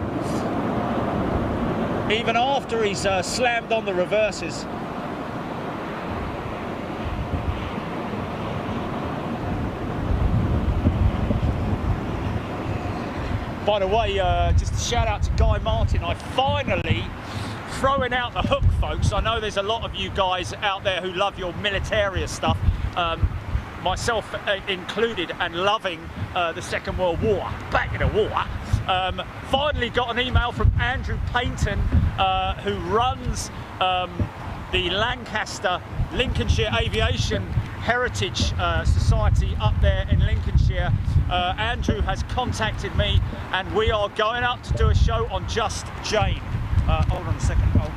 Even after he's slammed on the reverses. By the way, just a shout out to Guy Martin. I finally throwing out the hook, folks. I know there's a lot of you guys out there who love your military stuff. Myself included, and loving the Second World War, back in the war. Finally got an email from Andrew Paynton, who runs the Lancaster Lincolnshire Aviation Heritage Society up there in Lincolnshire. Andrew has contacted me, and we are going up to do a show on Just Jane. Hold on a second. Oh.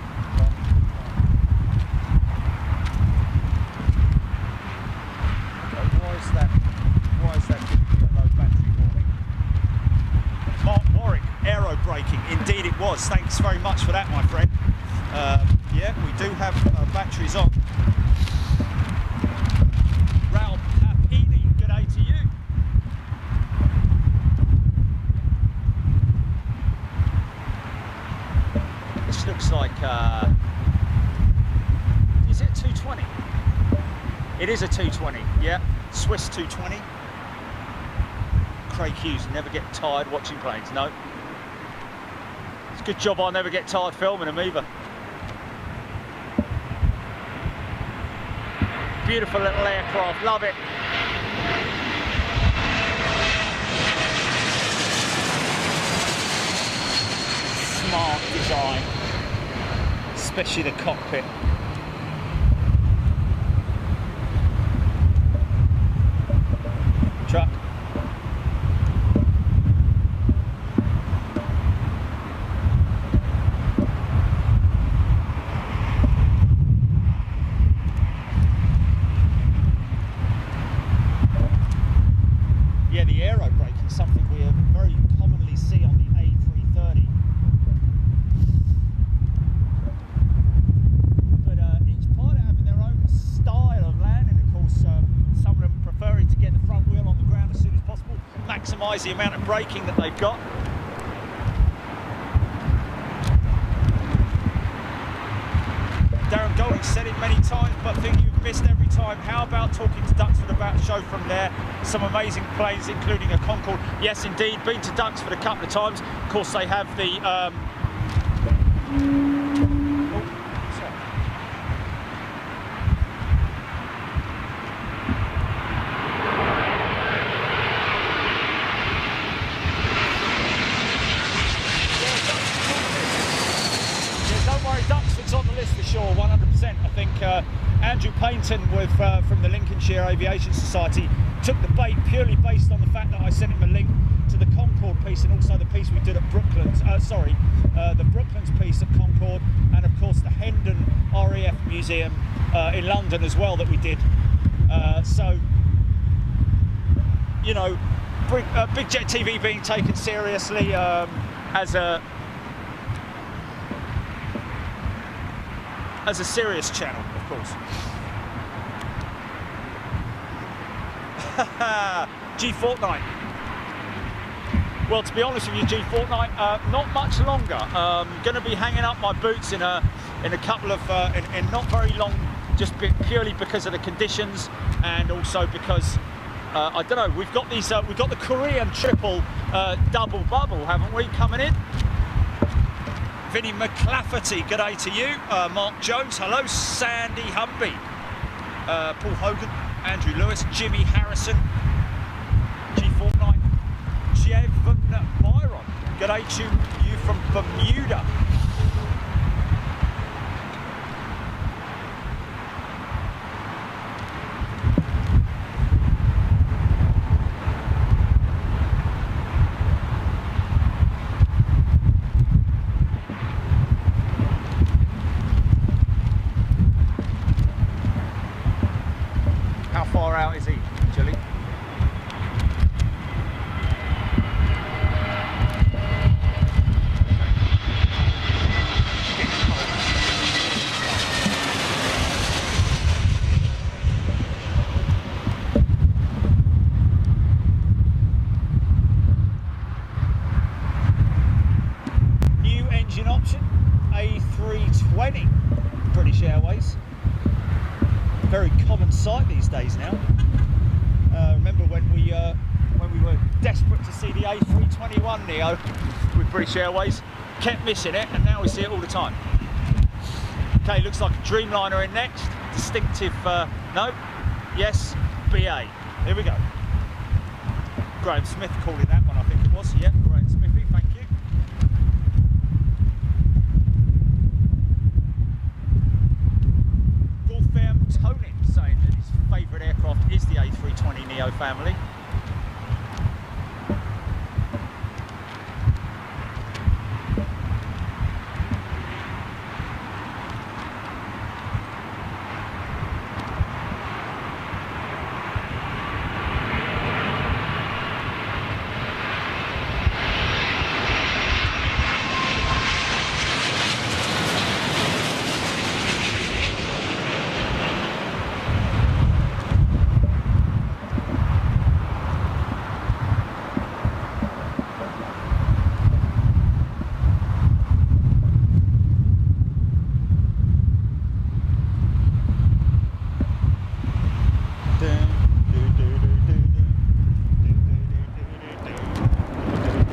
Why is that low battery warning? Mark Warwick, aero braking. Indeed it was. Thanks very much for that, my friend. Yeah, we do have batteries on. Raul Papini, good day to you. This looks like, is it a 220? It is a 220, yeah. Swiss 220. Craig Hughes, never get tired watching planes. No. It's a good job I never get tired filming them either. Beautiful little aircraft, love it. especially the cockpit. Truck. Yeah, the aero brake is something we very commonly see on the A330. But each pilot having their own style of landing, of course. Some of them preferring to get the front wheel on the ground as soon as possible, maximise the amount of braking that they've got. Darren Golding said it many times, but I think you've missed every time. How about talking to Duxford about the show from there? Some amazing planes, including a Concorde. Yes, indeed, been to Duxford a couple of times. Of course, they have the... Duxford's on the list for sure, 100%. I think Andrew Paynton from the Lincolnshire Aviation Society took the bait purely based on the fact that I sent him a link to the Concorde piece and also the piece we did at Brooklands, the Brooklands piece at Concorde, and of course the Hendon RAF Museum in London as well that we did. So, you know, Big Jet TV being taken seriously as a serious channel, of course. G Fortnight. Well, to be honest with you, G Fortnight, not much longer. Going to be hanging up my boots in a couple of in not very long, just purely because of the conditions and also because I don't know. We've got these. We've got the Korean triple double bubble, haven't we, coming in? Vinnie McClafferty, good day to you. Mark Jones, hello. Sandy Humby, Paul Hogan, Andrew Lewis, Jimmy Harrison, G Fortnight, Jevon Byron, good day to you from Bermuda. How far out is he, Jilly? New engine option, A320, British Airways. Very common sight these days now. Remember when we were desperate to see the A321neo with British Airways, kept missing it, and now we see it all the time. Okay, looks like a Dreamliner in next. Distinctive, no, yes, BA. Here we go. Graham Smith calling that one, I think it was. Yeah, Graham Smithy, thank you. Tonin saying that his favourite aircraft is the A320neo family.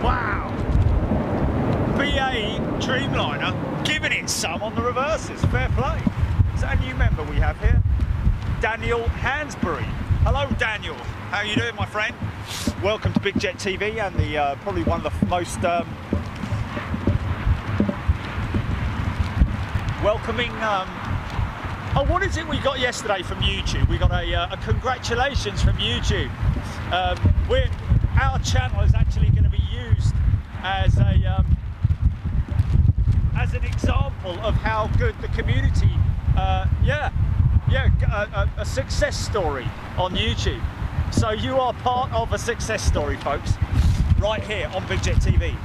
Wow! BA Dreamliner giving it some on the reverses. Fair play. Is that a new member we have here? Daniel Hansbury. Hello, Daniel. How are you doing, my friend? Welcome to Big Jet TV and the probably one of the most welcoming. Oh, what is it we got yesterday from YouTube? We got a congratulations from YouTube. Our channel is actually going to be used as an example of how good the community, a success story on YouTube. So you are part of a success story, folks, right here on Big Jet TV.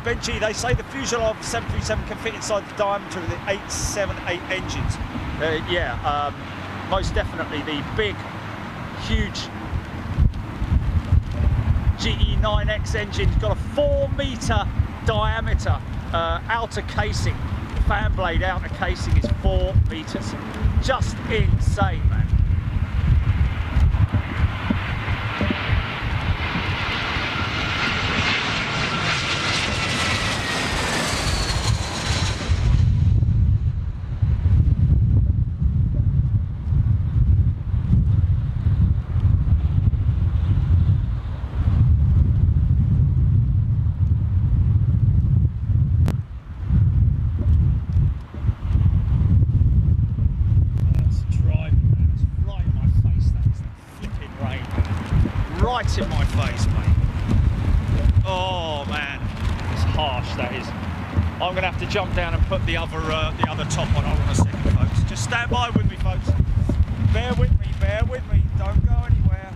Benji, they say the fuselage of the 737 can fit inside the diameter of the 878 engines. Most definitely the big, huge GE9X engine's got a 4-meter diameter outer casing. The fan blade outer casing is 4 meters. Just insane, man. Right in my face, mate. Oh man, it's harsh, that is. I'm gonna have to jump down and put the other top on. Hold on a second, folks. Just stand by with me, folks. Bear with me, don't go anywhere.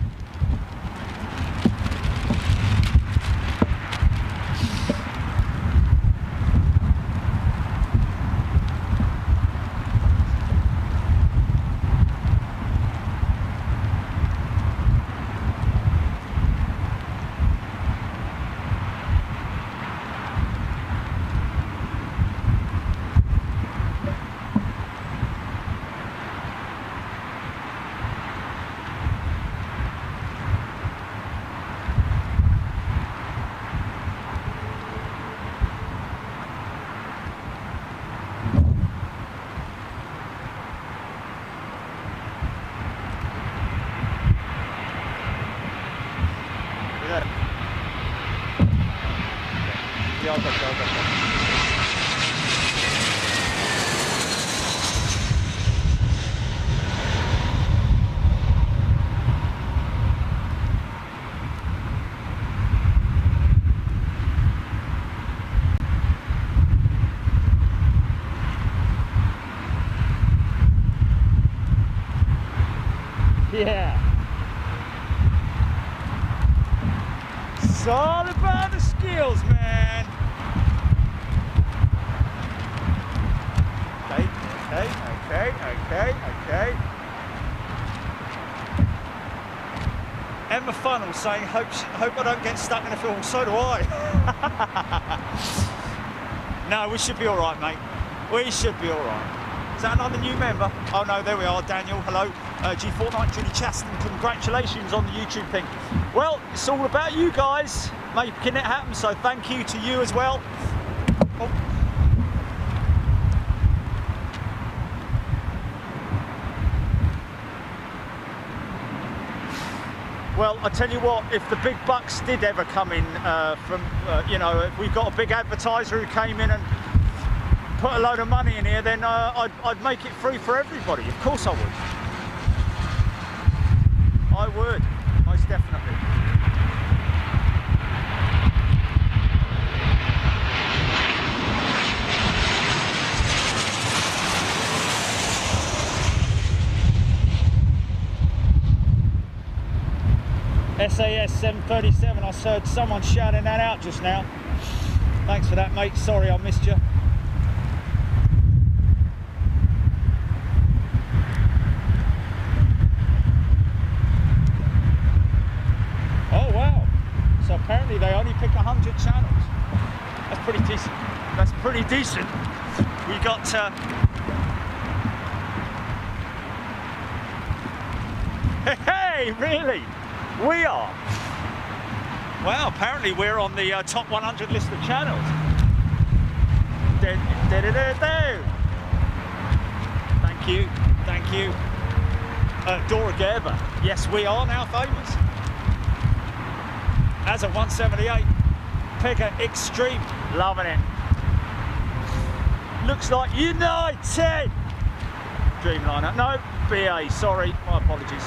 Yeah. It's all about the skills, man. Okay. Emma Funnel saying, hope I don't get stuck in a film. So do I. No, we should be all right, mate. We should be all right. Is that another new member? Oh no, there we are, Daniel, hello. G Fortnite, Julie Chaston, congratulations on the YouTube thing. Well, it's all about you guys making it happen, so thank you to you as well. Oh. Well, I tell you what, if the big bucks did ever come in if we got a big advertiser who came in and put a load of money in here, then I'd make it free for everybody. Of course I would. I would, most definitely. SAS 737, I heard someone shouting that out just now. Thanks for that, mate. Sorry I missed you. Oh wow, so apparently they only pick 100 channels. That's pretty decent. That's pretty decent. We got hey, really? We are? Wow, apparently we're on the top 100 list of channels. Thank you. Dora Gerber. Yes, we are now famous. As a 178, Pega Extreme, loving it. looks like United. Dreamliner, no, BA, sorry, my apologies.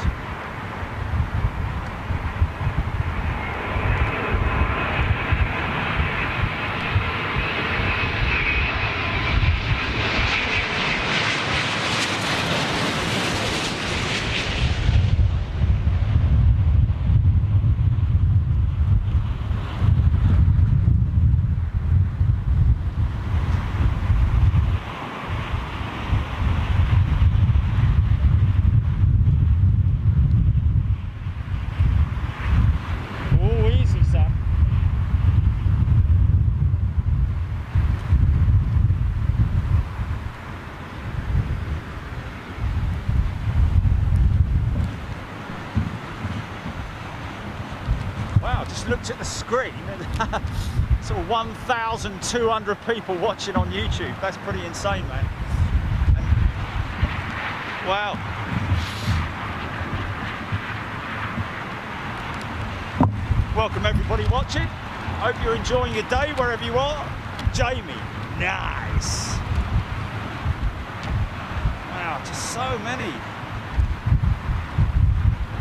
Looked at the screen and sort of 1,200 people watching on YouTube. That's pretty insane, man. And, wow. Welcome everybody watching. Hope you're enjoying your day wherever you are. Jamie, nice. Wow, just so many.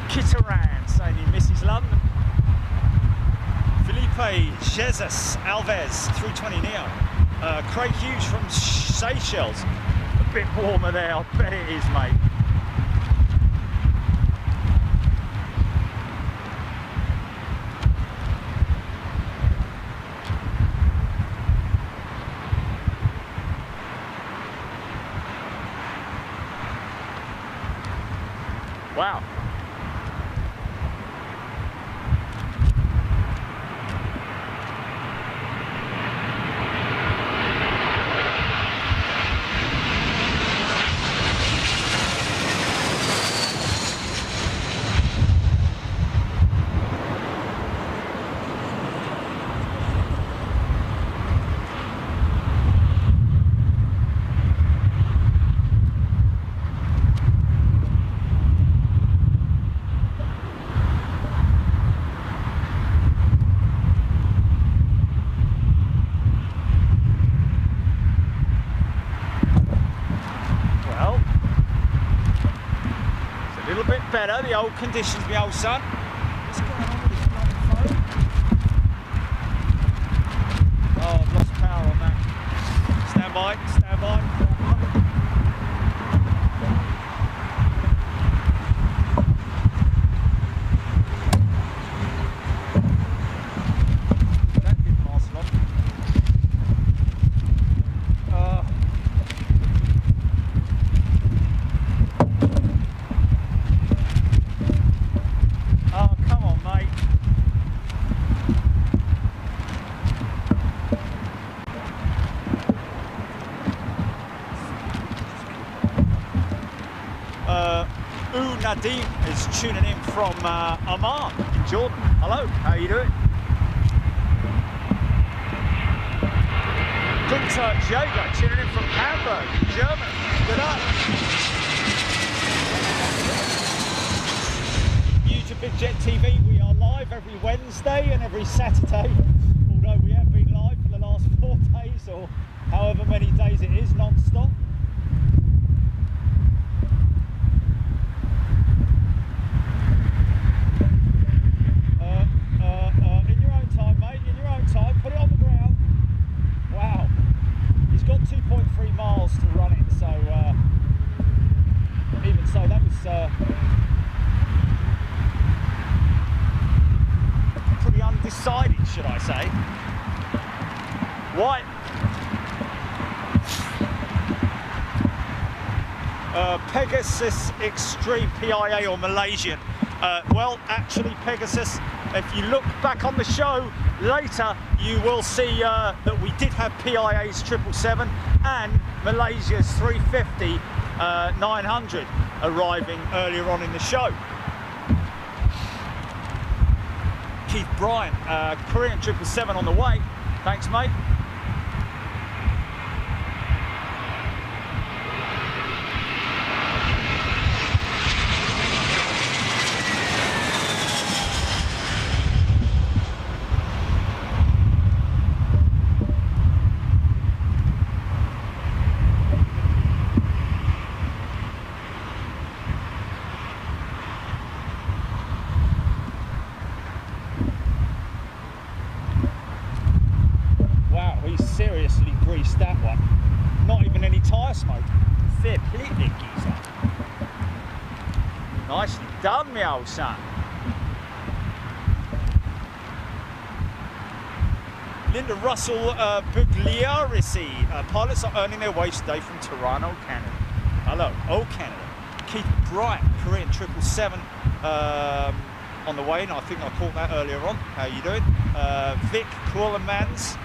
Kitaran saying he misses London. Felipe Jesus Alves 320 Neo. Craig Hughes from Seychelles. A bit warmer there, I bet it is, mate. Wow. Better, the old conditions, my old son. What's going on with this phone? Oh, I've lost power on that. Stand by, stand by. That didn't last long. Nadim is tuning in from Amman in Jordan. Hello, how you doing? Gunter Jaeger tuning in from Hamburg, Germany. Good up. YouTube Big Jet TV, we are live every Wednesday and every Saturday. Although we have been live for the last 4 days or however many days it is, non-stop. Put it on the ground. Wow, he's got 2.3 miles to run it, so even so, that was pretty undecided, should I say. White. Pegasus Extreme PIA or Malaysian. Well, actually, Pegasus, if you look back on the show later, you will see that we did have PIA's 777 and Malaysia's 350 900 arriving earlier on in the show. Keith Bryant, Korean 777 on the way. Thanks, mate. done, me old son. Linda Russell Bugliarisi. Pilots are earning their wage today from Toronto, Canada. Hello, oh Canada. Keith Bryant, Korean 777 on the way, and I think I caught that earlier on. How you doing? Vic Kualamans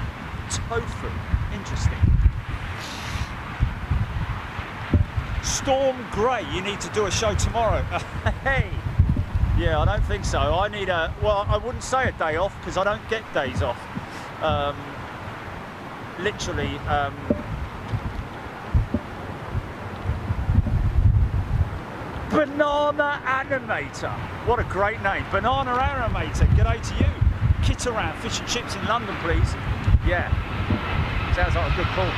Tofu. Interesting. Storm Gray, you need to do a show tomorrow. Hey, yeah, I don't think so. I need a, well, I wouldn't say a day off because I don't get days off. Literally, Banana Animator. What a great name. Banana Animator. G'day to you. Kit around, fish and chips in London, please. Yeah. Sounds like a good call.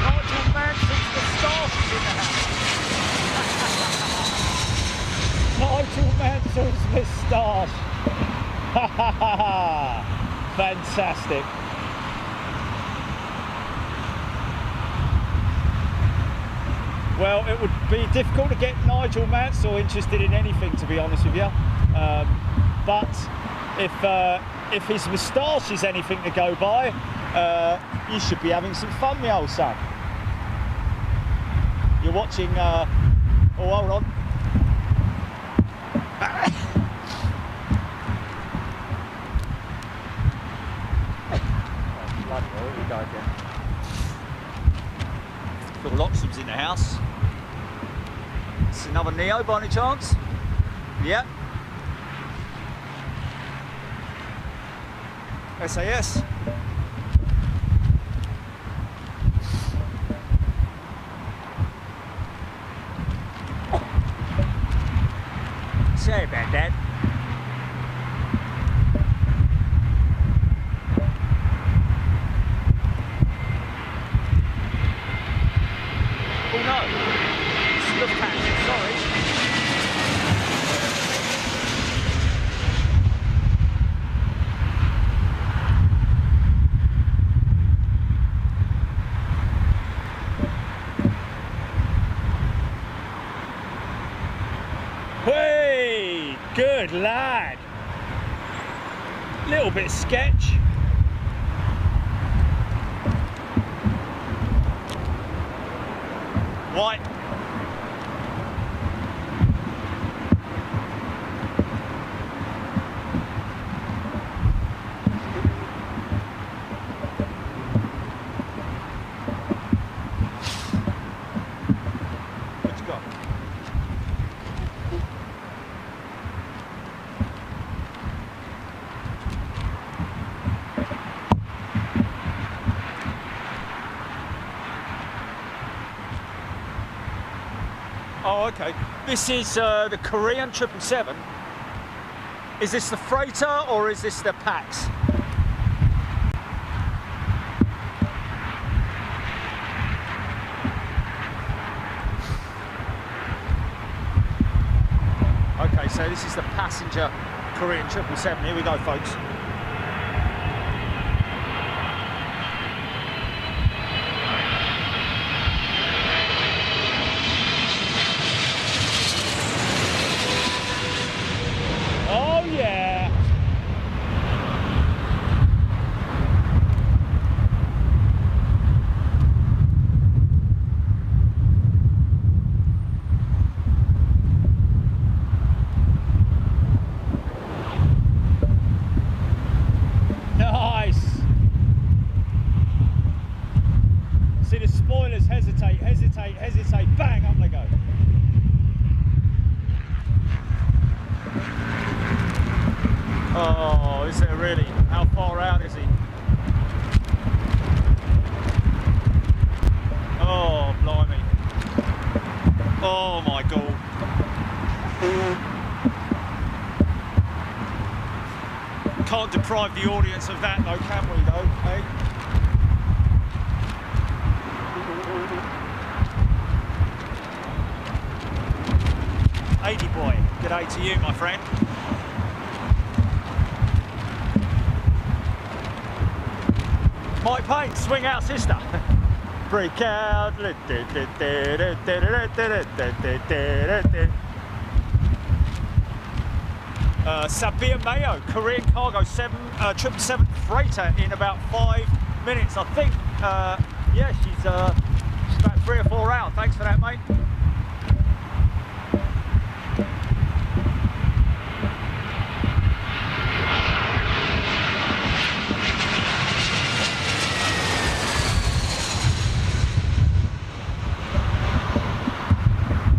Nigel Manson's moustache is in the house. Nigel Manson's moustache. Ha ha ha ha. Fantastic. Well, it would be difficult to get Nigel Mansell interested in anything, to be honest with you. But if his moustache is anything to go by, you should be having some fun, my old son. You're watching. Oh, hold on. Bloody hell, here we go again. Phil Loxham's in the house. It's another Neo by any chance? Yep. SAS. Sorry about that. Oh no, it's Lufthansa, sorry. Hey, good lad. Little bit sketch. White. What you got? Oh, okay. This is the Korean 777. Is this the freighter or is this the Pax? Okay, so this is the passenger Korean 777. Here we go, folks. Oh yeah! Nice! See the spoilers hesitate, hesitate, hesitate, bang, up they go. Oh, is it really? How far out is he? Oh, blimey. Oh my God. Can't deprive the audience of that though, can we though, eh? Eighty boy, g'day to you, my friend. Mike Payne, swing out sister. Break out. Sabir Mayo, Korean Cargo 777 freighter in about 5 minutes. I think, yeah, she's about 3 or 4 out. Thanks for that, mate.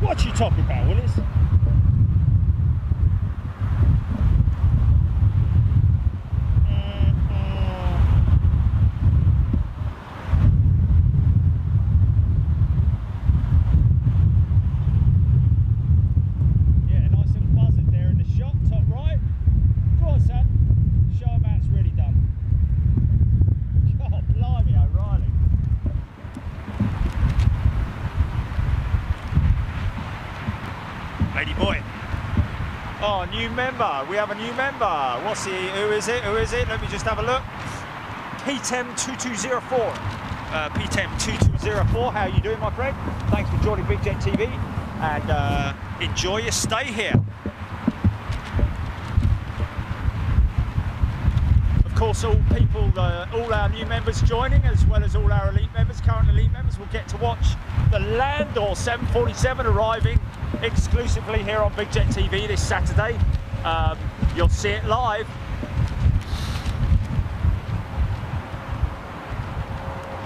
What you talking about, Willis? Oh, new member. We have a new member. What's he? Who is it? Who is it? Let me just have a look. P102204. P102204. How are you doing, my friend? Thanks for joining Big Jet TV, and enjoy your stay here. Of course, all people, all our new members joining, as well as all our elite members, current elite members, will get to watch the Landor 747 arriving exclusively here on Big Jet TV this Saturday. You'll see it live.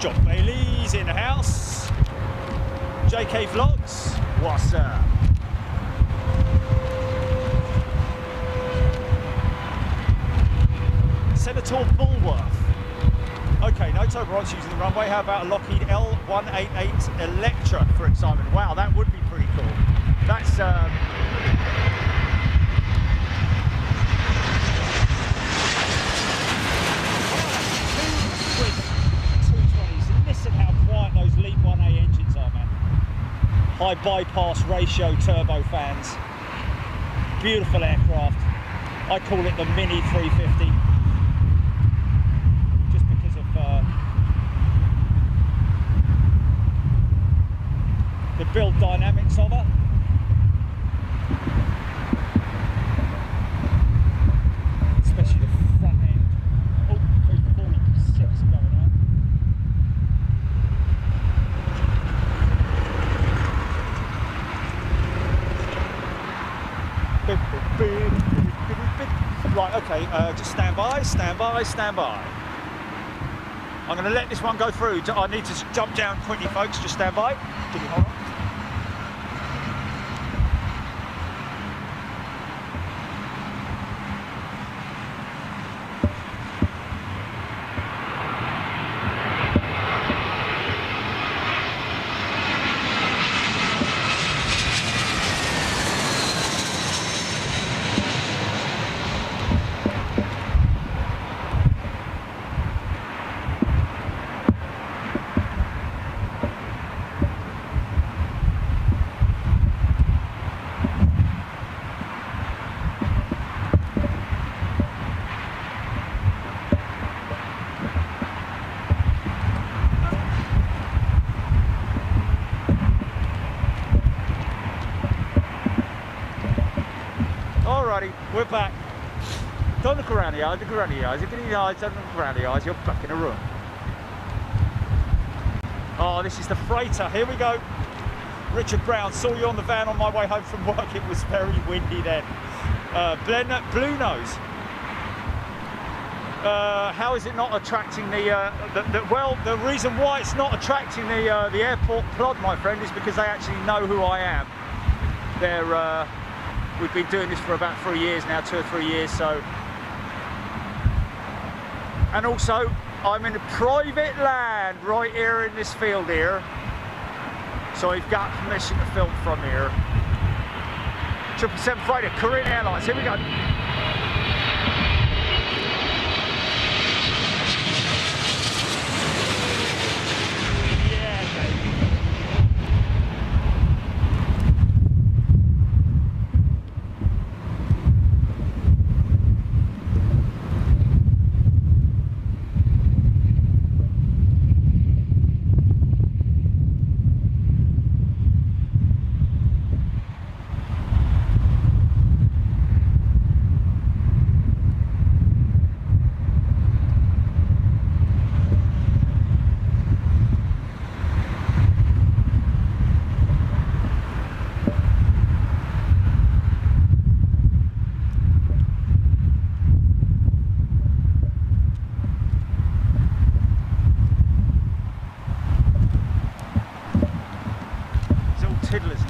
John Bailey's in the house. JK Vlogs, what's up? Senator Bulworth. Okay, no Toberots using the runway. How about a Lockheed L188 Electra for excitement? Wow, that would be pretty cool. That's Swiss 220s. Listen how quiet those LEAP 1A engines are, man. High bypass ratio turbofans. Beautiful aircraft. I call it the Mini 350. Just because of the build dynamics of it. Especially the front end. Oh, 346 going on. Right, okay, just stand by, stand by, stand by. I'm going to let this one go through. I need to jump down quickly, folks. Just stand by. Hold on. Alrighty, we're back. Don't look around the eyes, look around the eyes. Look at the eyes, don't look around the eyes, you're back in a room. Oh, this is the freighter, here we go. Richard Brown, saw you on the van on my way home from work, it was very windy then. Blue Nose. How is it not attracting well, the reason why it's not attracting the airport plod, my friend, is because they actually know who I am. They're, we've been doing this for about 3 years now, 2 or 3 years, so. And also, I'm in private land right here in this field here. So we've got permission to film from here. 777 Freighter, Korean Airlines, here we go.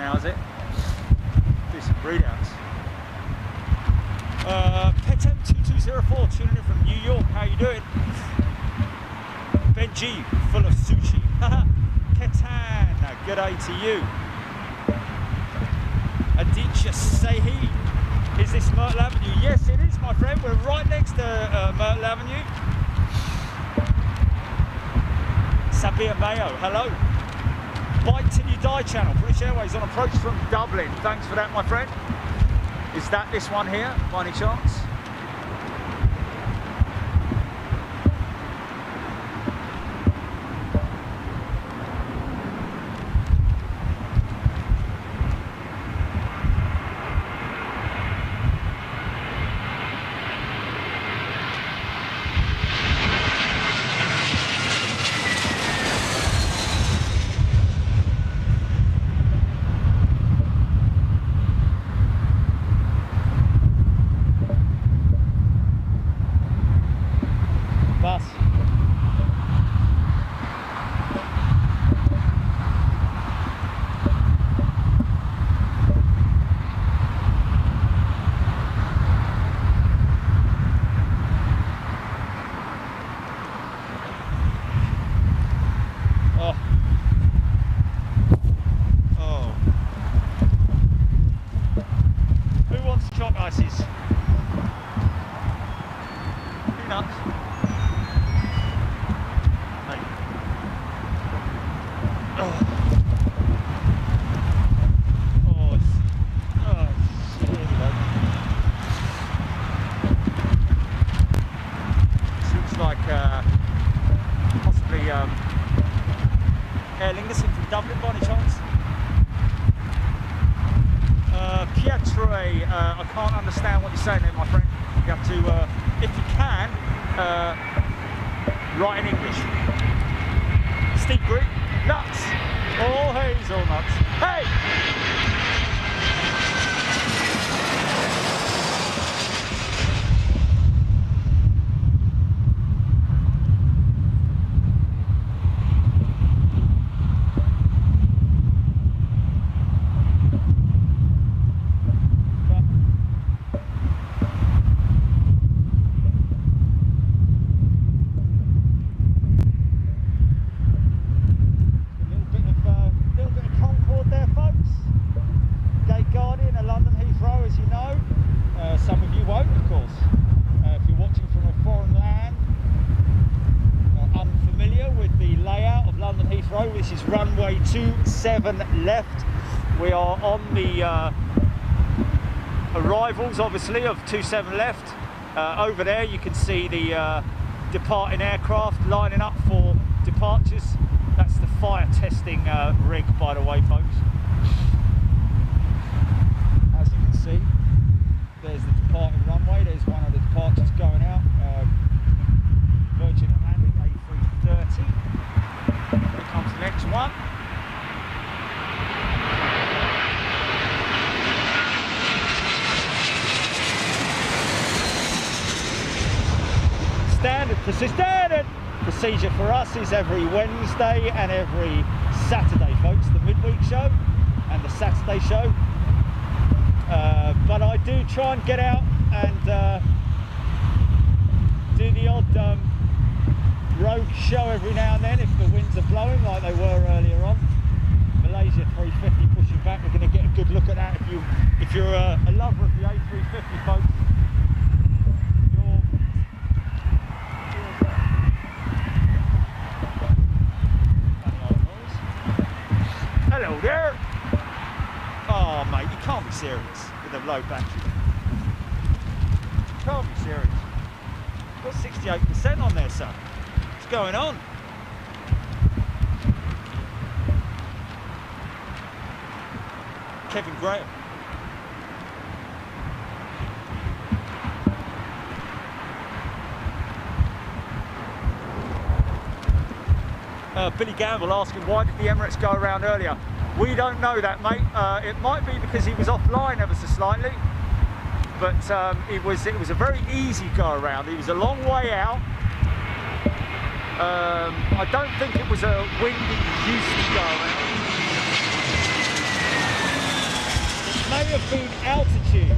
now, is it? Do some readouts. Petem2204 tuning in from New York. How you doing? Benji, full of sushi. Ketan, good day to you. Aditya Sahi, is this Myrtle Avenue? Yes, it is, my friend. We're right next to Myrtle Avenue. Sabir Mayo, hello. Bite Till You Die channel, British Airways on approach from Dublin. Thanks for that, my friend. Is that this one here, by any chance? Aer Lingus from Dublin, by any chance? Pietre, I can't understand what you're saying there, my friend. You have to, if you can, write in English. Steve Green, nuts! All hazelnuts. Hey! This is runway 27 left. We are on the arrivals, obviously, of 27 left. Over there you can see the departing aircraft lining up for departures. That's the fire testing rig, by the way, folks. As you can see, there's the departing runway. There's one of the departures going out. Virgin Atlantic A330. Here comes the next one. Standard procedure for us is every Wednesday and every Saturday, folks. The midweek show and the Saturday show. But I do try and get out and do the odd rogue show every now and then if the winds are blowing like they were earlier on. Malaysia 350 pushing back. We're going to get a good look at that if you're a lover of the A350, folks. Hello there. Oh mate, you can't be serious with a low battery. You can't be serious. Got 68% on there, son. What's going on? Kevin Graham. Billy Gamble asking why did the Emirates go around earlier? We don't know that, mate. It might be because he was offline ever so slightly, but it was a very easy go around. He was a long way out. I don't think it was a windy Houston go around. may have been altitude,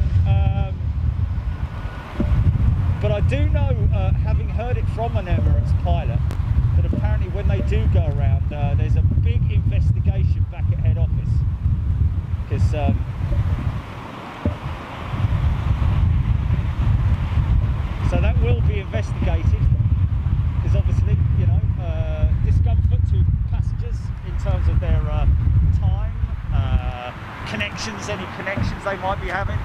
but I do know, having heard it from an Emirates pilot, that apparently when they do go around, there's a big investigation back at head office, because so that will be investigated, because obviously, you know, discomfort to passengers in terms of their time, connections, any connections they might be having.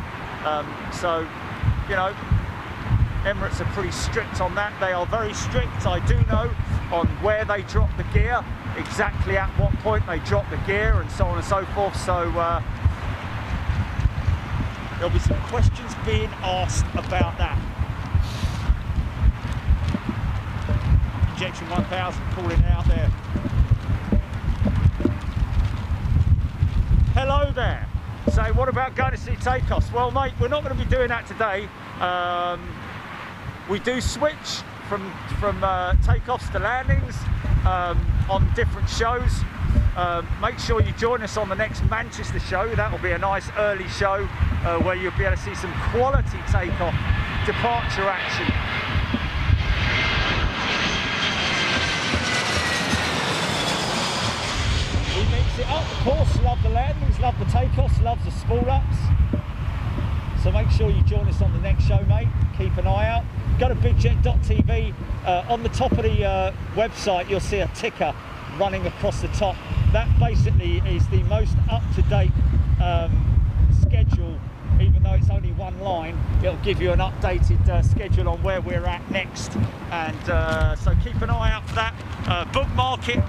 So, you know, Emirates are pretty strict on that. They are very strict, I do know, on where they drop the gear, exactly at what point they drop the gear, and so on and so forth. So there'll be some questions being asked about that. Injection 1000 calling out there. Hello there. So what about going to see takeoffs? Well, mate, we're not going to be doing that today. We do switch from takeoffs to landings on different shows. Make sure you join us on the next Manchester show. That will be a nice early show where you'll be able to see some quality takeoff departure action. We mix it up, of course. Love the landings, love the takeoffs, love the small ups. So make sure you join us on the next show, mate. Keep an eye out. Go to bigjet.tv. On the top of the website, you'll see a ticker running across the top. That basically is the most up-to-date schedule. Even though it's only one line, it'll give you an updated schedule on where we're at next. And so keep an eye out for that. Bookmark it.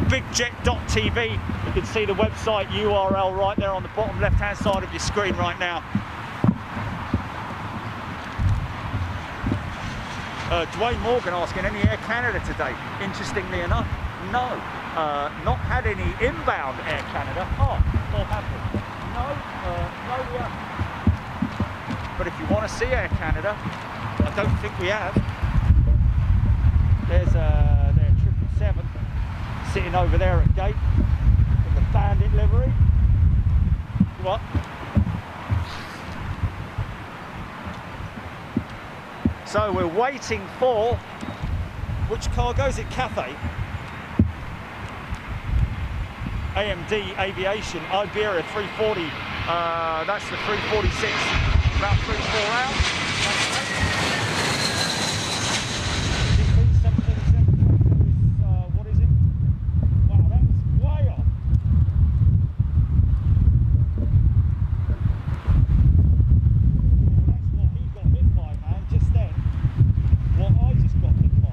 Bigjet.tv. You can see the website URL right there on the bottom left-hand side of your screen right now. Dwayne Morgan asking, any Air Canada today? Interestingly enough, no. Not had any inbound Air Canada. Oh, or have we? No, no we haven't. But if you want to see Air Canada, I don't think we have. There's their 777 sitting over there at gate in the Bandit livery. What? So we're waiting for, which cargo is it? Cathay? AMD Aviation, Iberia 340, that's the 346, about 3-4 hours. What is it? Wow, that was way off. That's what he got hit by, man, just then. What I just got hit by.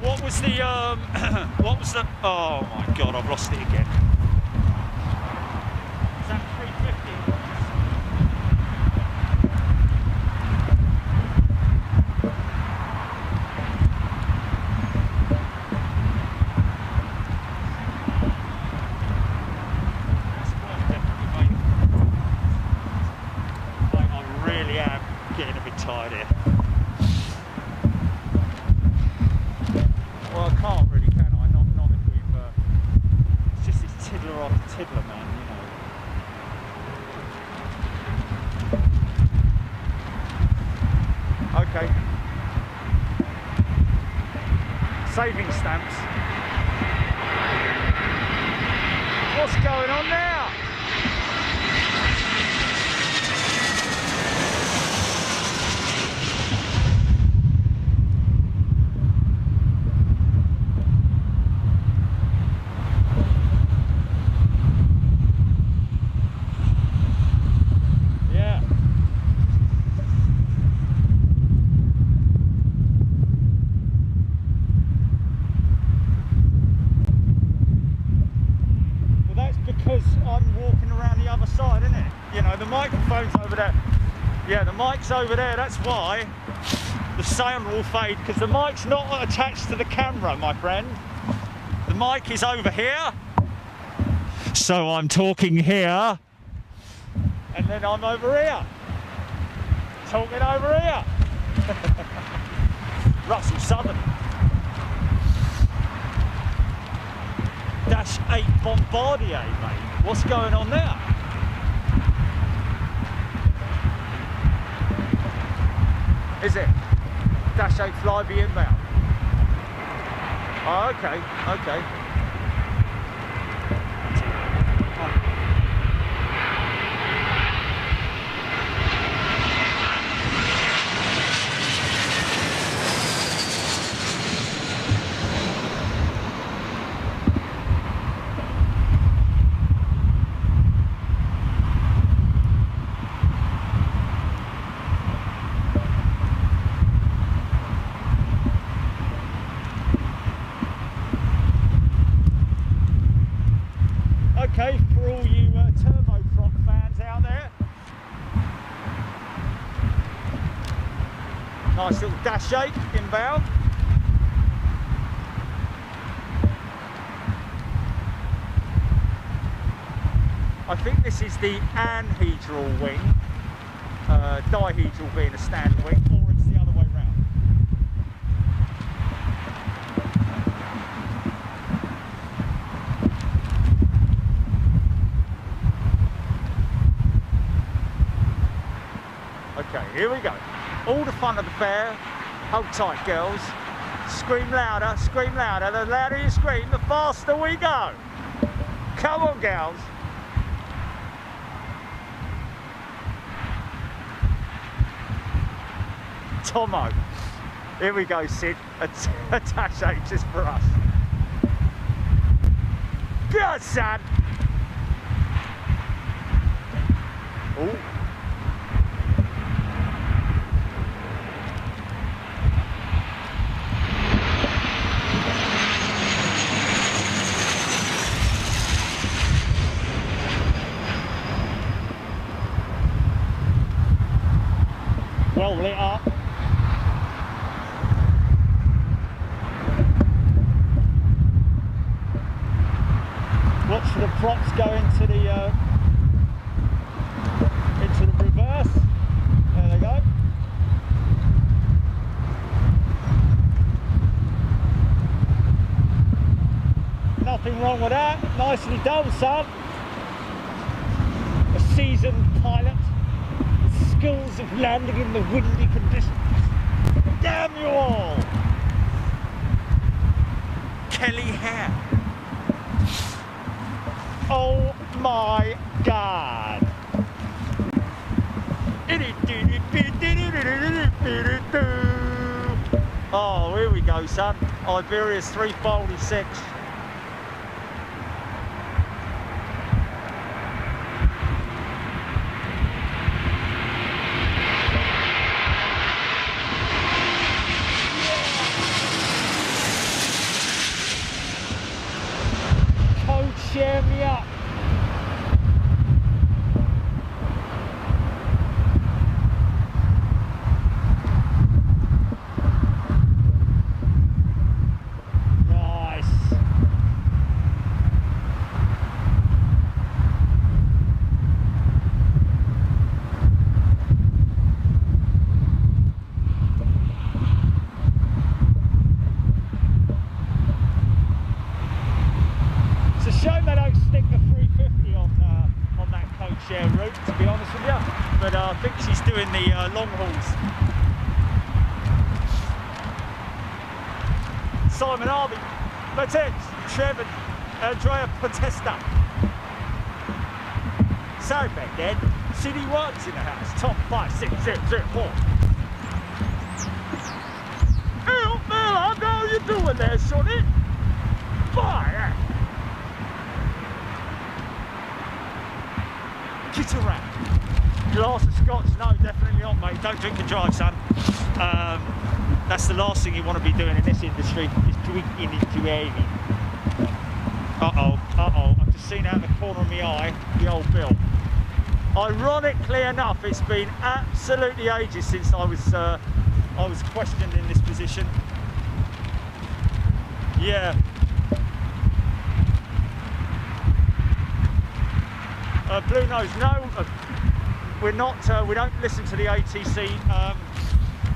What was the, oh my god, I've lost it again. Is that 350? That's tired here. Well, I can't really, can I? Not if we've... it's just this tiddler after tiddler, man, you know. Okay. Saving stamps. What's going on now? Yeah. Because I'm walking around the other side, isn't it? You know, the microphone's over there. Yeah, the mic's over there, that's why the sound will fade, because the mic's not attached to the camera, my friend. The mic is over here. So I'm talking here, and then I'm over here. Talking over here. Russell Southern. Dash 8 Bombardier, mate. What's going on there? Is it? Dash 8 Flybe inbound. Oh, okay, okay. Okay, for all you turboprop fans out there. Nice little Dash 8 inbound. I think this is the anhedral wing, dihedral being a standard wing, or it's the other way round. Okay, here we go. All the fun of the fair. Hold tight, girls. Scream louder, scream louder. The louder you scream, the faster we go. Come on, girls. Tomo. Here we go, Sid. A Dash 8 just for us. Good, son. Ooh. Well lit up. Watch the props go into the reverse. There they go. Nothing wrong with that. Nicely done, son. A seasoned pilot. Skills of landing in the windy conditions. Damn you all! Kelly Hare. Oh my God! Oh, here we go, son. Iberia's 346. Cheer me up. Nice. the long hauls. Simon Harvey, Matej, Trevor, Andrea Potesta. Sorry back then, City One's in the house, top 56004. Hey, man, how you doing there, Sonny? Fire! Get around. Glass of scotch? No, definitely not, mate. Don't drink and drive, son. That's the last thing you want to be doing in this industry, is drinking and driving. Uh-oh. I've just seen out the corner of my eye the old Bill. Ironically enough, it's been absolutely ages since I was questioned in this position. Yeah. Blue Nose, no, we're not. We don't listen to the ATC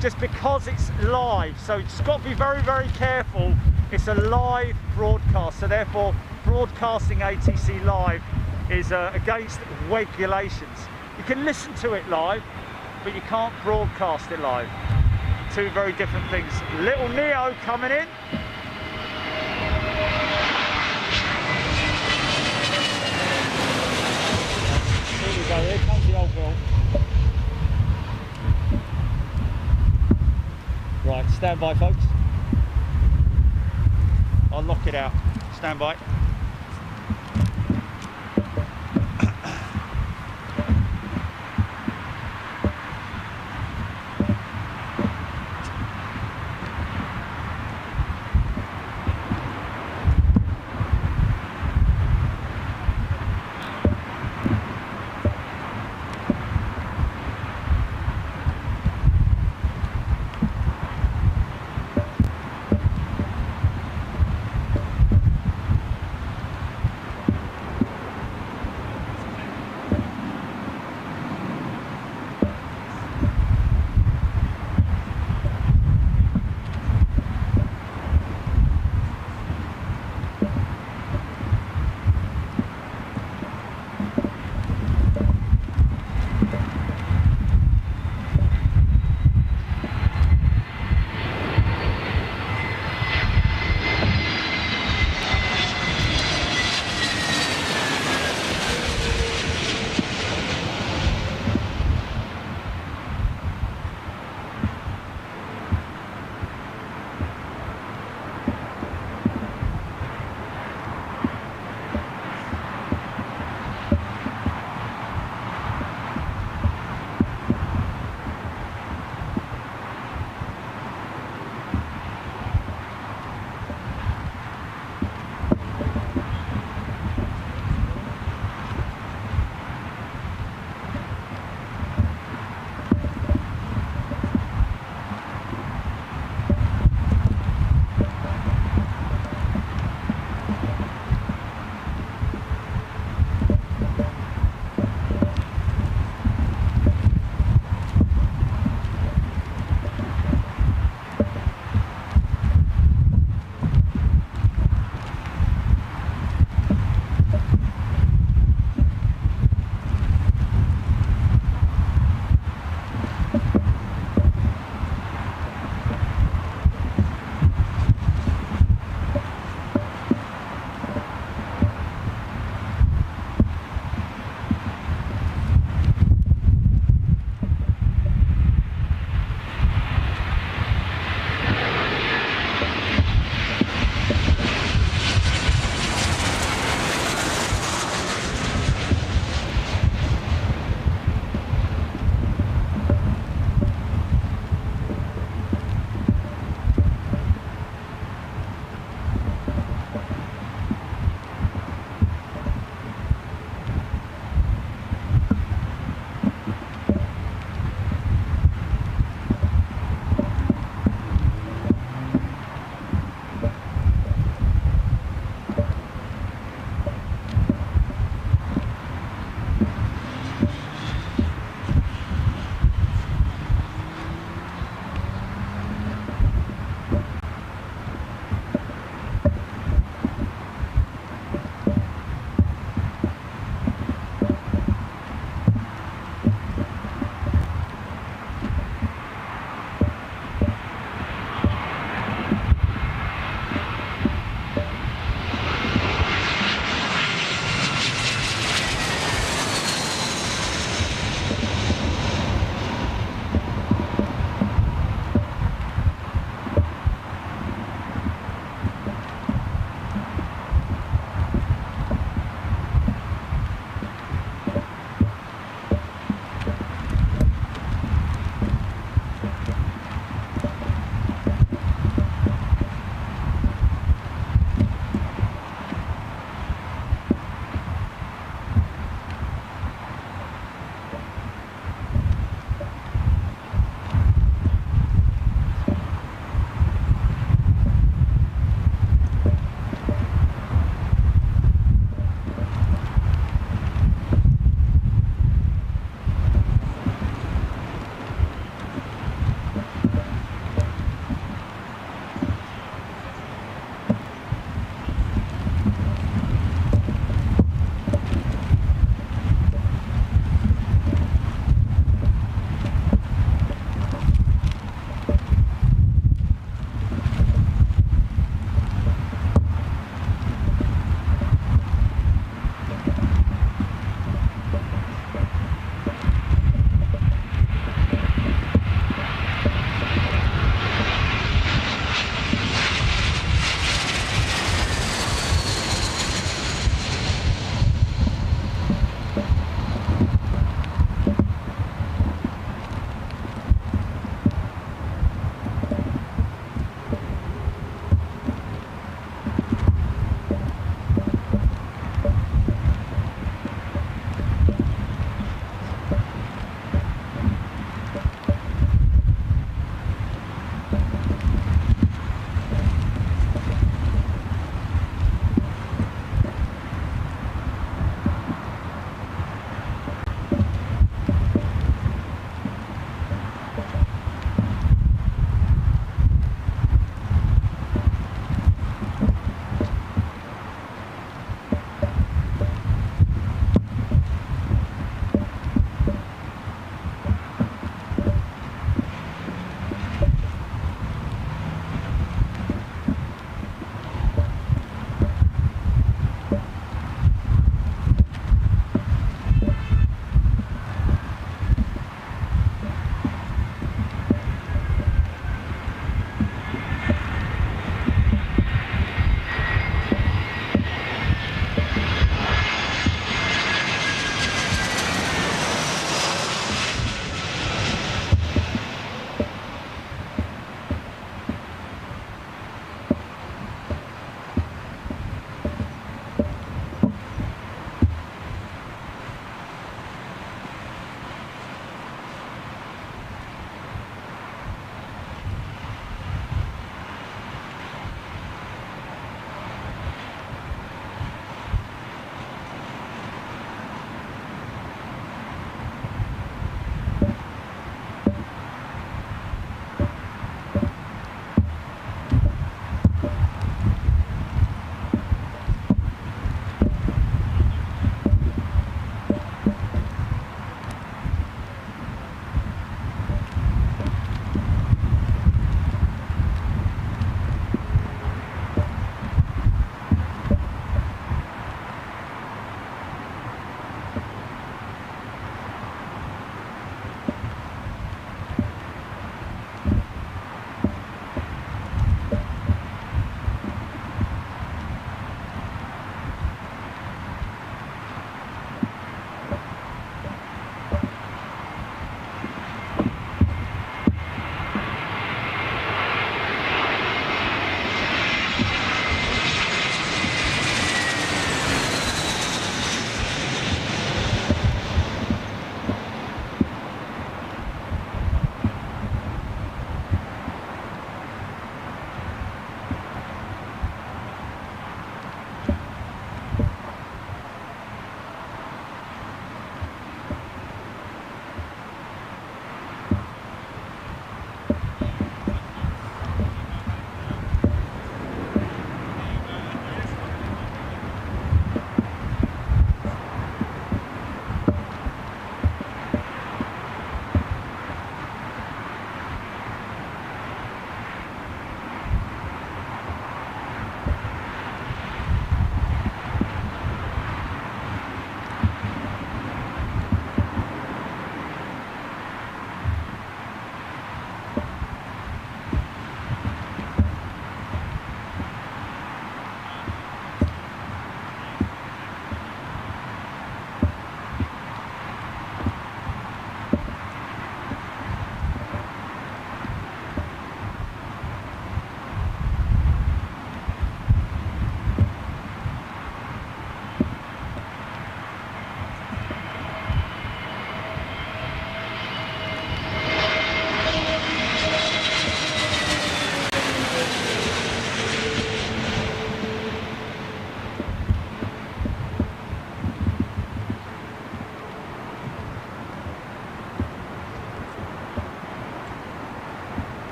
just because it's live. So it's got to be very, very careful. It's a live broadcast, so therefore broadcasting ATC live is against regulations. You can listen to it live, but you can't broadcast it live. Two very different things. Little Neo coming in. Here we go, here comes the old Bill. Right, stand by, folks. I'll lock it out. Stand by.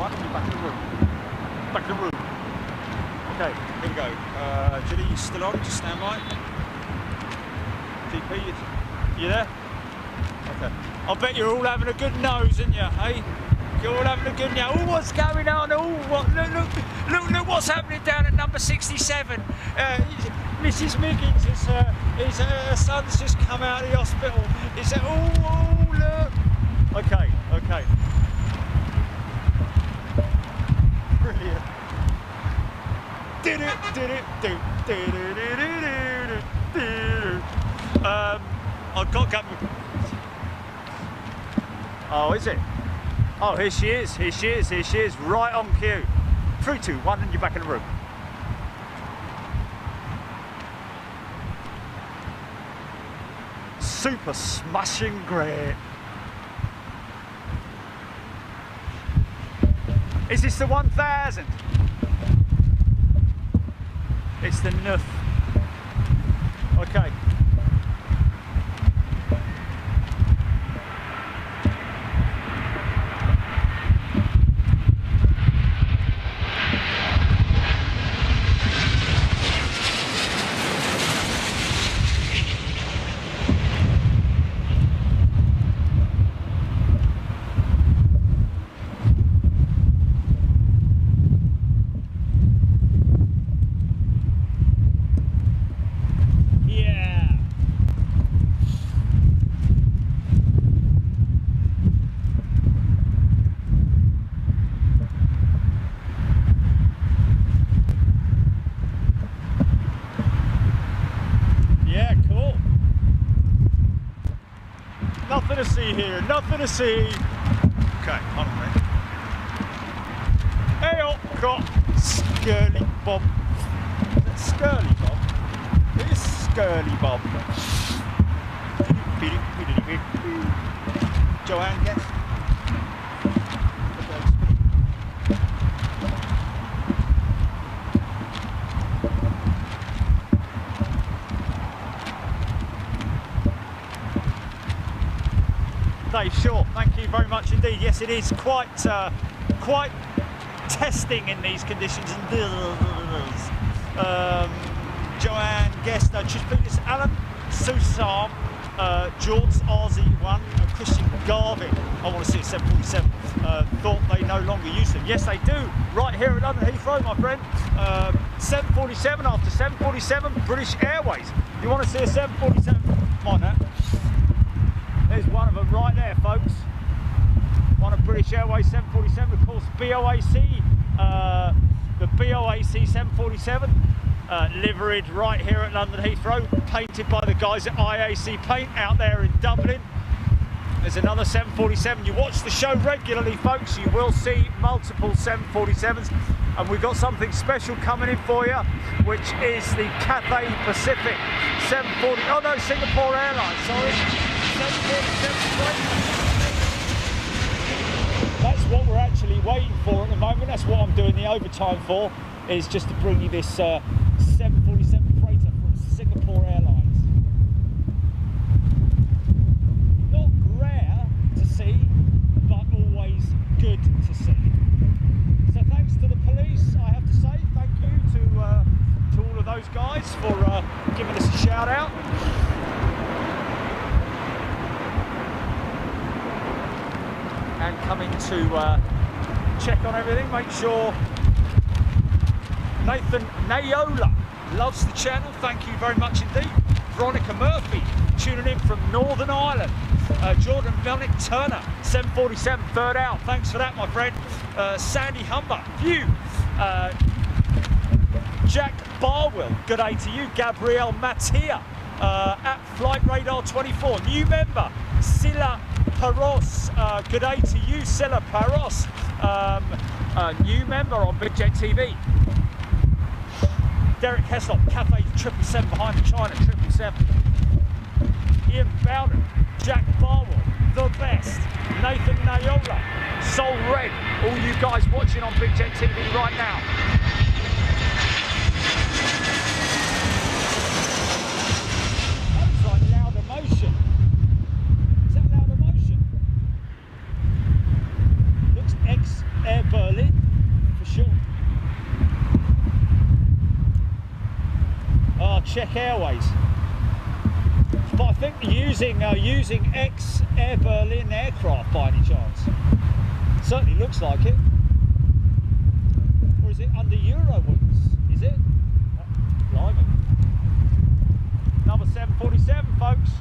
1, and you're back in the room. Back in the room. Okay, here we go. Judy, you still on? Just stand by. GP, you there? Okay. I bet you're all having a good nose, aren't you? Hey, you're all having a good nose. Oh, what's going on? Oh, what? Look! What's happening down at number 67? Mrs. Miggins, her son's just come out of the hospital. It's oh, look. Okay. Brilliant. I've got to go. Oh, is it? Oh, here she is, right on cue. 3, 2, 1, and you're back in the room. Super smashing great. Is this the 1000? It's the 9. Okay. Nothing to see here, nothing to see. Okay, hold on a minute. Hey, oh, got Skirly Bob. Is that Skirly Bob? It is Skirly Bob. Joanne, guess. Dave, sure. Thank you very much indeed. Yes, it is quite testing in these conditions. Joanne Guest, Tris Alan Susam, George RZ1, Christian Garvin. I want to see a 747. Thought they no longer use them. Yes, they do. Right here at London Heathrow, my friend. 747 after 747, British Airways. You want to see a 747? Come on now. There's one of them right there, folks. One of British Airways 747, of course, BOAC, the BOAC 747, liveried right here at London Heathrow, painted by the guys at IAC Paint out there in Dublin. There's another 747. You watch the show regularly, folks, you will see multiple 747s, and we've got something special coming in for you, which is the Cathay Pacific 740. Oh no, Singapore Airlines, sorry. That's what we're actually waiting for at the moment. That's what I'm doing the overtime for, is just to bring you this 747 freighter from Singapore Airlines. Not rare to see, but always good to see. So thanks to the police, I have to say, thank you to all of those guys for giving us a shout out. And coming to check on everything, make sure. Nathan Nayola loves the channel, thank you very much indeed. Veronica Murphy tuning in from Northern Ireland. Jordan Melnick Turner, 747, third out, thanks for that, my friend. Sandy Humber, View. Jack Barwell, good day to you. Gabrielle Mattia at Flight Radar 24, new member. Silla Paros, good day to you, Silla Paros, new member on Big Jet TV. Derek Heslop, Cafe 777 behind the China 777. Ian Bowden, Jack Barwell, the best. Nathan Nayola, Soul Red, all you guys watching on Big Jet TV right now. That's like Loud Emotion. Is that Loud Emotion? Looks ex-Air Berlin. Czech Airways. But I think using ex-Air Berlin aircraft by any chance. Certainly looks like it. Or is it under Eurowings? Is it? Blimey. Number 747, folks.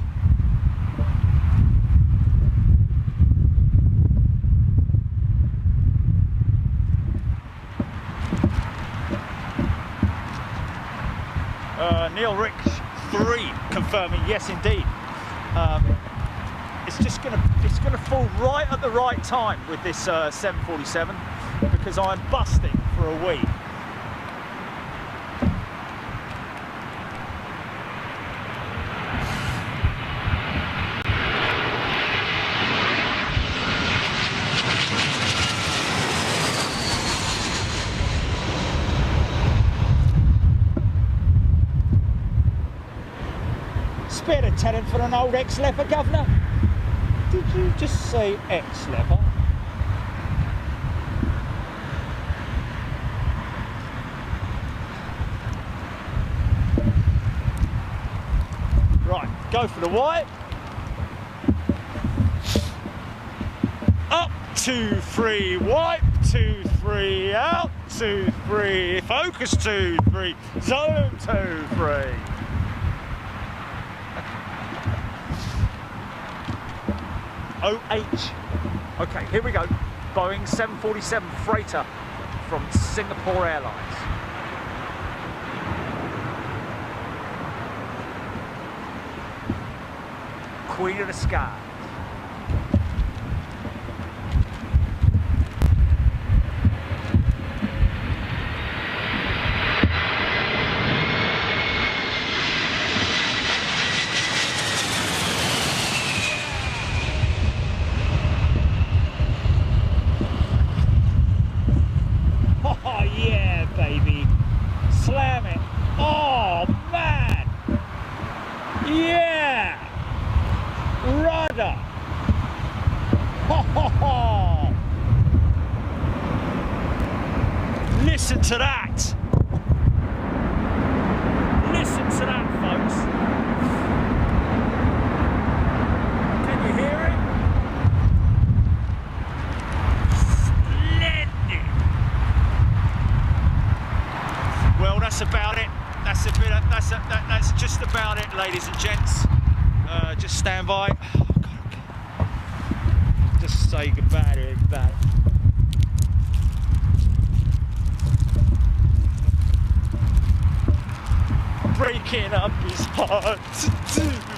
Neil Rich 3 confirming yes indeed. It's gonna fall right at the right time with this 747 because I'm busting for a wee. Spare a tenant for an old ex-leper, Governor? Did you just say ex-leper? Right, go for the white. Up, 2, 3, wipe, 2, 3, out, 2, 3, focus, 2, 3, zone, 2, 3. OH. Okay, here we go. Boeing 747 freighter from Singapore Airlines. Queen of the Sky. Oh yeah, baby. Slam it. Oh man. Yeah. Rudder. Ho ho ho. Listen to that. Listen to that, folks. Can you hear it? Splendid. Well, that's about it. That's just about it, ladies and gents. Just stand by. Oh, God. Just say goodbye to everybody. Breaking up is hard to do.